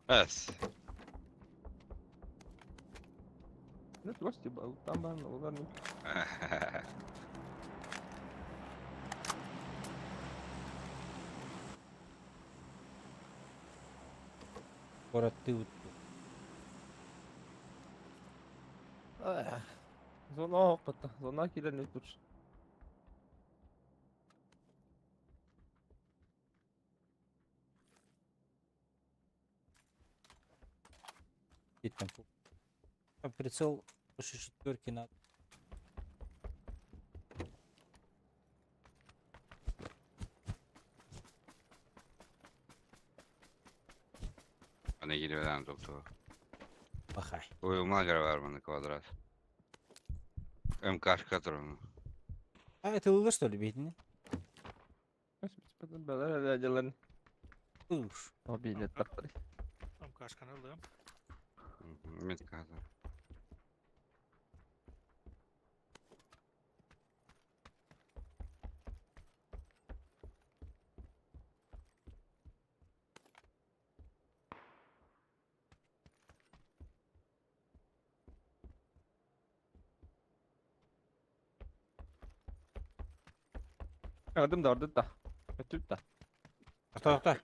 Evet. Ne tuvaşı bu? Tam ben onlar ne? Koratı uttu. Zona hoppata. Zona kiler ne tur? Gittim. Прицел больше четверки надо. Bana geliyor lan doktor. Бахай. Uyuma göre var bana kvadrat. Karşı katır onu. А это было что ли, бедный? Nasıl Böyle öyle Uş. o bilet taktırı. Tam kaçkan aldım. Метка hazır. Adım da orada da. Götürüp da. To'xta.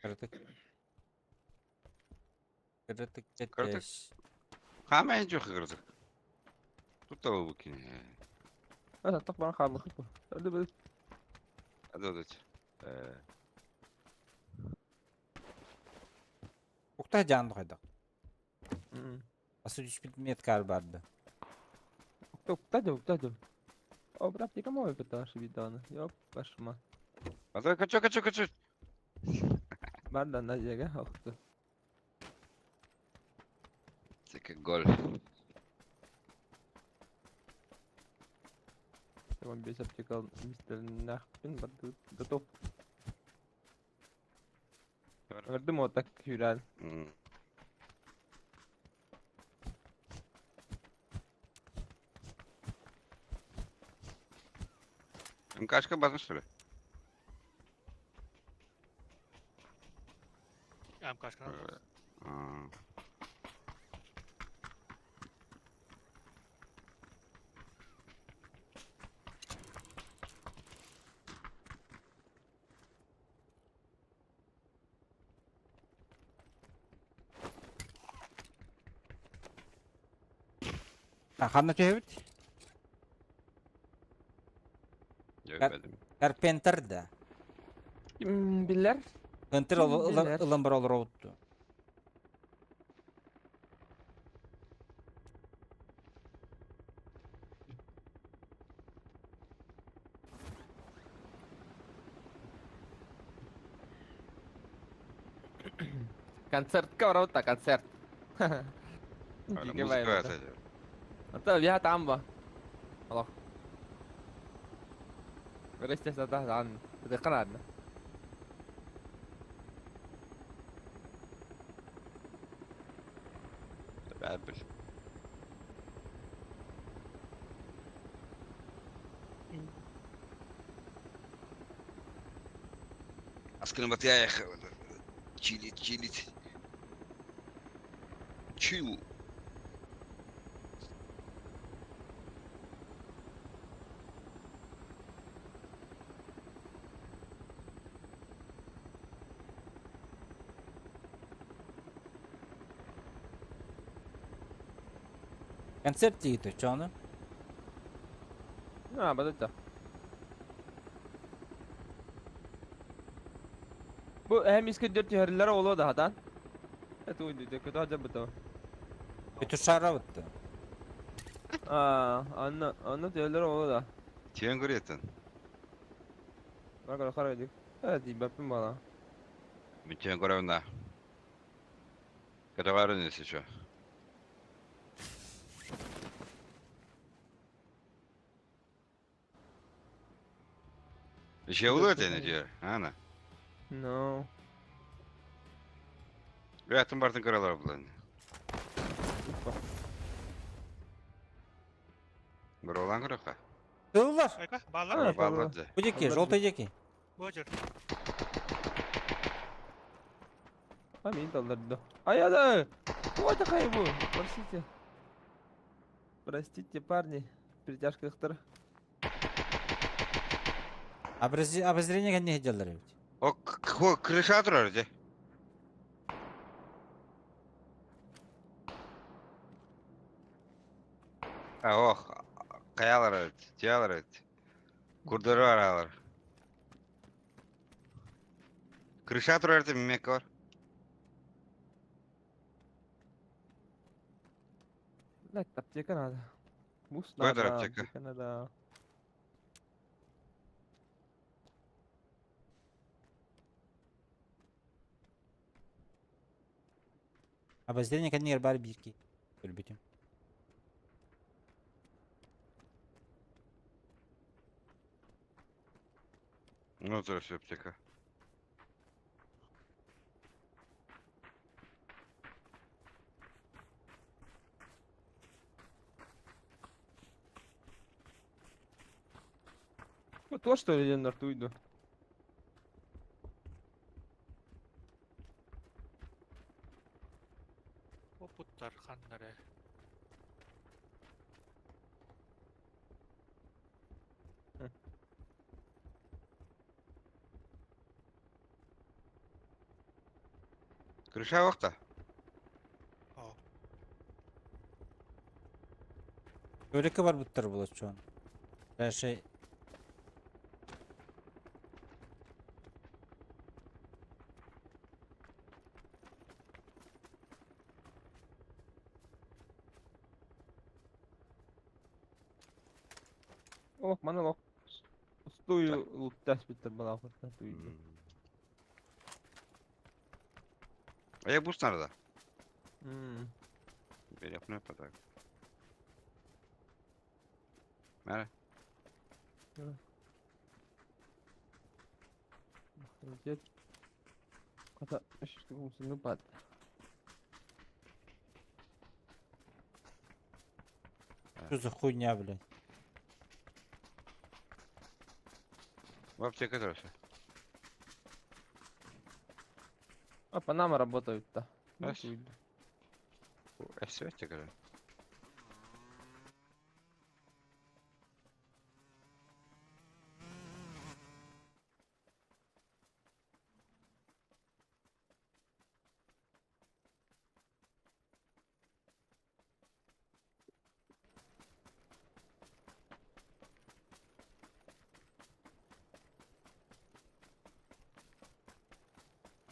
Kırdık. Kırdık Kırdık. ketmiş. Hamma en çok kırdık. Tut da bu kine. Ben tak bana kalmak bu. Öyle böyle. Hadi hadi. Ukta canlı koyduk. Hı. Asıl 3000 metkar vardı. Уктадым. О, брат, ты кому это дашь виданы? Ёп, пошма. Hadi kaçıyor. Benden de yege haktı. Teke gol. Tamam bir hesap çıkalım. Mr. Nahpin vardı. Готов. Gördüm o tak hürel. Kaçka basmış şöyle. Am kaçkan aldım. Kanka çevir. Görmedim. Carpenter da. Kim biller? Hunter Bilir. ılım bir olur oldu. Концертка var orada konser. Öyle Giga müzik bayıldı. öğreteceğim. Hatta bir hat amba. Allah. Görüşte sada an. Tıkın adına. Ben bil. Askını batıya ayak. Çilit. Chill. Konsept yedi canım. Ha, badata. Bu hem İskender tüherlere oluyor da hadan. Evet oydu da kötü acaba bu. Bütün şarra bitti. Aa, anla tüherlere oluyor da. Tiyen görüyorsun. Bak karar edip. Evet iyi bakayım bana. Bir tiyen görevin daha. Kaça var neyse şu. Bir şey oluyor ne diyor. Ana. No. Hayatım Bartın karalar bulan. Bir olan kırık ha. Sığırlar. Ayka bağlar. Ha. Bağladı. Bu ceki, jolta ceki. Bocer. Hani доллар. Ай, да. Вот такая его. Простите, парни. Притяжка ихтер. Обозрение kendine heceller evet. O kırışa durar diye. Ha kayalar evet. Cihalar evet. Kurdarı var ağlar. Kırışa durar diye mimek var. لا تبتيك انا هذا. بوس Koy da نار yapacak ha. انا ده. Обозрение kendine yer bari bir iki. Böyle bütün. Ну, это все аптека. Вот то, что ли, на туйду. Попуттар ханнары. Крыша вақта. О, Öyleki var butlar bulat şu an. Her şey Ох, mana lok. Стою луттас биттер бала хурта туйду. А я буст надо. Мм. Теперь я пну потак. Мере. Дед. Ката что мусunu бат. Что за хуйня, блядь? В аптеке тоже. А по нам работают-то. Ну, Раз. туйду. Все аптека же.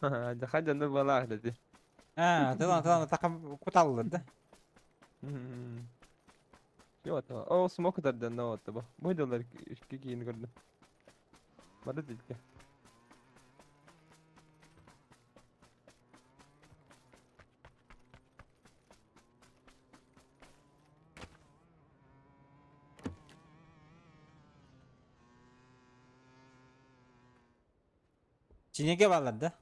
Да хотя на балах dedi. Ha, tamam takım kutallar da. Yok tamam. O smoke da ne oldu bu? Bu videolar iki yeni gördüm. Bana dedi ki. Çin'e bağlar da.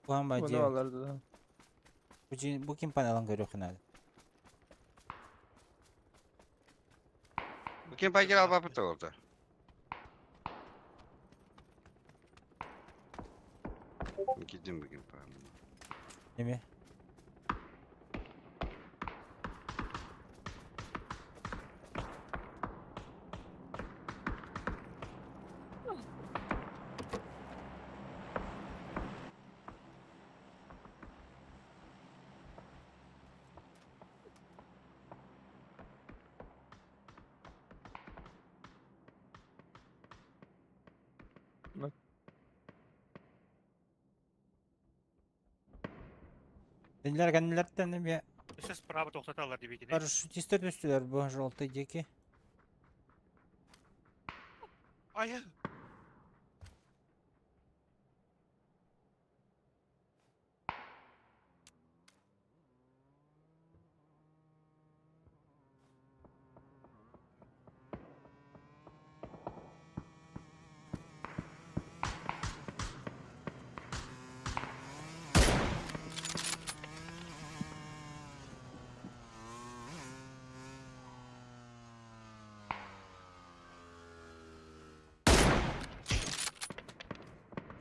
Bu an Bu bacı. ne varlardı da? Bu kim panalan görüyor kanal. Kim pagir al babı da orada. Gidin bugün param. Değil mi? Bak. Diller kendilerden de bir Siz справа тоқтаталар деп екен. paraşütiste düştüler bu жолтыдeki. Ая.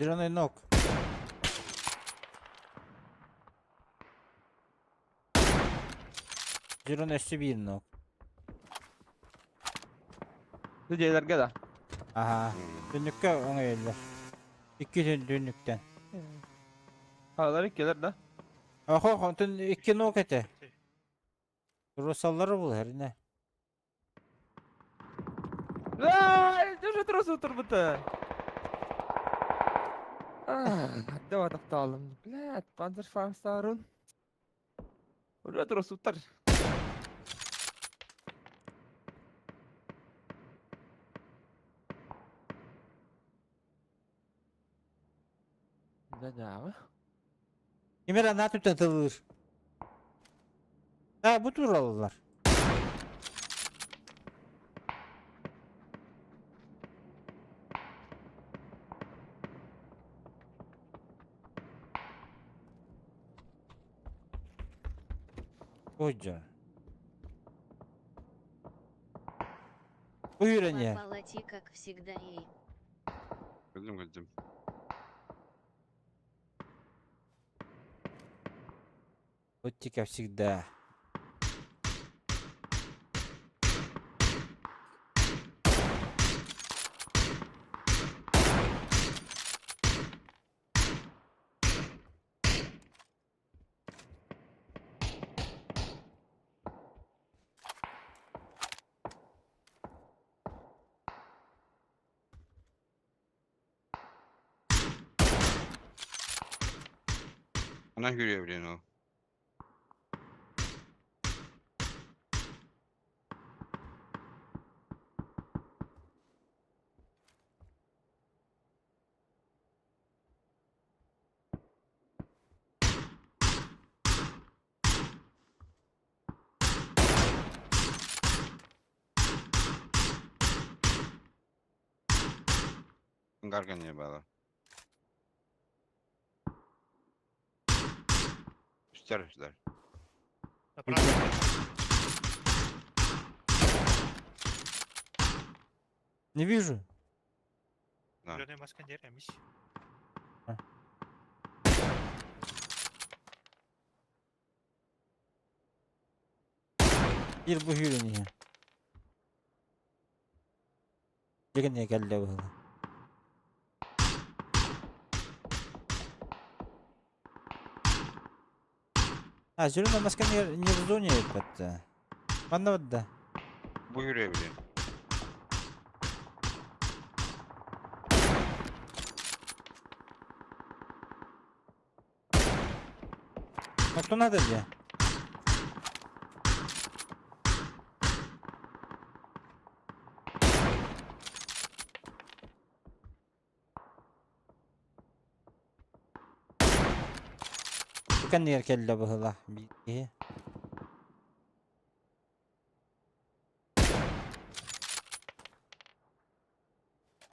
Drone nok. Drone üstü bir nok. Düzeylerge de. Aha. Dönükke ona eller. İki dönükten. Havalar ilk gelir de. Aha kontun iki nok ete. Rusalları bul her ne. Ай, ты же трос утырбыты. Давай тапталым. Блядь, панцерфарстарун. Уже трос утыр. Güzel abi. Kimera ne tutulur? Ha bu turalılar. Hoca. Buyurun ya. Палати, как всегда, и Gördüm. Вот как всегда. Ana yürüyor bilen o. Garganya bağlı. Üstler. Направо. Не вижу. Да. Зеленая маска не ремись. Bir bu yürün ya. Gene geldi bu. Ha, zürün maska не в зоне это. Bana wadda. Bu yürüyor bilen. Кто надо ya? Bukan yer kelle bahla. Bir.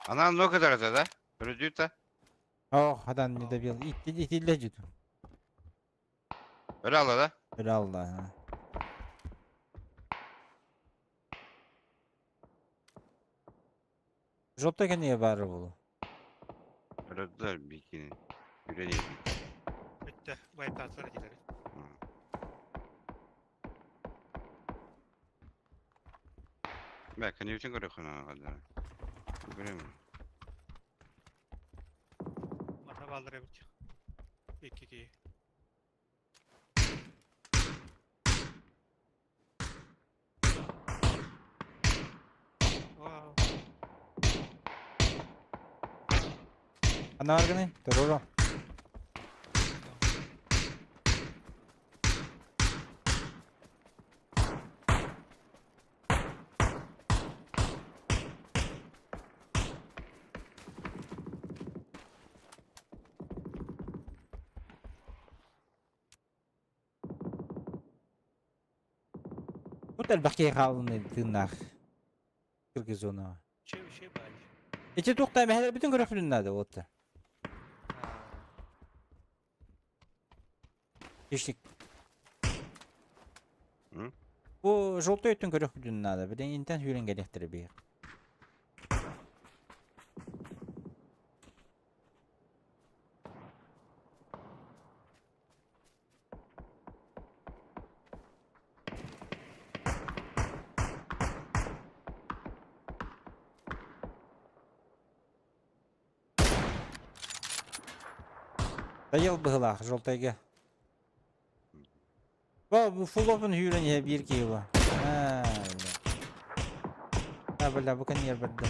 Anan ne kadar da? Öyle da. Oh, hadan ne de bir itille judu. Öyle al da. Öyle Allah ha. Jopta niye var bu? Öyle da bir ikinin. Yürü değil. Bitti. Wipe out'lara gidelim. Belki ne için göre kona kadar. Göremiyorum. Bana kaldırabilir. 2-2. Wow. Ana argani, teroro. Bu da bakıya kalın tırnak. Kırgız ona. Şey bari. İçi toktay meheler bütün grafilin o da. Ha. Geçtik. Hı? Bu желтый өттің көрек бүдін нады. Бірден интен үйрен келектірі бейір. Дайыл бұғылақ, желтайға. Bu full open hüren ya bir ki bu. Ha bela bukan yer berde.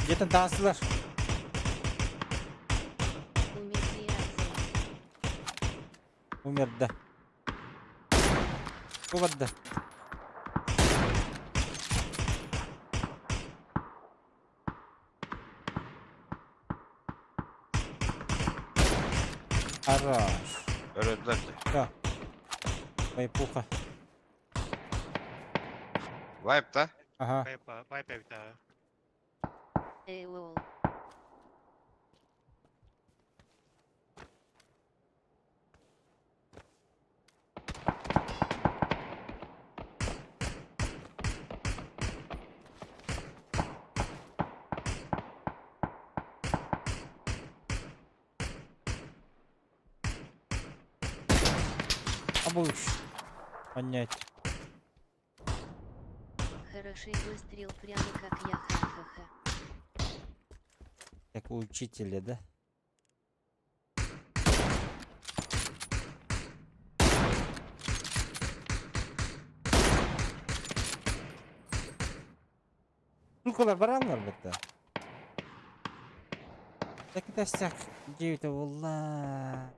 Yetin dansılar. Умерде. Умерде. Хорош. Öldüler de. Да. Вайпуха. Vibe da. Ага. Wipe evde. Эй, лол. Обуч. Понять. Хороший выстрел прямо как я, ха-ха-ха. Как у учителя, да? Сколько баранlar bitti? Peki destek cevite valla.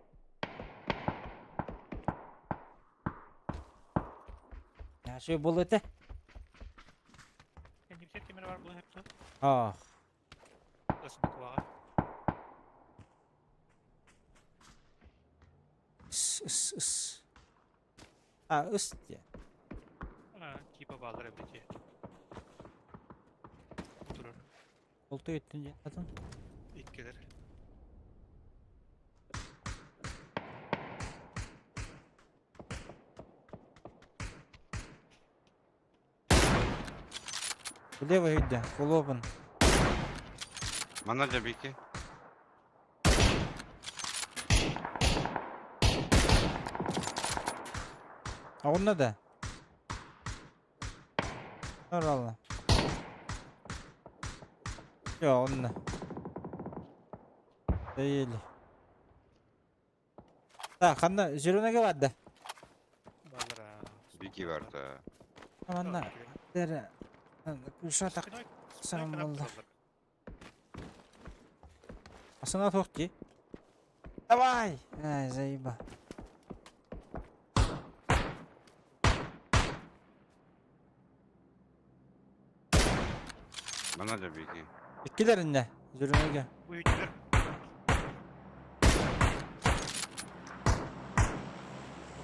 Ya şey bul ete. En yüksek demir var bunun hepsi. Ah. Isınık var. Is. Ha üst ya. Ha, kipa bağlar evdeki. Durur. Koltuğu ettin ya. Adam. İlk gelir. Лево йде, колобан. Mana da bir ki. А он надо. Нормально. Ya onunla. Değil. Ha, kanna Jirone'ge vardı. Bağlar ha. Bir ki var da. Aman da. Dere. Kuşa tak. Sen valla. Aslında tok ki. Давай. Ай, заеба. Mana da bir ki. İkilerinde. Jirone'ge. Bu hücreler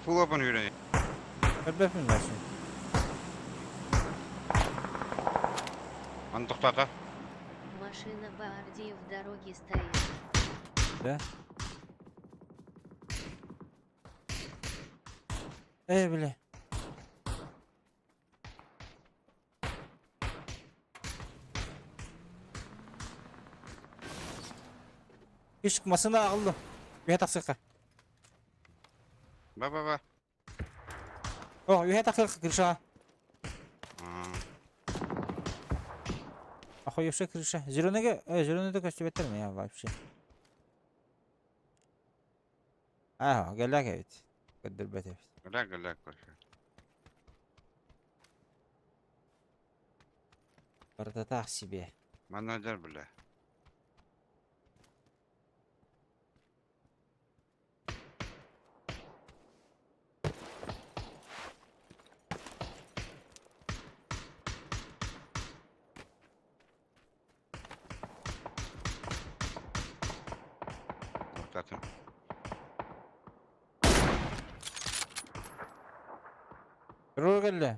Full open yürüyün. Örbefin versin. Onu toktata. Машина Баорди в дороге стоит. Да? Бля. Hiç çıkmasına ağıllı. Bir yatak sıkı. Ba. Oh, bir yatak sıkı kırışa. Ахуй, вообще крыша. Зеленый только что ветер меня вообще. Геляк ведь. Кадырбет. Gülak koşuyor. Бардатах себе. Mana da bile. Toktatın. Ру geldi.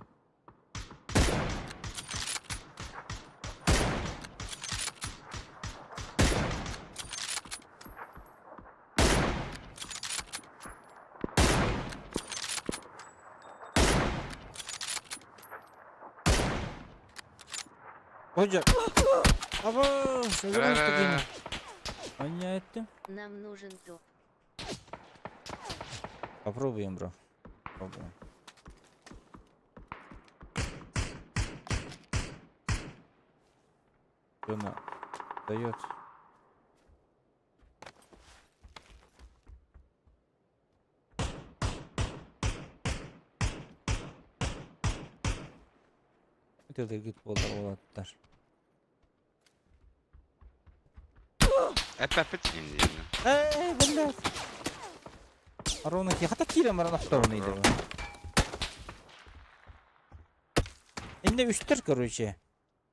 Hoca. Abo, şöyle başladı. Anya ettim. Нам нужен топ. Попробуем, бро. Попробуем. Она дает. Это гид болаттар. Hep hep şimdi. Эй, блядь. Ровно хата кирем бара нахтарнıydı bu. Indi 3'tür короче.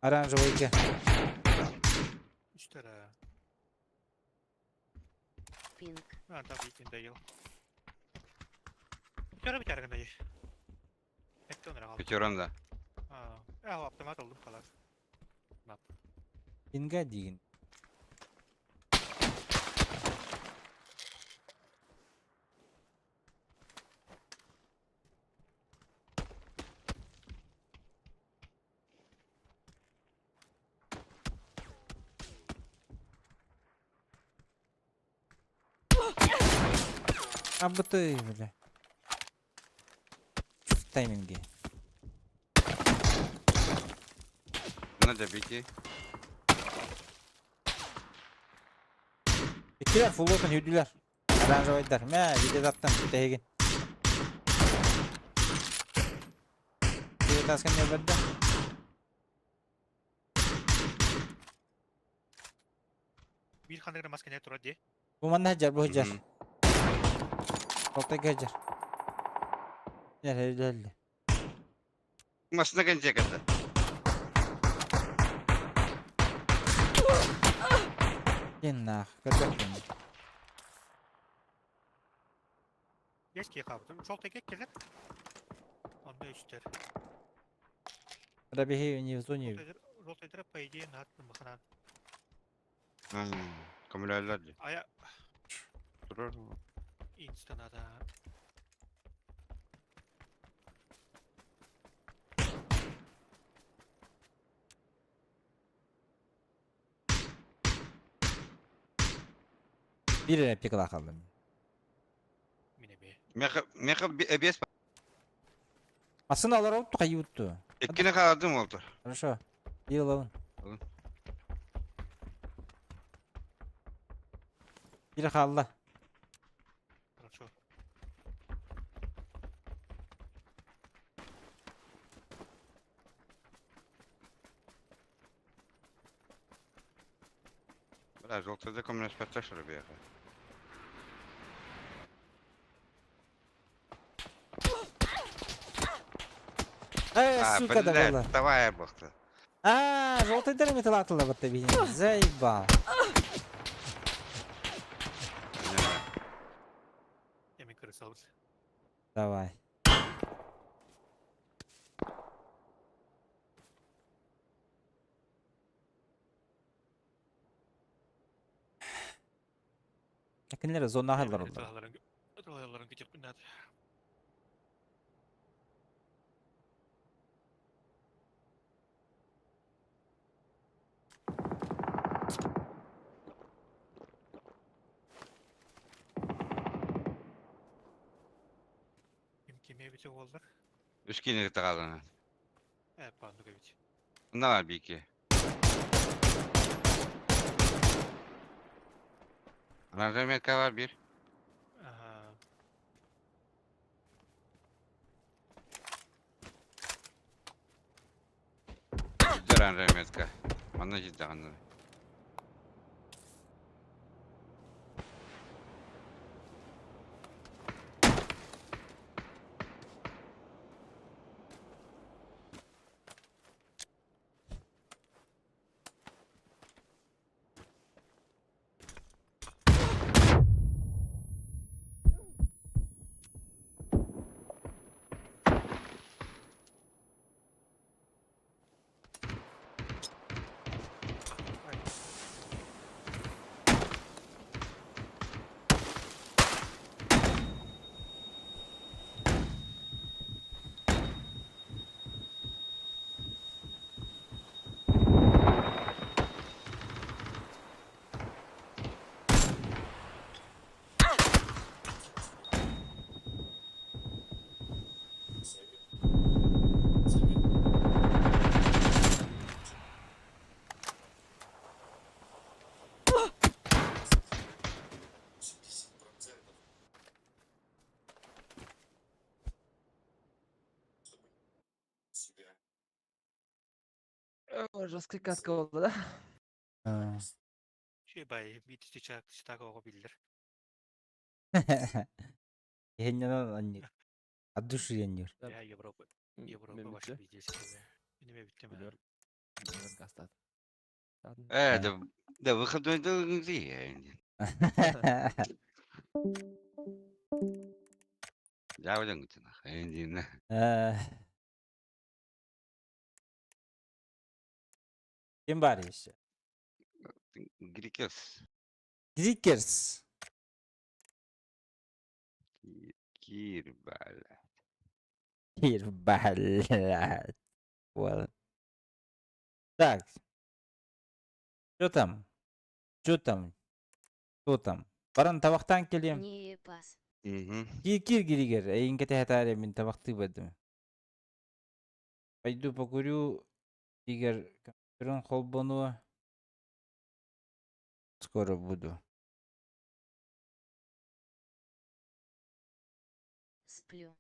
Оранжевый. Üstlere. Pink. Ha tabii ki değil. Bir tane göndeyi. Hep onlara kaldı. Peki da. Ha. Ya optimat oldum kalas. Inga deyin. Абыты, бля. Чувств тайминги. Ne de peki? Bittiler, full open hüdüler. Оранжевыйдар. Мә, биде таптым, биде еген. Биде тасқан не берді? Bir kandıkta maskene turar diye. Bu manda hajar, bu hajar. Hı. Ortaya hajar. Gel, hadi. Masına gelecek kadar. Gel nah, gördün mü? Geç ki kaptım. Çok tekek gelir. Onda üstler. Burada bir hey не в зоне. Rotator по идее на attım bakın. Kamülerler diye. Aya Durur. instana da. Bir replik kaldım. Mine be. Meka EBS Aslında alır oldu, kayı uttu. ekkine kaldım oldu. Хорошо. Yıl alın. Alın. Biri kaldı. Хорошо. Bля, желтый коммунист подташили бега. Сука, да блядь, была. давай бахта. Желтый дыр металл атылы бітті бейін. Заебал. Yemek kırısı alır. Давай. Yakınları zona hallar oldu. Etrafların küçük bir nadir. Kim kime bir çok oldu? Üç kine kaldı. Evet, Pandukovic. Ne var bir iki? Meka var bir. Aha. Cidden Meka. Bana cidden. Жесткий катка oldu da. Şey bay bir çiçek çiçek olabilir. Хеннен аннир. От души яннир. Я Европа ваша виделся. Неме биттем. Билер. Билер гастат. Да выходной где? Жавлен гутена. Эндин. Kim var işte? Грикес. Грикерс. Кирбал. Блядь. Вот. Так. Что там? Что там? Что там? Баран табақтан келем. Не пас. Кир гиригер. Эйн кете хатаре min табақты бәдім. Пойду покурю. Егер компьютерін қолбону. Скоро буду. Сплю.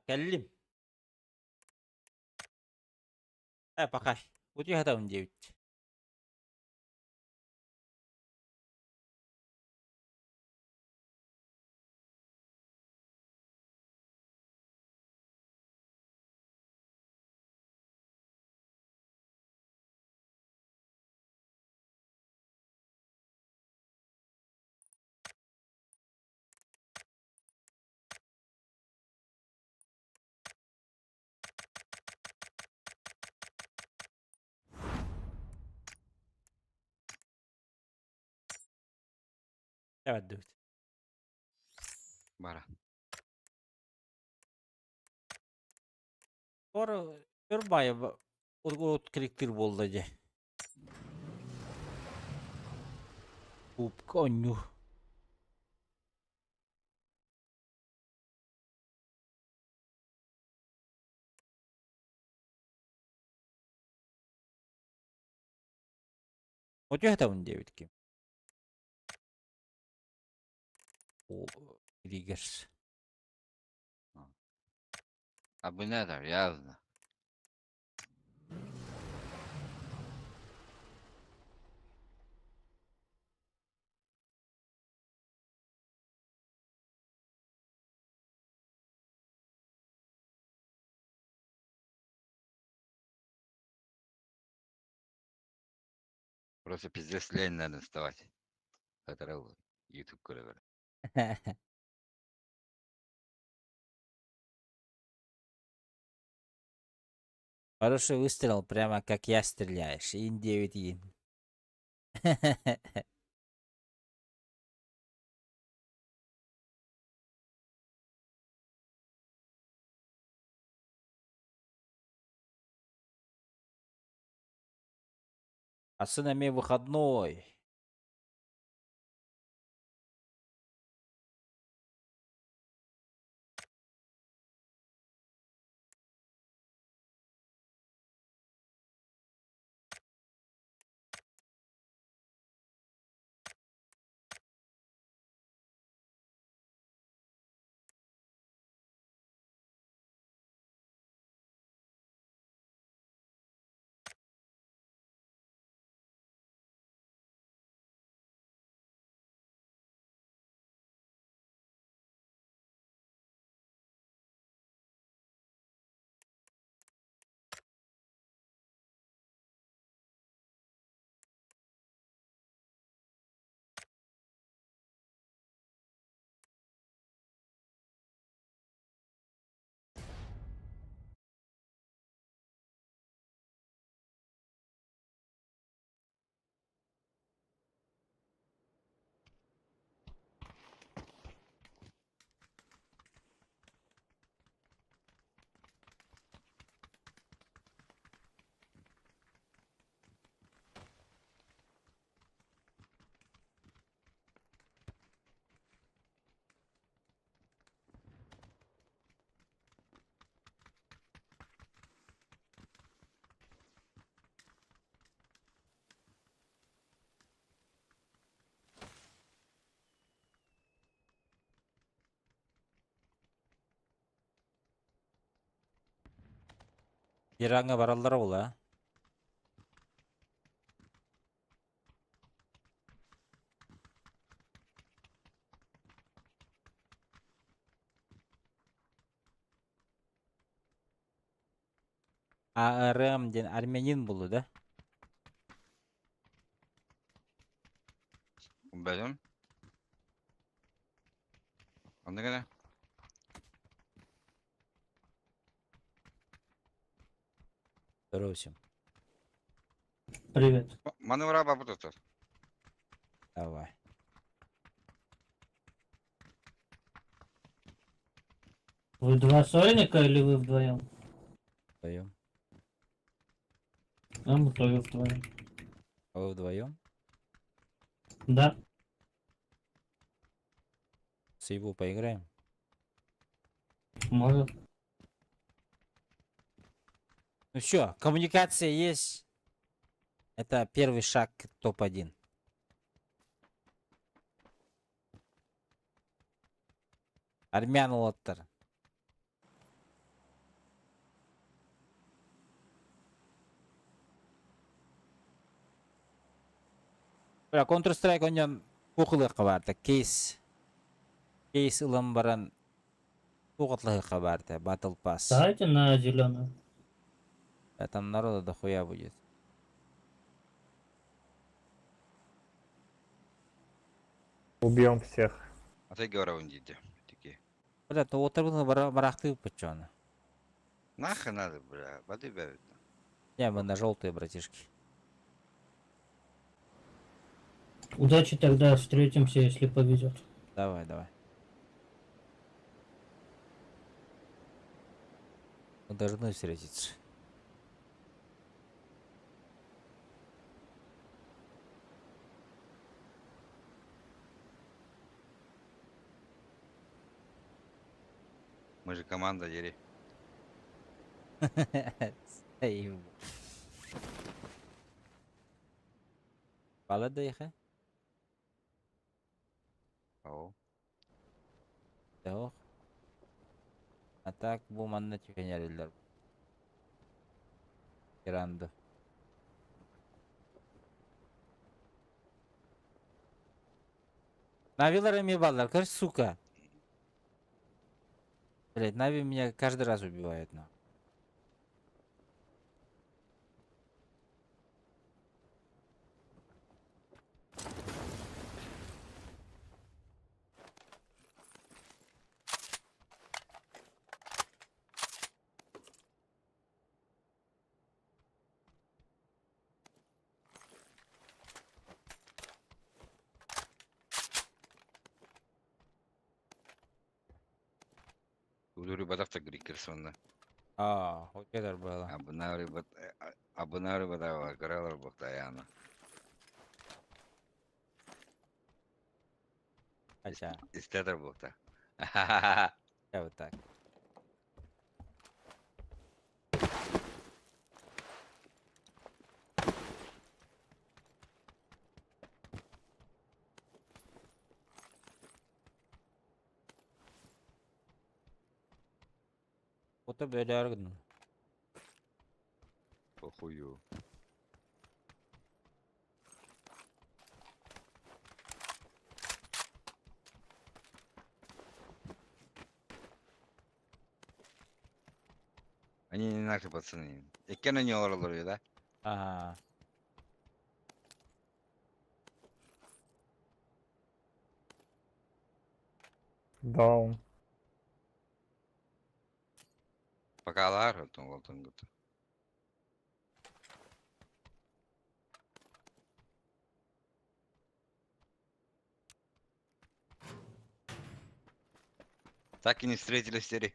كلم. بقى. ودي هذا من جيبت. Evet dude. Бара. Ora bir bayı ot kiriktir bolda je. Up konyu. O jehta un David kim. O Riggers. А bu nedir yazdı. Просто пиздец лень надо вставать. Это YouTube көрөбөр. Хороший выстрел, прямо как я стреляешь. Ин 9 ин. А сын имей выходной. Ираңа баралар ол, а? АРМ ден армянин болу, да? Бәлем. Анда гана. Здоровьте. Привет. Маневра бабу тут. Давай. Вы два сольника или вы вдвоем? Вдвоем. А мы тоже вдвоем. А вы вдвоем? Да. С его поиграем? Может. Ну все, коммуникация есть. Это первый шаг к топ-1. Армян Лоттер. Бля, Counter-Strike оннан кухлыqqa barda. Кейс ылым баран туғытлыqqa barda. Battle Pass. Давайте на зеленую. Там народа дохуя будет. Убьем всех. А ты говорил, он дидя. Такие. Бля, то отырбын барақты пачаны. Нахуй надо, бля. Воды бавит. Не, мы на желтые, братишки. Удачи тогда, встретимся, если повезет. Давай, давай. Мы должны встретиться. Мы же команда, Ери. Стоим. Пала доехать? Ау. Yok. А так bu manna tükenyerler. Girandı. Навилар ими баллар, короче, сука. Блять, Нави меня каждый раз убивает, на. Удури бадавта грикер сонда. Aa, o kadar böyle. Абынары бадава, каралар бухта яна. Aşağı. Истетер бухта. Ya вот так. O da böyle argın. Похую. Они не наши пацаны. И кена не оралар, да? Aha. Даун. Покалар, вот он вот. Так и не встретились, Ери.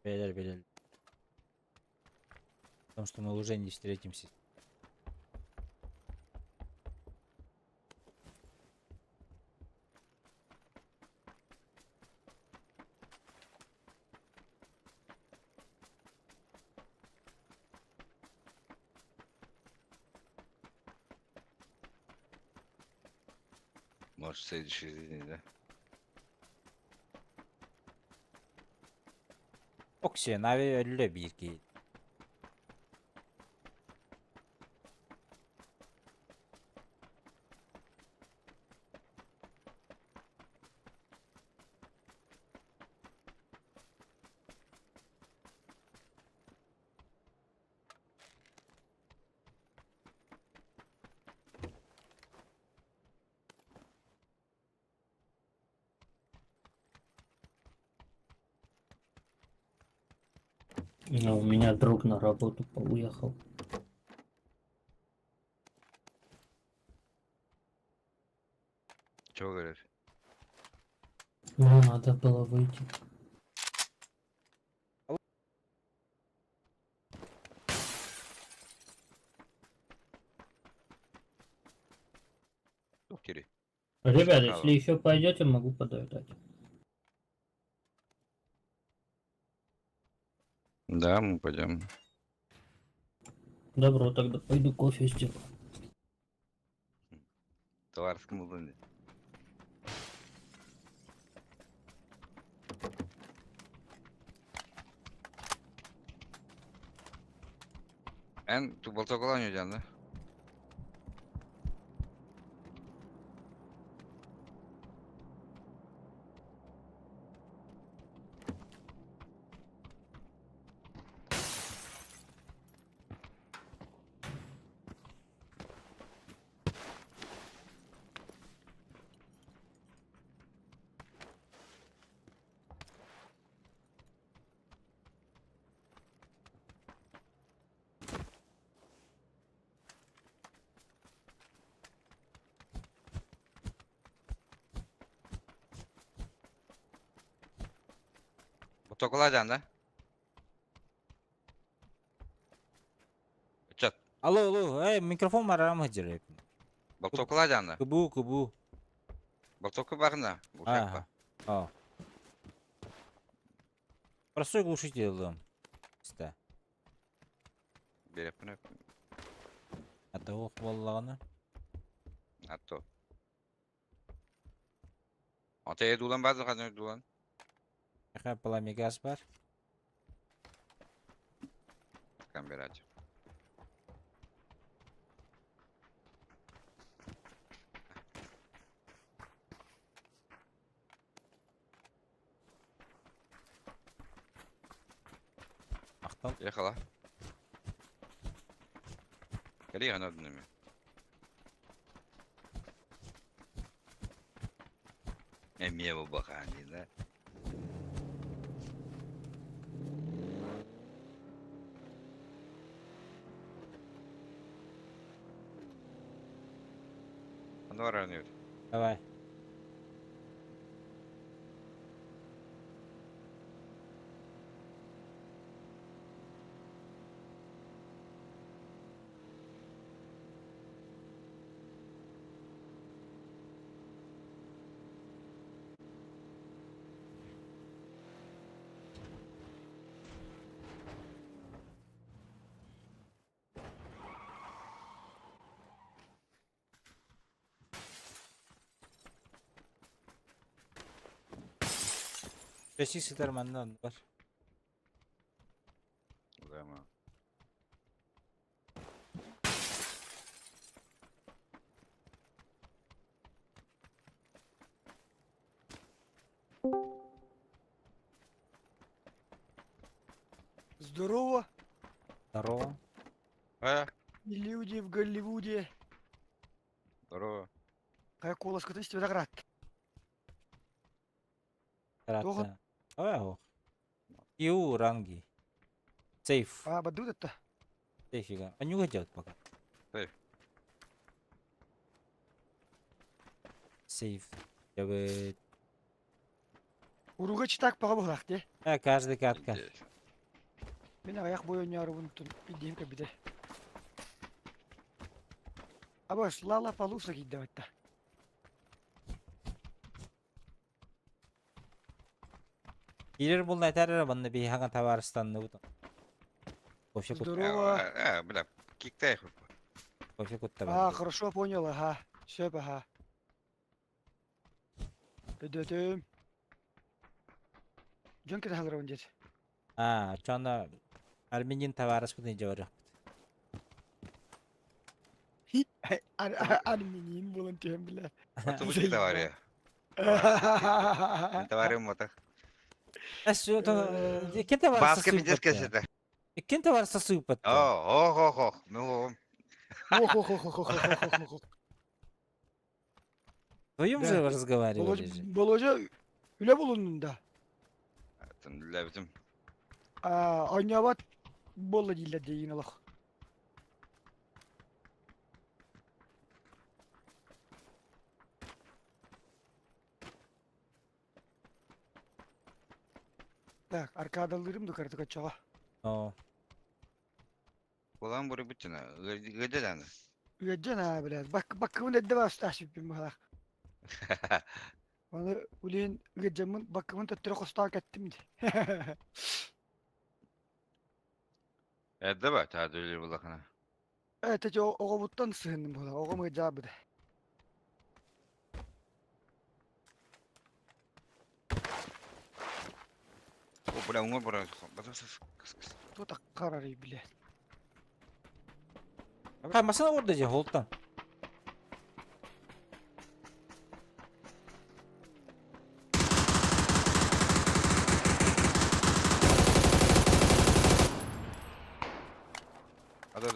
Beyler beyler. Потому что мы уже не встретимся. Может, в следующей жизни, да? Okşe, Navi öyle bir ki. У меня друг на работу уехал. Чего говоришь? Ну, надо было выйти. Кири. Ребят, Шакалов. если еще пойдете, могу подождать. Да, мы пойдем. Добро, тогда пойду кофе сделаю. Товарскому лунде. En tu bolta kullanıyorsun da. Otokulacan da. Çat. Alo, mikrofon var ama hıcır. Otokulacan da. Kubu. Otoku bakın da. Uşak bak. Ha. Простой глушитель. İşte. Bir yapın. Hatta o vallahi. Atto. Ataya dulan bazı kadar dulan. Какая пламя газ var? Kan bir aç. Aktal. Yakala. Geliyor anladın mı? Emiye bu bakan değil de. Ne var anlıyor? Давай. Beşik Süpermen'den var. Tamam. Здорово, Здорово. люди в Голливуде. Здорово. Как колос катись виноград. Karatı. Oh. Ю ранги. Сейф. А, бадут это? Сейфига. А не уйдет пока. Сейф. Сейф. Evet. Уруга читак пага булак де. Каждый картка. Мен аяк бой ойнары унутун. Идем кабиде. Абаш, лала палуса гидде байтта. Gelir bunun yeter arabanı bir hangi tavarıstanlı bu da. Koşu kut. Здорово. Бля, киктай хоть. Koşu kut da А, ben. хорошо понял, ага. Söp, ага. Ödödüm. Jön kede halır önce. Ha, şu anda Armenian tavarıs bu deyince var. Alüminyum volunteer bile. Otobüs de var ya. Ne var ya motor. Şu kim tavarıs Baskı bir kesede. Kim tavarıs süper. Oh. Ну, Вдвоем Да. же разговаривали же. Boloca üle bulunduğunda. левдим. Oynavat bolla dille deyin Allah. Так, arkadalarım da kartı kaçağa. О, Ulan buraya bütçene. Gıcı lan. Üyeceksin ha biraz. Bak kıvın edde var ustaşıp bir bak. Bana ulen üyeceğimin bakımın tuttuğu kostak ettim de. Edde bak. Hadi öyle bir bakana. Evet, hiç o kavuttan sığındım bu da. O kamu icabı da. O bula umur bura. Tutak kararı bile. kaymasana orada ce Holt'tan. Hadi.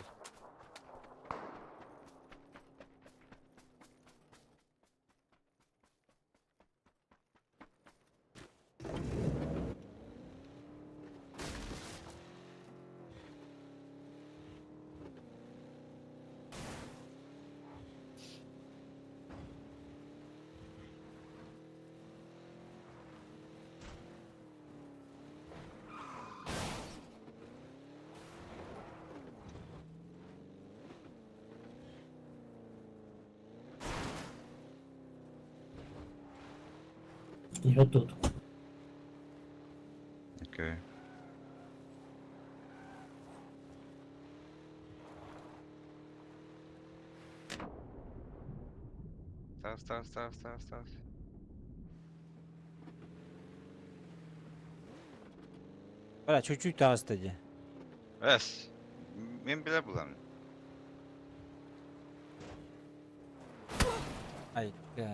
Я тут. Окей. Став. Bırak çocuk da hastacı. Эс. Мен біле бұлам. Ay ka.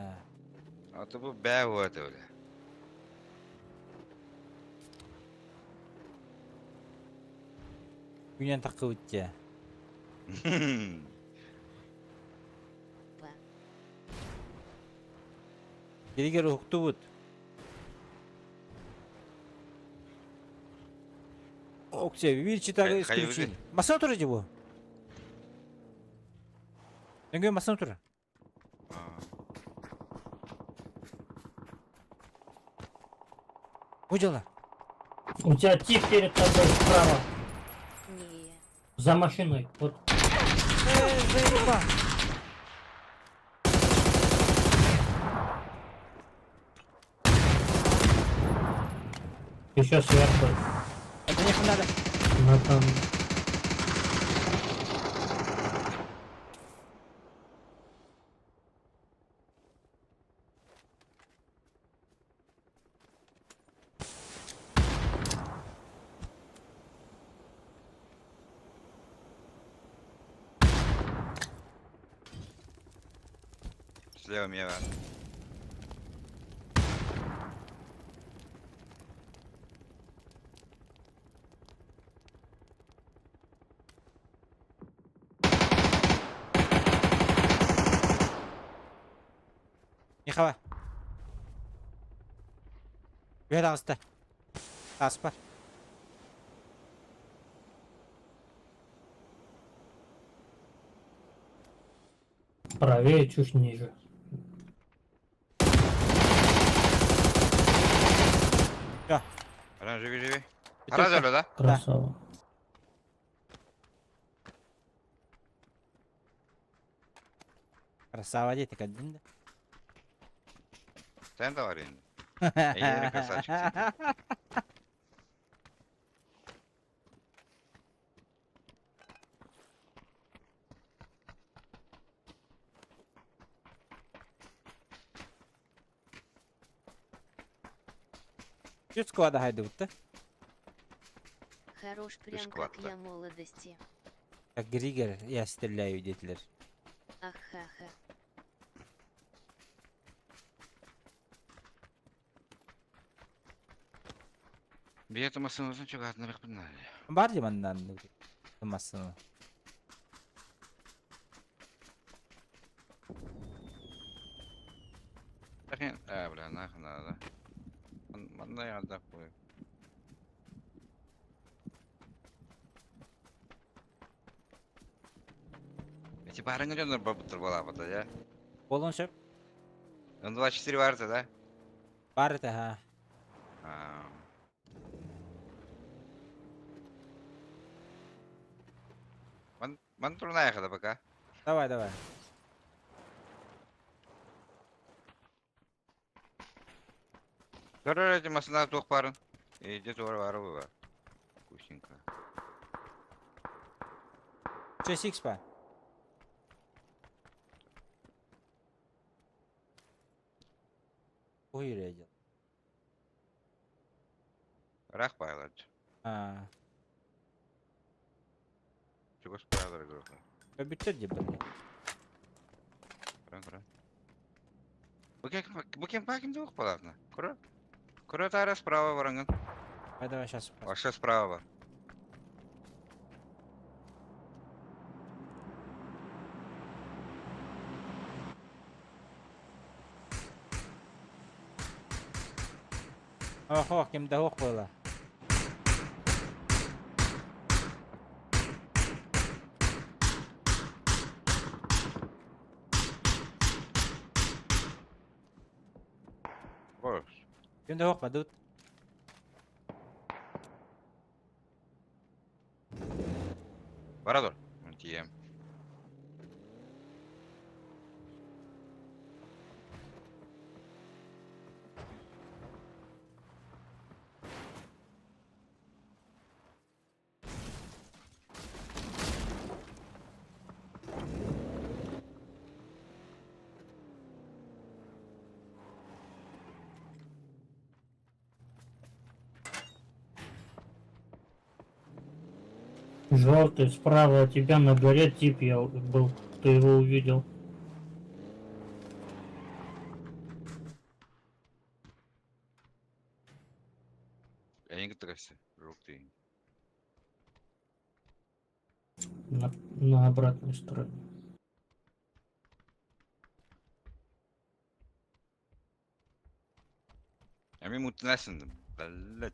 Аты бұл бәу өте өлі. Günyen takı uçça. Па. Geri geri huktu bud. Оксей, видите, так Хай- исключили. хайвы. Масана тұрады bu. Неге масана тұр? Уджала. У тебя тип перед тобой справа. Не. За машиной. Вот. Заеба. Еще сверху. Это не надо. Ну, там. Слева меня. Yıkava. Ver ağızda. Aspar. Правее, чуть ниже. Ана, живи. Bir Хараз tek- өлі, да? Красава. Красава дейтік әдден. Сен де бар енді. Әйелі красавчик. Чуть склада хайда будто. Хорош прям как складно. я молодости. Как Григор, я стреляю, детler. Ахаха. Бие тумасыңыздың чугатына бек бұндай. Бар дем андан. Тымасыны. Такин, бля, нахуй надо. Мандай алдап қой. Эти барыңы жондар бұтыр бола бұта, я? Болон шөп. 24 барды, да? Бар это, ha. Ман тұрын аяқыда пока. Давай, давай. Көрір әді масына тоқ барын. Еде туар бары бар. Вкусненько. 6x па. Ой, редел. Рақ байлады. Чугос байлары көрді. Көбіттер де бір. Құран. Бұкен пакимді оқ балатына. Көрі? Көрі тары справа барыңын. Давай, сейчас. Вообще справа бар. Ох, кемді оқ бойла. Boş. Kemді оқ ба, дуд. Бара dur. Тием. Желтый, справа от тебя на горе тип я был. Ты его увидел. Әйін кітіресі. Жоқ дейін. На обратной стороне. Әмен мұттынасындым. Бәлләт.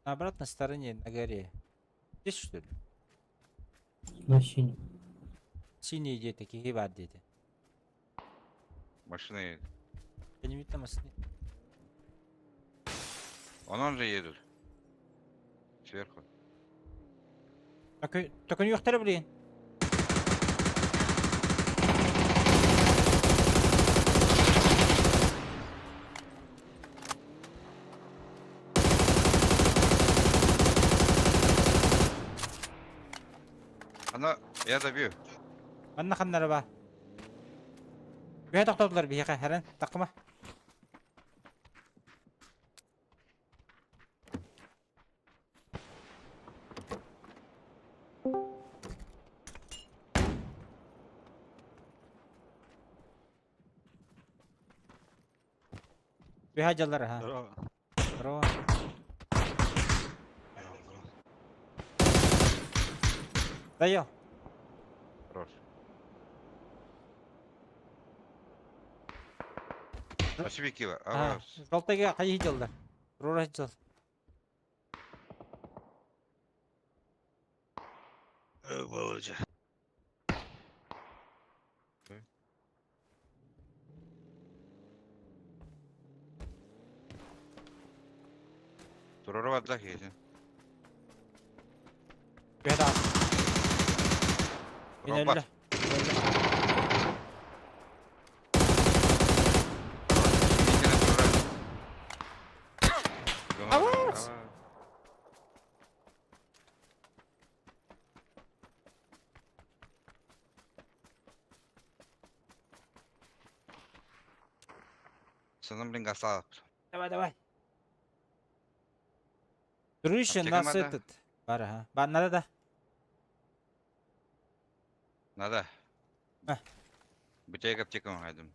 На обратной стороне, на горе. Здесь, что ли? На синем. Синие где такие бар dedi. Машина еді. Я не видно машины. Онан же еділ. Сверху. Так у них второй, блин. Ана, я добью. Анна ханнары ба. Бе тоқтадылар бияқа хәрән тақыма. Бе жаллар ha. Здорово. Здорово. Дайо. Хорош. Спасибо, Кива. Ha, жолтайга қайы жалдар. Рора жал. Володя. Туророва атлах еді. Бе да. Робот. Аварс! Санам, блин, гасал. Давай. Дружище, Аптека нас надо? этот. Бара, ha. Ба, надо да. Надо. А. Бутейка аптекам хайдым.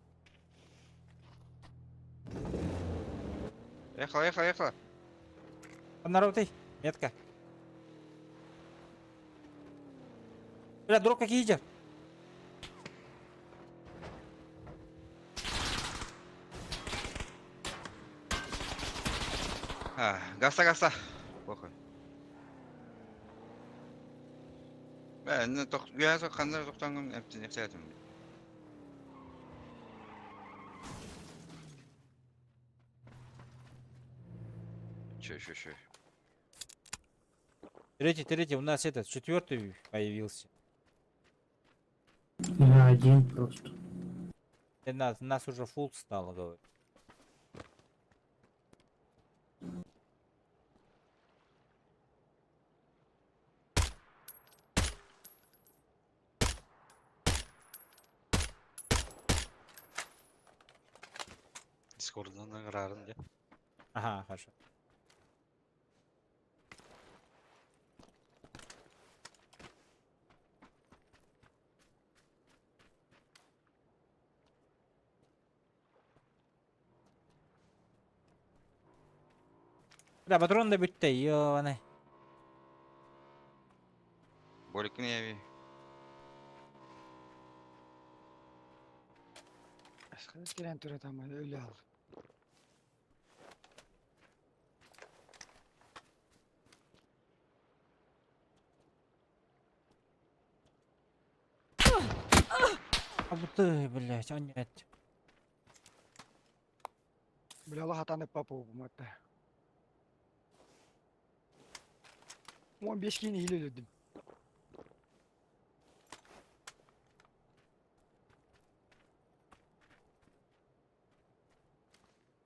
Ехала. Нарутой. Метка. Бля, друг какие идет? Гаста. Похуй. Я қандай тоқтанғым әптен. Че. Третий, у нас этот, четвертый появился. Я один просто. И нас уже фулл стало, говорит. Дискорддан награрын де. Ага, хорошо. Бля, патрон да бітті, ёбаный. Боликін еви. Gelen türe tamam öyle al. А вот ты, блядь, нет. Bile Allah hatanı papu bu madde. 15 gün hile ödedim.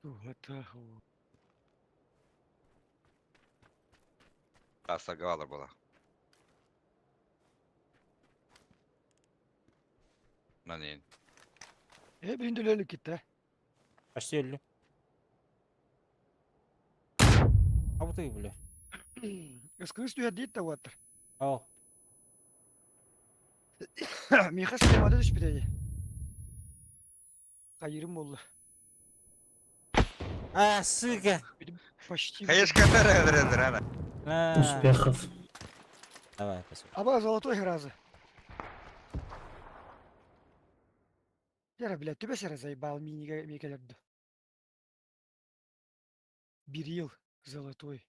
Tuhatahu. Гаста алар бола. Манен. Birinde öyle gitti. Почти ölü. А вот ты, бля. Eskısı diyor değil de var. Oh. Mihas temada düş bir de. Kayırım oldu. Ah, сука. Почти. Конечно, которая драна. А, Успехов. Давай, посмотрим. Аба золотой разы. Яра, блядь, тебя сера заебал микелерді. Bir yıl золотой.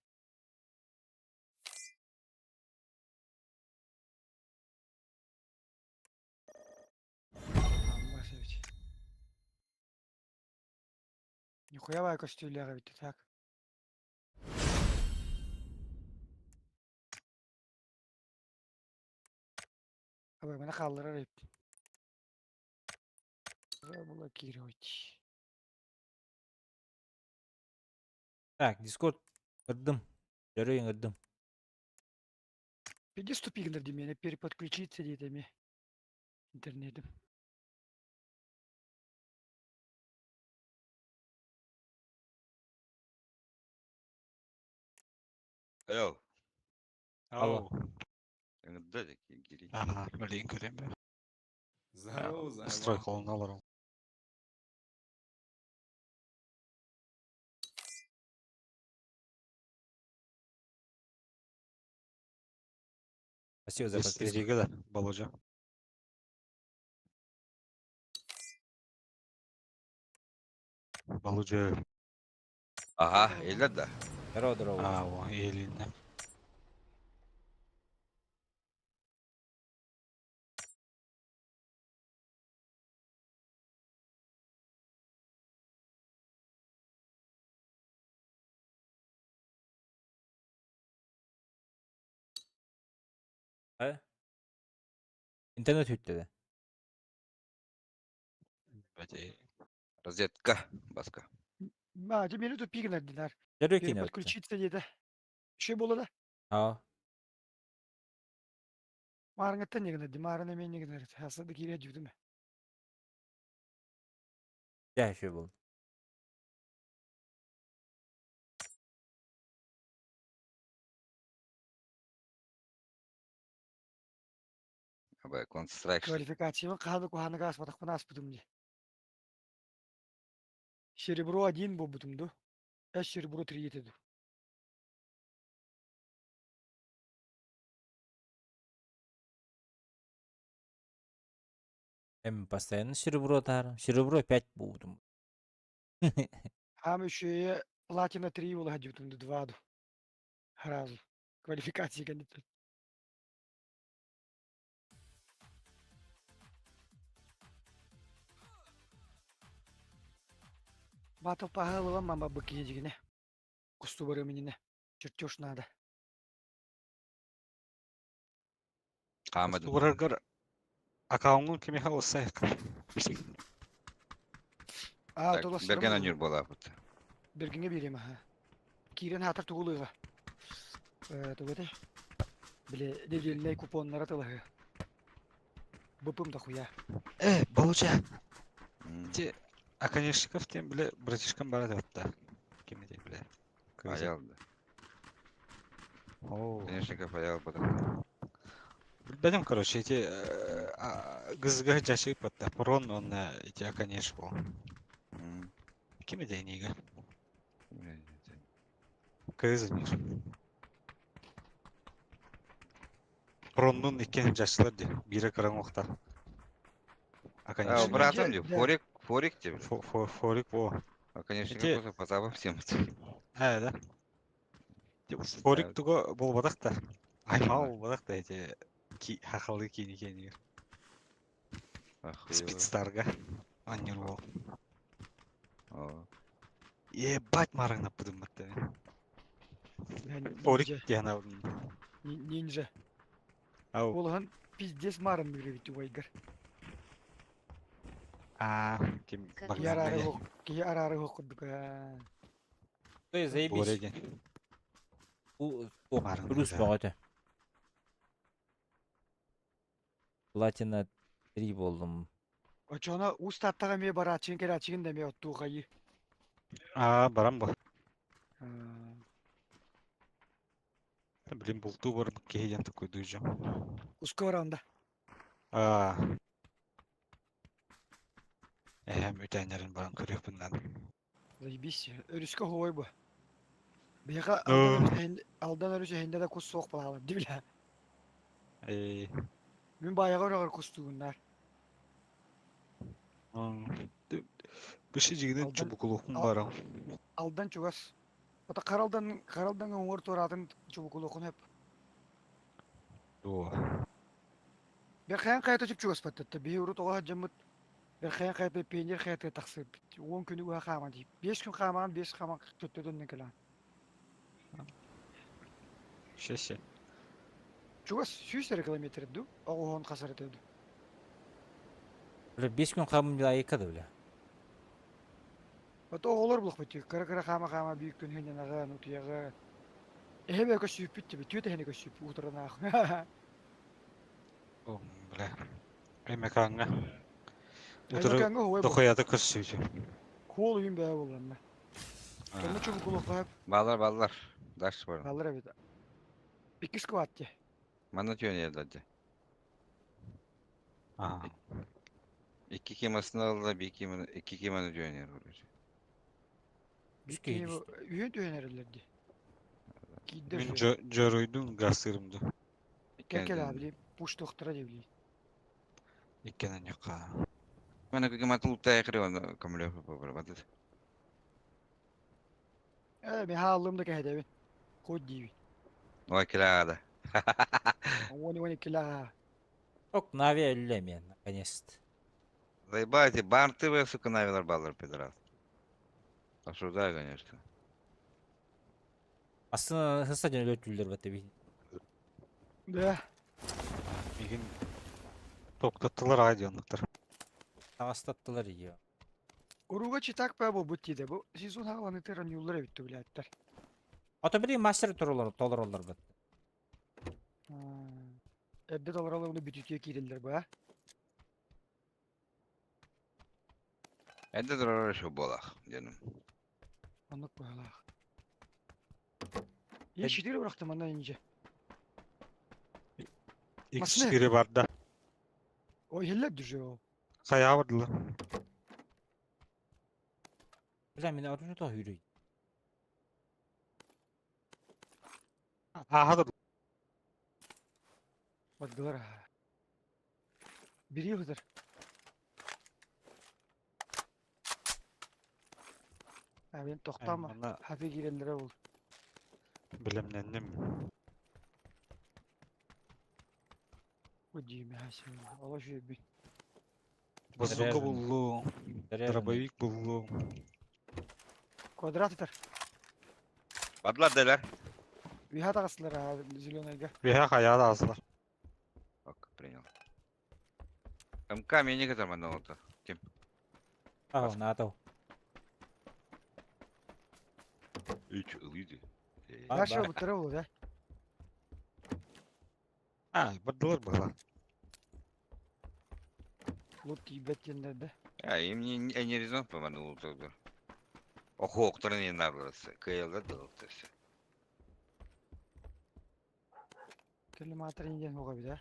Амбасович. Нихуя вай костюляга ведь так. Абай, бана қалдырар еп. Заблокировать. Так, Discord кырдым. Жарыйын кырдым. Педи ступигнер демені переподключиться дейтіме. Интернетім. Alo. Алло. Да, такие гири. Ага, блин, көрем. Здорово, здорово. Строй қолына аларым. Спасибо за подписку. Стереге да, Баложа. Баложа. Ага, или да. Здорово, здорово. А, о, еліне. Интернет үттеді. Бәте. Розетка, баска. Ма, демені тупигнер дилер. Жарый кейін өтті. Переподключиться дейді. Şey болады. Aa. Марыңаттан негіне ді, марына мен негіне ді. Асады кере жүді ме? Ya şey buldu. Абай, construction. Квалификацияны қаны куханы газ батақпын аспыдым де. Серебро 1 бұл бұтымды. Әш серебро 3 етеді. Постоянно серебро тарым. Серебро 5 булдым. Ам еще платина 3 бұл ғадютымды 2 ду. Разу. Квалификация кәндетті. Батыл пағылыға мама бұқия дегіне. Құсты бары меніне. Чертеж надо. Қамыдым. Уғырарғар аккаунтын кеме қалысайық. А, доластырым. Берген өнер бола бұд. Бергенге берем, аха. Кирен хатыр туғылыға. Туғыды. Біле, деделінай купонлары тылығы. Бұпым да хуя. Баложа. Те, аконешников тем, бля, братишкам барады отта. Кеме де, бля. Аялды. О. Конечно, аял бұд. Білдім, короче, эти гызга жашып отта. Прон, он эти аконеш бол. Кеме де неге? Кызы не. Проннун экен жашлар де. Бире караң оқта. А, братым де, форик тебе. Форик, о. А, конечно, Эти- просто позабыл всем. Да. Форик туго бол бадақта. Аймал бол бадақта эти хақалды кейін екен. Спидстарға. Аннер бол. Ебать марыңнап бұдым бәтті. Форик дияна бұдым. Нинджа. Ау. Олған пиздес марым беребеті ойгар. Кем Кей арары оқыдық. Ты заебись. Бореген. Плюс бағыты. Платина 3 болдым. Очона устаттаға ме бара ачын кері ачығын да ме отту ғайы. Барам бұл. Bilin bulduğu var mı ki heyen takıyor duyacağım. Uska var onda. Aa. Hem ötenlerin bana kırıyor bundan. Zaybis. Örüska hoy bu. Beyaka No. aldan örüse hende de kus soğuk bağlam. Değil mi? Eee. Ben bayağı oralar kustuğunlar. Bir şey cigiden Aldan çubuk uluğum al- var am. aldan çugas. Ata karaldan ömür toratın çubuk olukun hep. Doğu. Ben kayan kayata çıp çugas patatta. Bir yuru toğa hacamut. Ben kayan kayata peynir kayata taksır. 10 günü uğa kama deyip. 5 gün kaman 5 kama kötüdün ne kalan. Şey. Çugas 100 kilometre du. O on kasar ededu. Böyle 5 gün kalınca ayıkadı bile. Ata oğullar buluk bitiyor. Kara kama büyük gün henden ağa nutuyağa. Hebe köşüp bitti. Bitiyor da hene köşüp uğturana. O bile. Ay mekanga. Ay Oturup mekanga hoy bu. dokuya da kız suyucu. Kol uyum be oğullarına. Kendi çubuk oluk hep. Ballar. Ders var. Kalır evet. 2 squat ya. Bana diyor ya hadi. Aha. 2 kemasını aldı, 2 kemanı diyor ya. Üç kere Bitti bu. Üyün dönerlerdi. Gidder Ben şu. Joruydun gastırımdı. Gel abi. Puş doktora devli. İkkenen yok ha. Bana kematı ultaya kırıyor. Kamilyo yapıyor. Ben halımdaki hedevi. Kod divi. O kirada. Вон кила. Çok navi ellemeyen. Наконец-то. Заебайте, банты вы, сука, навелар баллар, пидорас. Осуждаю, конечно. Aslında hızlıca öldürdüler bu tabi. Да. Bir gün toklattılar aydınlıklar. Savaştattılar iyi. Уруга читак па бу бутиде. Бу сезон хаваны теран юллар битту билеттер. Otomobili master tolar onlar bu. Эбде долларалы уну бүтүтүе кирилдер ба. Это дорого şu bolak, canım. Анык байлах. Я 4 бырактым андан инже. İkisi Masne. biri vardı. Ой, хеллеп дүжө ол. Kayağı vardı. Güzel beni arıyor da yürüyor. Aha da Бадылар. Бери хызыр. Абен токтама. Bana Хафи кирелдере бол. bilemlendim. Уджиме хасим. Ала şu bir. Bazooka Nereye buldu. Dробовик buldu. Kvadrat atar. Badlar deler. Bir hata kastılar abi zеленый. Veya kayağı da azlar. Bak, принял. МК меня не готов на это. Aa, NATO. 3 ılıydı. Abi, Наша bak. бутыра бол, да? Ha, vardılar bana. Лут ебать да. Ya, им не резон поманул тогда. Охо, кто не нравился. КЛ дылды все. Километр инден ога бит, да?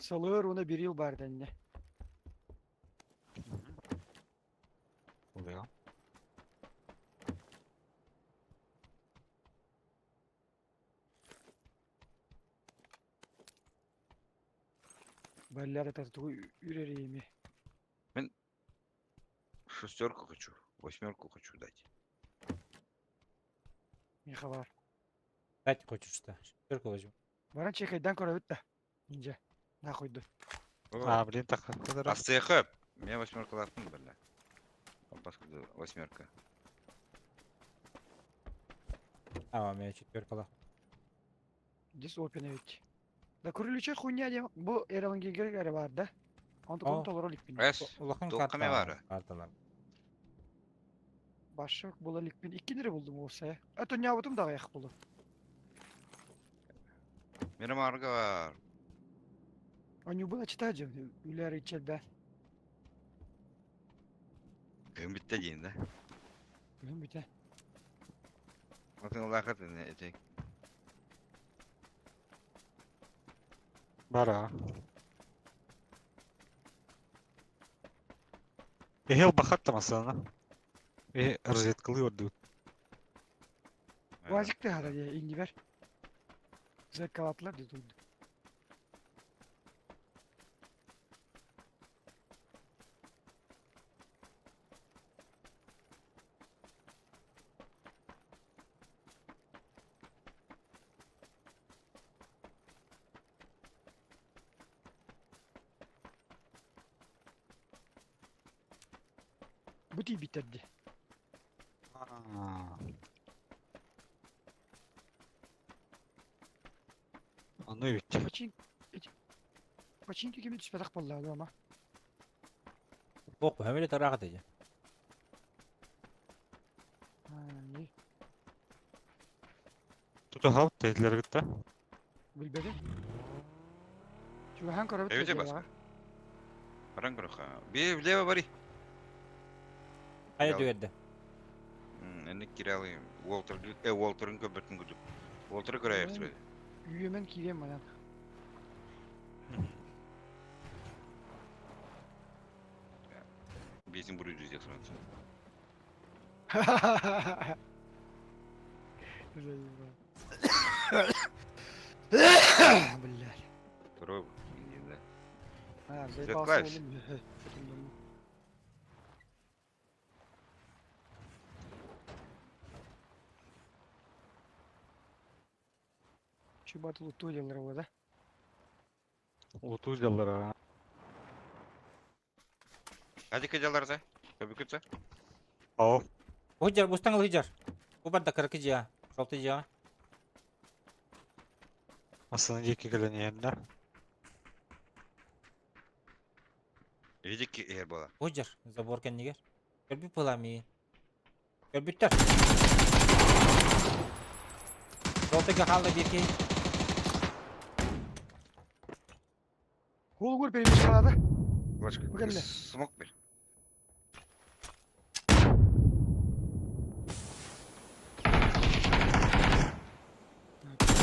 Салыр уна 1 yıl бар денне. Oluyor. Баллары тарту үререйми. Шестерку хочу. 8 хочу дать. Не хабар. Kaç koç usta. Türk olacağım. Баран чекайдан кора бит да. Инже. Нахуйду. Ha, bilin takattılar. Астыхып. Меня 8 лапын, бля. Паскуда 8. Tamam ya Türk ola. Дис опен эвит. Да күрүлүчө хуйня дем. Бу эралын гегер бар да. Онда О. кон толор ликпин. Эс. Ulakın Dokka ne var? kartalar. Башык була ликпин 2 лира булдум болса я. Это не абытым дагы як болду. Мирамарга var. Они было читать Юлия Ричарда. Gün bitti deyin de. Bilmiyorum bir de. лахат эти. Бара. Ехел бахатта масана. Разведкалы орду. Vazikti hala diye indi ver. Zekavatlar da duydu. Bu değil bitirdi. Onu evet. Починки кеме түспе тақ болды ама. Бок, хәмеле тарагы дәҗә. Не? Тута хал тәйләр гитә. Bilbedim. Şu han karabı Evet, tezgahı. Паран короха. Влево вари. Кая дөгәдә? Эне киралыйм. Уолтер'ın köbürtün güdü. Уолтер'ı görәйер söyle. Üyemen kireyim bana. Bizim burayı düzecek sonra. Billah. Dur indiğinde. Ha, Zed zeyt Clash. alsın oğlum. Şu batıl uttu yılları bu da. Отуз яллара. Hadi kıcalarda. Köbü kıca. Ау. Хуҗар, бустан хуҗар. Кубарда кыркыҗа. Шалтыҗа. Асаны жеке геленеенде. Видик ki eğer bola. Хуҗар, забор кеннигер. Көрбү пылами. Көрбүттер. Шалтыга халда бирки. Kol gol benim çıkaradı. Başka. Bakalım. Smoke bir.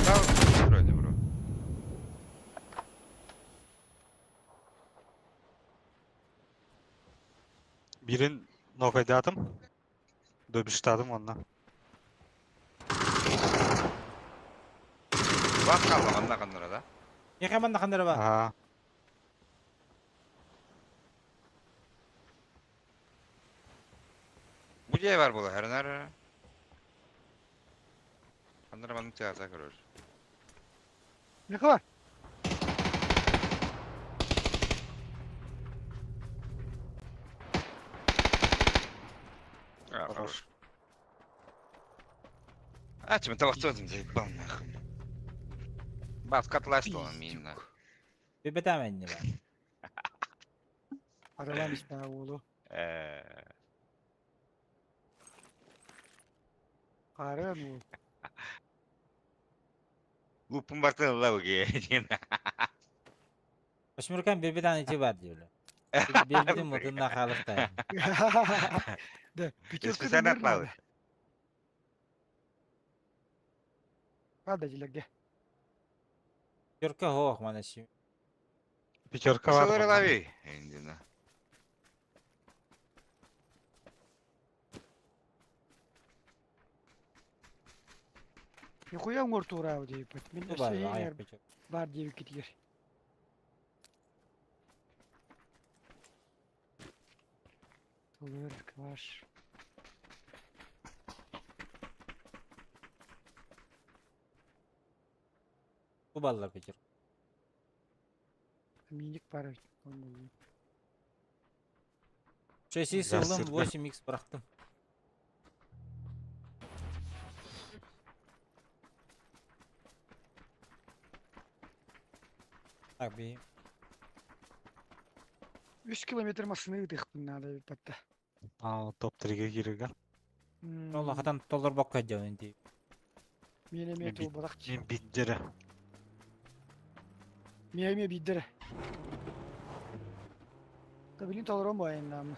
Bravo. Böyle bro. Birin nokaydadım. Dövüştadım onunla. Bak kalma anda kanlara da. Яхаманда хандыра ба. Ага. Bu diye var bola her nere. Kanlara bana tiyatro görür. Ne kadar? Хорош. А, тебе того кто там заебал нахуй. Бат, котлаş da onun minna. Бебетамен не ба. Araban ismi oğlu. Karı mı? Lupun batın la bu gene. Ашмуркан бебетан içi бар диyorlar. Бебетин модунда халыкта. De, Eski sen atma. Hadi cilek Körka hoq mana shu. Пятерка var. Kısaları bunun. lavi. Indine. Нихуя морту рау deyip. Min Bu бар şey аяк бечек. var diye gidiyor. Olur var. Bu ballar bечек. Minik para. 6x aldım, 8x bıraktım. Abi 3 kilometre masını yıdık bunlarla bir patta. Aa, top 3'e girген. Allah hatan dollar bakka jawın di. Mene me to barakçı. Мен биттері. Me bidere. Tabii toleran bu ayında ama.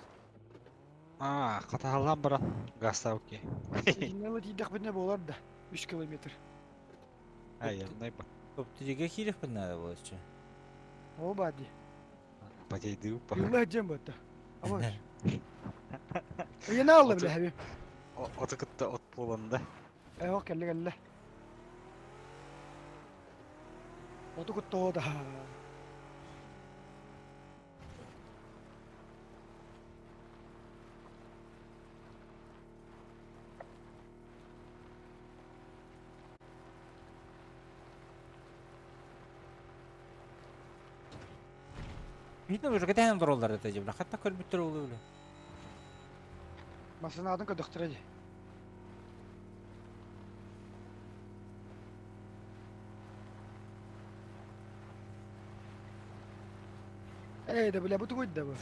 Катаалан баран гаставки. Иннелы тидах біне болар да. 3 километр. Аяннай ба. Топтыжыга килих бу надо болчу. О бади. Падейди упа. Юлла жем бата. Абаш. Яна алла биле хабиб. Оты кытта от боланда. О келли. Оту кутто да. Видно уже кетен дороллар это жебна. Хатта көрбүттөр болду беле. Масына адын кадыктыр эди. Да бля, буту да бу.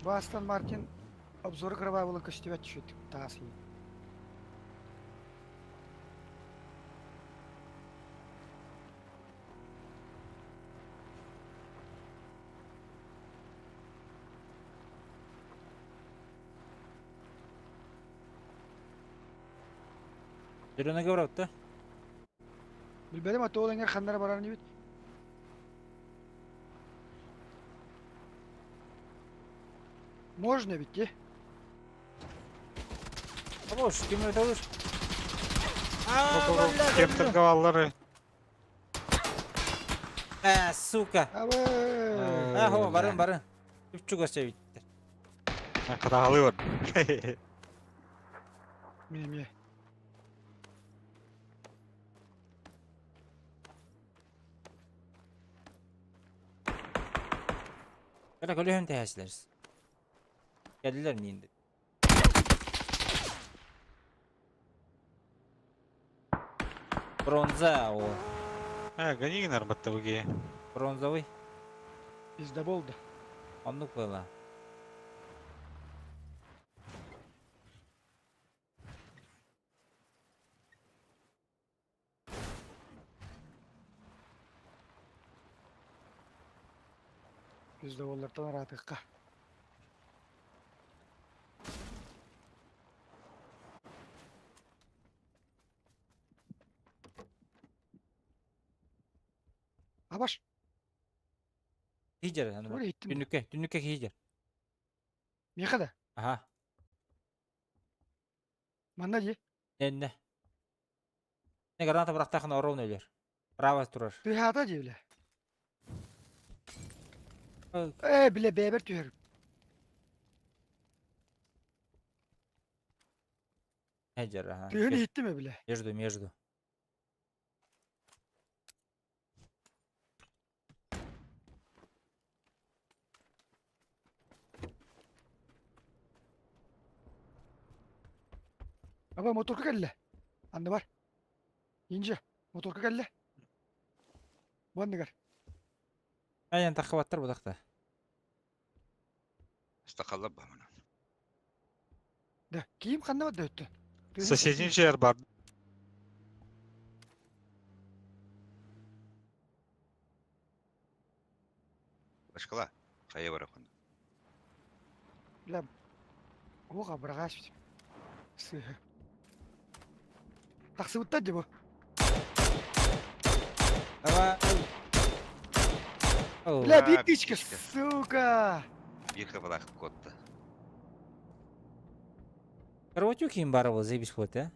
Бастон Мартин обзор кровавого костюма чуть таси. Жүрөне кебрат да. Билбедим ата ол эңер ханнара барар небит. Можно ведь, Абош, ким это уж? Кептер каваллары. Сука. Ахо, барын. Үчү көрсө биттер. Катаалы бар. Міне. Кара көлөһөн тәһәсләрс. Geldiler mi indi? Бронза о. Ганигин арбатта буге. Бронзовый. Пизда болды. Аннык была. Пизда болдыртан ратыққа. Абаш. Хижер, Дүнүкке хижер. Мехада. Ага. Манда же. Энне. Не граната брактахын орон өлөр. Право турар. Тыхата же биле. Биле бебер түйер. Хижер, ага. Түйен етті ме биле? Между. Aba motorka geldi. Anda var. İnce. Motorka geldi. Bu anda gel. Aynen takıvattır bu dakta. Стақалап ба мына. Да, киім қанда бар да өтті. Соседний жер бар. Башқала. Қайы бар оқын. Бля. Оға бірағаш бітім. Сығы. Тақсы бұттады бұл. Ава. Бля, битичка, сука. Бирка балақ котты. Короче, ким бар бол, зебиш ход, а?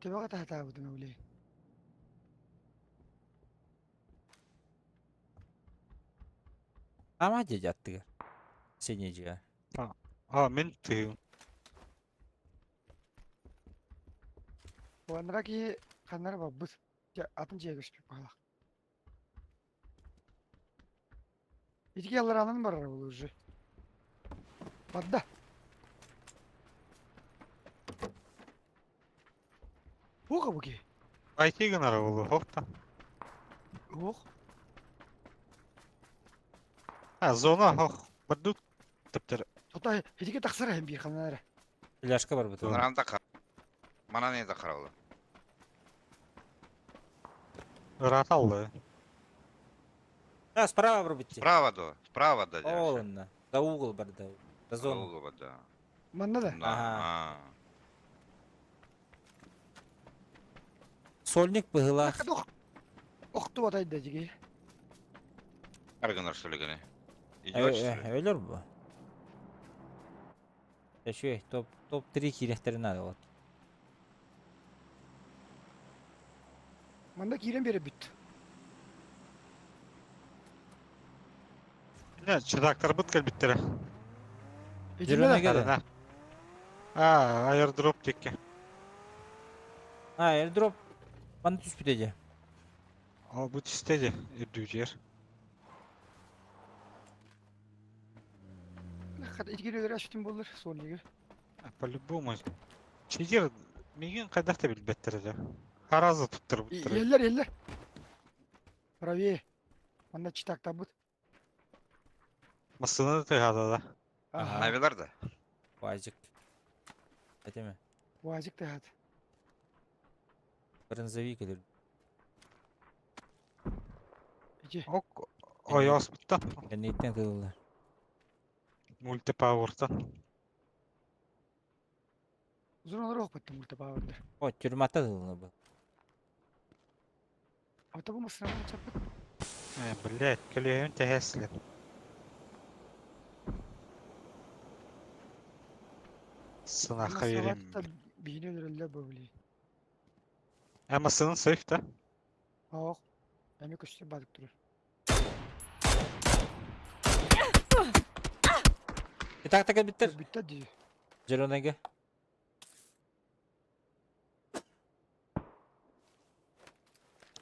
Тебаға тахта бұдың өлей. Ама же жаттыгар. Сене же. Мен тыйым. Оғандыра ки қаннары бар бұд. Атын жегі шпек бағалақ. Итки алар анын бар ол уже. Бадда. Оға бұге. Айтигін ара болу, хоқта. Оқ. Зона хоқ. Бадут. Тіптер. Тота, итке тақсыра hem bir қанары. Фляжка бар бутон. Мананы да қара. Мананы да қараулы. Рат алды. Справа бар битти. Справа да. Справа да. Олынна. Да угол бар да. Да зона. Ауылы бар, да. Манна да. Ага. А, Сольник быгыла. Нахад оқты батайды жеге. аргынар сөйлегені. Идиотчество. Ölür bu. Ya şu top 3 kireklerini aldı o. Манда кирен бере бүт. Ne çıraktар bıt gel bittere. Jirona Ejimle gel. Ha. Ha, airdrop tekke. Ha airdrop. Bana düş bitece. Ama bu istedi ödüğü yer. Нахад итгелер аштым болар сонеге. По-любому. Çekir, megen kadar da bilbettir ya. Harazı tuttur bu tırı. Еллер. Правее. Манда читакта бут. Masını da tıkadı da. Ага. Навилар да. Vacık. Değil mi? Вазик тагат. Bronzovi gelir. Eje. Ok, o yas bitti. Cennetten kılırlar. Multipower'tan. Uzun olur okpattım burada bağırdı. O çürümata kılırlar bu. Ata bu mısın ama çapıt. Блядь, клеен tehesli. Sınaka vereyim. Savatta beyni ölürler böyle. Ama sının safe da. Aa. Emek üstü balık durur. Tak tak bitir. Bitti diyor. Jirona gel.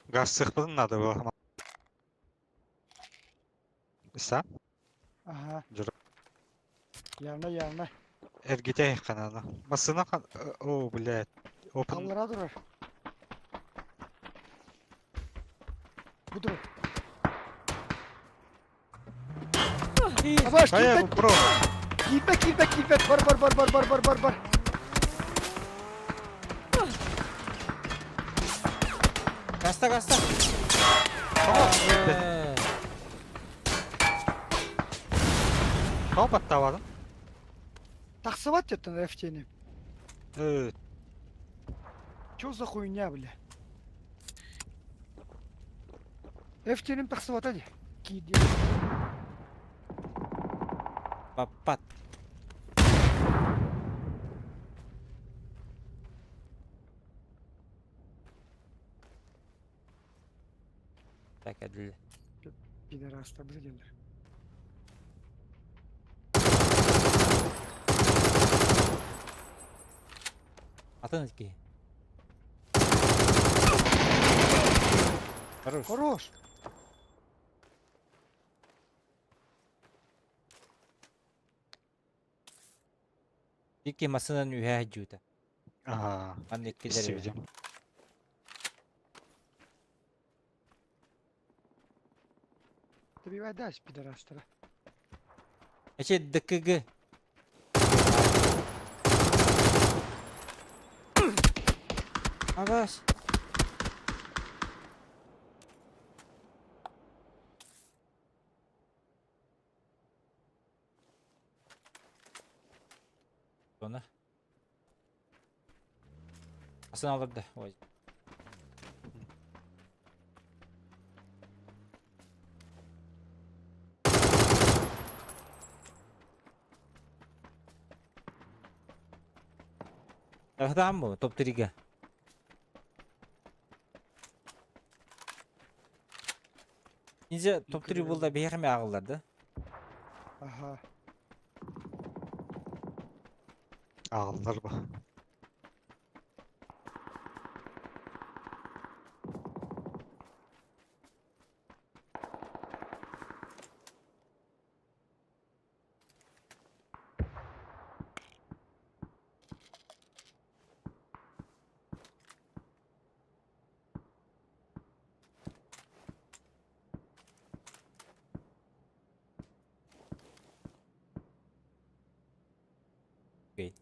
Gaz sıkmadın adı bu. İsa? Aha. Jiro. Yanına. Ergite kanalına. Masına kan... Oo, блядь. Open... Kallara durur. Bu durur. Savaş Hayır, gitmek. bro. Gitmek. Bar. Gasta. Kapat tavadın. Таксовать это на FT'ни. Evet. Чё за хуйня, бля? FT'ним таксовать hadi. Киди. Papat. Tak edildi. Пидорас-то, блин. Atın ki. Хорош. Хорош. İki masanın üye hacıda. Aha. Ben de giderim. İsteyeceğim. Добивай дальше, пидорас-то. Eşe dıkıgı. Agaş. Sonra. Hasan alırdı. Vay. Tamam mı? Top 3'e. İnce top 3 bulda bir mi ağırlardı? Ага. Ağlar bu. Окей.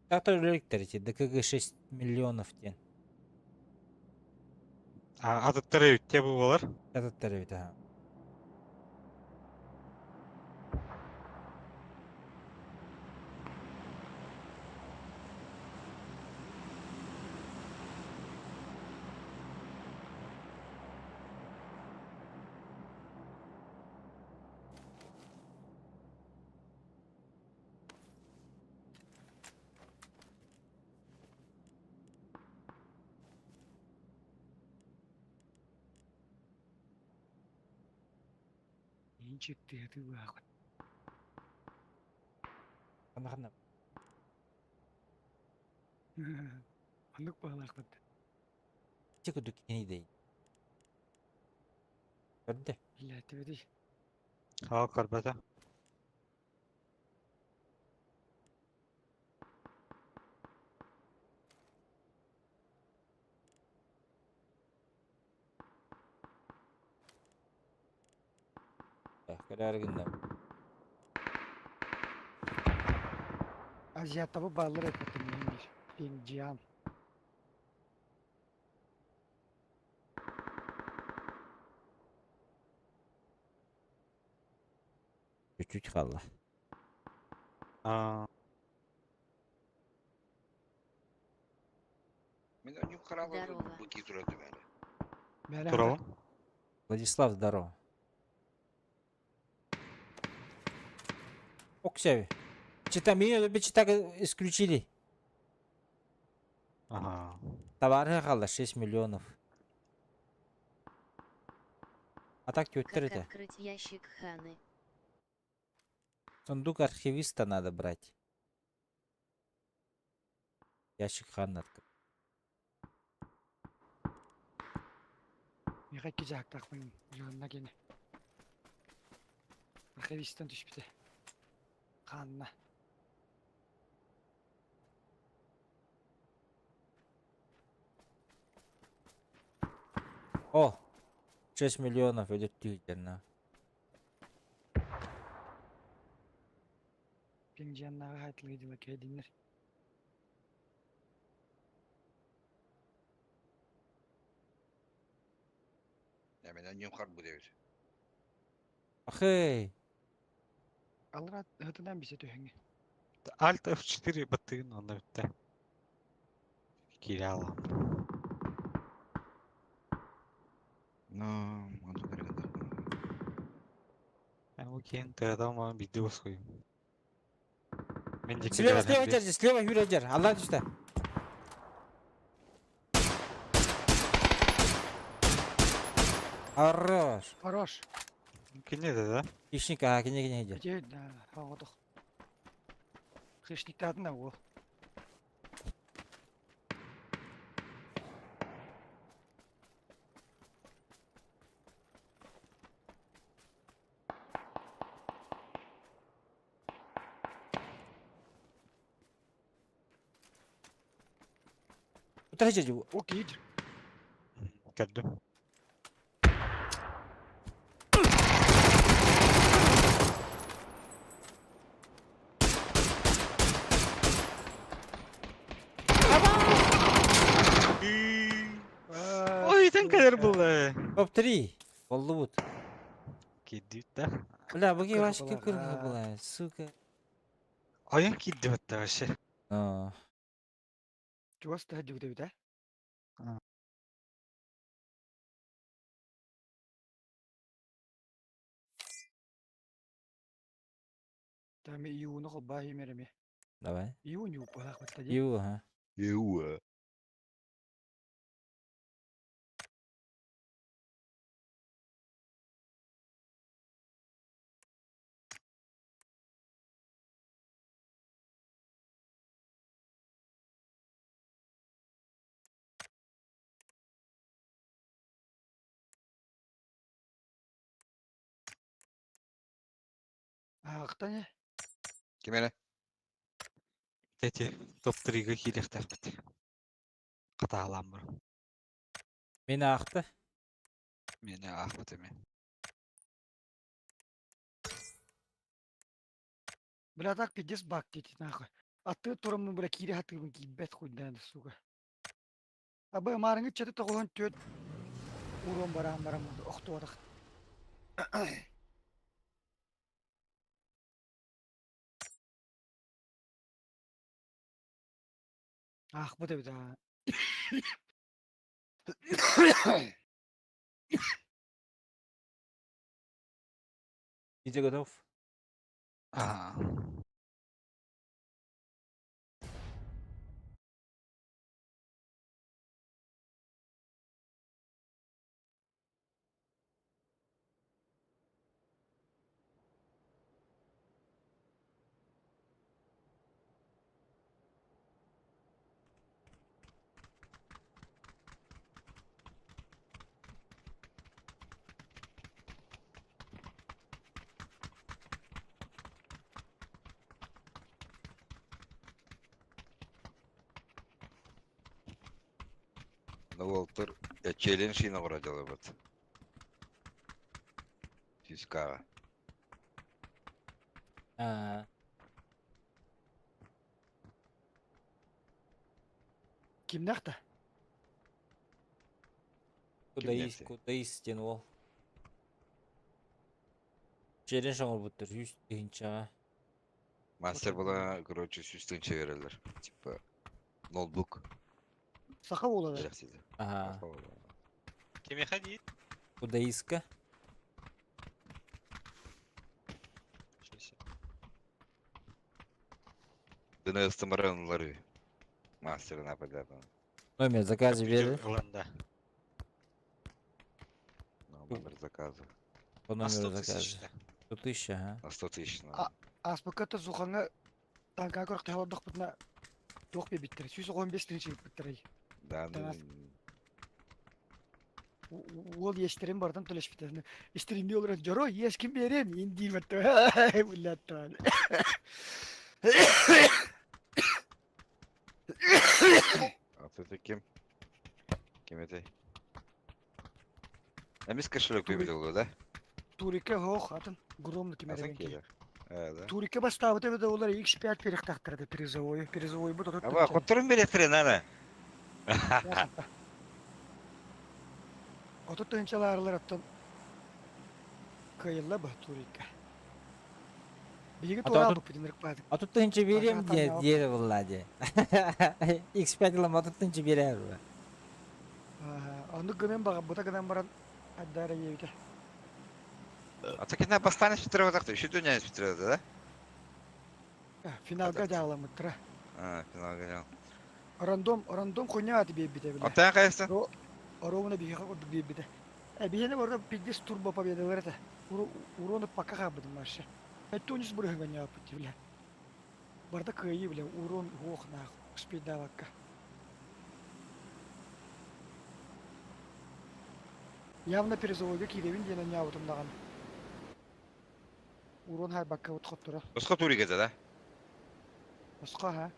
Трактор электрики, ДКГ 6 миллионов тен. Adıtları yütte bu olur. Этот тариф, да. чекті еті уақыт. Қана. Анық бағалақпыд. Тек үдік кені дейін. Көрді. Илләті беді. Ха, карбата. Көрәргінді. Азиатта бұл балыр әппеттім менің. Пенджиан. Чуть-чуть қалды. Мен önce karalı Здорово. bu ki duradı böyle. Бәлі Туралы? Владислав, здорово. Оксяви. Чита, меня чита исключили. Ага. Товары қалды 6 миллионов. А так тетер Как это. открыть ящик Ханы? Сундук архивиста надо брать. Ящик Ханны открыть. Меға ке жақтақпын жағына кені. Архивистен түшпіті. Қанына. О! 6 миллионов идет тюйтерна. Пенджианнаға айтылы еділі кәдіңдер. Ya ben önce kar bu devir. Ахей! Алыра ғытынан бесе төхіңе. Alt F4 баттыгын онда бітті. Кире алам. No, onu da kadar. Мен өкен тырадан маған видео қойым. Мен жеке Слева, слева, бәрін держи, слева, Юрий, держи. Алла düştü. Хорош. Хорош. Кенеде да? Хищник, а, кене иди. Әте, ағыдық. Хешниктардың да ол. Утра чеди. О, кейдір. Кәддім. Ой, тен kadar болды. Топ 3. Oldu bu. Кедді да? Бля, бұге Кыргы вашки бұлар, кыргы а. бұла, сука. Аян кедді бітті вообще. А, Жуас да жүгді бі, да? Тәмі иуыны қол ба емереме. давай. Иуын юып бағақ бітті де. Ю, ага. Ewa. Ағықта не? Kim hele? Тәте, топ-3-ға келектер бітті. Қата алам бір. Meni aktı. Мені ақпыт еме. Бля, так 50 бак дети, нахуй. Атты тұрамын, бля, кире хатығын кейбет қойдан, суға. Абы, марыңы чәті тоғылын төт. Урон барам, оқты одық. Ах, bu da bir daha. Idzie готов. Ага. Волтер челлендж ина кора жалы бат. Сискага. Ha. Kimnakta? Кудайс, нерсе? кудайс ден ол. Жерен шоңыр бұттыр, 100 дейінші. Мастер была, короче, süstünçe verirler. Типа ноутбук. Саха болады. Жак сиде. Ага. Кеме ходит? Кудайска. Дыны ыстымыранлары. Мастер нападет. Номер заказы verir. Ыланда. Номер заказа. По На номеру 100 тысяч, заказы. да. 100 тысяч, ага. На 100 тысяч. Аспаката зухаңа танка көрік тәуалдық бұтына тоқ бебиттер. 115 тінчі біттер. Да, ну... Ол естерім бардан төлеш біттерін. Естерімде олар жоро, ескім берем, енді бітті. Бұлаттан. А ты кем? Кем это? А мисс кошелек выбил, да? Турике хоқ, атын. Громны А кемерген кем? кей. Да. Турике бастабы да олар X5 перек тақтырды призовой. Призовой бұд отыр. Ава, которым берет хрен, ана? Отыр төнчаларылар аттан. Кайылла ба Турике. Биги Ата- тура ата- бұк бидінірік бадық. А тут тынчы берем Ага, там деді владе. X5 ылам, а тут тынчы берер. Анды гынан баға, бұта гынан баран аддара ейді. А так на бастане спитрова так-то, еще дня не спитрова, да? Финалга жағаламыттыра. А, финал гонял. Рандом хуйня аты бейбіде біле. А ты кайсы? Оровына биха қорды бейбіде. Бейені орда 50 турбо победалар это. Уроны пока қабыдым маршы. Это унис бұрығы не апыты біле. Барда кайы біле, урон оқ нақ, спейда вакка. Явно перезовойга киревин дені не аутымдаған. Урон хай бакка ұтқыт тұра. Босқа тури кетті, да? Осқа, ха?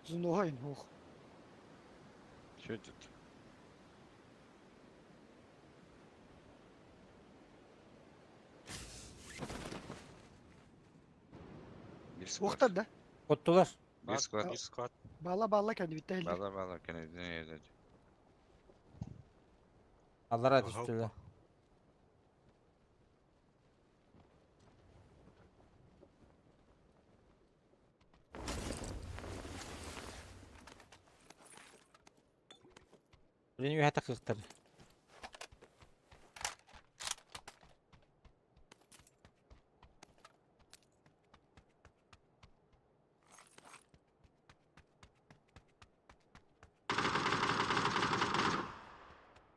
Зұнуғайын, оқ. Что тут? Оқтар да? Kottulар. Bir squad. Bir squad. Balla kendi bitti elde. Bağlar, kene dinle. Аллара düştüler. Benim bir hata kırıktır.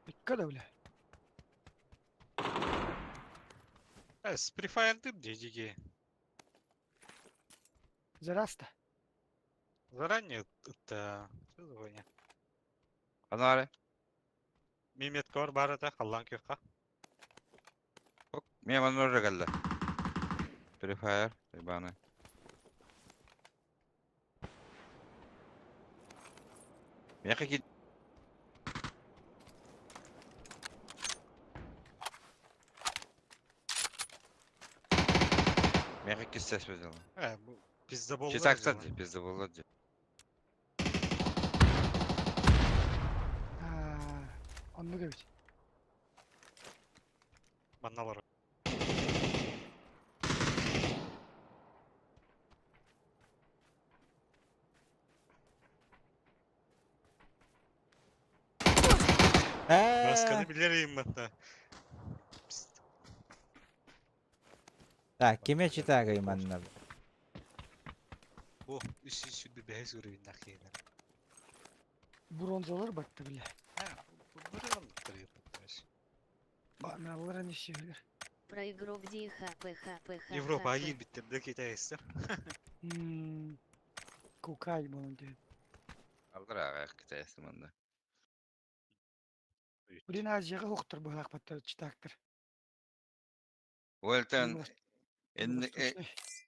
Dikkat öyle. Сприфайрдым дедиги. Зараста. Заранее это... Что за Анары. Мимет кор бар это, халлан кюха. Мен мана уже geldi. Free Fire, ебаный. Я какие... Я какие ses verdim. Bu bizde bol Şey aksadı, bizde buladı. Anlı gibi. Mannalar. Başkanı bilirim ben de. Так, кеме читагай манна. Bu işi şimdi behz görevin nakiyene. Bronzalar baktı bile. Ha, bu anlatır yapmış. Banalara ne şeyler. Проигрок ди хп. Европа ayın bitirdi Kitay'sı. Kukay bunun diye. Aldır ağa kitayesi bende. Блин, Азияға хоқтыр бұл ақпаттар читақтыр. Уэлтон...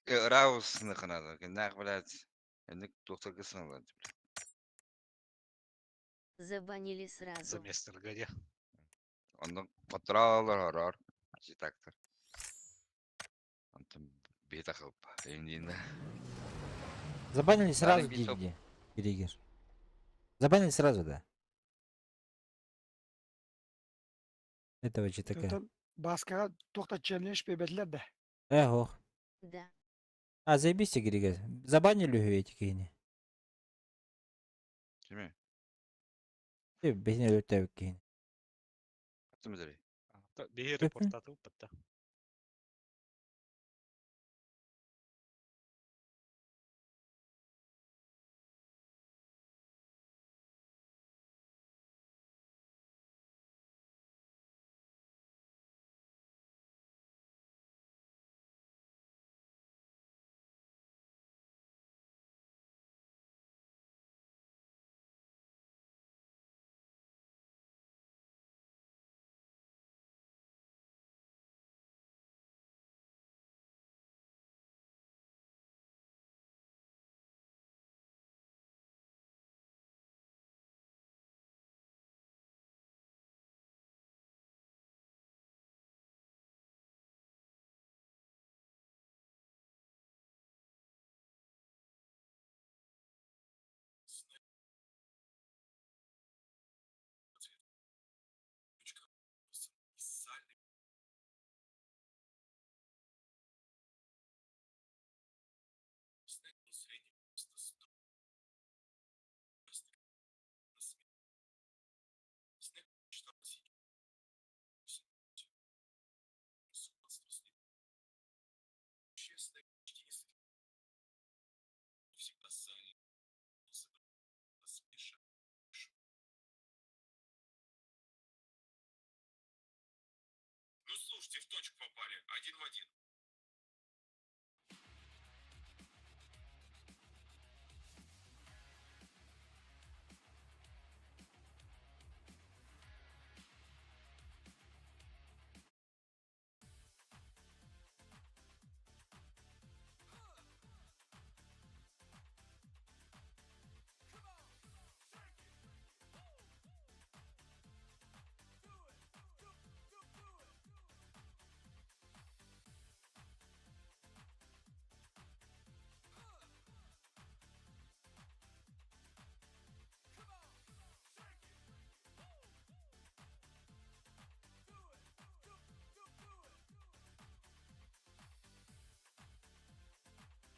Раус нахнадо, нах, блядь. Эндик тоқтарға сыналар. Забанили сразу. Семестрге де. Ondan kontrollar arar. Житактар. Антон бета қылып. Енді. Забанили сразу, бит топ. Диги. Григер. Забанили сразу, да. Этого читака. Тотал баскаға тоқтат челлендж бебетлер да. Ого. Да. А, заебись, Григер. Забанили эти кейни. Кеме? Бесіне өттәуік кейни. Аттым дәрей. Бейі репортату бітті. Ну слушайте, в точку попали. 1 в 1.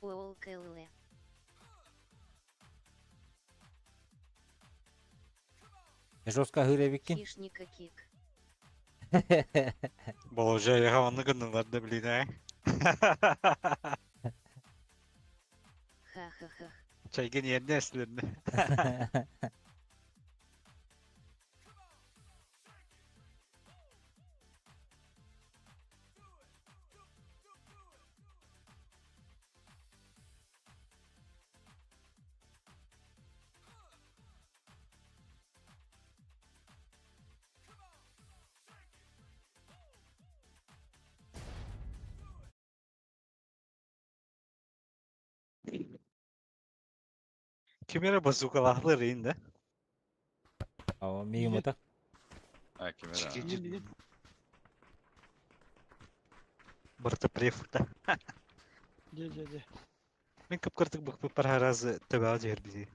Уол Кэллэ. Жестко гыревикин. Хищника кик. Бұл уже яғанны күнілерді білейді, Ха-ха-ха. Чайген еріне әсілерді. Кемері базукалақлы рейінді. Ау, мейім отақ. Кеме да. Бұрты префукта. Де. Мен көп кіртік бұқпы пар харазы төбәл жер бізі.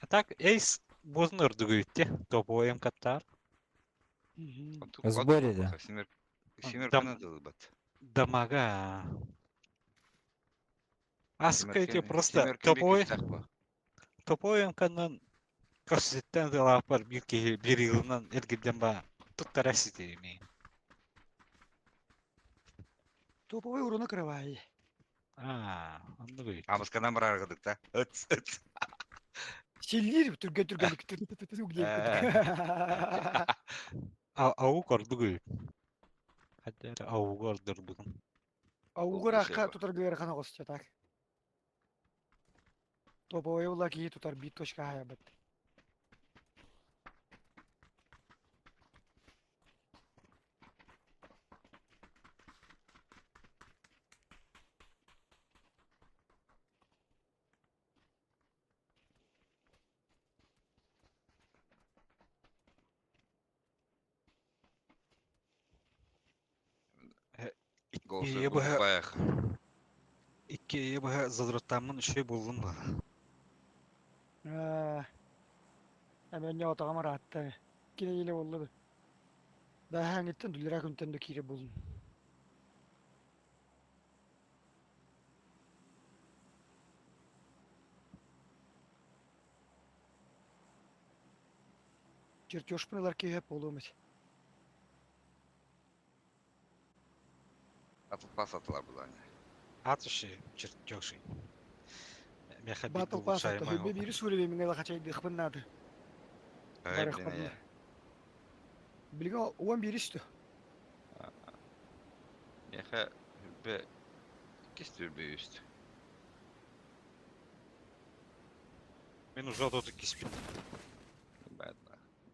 Так, эйс бозын үрдігі өтте. Топу ойым каттар. В сборе, да. Семер канадалы бат. Дамага. Асыка эти просто Семер топовой. кембек тақпа. Топовой мканнан көрсеттен дылап бар бір жылынан әргеден ба тұттар әсіде емей. Топовый урона кровай. Анды ғой. Амысканан бір арғыдық та. Үт. Селлер түрген. Ау көрді ғой. Хәттері ау көрдір бүгін. Аугар аққа тутар гайр хана қосты так. Топовый ула ки тутар бит точка хая бат. Olsa İyi, bu he- bayağı. İki bu zadrotamın şey buldum mu? Hemen ne otağıma rahatta. Yine yine oldu. Daha hangitten dülera kunten döküyle buldum. Çırtıyorş pınalar ki hep olduğumuz. Atılmaz atılar buradan. At şey, çırt yok şey. Meha bir Batıl bul pas attı. çayma Hübbe biri söyledi minge la kaçaydı hıpınladı. Öyle Barık bilene badına. ya. Bilge oğan biri üstü. Meha hübbe istiyor bir üst. Ben uzat olduk ismin. Ben de.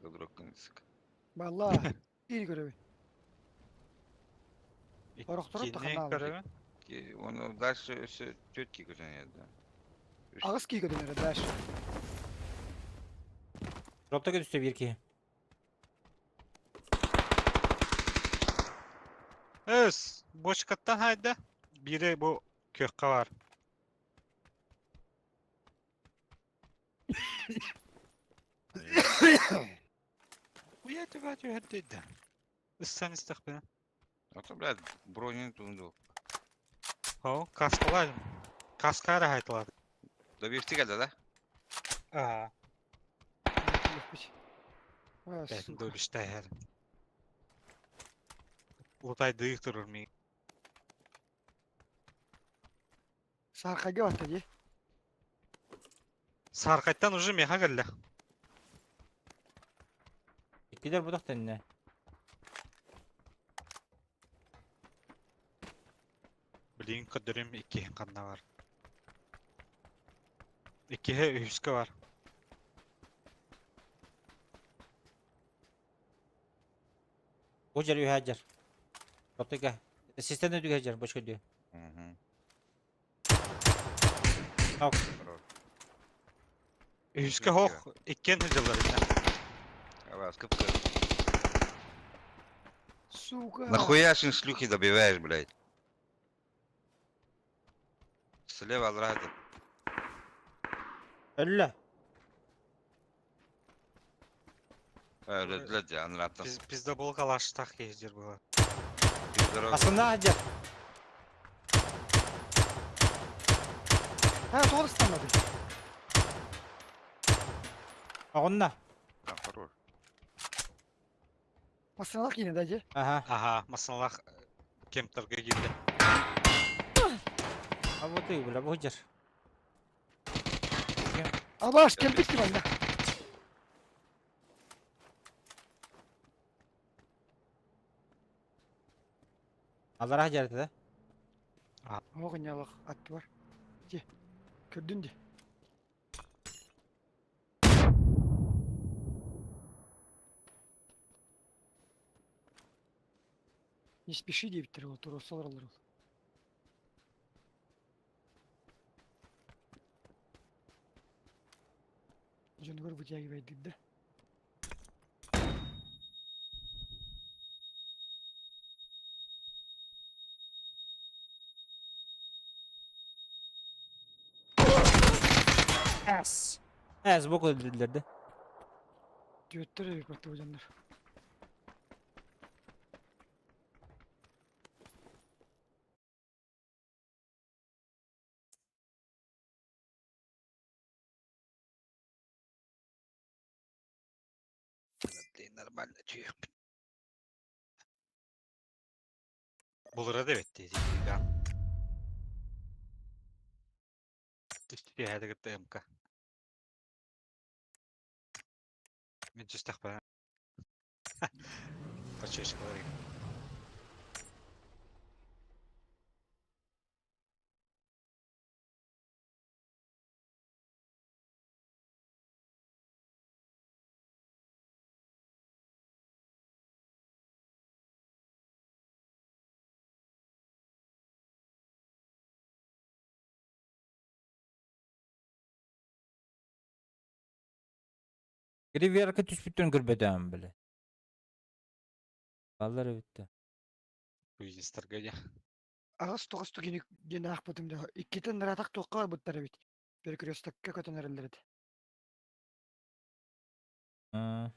Gıdrokkun sık. Vallahi iyi görevi. Oroktorot da Ne kanal. görevi? Ki onu karşı üstü tüt ki güzel yerde. Ağız ki gödün öyle daş. Dropta götürse 1-2. Öz, boş kattan haydi. Biri bu kökka var. Bu yedi var diyor dedi. Issan istek beni. Ото, блядь, бронин тунду. Ho, kaskalar mı? Kaskara haytladı. Da bir geldi da. Aa, Ha, ben suka. de işte her. Utay dıyık durur mu? Sarkaga battı diye. Sarkayttan ucu meha geldi. Gider budak tenine. Bilin kaderim iki kanna var. İki he üskü var. Hocar hajar. Dropta gel. Sistemde düğü hajar. Başka diyor. Hı hı. Al. Üskü hoch, ikken hıcılar yine. Я вас капкан. Сука. Нахуя шин шлюхи добиваешь, блядь? Слева от рада. Öyle. Öyle блядь, anlattım. Bizde bol kalaştak gezdir bu. Aslında hajar. Ha doğru stanladı. Ağınla. Там хорош. Masanalık yine dacı. Aha. Aha, masallah kemterge girdi. Abi o değil bu hocar. Abaş geldik ki bende. Allah hajar dedi. Oğun ya bak attı var. Ci. Gördün de. Hiçbir şey diye bitirir o toroslar alır. Canavar bıçağı gibi edildi. Es. Es bok öldürdülerdi. Götür evi battı bu canlar. Нормально тüy. Bulura da evet dedi. Ben. Düştü hadi gitti emka. Ben cüstak bana. Kaç yaşkalar gibi. Geri bir hareket üç bütün gürbeden böyle. Vallahi bitti. Bu yüzden ya. Ағыс тоғысты гені ақпытым да. Иккетін наратақ тоққа бар бұттары бит. Перекрестакка көтен әрілдерді. Aa,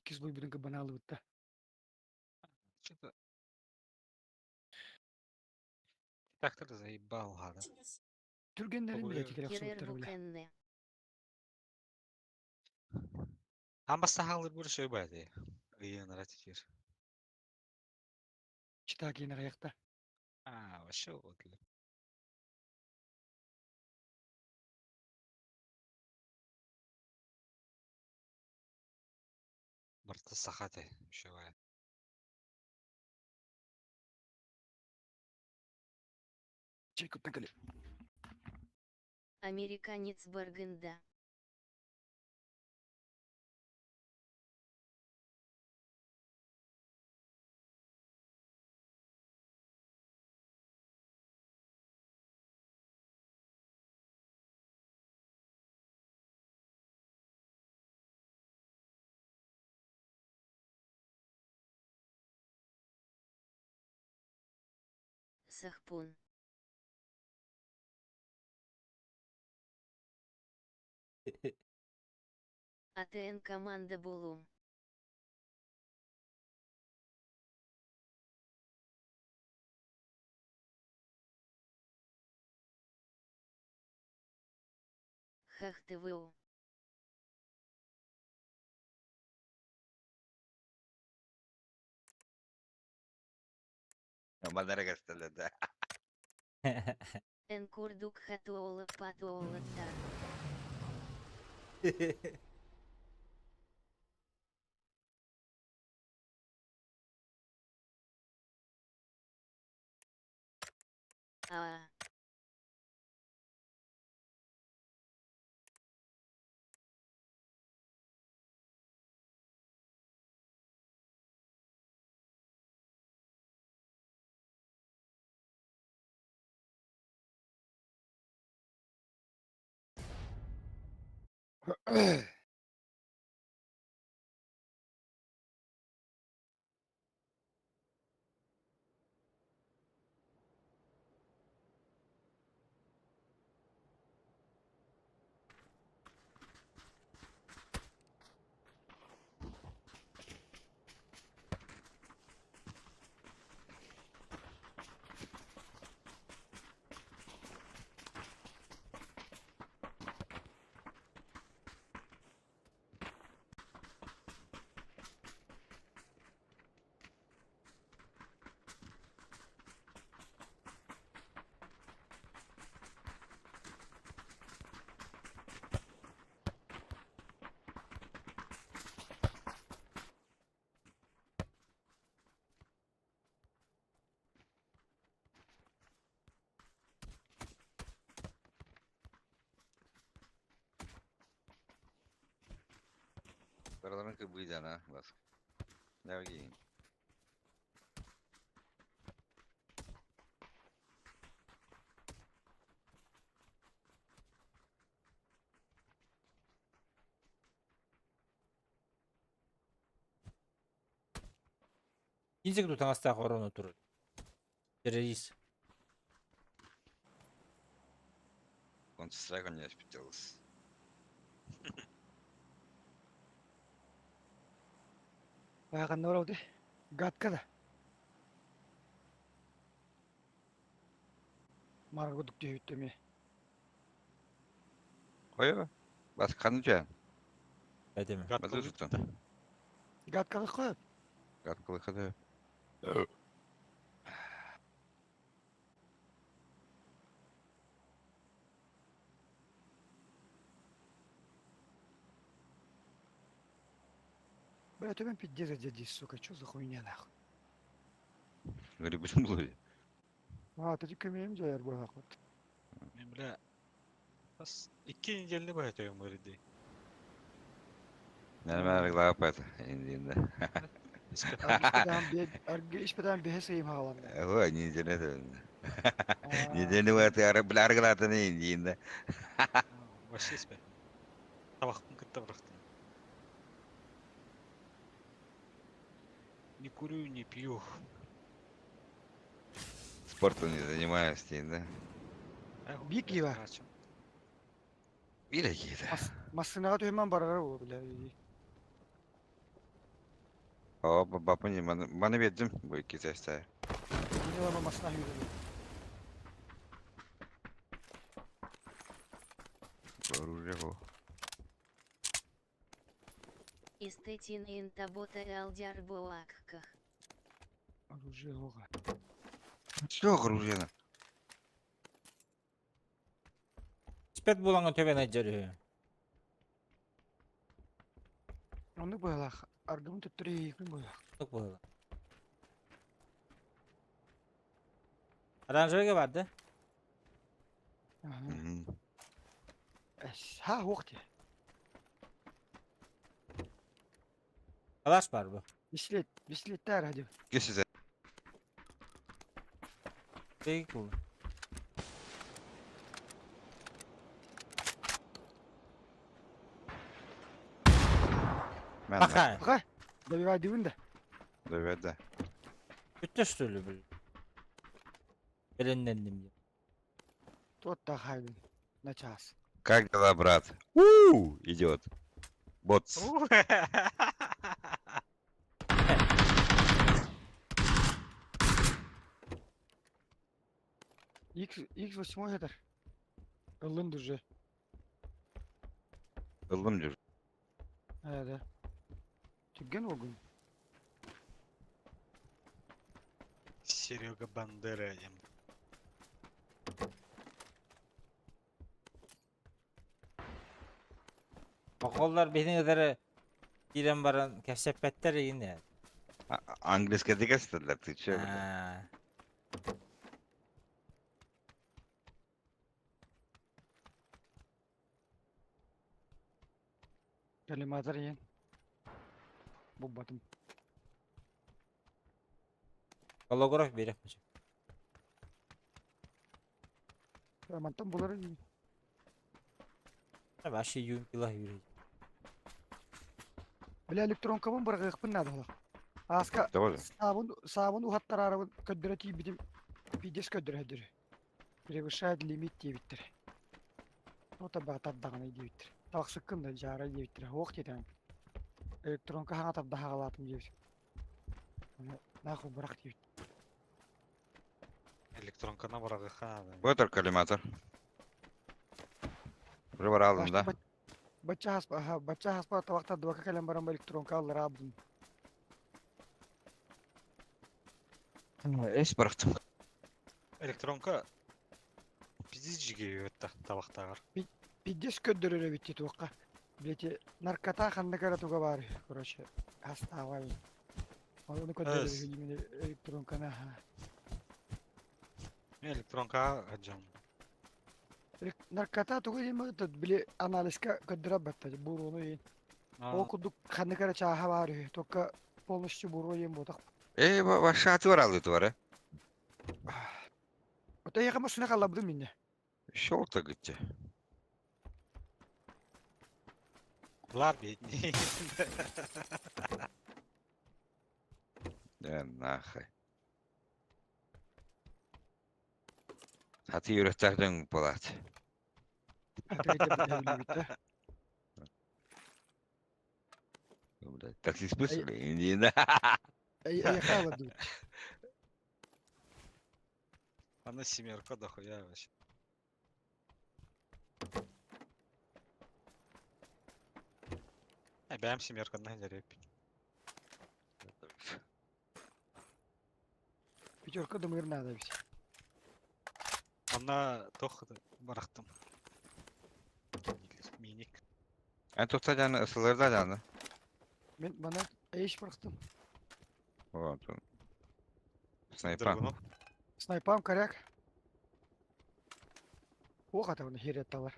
Иккіз бұл бүгінгі баналы бұтта. Что-то так-то заебал, гада. Түргендерін біле Побуя. текерек Кирер сұлыптары біле. букенне. Амбаста халыр бүр шөй байды. Ыйын ратифир. Чита кейіні қаяқта. Вообще вот. Барта сахаты шөй. Чай көптен кәлі. Американец Баргында. Сахпун. АТН команда Булум. Хах ТВО. Бандера кастеледі. Энкурдук хатуола патуола тар. Парламентка бұйды ана, бас. Дәугейін. Инсекту таңастағы орону тұр. Террорист. Концестрайка не спиталась. Баяғанда орауды. Гатка да. Марға күдік де өттеме. Қойы? Бас қаны жән. Әдемі. Бәді ұзықтан. Гаткалы қойып. Қатқылы қады. Бля, ты пиздец дядя, сука, что за хуйня нахуй? Говори, почему блуди? Ты тільки мені жайар бұрға қот. Мен бля. Бас 2 неделді бай өтөйім өрді. Мен мәлік лағып бәді. Енді. Argı işpeden behe sayım havalandı. О, не интересно. Недели в этой бляргалата не индийна. Вообще спе. Табақтың кітті бұрақтың. Не курю, не пью. Спортом не занимаюсь, да? Büyük iyi var. Bir dakika. Masınağa hemen barar o bile. O babam bana verdim bu iki testi. Yine ama masına yürüdü. Оружие во. Истетин интабота алдяр буакка. Оружие оğa. Что оружие? Спет булаңа төбен ajjarı. Onu böyle argımı tutturayım böyle. Çok böyle. Aranjöge vardı. Ha vakti. Kalaş var bu. Bisikletler hadi. Gel size. Değil bu. Ben Bakay. Bakay. Da bir var dibinde. de. Bütüş türlü bir. Elindendim ya. Tut da haydın. Ne çağız. Как дела, брат? Идет. Ботс. X8 kadar. Ilın düzce. Ildım diyor. Evet. Tüggen o gün. Серега Бандера. Okullar benim kadar İran baran keşfetler yine. Английский язык istediler. Ты че? Ha. Kelimatlar yiyin. Bu batım. Holograf bir yapacak. Mantam bunları yiyin. Tabii aşı yum pilah yürüyor. Bile elektron kabın bırakıp ne adı? Aska Doğru. sabun uhattar arabın köddüreti bidim bides köddüredir. Bir şahit limit diye bitir. O tabi atar dağını diye bitir. Tavak sıkkın da jara diye bitir. Hoğuk yetem. Elektron kahan atab daha alatım diye bitir. Nahul bırak diye bitir. Электронканы бұрағы қана. Вот только коллиматор. Уже var aldım da. Baca haspa tavakta dua kalem barang elektron kalır abdum. Eş bıraktım. Электронка пиздец жиге өтті табақтағар. Bides köddürüre bitti tuğka. Bileti narkata kandı kara tuğka bari. Kurası hasta var. Onu köddürüre yemin elektron kana ha. Электронка аджам. Narkata tuğka değil mi? Bile analiska köddüre battı. Burunu yiyin. O kuduk kandı kara çaha bari. Tuğka polnuşçu buru yiyin bodak. Başatı var aldı duvara. Öte yakama suna kalladım minne. Şol da gitti. Lar бедный. Ya nahı. Hatı yüreklerden Polat. Taksi список Индия. Yakaladım. Она семерка дохуя вообще. Benim семерканы жареп. Пятерка думаю надо все. Она тох бырақтым. Minik. En tutacağını ısıları canı. Ben bana eş bıraktım. Вот он. Снайпан. Снайпам коряк. O kadar onu hiret var.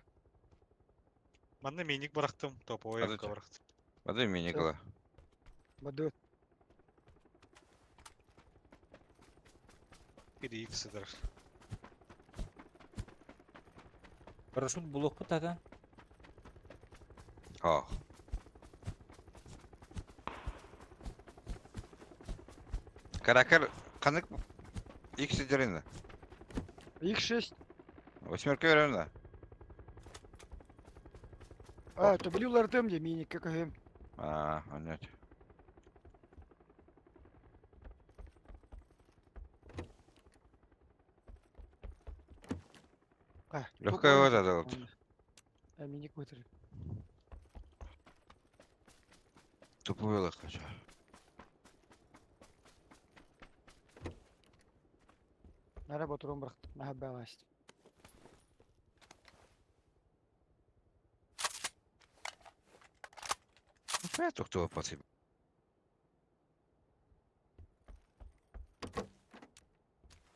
Мана minik бырақтым. Топовой Подожди. бырақтым. Воды мне Никола. Баду. biri ikisidir. Парашют блок путадан. Oh. Каракар канык ikisi derinde. X6. Восьмерка verelim de. А, это блюлар тем, где мини ККМ. Anlat. Легкая вот это вот. А мини квотер. Тупой легкая. На работу ромбрахт. На баласт. Опять кто пацан.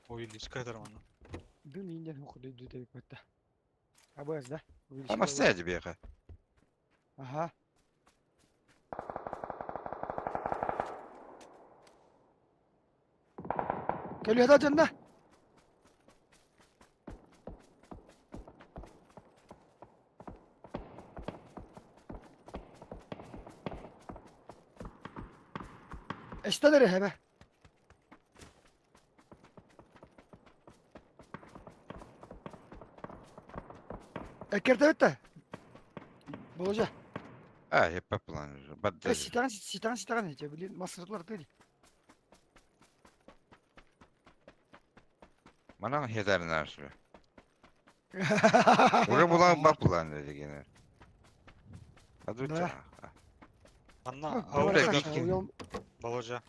Oyun kadar onu. Дым инден уходит до этого квота. АБС, да? Она стоит тебе, яха. Ага. Келеда жанна. Эстадер хебе. Экертевте. Боже. Я по плану. Бадда. Ситан, эти, блин, мастерлар ты. Bana yeter nerede? Oraya bulan bak bulan dedi gene. Hadi Да. uça. Anna Bak, avuk bak, etkin. Uyal, Baloca.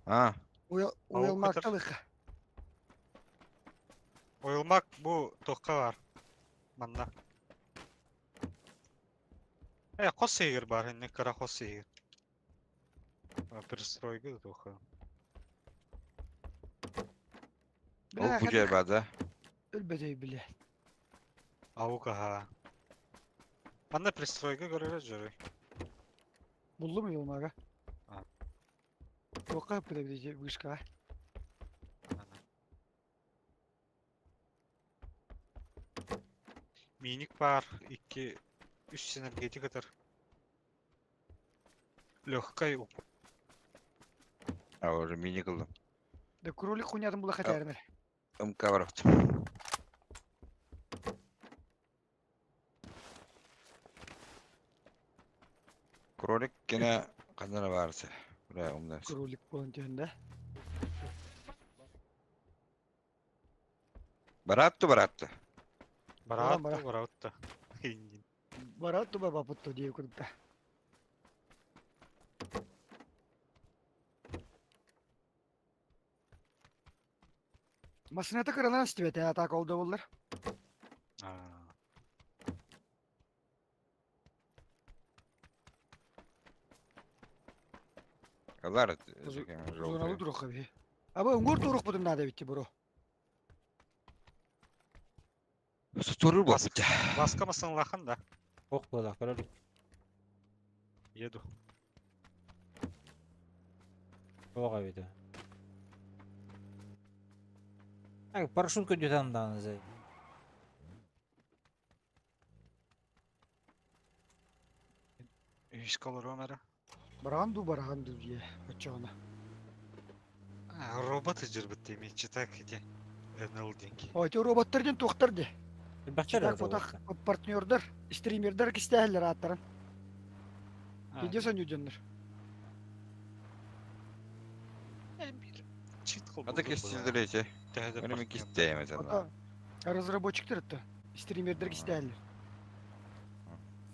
Ha. uyalmaktalık. Oyulmak bu tohka var. Manna. Kos seyir var. Ne kara kos seyir. Перестройка тоха. O bu cebada. Ölbedey bile. Avuk aha. Manna перестройка görür jörü. Buldu mu yolunu aga? Ha. Yok yapabilecek vışka. Minik var. 2-3 sinergetik atar. Легкая. Orada mini kıldım. De kuruluk kunyadım bula kaçarım. Kavraktım. Kronik gene kadına varsa. Buraya umdan. Kuruluk konteninde. Barattı. Барат, Бара. барат. Barat da baba putto diye kurutta. Masınata kırılan istivete atak oldu bunlar. Yıllar. Zonalı duruk abi. Ama ungur duruk budum nade bitti bro. Tuturur bu. Baska mısın lakın da? Ох, была, королик. Еду. Ога видео. Парашютка дютан да назай. Üskal Romer'a. Баранду diye. Kaçağına. Robot ıcır demekçi tak ki. Ernalding. Oytu robotlardan tohtardı. Бахчара Так fotak partnörler, streamerler isterler atların. Gidiyorsan yücenler. Adı kestildirecek. Benim iki isteyemez Allah. Разработчиктер это. Стримердер isterler.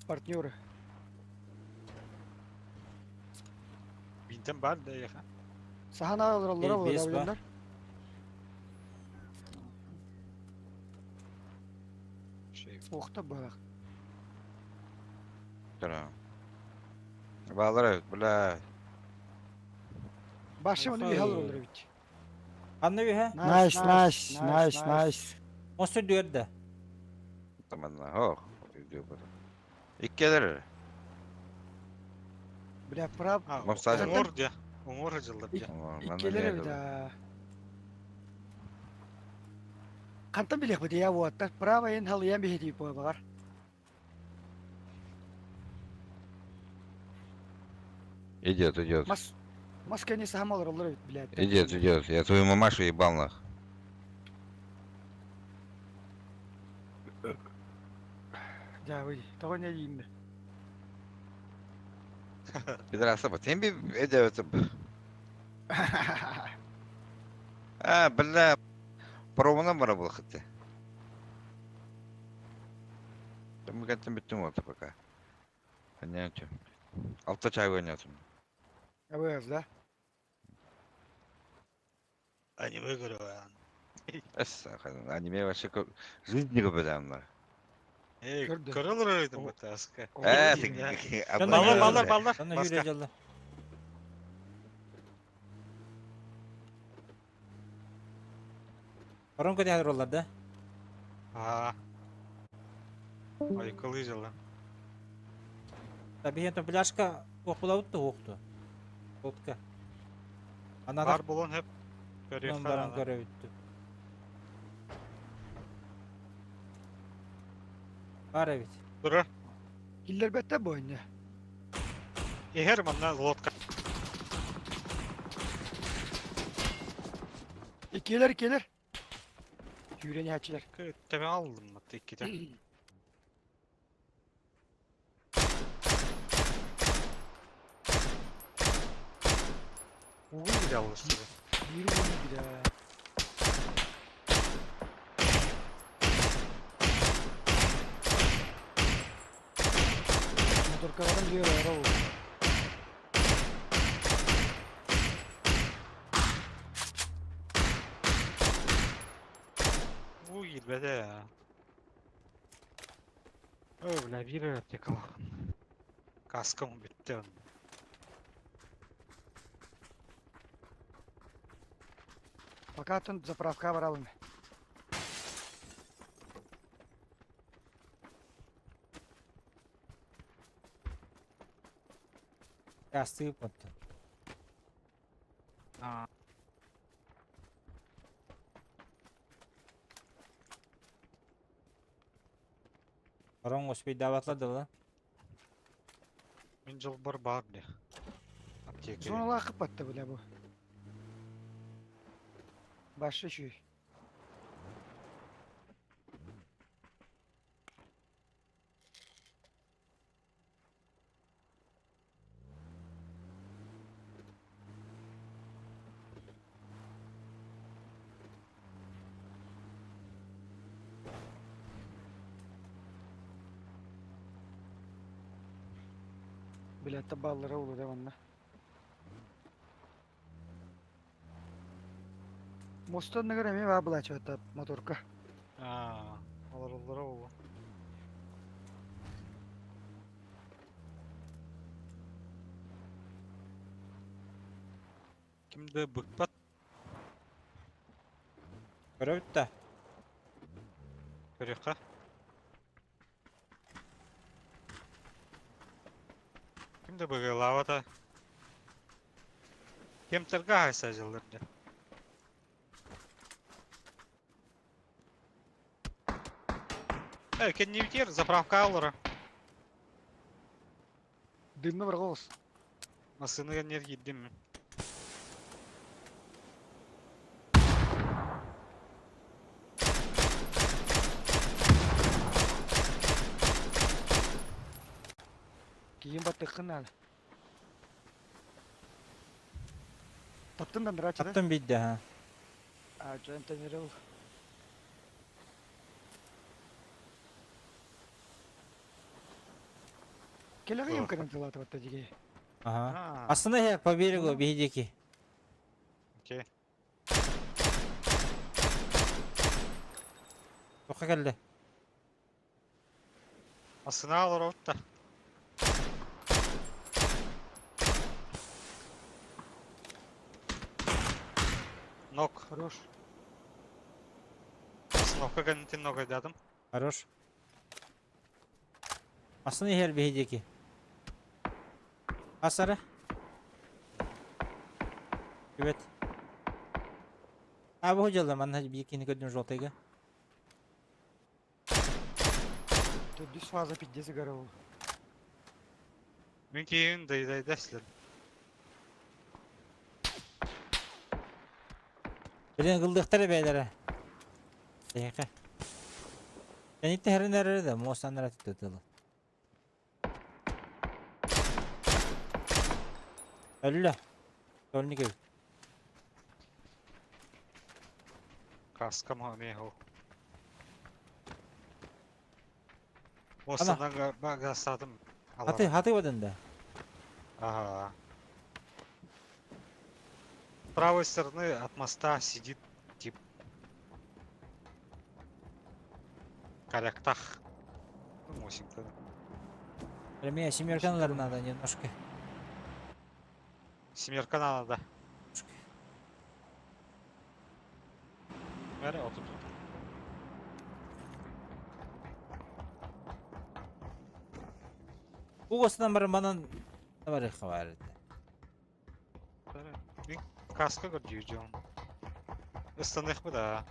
Партнеры. Binten ben de yakın. Sahana alırlar Elbis var. avlarlar. Şey. Okta bak. Tamam. Bağlar bla. Başım onu bir Ага. alır olur bit. Anne bir ha? Nice. Monster diyor da. Tamam lan. Oh. Diyor bu. İlk gelir. Bля, прав. Mostaj. Umur diye. Umur hıcıldı diye. İlk gelir bir daha. Kantın bilek bu diye bu hatta. Bravo en halıyan bir hediye bu bakar. Идет. Maskeni saham olur bile. Идет. Я твою мамашу ебал нах. Ya bu. Tamam ne diyeyim de. Пидораса, sen bir ediyorsun. Бля. Пробуна бара был хотя. Мы как-то битым вот пока. Понятно. Altta çay oynuyorsun. Ya bu yazda. Anime görüyor yani. Anime вообще жизни копыдамlar. Gördüm. Kırılır öyle bu taska. Ballar. Sana Başka. yürüyeceğim lan. Koronko diye rollarda. Ha. Ayıkılıyız lan. Tabii henüz plaşka okula oktu. Vodka. Ana da Var bulun hep. Görüyor baran falan. görev bitti. Var evet. Durur. Hiller bette bu oyunu. Eher manna vodka. İkiler. Yüreğini açılar. Tepe aldım mı tekide. Uğur bile alıştı. Bir oyunu bir daha. Motor kavadan diyor ara oldu. Bu girmede ya. Öyle bir yakala. Kaskım bitti onun. Fakat zapravka var alın. Yastığı patladı. Koron hoşbey davatladı lan. Min jıl bir bar ne? Apteke. Sonra lakıp attı bile bu. Başlı şu. Bilette ballara olur devamlı. Mostan ne kadar mı var bulaç hatta motorka. Olur oldu. Kimde bıkpat? Görev bitti. Görüyor ka? Kimde bıkı lavata? Kim tırga haysa jıllardı? Кен не ветер, заправка аллара. Dınlı var olsun. Masını ne gittim mi? Giyin batıkın al. Tattın da mıraç da. Attım bitti ha. Acayip tenere ol. Kelleği yum kırıntılı atı battı cigi. Aha. Aslında he по берегу бейдеки. Okey. Toka geldi. Masını alır orta. Ног. Хорош. Снока ганитин нога дядым. Хорош. Aslında her beydeki. Hasarı. Evet. Abi hocalar ben hadi bir ikini gördüm joltayga. Düz fazla pidye sigara oldu. Mümkün daydaysın. Birini kıldıkları beylere. Dakika. Ben itti her nerede de Mosanlara tutuyordu. Öyle. Ölünü gör. Kaskam ha ho. Bostandan gastadım. Hatı odunda. Ага. С правой стороны от моста сидит тип. Коряктах. Ну, мосинка. Мне семерканалар надо немножко. Семерка надо. Ver otur. Bu kosudan bari bana ne var ya vardı. Bir kaska görüyor он. Islanık mı da?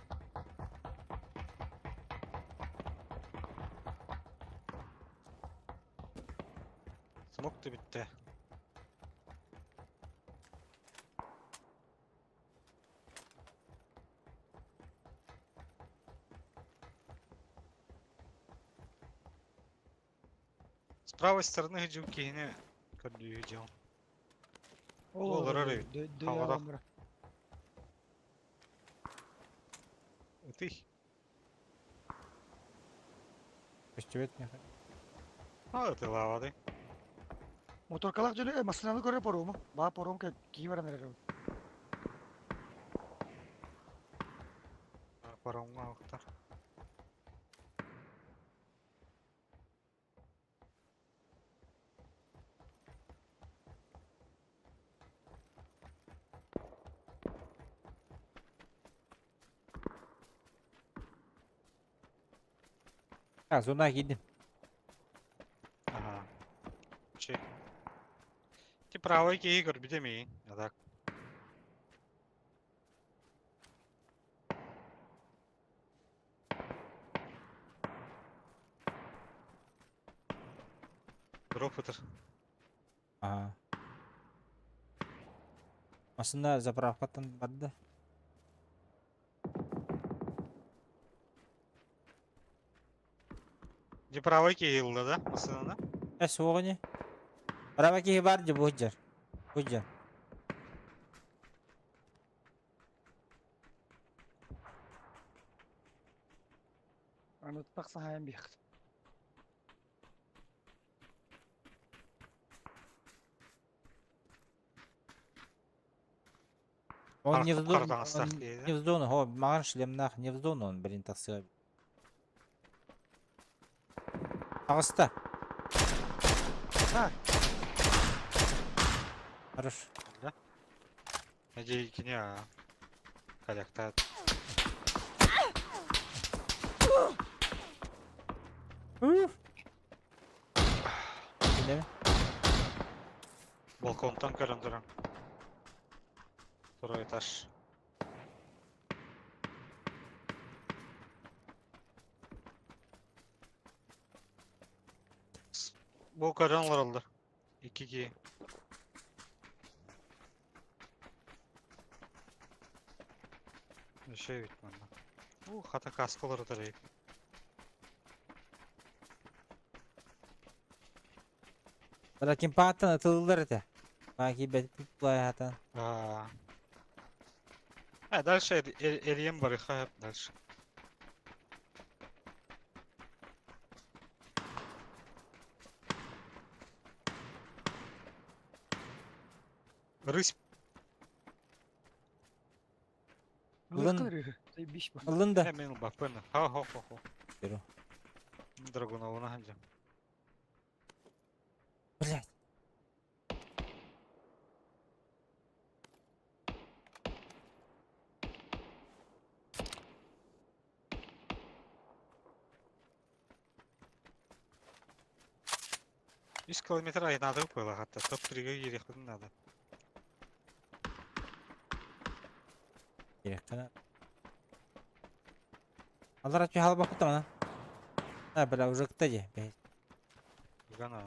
Smok da bitti. С правой стороны hücum kihine görüyor hücum. Olur öyle. Havada. Ты. Köstübet mi? А, ты лавады. Motor kalak jone masinalı göre porumu. Ba porum ke ki var nere. Паромга уктар. Ha sonra gittim. Ага. Чек. Ти правой ки игр бидеми. А так. Дроп это. Ага. Aslında zapravkatan vardı. Ти правой ки илда, да? Масына. Soğuk ne? Araba ki vardı bu hıcar. Hıcar. Anlatmak sahayım bir. Он не в зону, Кардан он старт не в зону, о, маған шлемнах не в зону, он, блин, тақсыға. Ағыста. Ha, Хорош. Надеюсь, не коряктат. Değil mi? Балконтан көрөндүрөм. Второй этаж. Бул көрөнлөр алды. 2-2. Еще ведь надо. Хата каскалары тарайып. Lakin pahattan atıldılar ete. Belki betip hayatan. Дальше Эльем барыха дальше. Рысь. Заебись бы. Alın da. Hemen bak ben. Ha. Yürü. Dragunov'una hanca. Блядь. Yüz kilometre aynadı böyle hatta. Top 3'e girek надо. Gerek kana. Allah açıyor hal bakıp da bana. Ha bela uzakta ye. Be. Gana.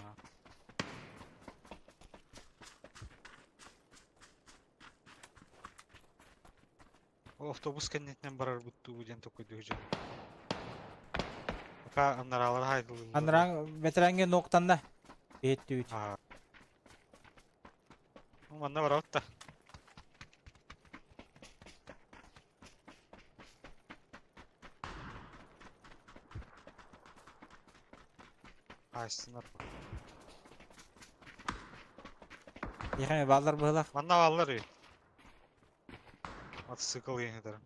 O avtobus kennetinden barar buttu bu diyen tokoydu hocam. Aka anaralar haydıldı. Anran veteranga noktanda. Betti üç. Ha. Manna var avutta. Açsınlar. Yıkayım bağlar bıhlak. Manna vallar iyi. Atı sıkıl yeni ederim.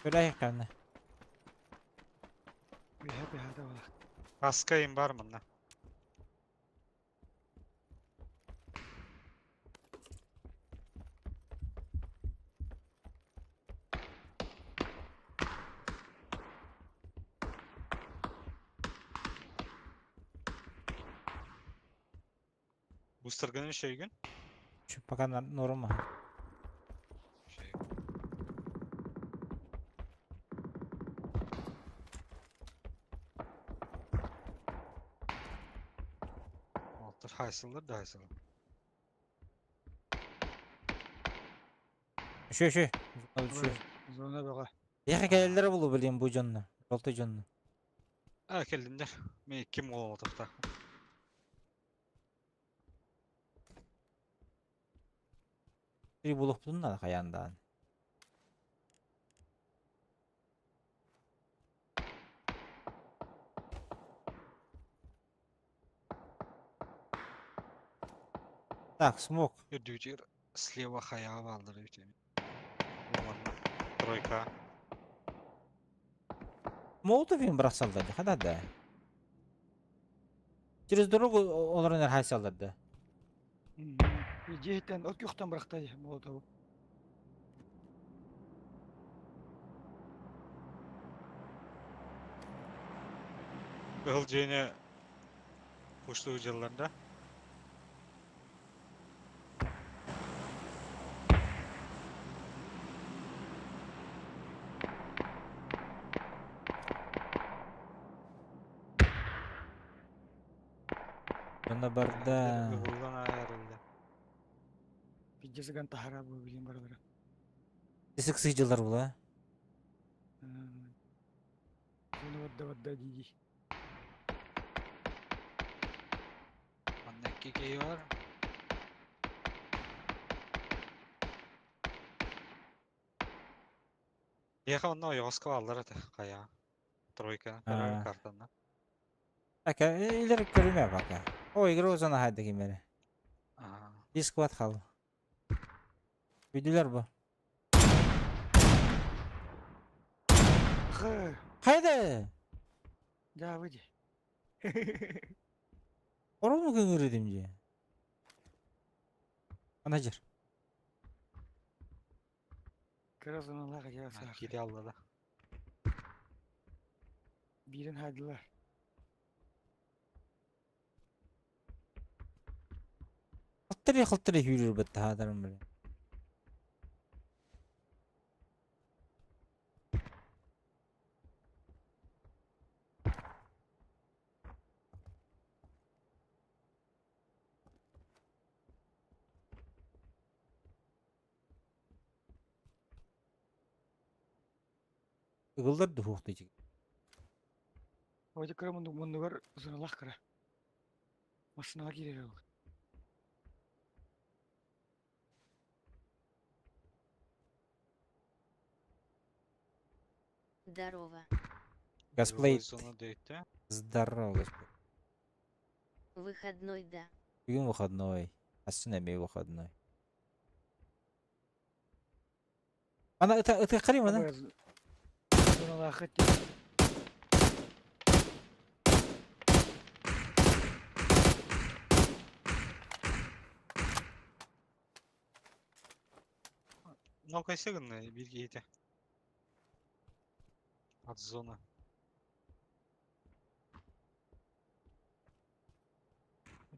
Böyle yıkandı. Bir hadi bak. Kaskayım var manna. Bu sırgının şey gün. Şu bakan normal. Şey. Altır haysılır da haysılır. Şu. Şu. Zona bak. Yıkı gelirler bulu bileyim bu canlı. Yolta canlı. Erkelinler. Me kim olmadı da. Bir bulup bunlar kayandan. Так, смог. Дюдер слева хаява алdır ütemi. Тройка. Молотов им бросалды. Хада да. Через дорогу оларынар хайсалдырды. Жейтен от юктан бырактай молотов. Ihılcığını kuşlu hıcırlarında. Bunda barda. Buradan ayrıldı. Пиздец тахара bu bileyim baralara. Isık sıyıcılar bu la. Bunu vadda didi. Annek kekeği var. Yaha onunla yoğuzka aldılar hadi kaya. Trojka. Karar kartından. Bak ya ileri görülmeye bak ya. O igri o zaman haydi kimleri. Aa. Bir squat kaldı. Videolar bu. Hı. Haydi. Ya vıcı. Orada mı gıngırıdım diye. Anacır. Kırasın Allah ya sağ. Gidi aldılar. Birin haydiler. Kıltırı yürür bitti hadarım böyle. Игылдар духук дiyecek. Hoca kıra mundu var zınalah kıra. Masına girer o. Здорово. Gasplay. Sonu deydi. Здорово, Gasplay. Выходной, да. Bugün выходной. Aslında emeği выходной. Ana ıtı kırayım ana. Zınalah kıttı. No kaysa gınne bilgi yedi. At zona.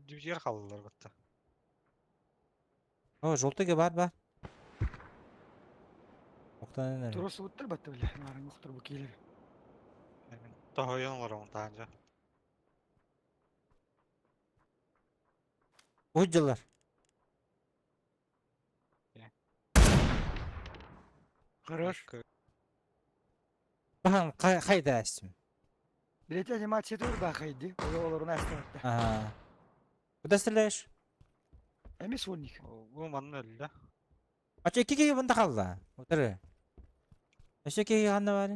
Düzyer kaldılar batta. О, желтыга бар. Октан энер. Турасы буттар батты биле. Нарын мухтар бу кийлер. Тоһойон олорон таанжа. Уйдылар. Хорош. Бахан кайда астым. Билете анимация тур бахайды. Олорун астырды. Ага. Куда стреляешь? Эми сонник. Бу манны эле. Ача кеге бында калла. Отыр. Эше кеге ганна бар.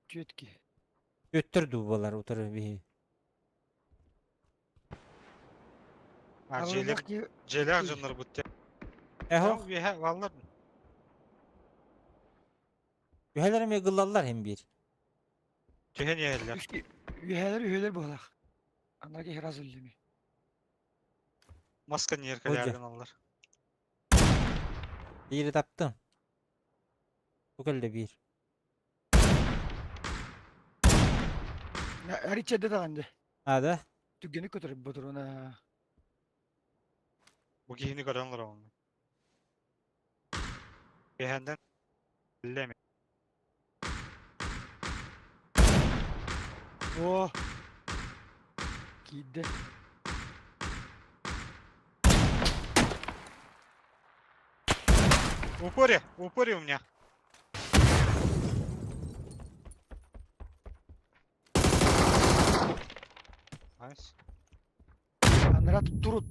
Түйетки. Өттүрдү булар отыр би. Желер жанр бутте. Эхо. Виһа валлар. Üheler mi gıllallar hem bir. Тühen yeller. Üyeler bolak. Anaki hiraz öldü. Maska yerkelerden alır. Biri taptım. Bu kadar bir. Her içeride de andı. Hadi. Tüggeni götürüp budur ona. Bu giyini karanlar onu. Behenden elleme. Oh. Giydi. В упоре у меня. Nice. Anlara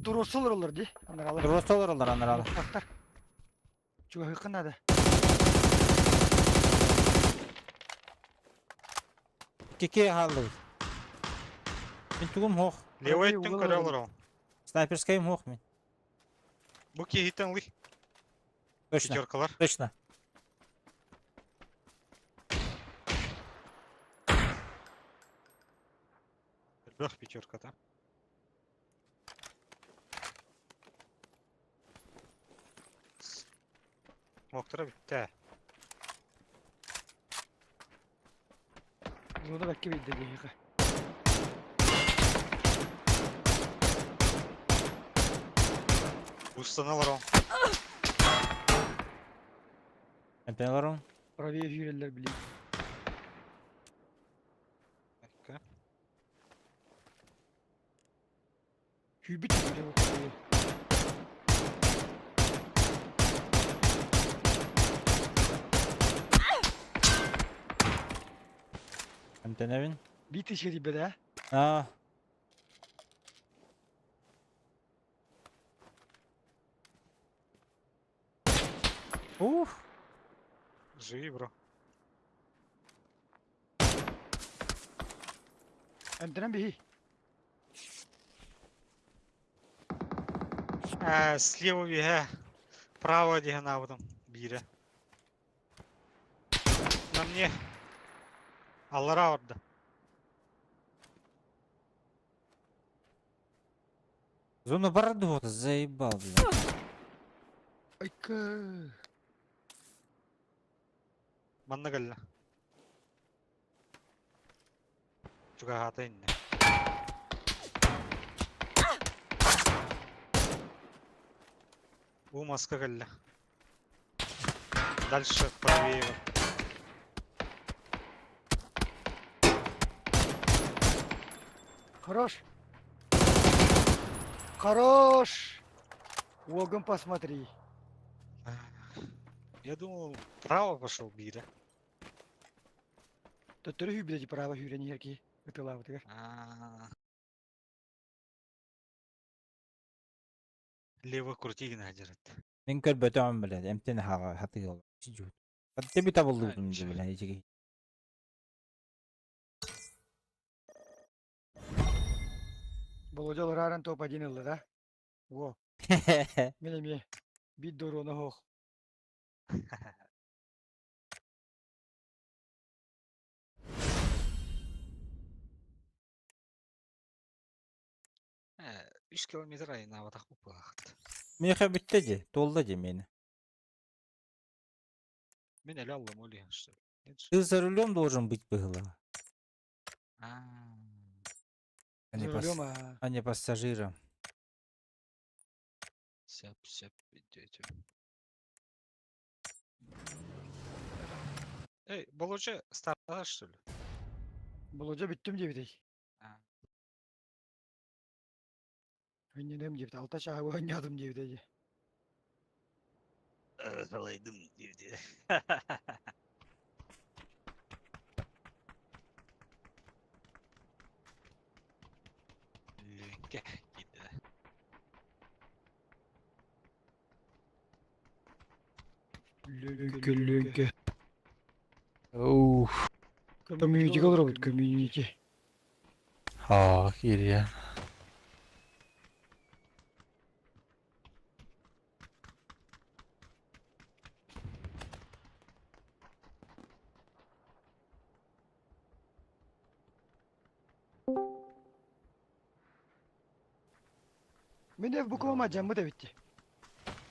turosolur olur di. Anlara alır. Burası olur onlar anlar alır. Baktar. Çok yakın hadi. Kiki haldı. Ben tugum hoch. Левый угол тын алар. көрә алар. Снайперскайым hoch мен. Бу кихитен лый. Точно. Пятеркалар. Точно. Бах пятерка-то. Моктора битте. Bunu da belki bir de geyik. Устаналар он. Empenalarım. Pravaya hüyreler bileyim. Hübit bile bu pravaya. Empenavin. Bir teşhiri be de. Aa. Живи, бро. Emtenen bir. Слева виха. Право дигана потом. Бире. На мне. Аллара орда. Зона бородота заебал, бля. Айка. Манна галла. Чуга хата инне. У маска галла. Дальше правее. Хорош. Хорош. Логан посмотри. Я думал, право пошел Бире. То ты hübide prava hüyren yerki. Ötüla bu tekrar. Лево крути надерет. Ben kör bötüm bile. Emtene haga hatı yol. Çiçut. Hatta bir tabulduğum gibi bile. Hiç. Володя Лорарен топ-1 ылды да? Во. Менеме. Bir dorona hoch. He, 3 kilometre ayına avatak bu bıraktı. Mehe bitti. Doldu meni. Ben ele aldım öyle işte. Kız за рулем должен быть было. За рулем, а А не пассажиром. Сеп видео. Эй, был уже стартовал, что ли? Бұл өже бүттім дебедей. А. Ойнедім дебеді. Алта шаға ойнадым дебедей. Қалайдым девде. Ленке gitti. Лөңке. Оу. Комьюнити қалыр ауыд, комьюнити. Haa, geriye. Мен de bu koma camı da bitti.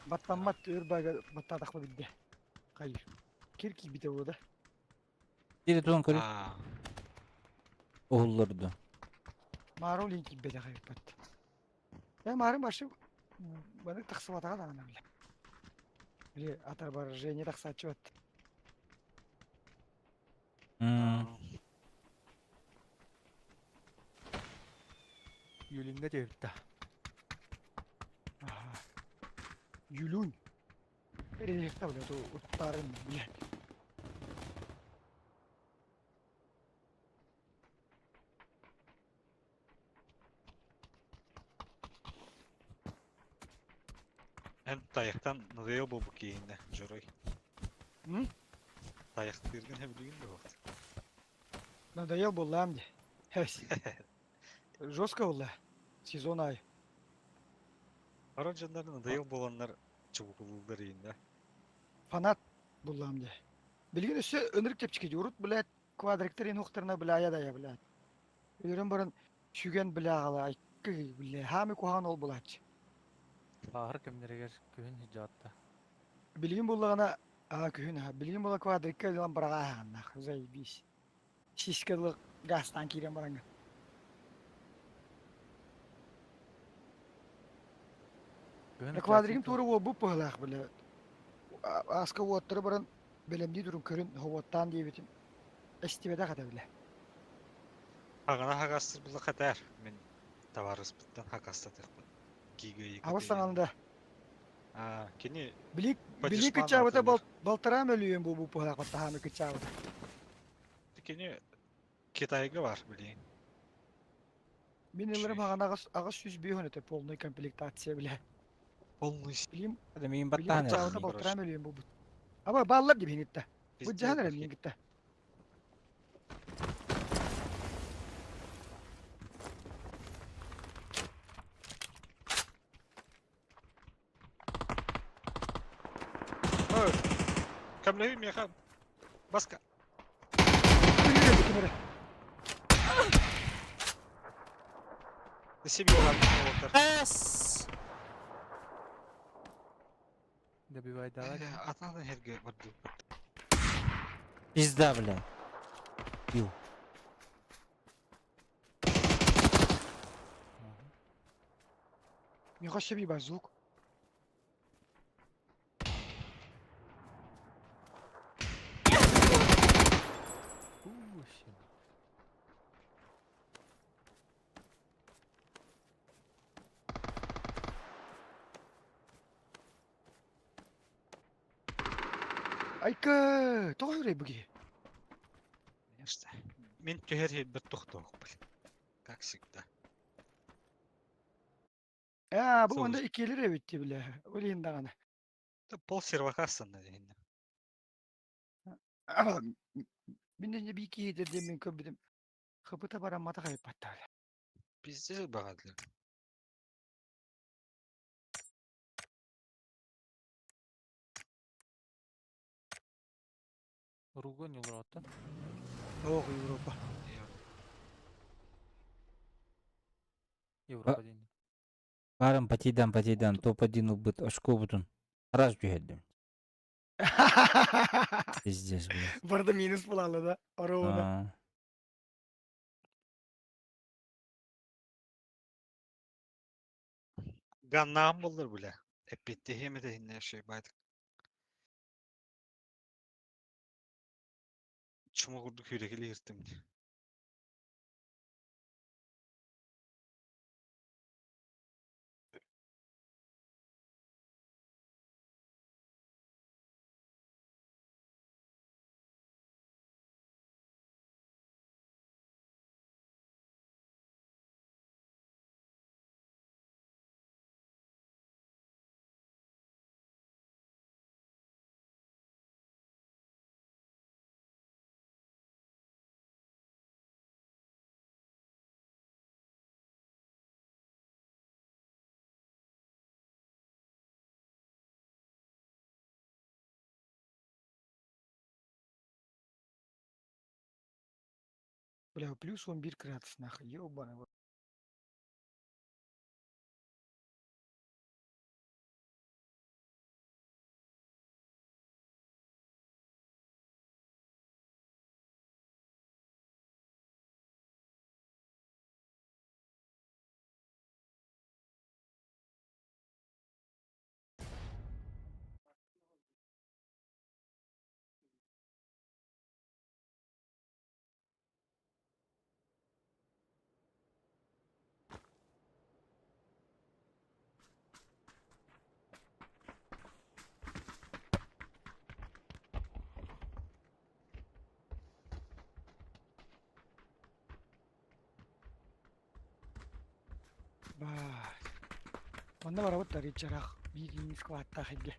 Battanmat ırbaga battadıklı bitti. Hayır. Kirki bir de burada. Biri tuğun kırık. Aa, Oğullardı. Mağara linki bir de hayır battı. Ben mağarın başı bana taksı batağa da anam bile. Bile atar var jeni taksı açı battı. Hmm. Yülünde de bitti. Yülün. Erelikte bile o uttarın bile. hem tayaktan nıdıyor bu giyinde, Joray. Hı? Tayak birden hem düğün de vakti. Надоел был ламди. Жестко было. Сезон ay. Aracanların nıdıyor olanlar çabuk bulurlar yine. Fanat бұл ламди. Bilgin üstü önürük tepçik ediyor. Urut bilet kvadrekterin uqtarına bilaya da ya bilet. Ürün barın şügen bilağala aykkı bile. Hami kuhan ol bulat. Ahır kimlere köyün hicatta. Bilgin bullağına kühün ha. Bilgin bulla kvadrekter lan bırağa hanna. Zay bis. Şişkalık gastan kiren baranga. Kvadrekin turu o bu pıhlaq bile. Aska votları barın belemdi durun körün hovottan diye bitim. Estivede kadar bile. Hagana hagastır bula kadar. Men tavarız bitten hagasta tıklı. Gigoyu Avastan alında. Aa, kini Bilik Pacısman kıçavata atılır. baltaram ölüyüm bu pıhlaq batta hami kıçavata. kini Kitayga var bileyim. Ben yıllarım hagana ağız süz bir hönete polnoy komplektatsiya bile. Olmuş. Bileyim Hadi miyim bilik battane. kıçavata Barış. baltaram ölüyüm bu. Ama ballar gibi hinitte. Bu cahan önemli gitti. Oh, kamlehim ya kam. Baska. Десеби оған Добивай давай. Атадан herge барды. Пизда, бля. Ю. Миха себе базук. Айка, тоғыр бұге. İşte. Мен төхер bir toxtu okul. Как всегда. Bu Soğuz. onda ikilir evitti bile. Öyle dağına. Pol servaka aslında deyindim. Ama bir iki yedirdim ben köbüdüm. Kapıta baramata kayıp hatta. Bizde bağadılar. Ругон Европа. Oh Avrupa. Европа дейін. Барым патидан топ-1 убыт очко бутун. Раз жүйедім. Пиздец, блядь. Burada minus bulanlı da. Arabada. А, Gannağım bulur bile. Epitte heme de hinne şey baydık. Çuma kurduk yürekli yırttım. Бля, плюс 11 градус, нахуй, ёбаный в рот. Bah. Onda var вот таричарах. Бигин скватта хиге.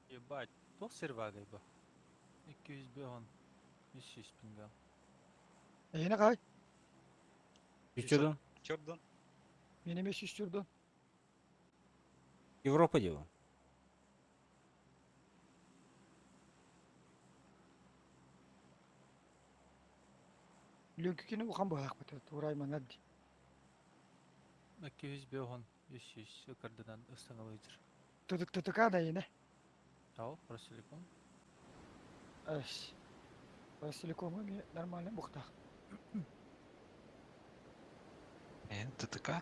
Ебать, то сервагай ба. 200 беон. 300 пинга. Yine kay. Üçürdün. Çördün. Benim 500 sürdü. Avrupa diyor. Lünkükini ukan bağlak batı. Uğrayman hadi. 200 беон. 300 yukarıdan ıstanavaydır. Tıtıka da yine. Тау, просиликон. Eş. Василиком нормально бухта. ТТК.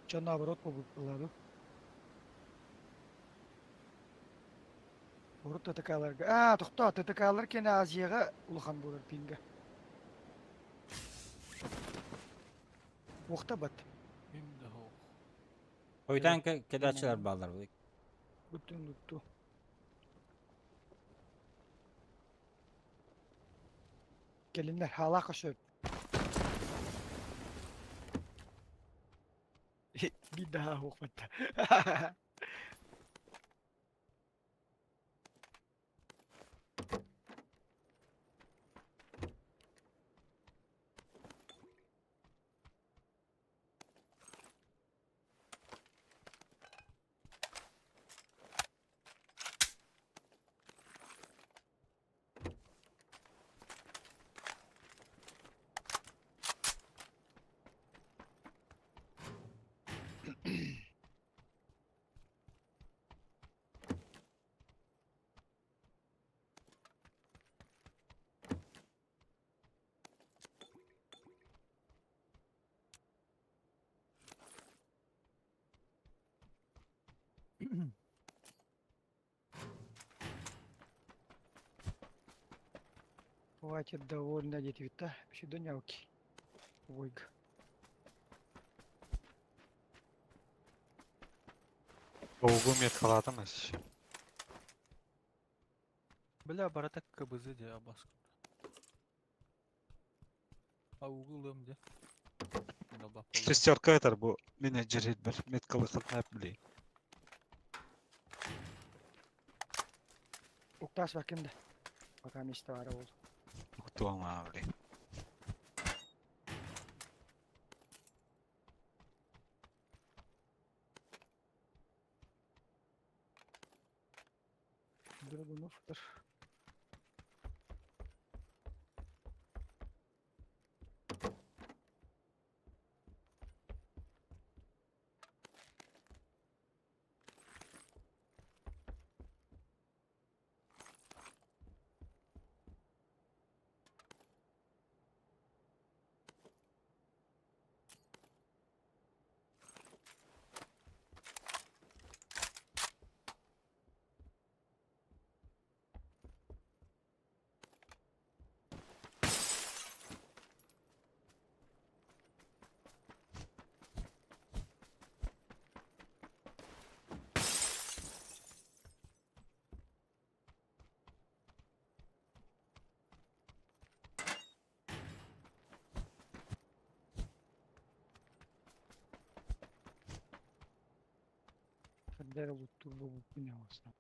Че наоборот было. Урут ТТК'ларга. Тукта, ТТК'лар кене Азияга улахан болар пинга. Бухта бат. Hem de hoğ. O yüzden kedaçılar bağlar bu. Bütün tuttu. Gelinler hala kaşıyor. Bir daha hoğ batta. Хватит довольно, детвита. Сюда няуки. Ойга. Оугу мет калатымыз. Бля, баратак кабызы де абаск. Аугылым де. Шестерка етер bu менеджер bir met kılıkını hep bileyim. Уктас вакинда. Пока место вара oldu. Tuğan abi. Драгуновтар. Когда вот турбо поменялся.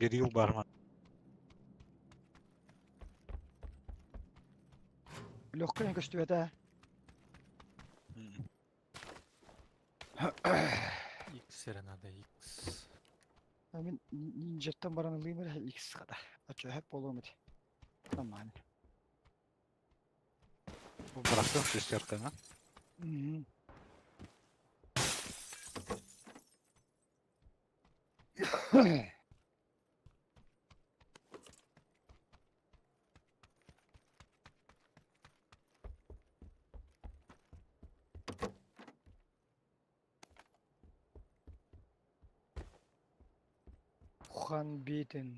Bir yıl barman. Легкая костюмета. X Serenada X. Мен ninja'tan baran alayım X kadar. Açıyor hep olamadı. Tamam. Bu bıraktım şesтерканы. Hı. Хан Битен.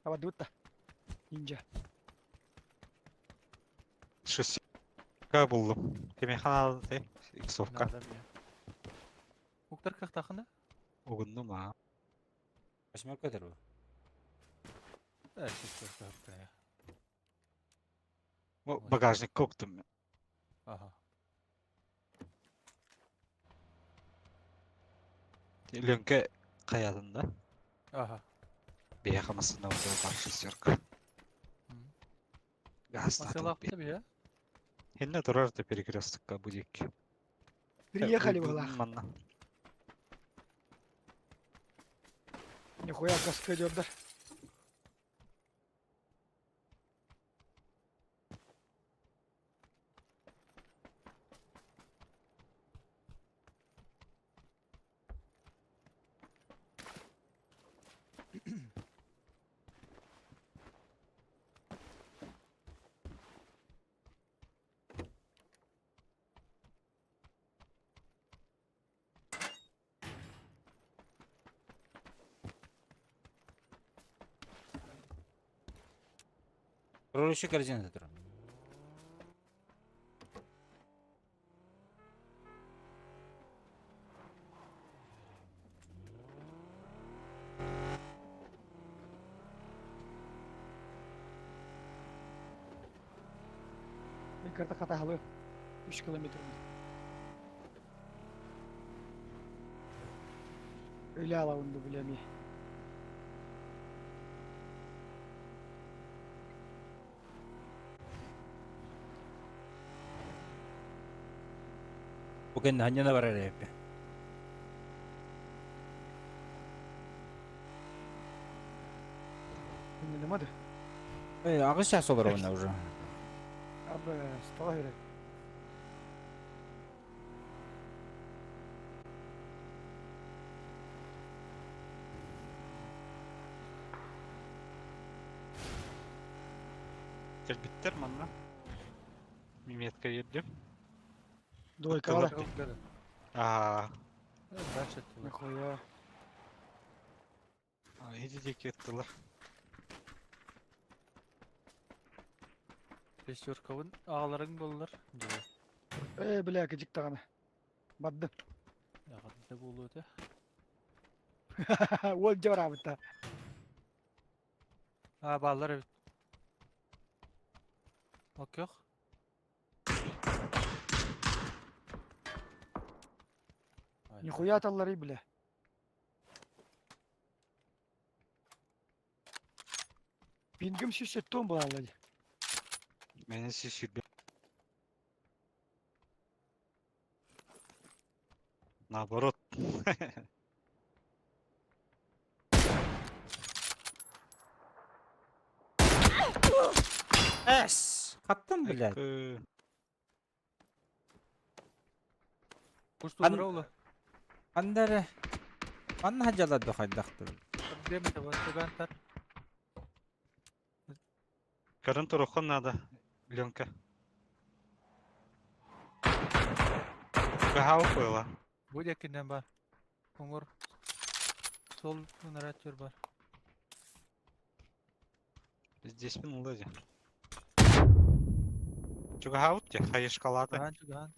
Авадута. Ninja. Şesтерка buldum. Kemikhanal değil. Xovka. Уктар как тахында? Ogundum ha. Восьмеркаdır bu. Да, шестерка. Bu bagajnik koktum. Ага. Lönke kayadında. Ага. Bir yakamasında orada var şesтерка. Gaz Масела апты бе? Henne durar da перекрестокка будет. Приехали в Аллах. Manna. Нихуя каскадердар. Kuruluşu координатор. Karta katahalı. 3 kilometre. Öyle alavundu bilemi. Bugün hanyana var hep. Dinledim hadi. Ağış yaş olur ona уже. Abi stala öyle. Gel bitter manna. Mimetka yedim. Двойка Кылып. var. Aa, Дальше ты. Нихуя. иди де кеттилер. Пятерковын ağaların bollar. Бля, кыжык таганы. Бадды. Ягында болу да. Ол жабар абыта. Bağlar evet. Ok yok. Нихуя аталары бля. Пингім сүйсеттон бұл алады. Meni şişirdi. Наоборот. Es. Kattın bile. Kuş An- doldur oğlu. Andere. Anna hacaladı haydaktır. Где мы того? Тугантар. Karın torokon надо. Ленка. Гахау коела. Будь якиnden бар. Умур. Sol генератор бар. Здесь минулоди. Чугаут те, хай шкалаты. Туган туган.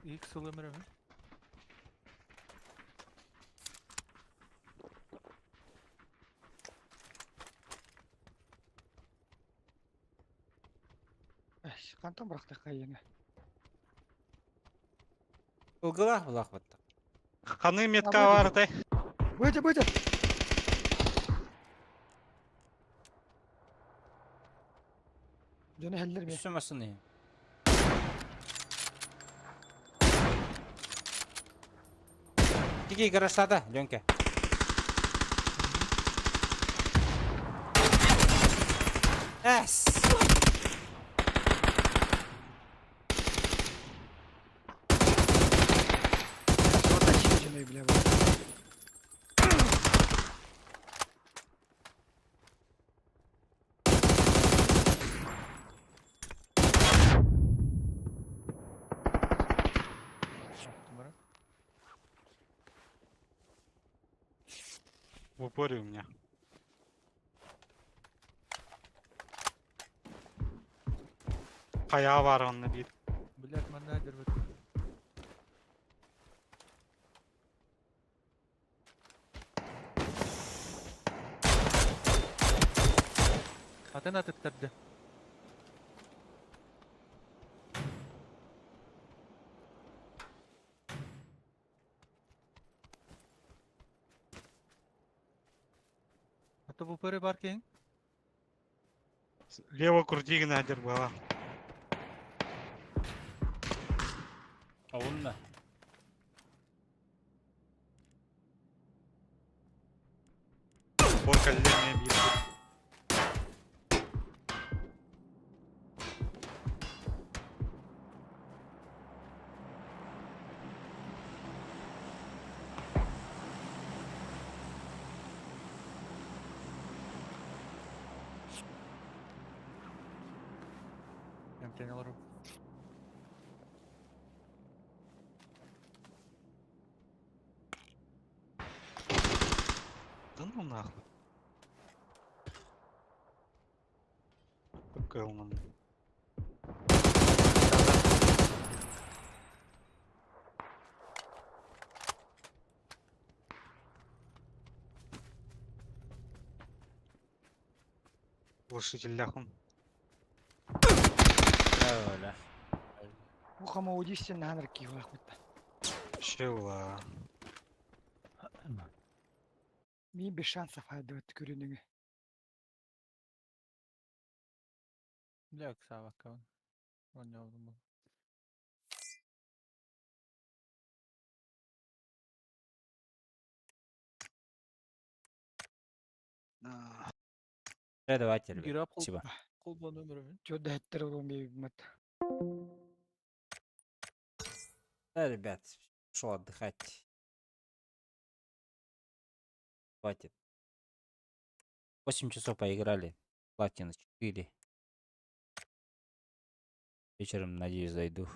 İlk sol ömrü mü? Қантан бұрақта қайыны. Ilgılah bulak battı. Ханы метка Абай, vardı. Бөйте. Жөне хәллер ме? Üstümasını. Diki garajlarda Lönke. Es. Orta kişi jөне бля бар. Numara. В упоре у меня. Kaya var onunla bir. Блять, манадер вот. Атын atıttırdı. Atı bu pere barking. Лево крути надер была. Oğlum Бой коллеги бьют. Emtiyeni alırım. Да ну нахуй. Какой он. Глушитель ляхун. öyle. Bu kama udisten hanır ki var kutta. Чела. Min bir şans fayda et görünüğü. Бля, сава каван. Он не Давайте, ребят. Гирап Спасибо. колба номермен. Чё да хеттер урон бейбимет. Да, ребят, шел отдыхать. Хватит. 8 часов поиграли. Платина 4. Вечером, надеюсь, зайду.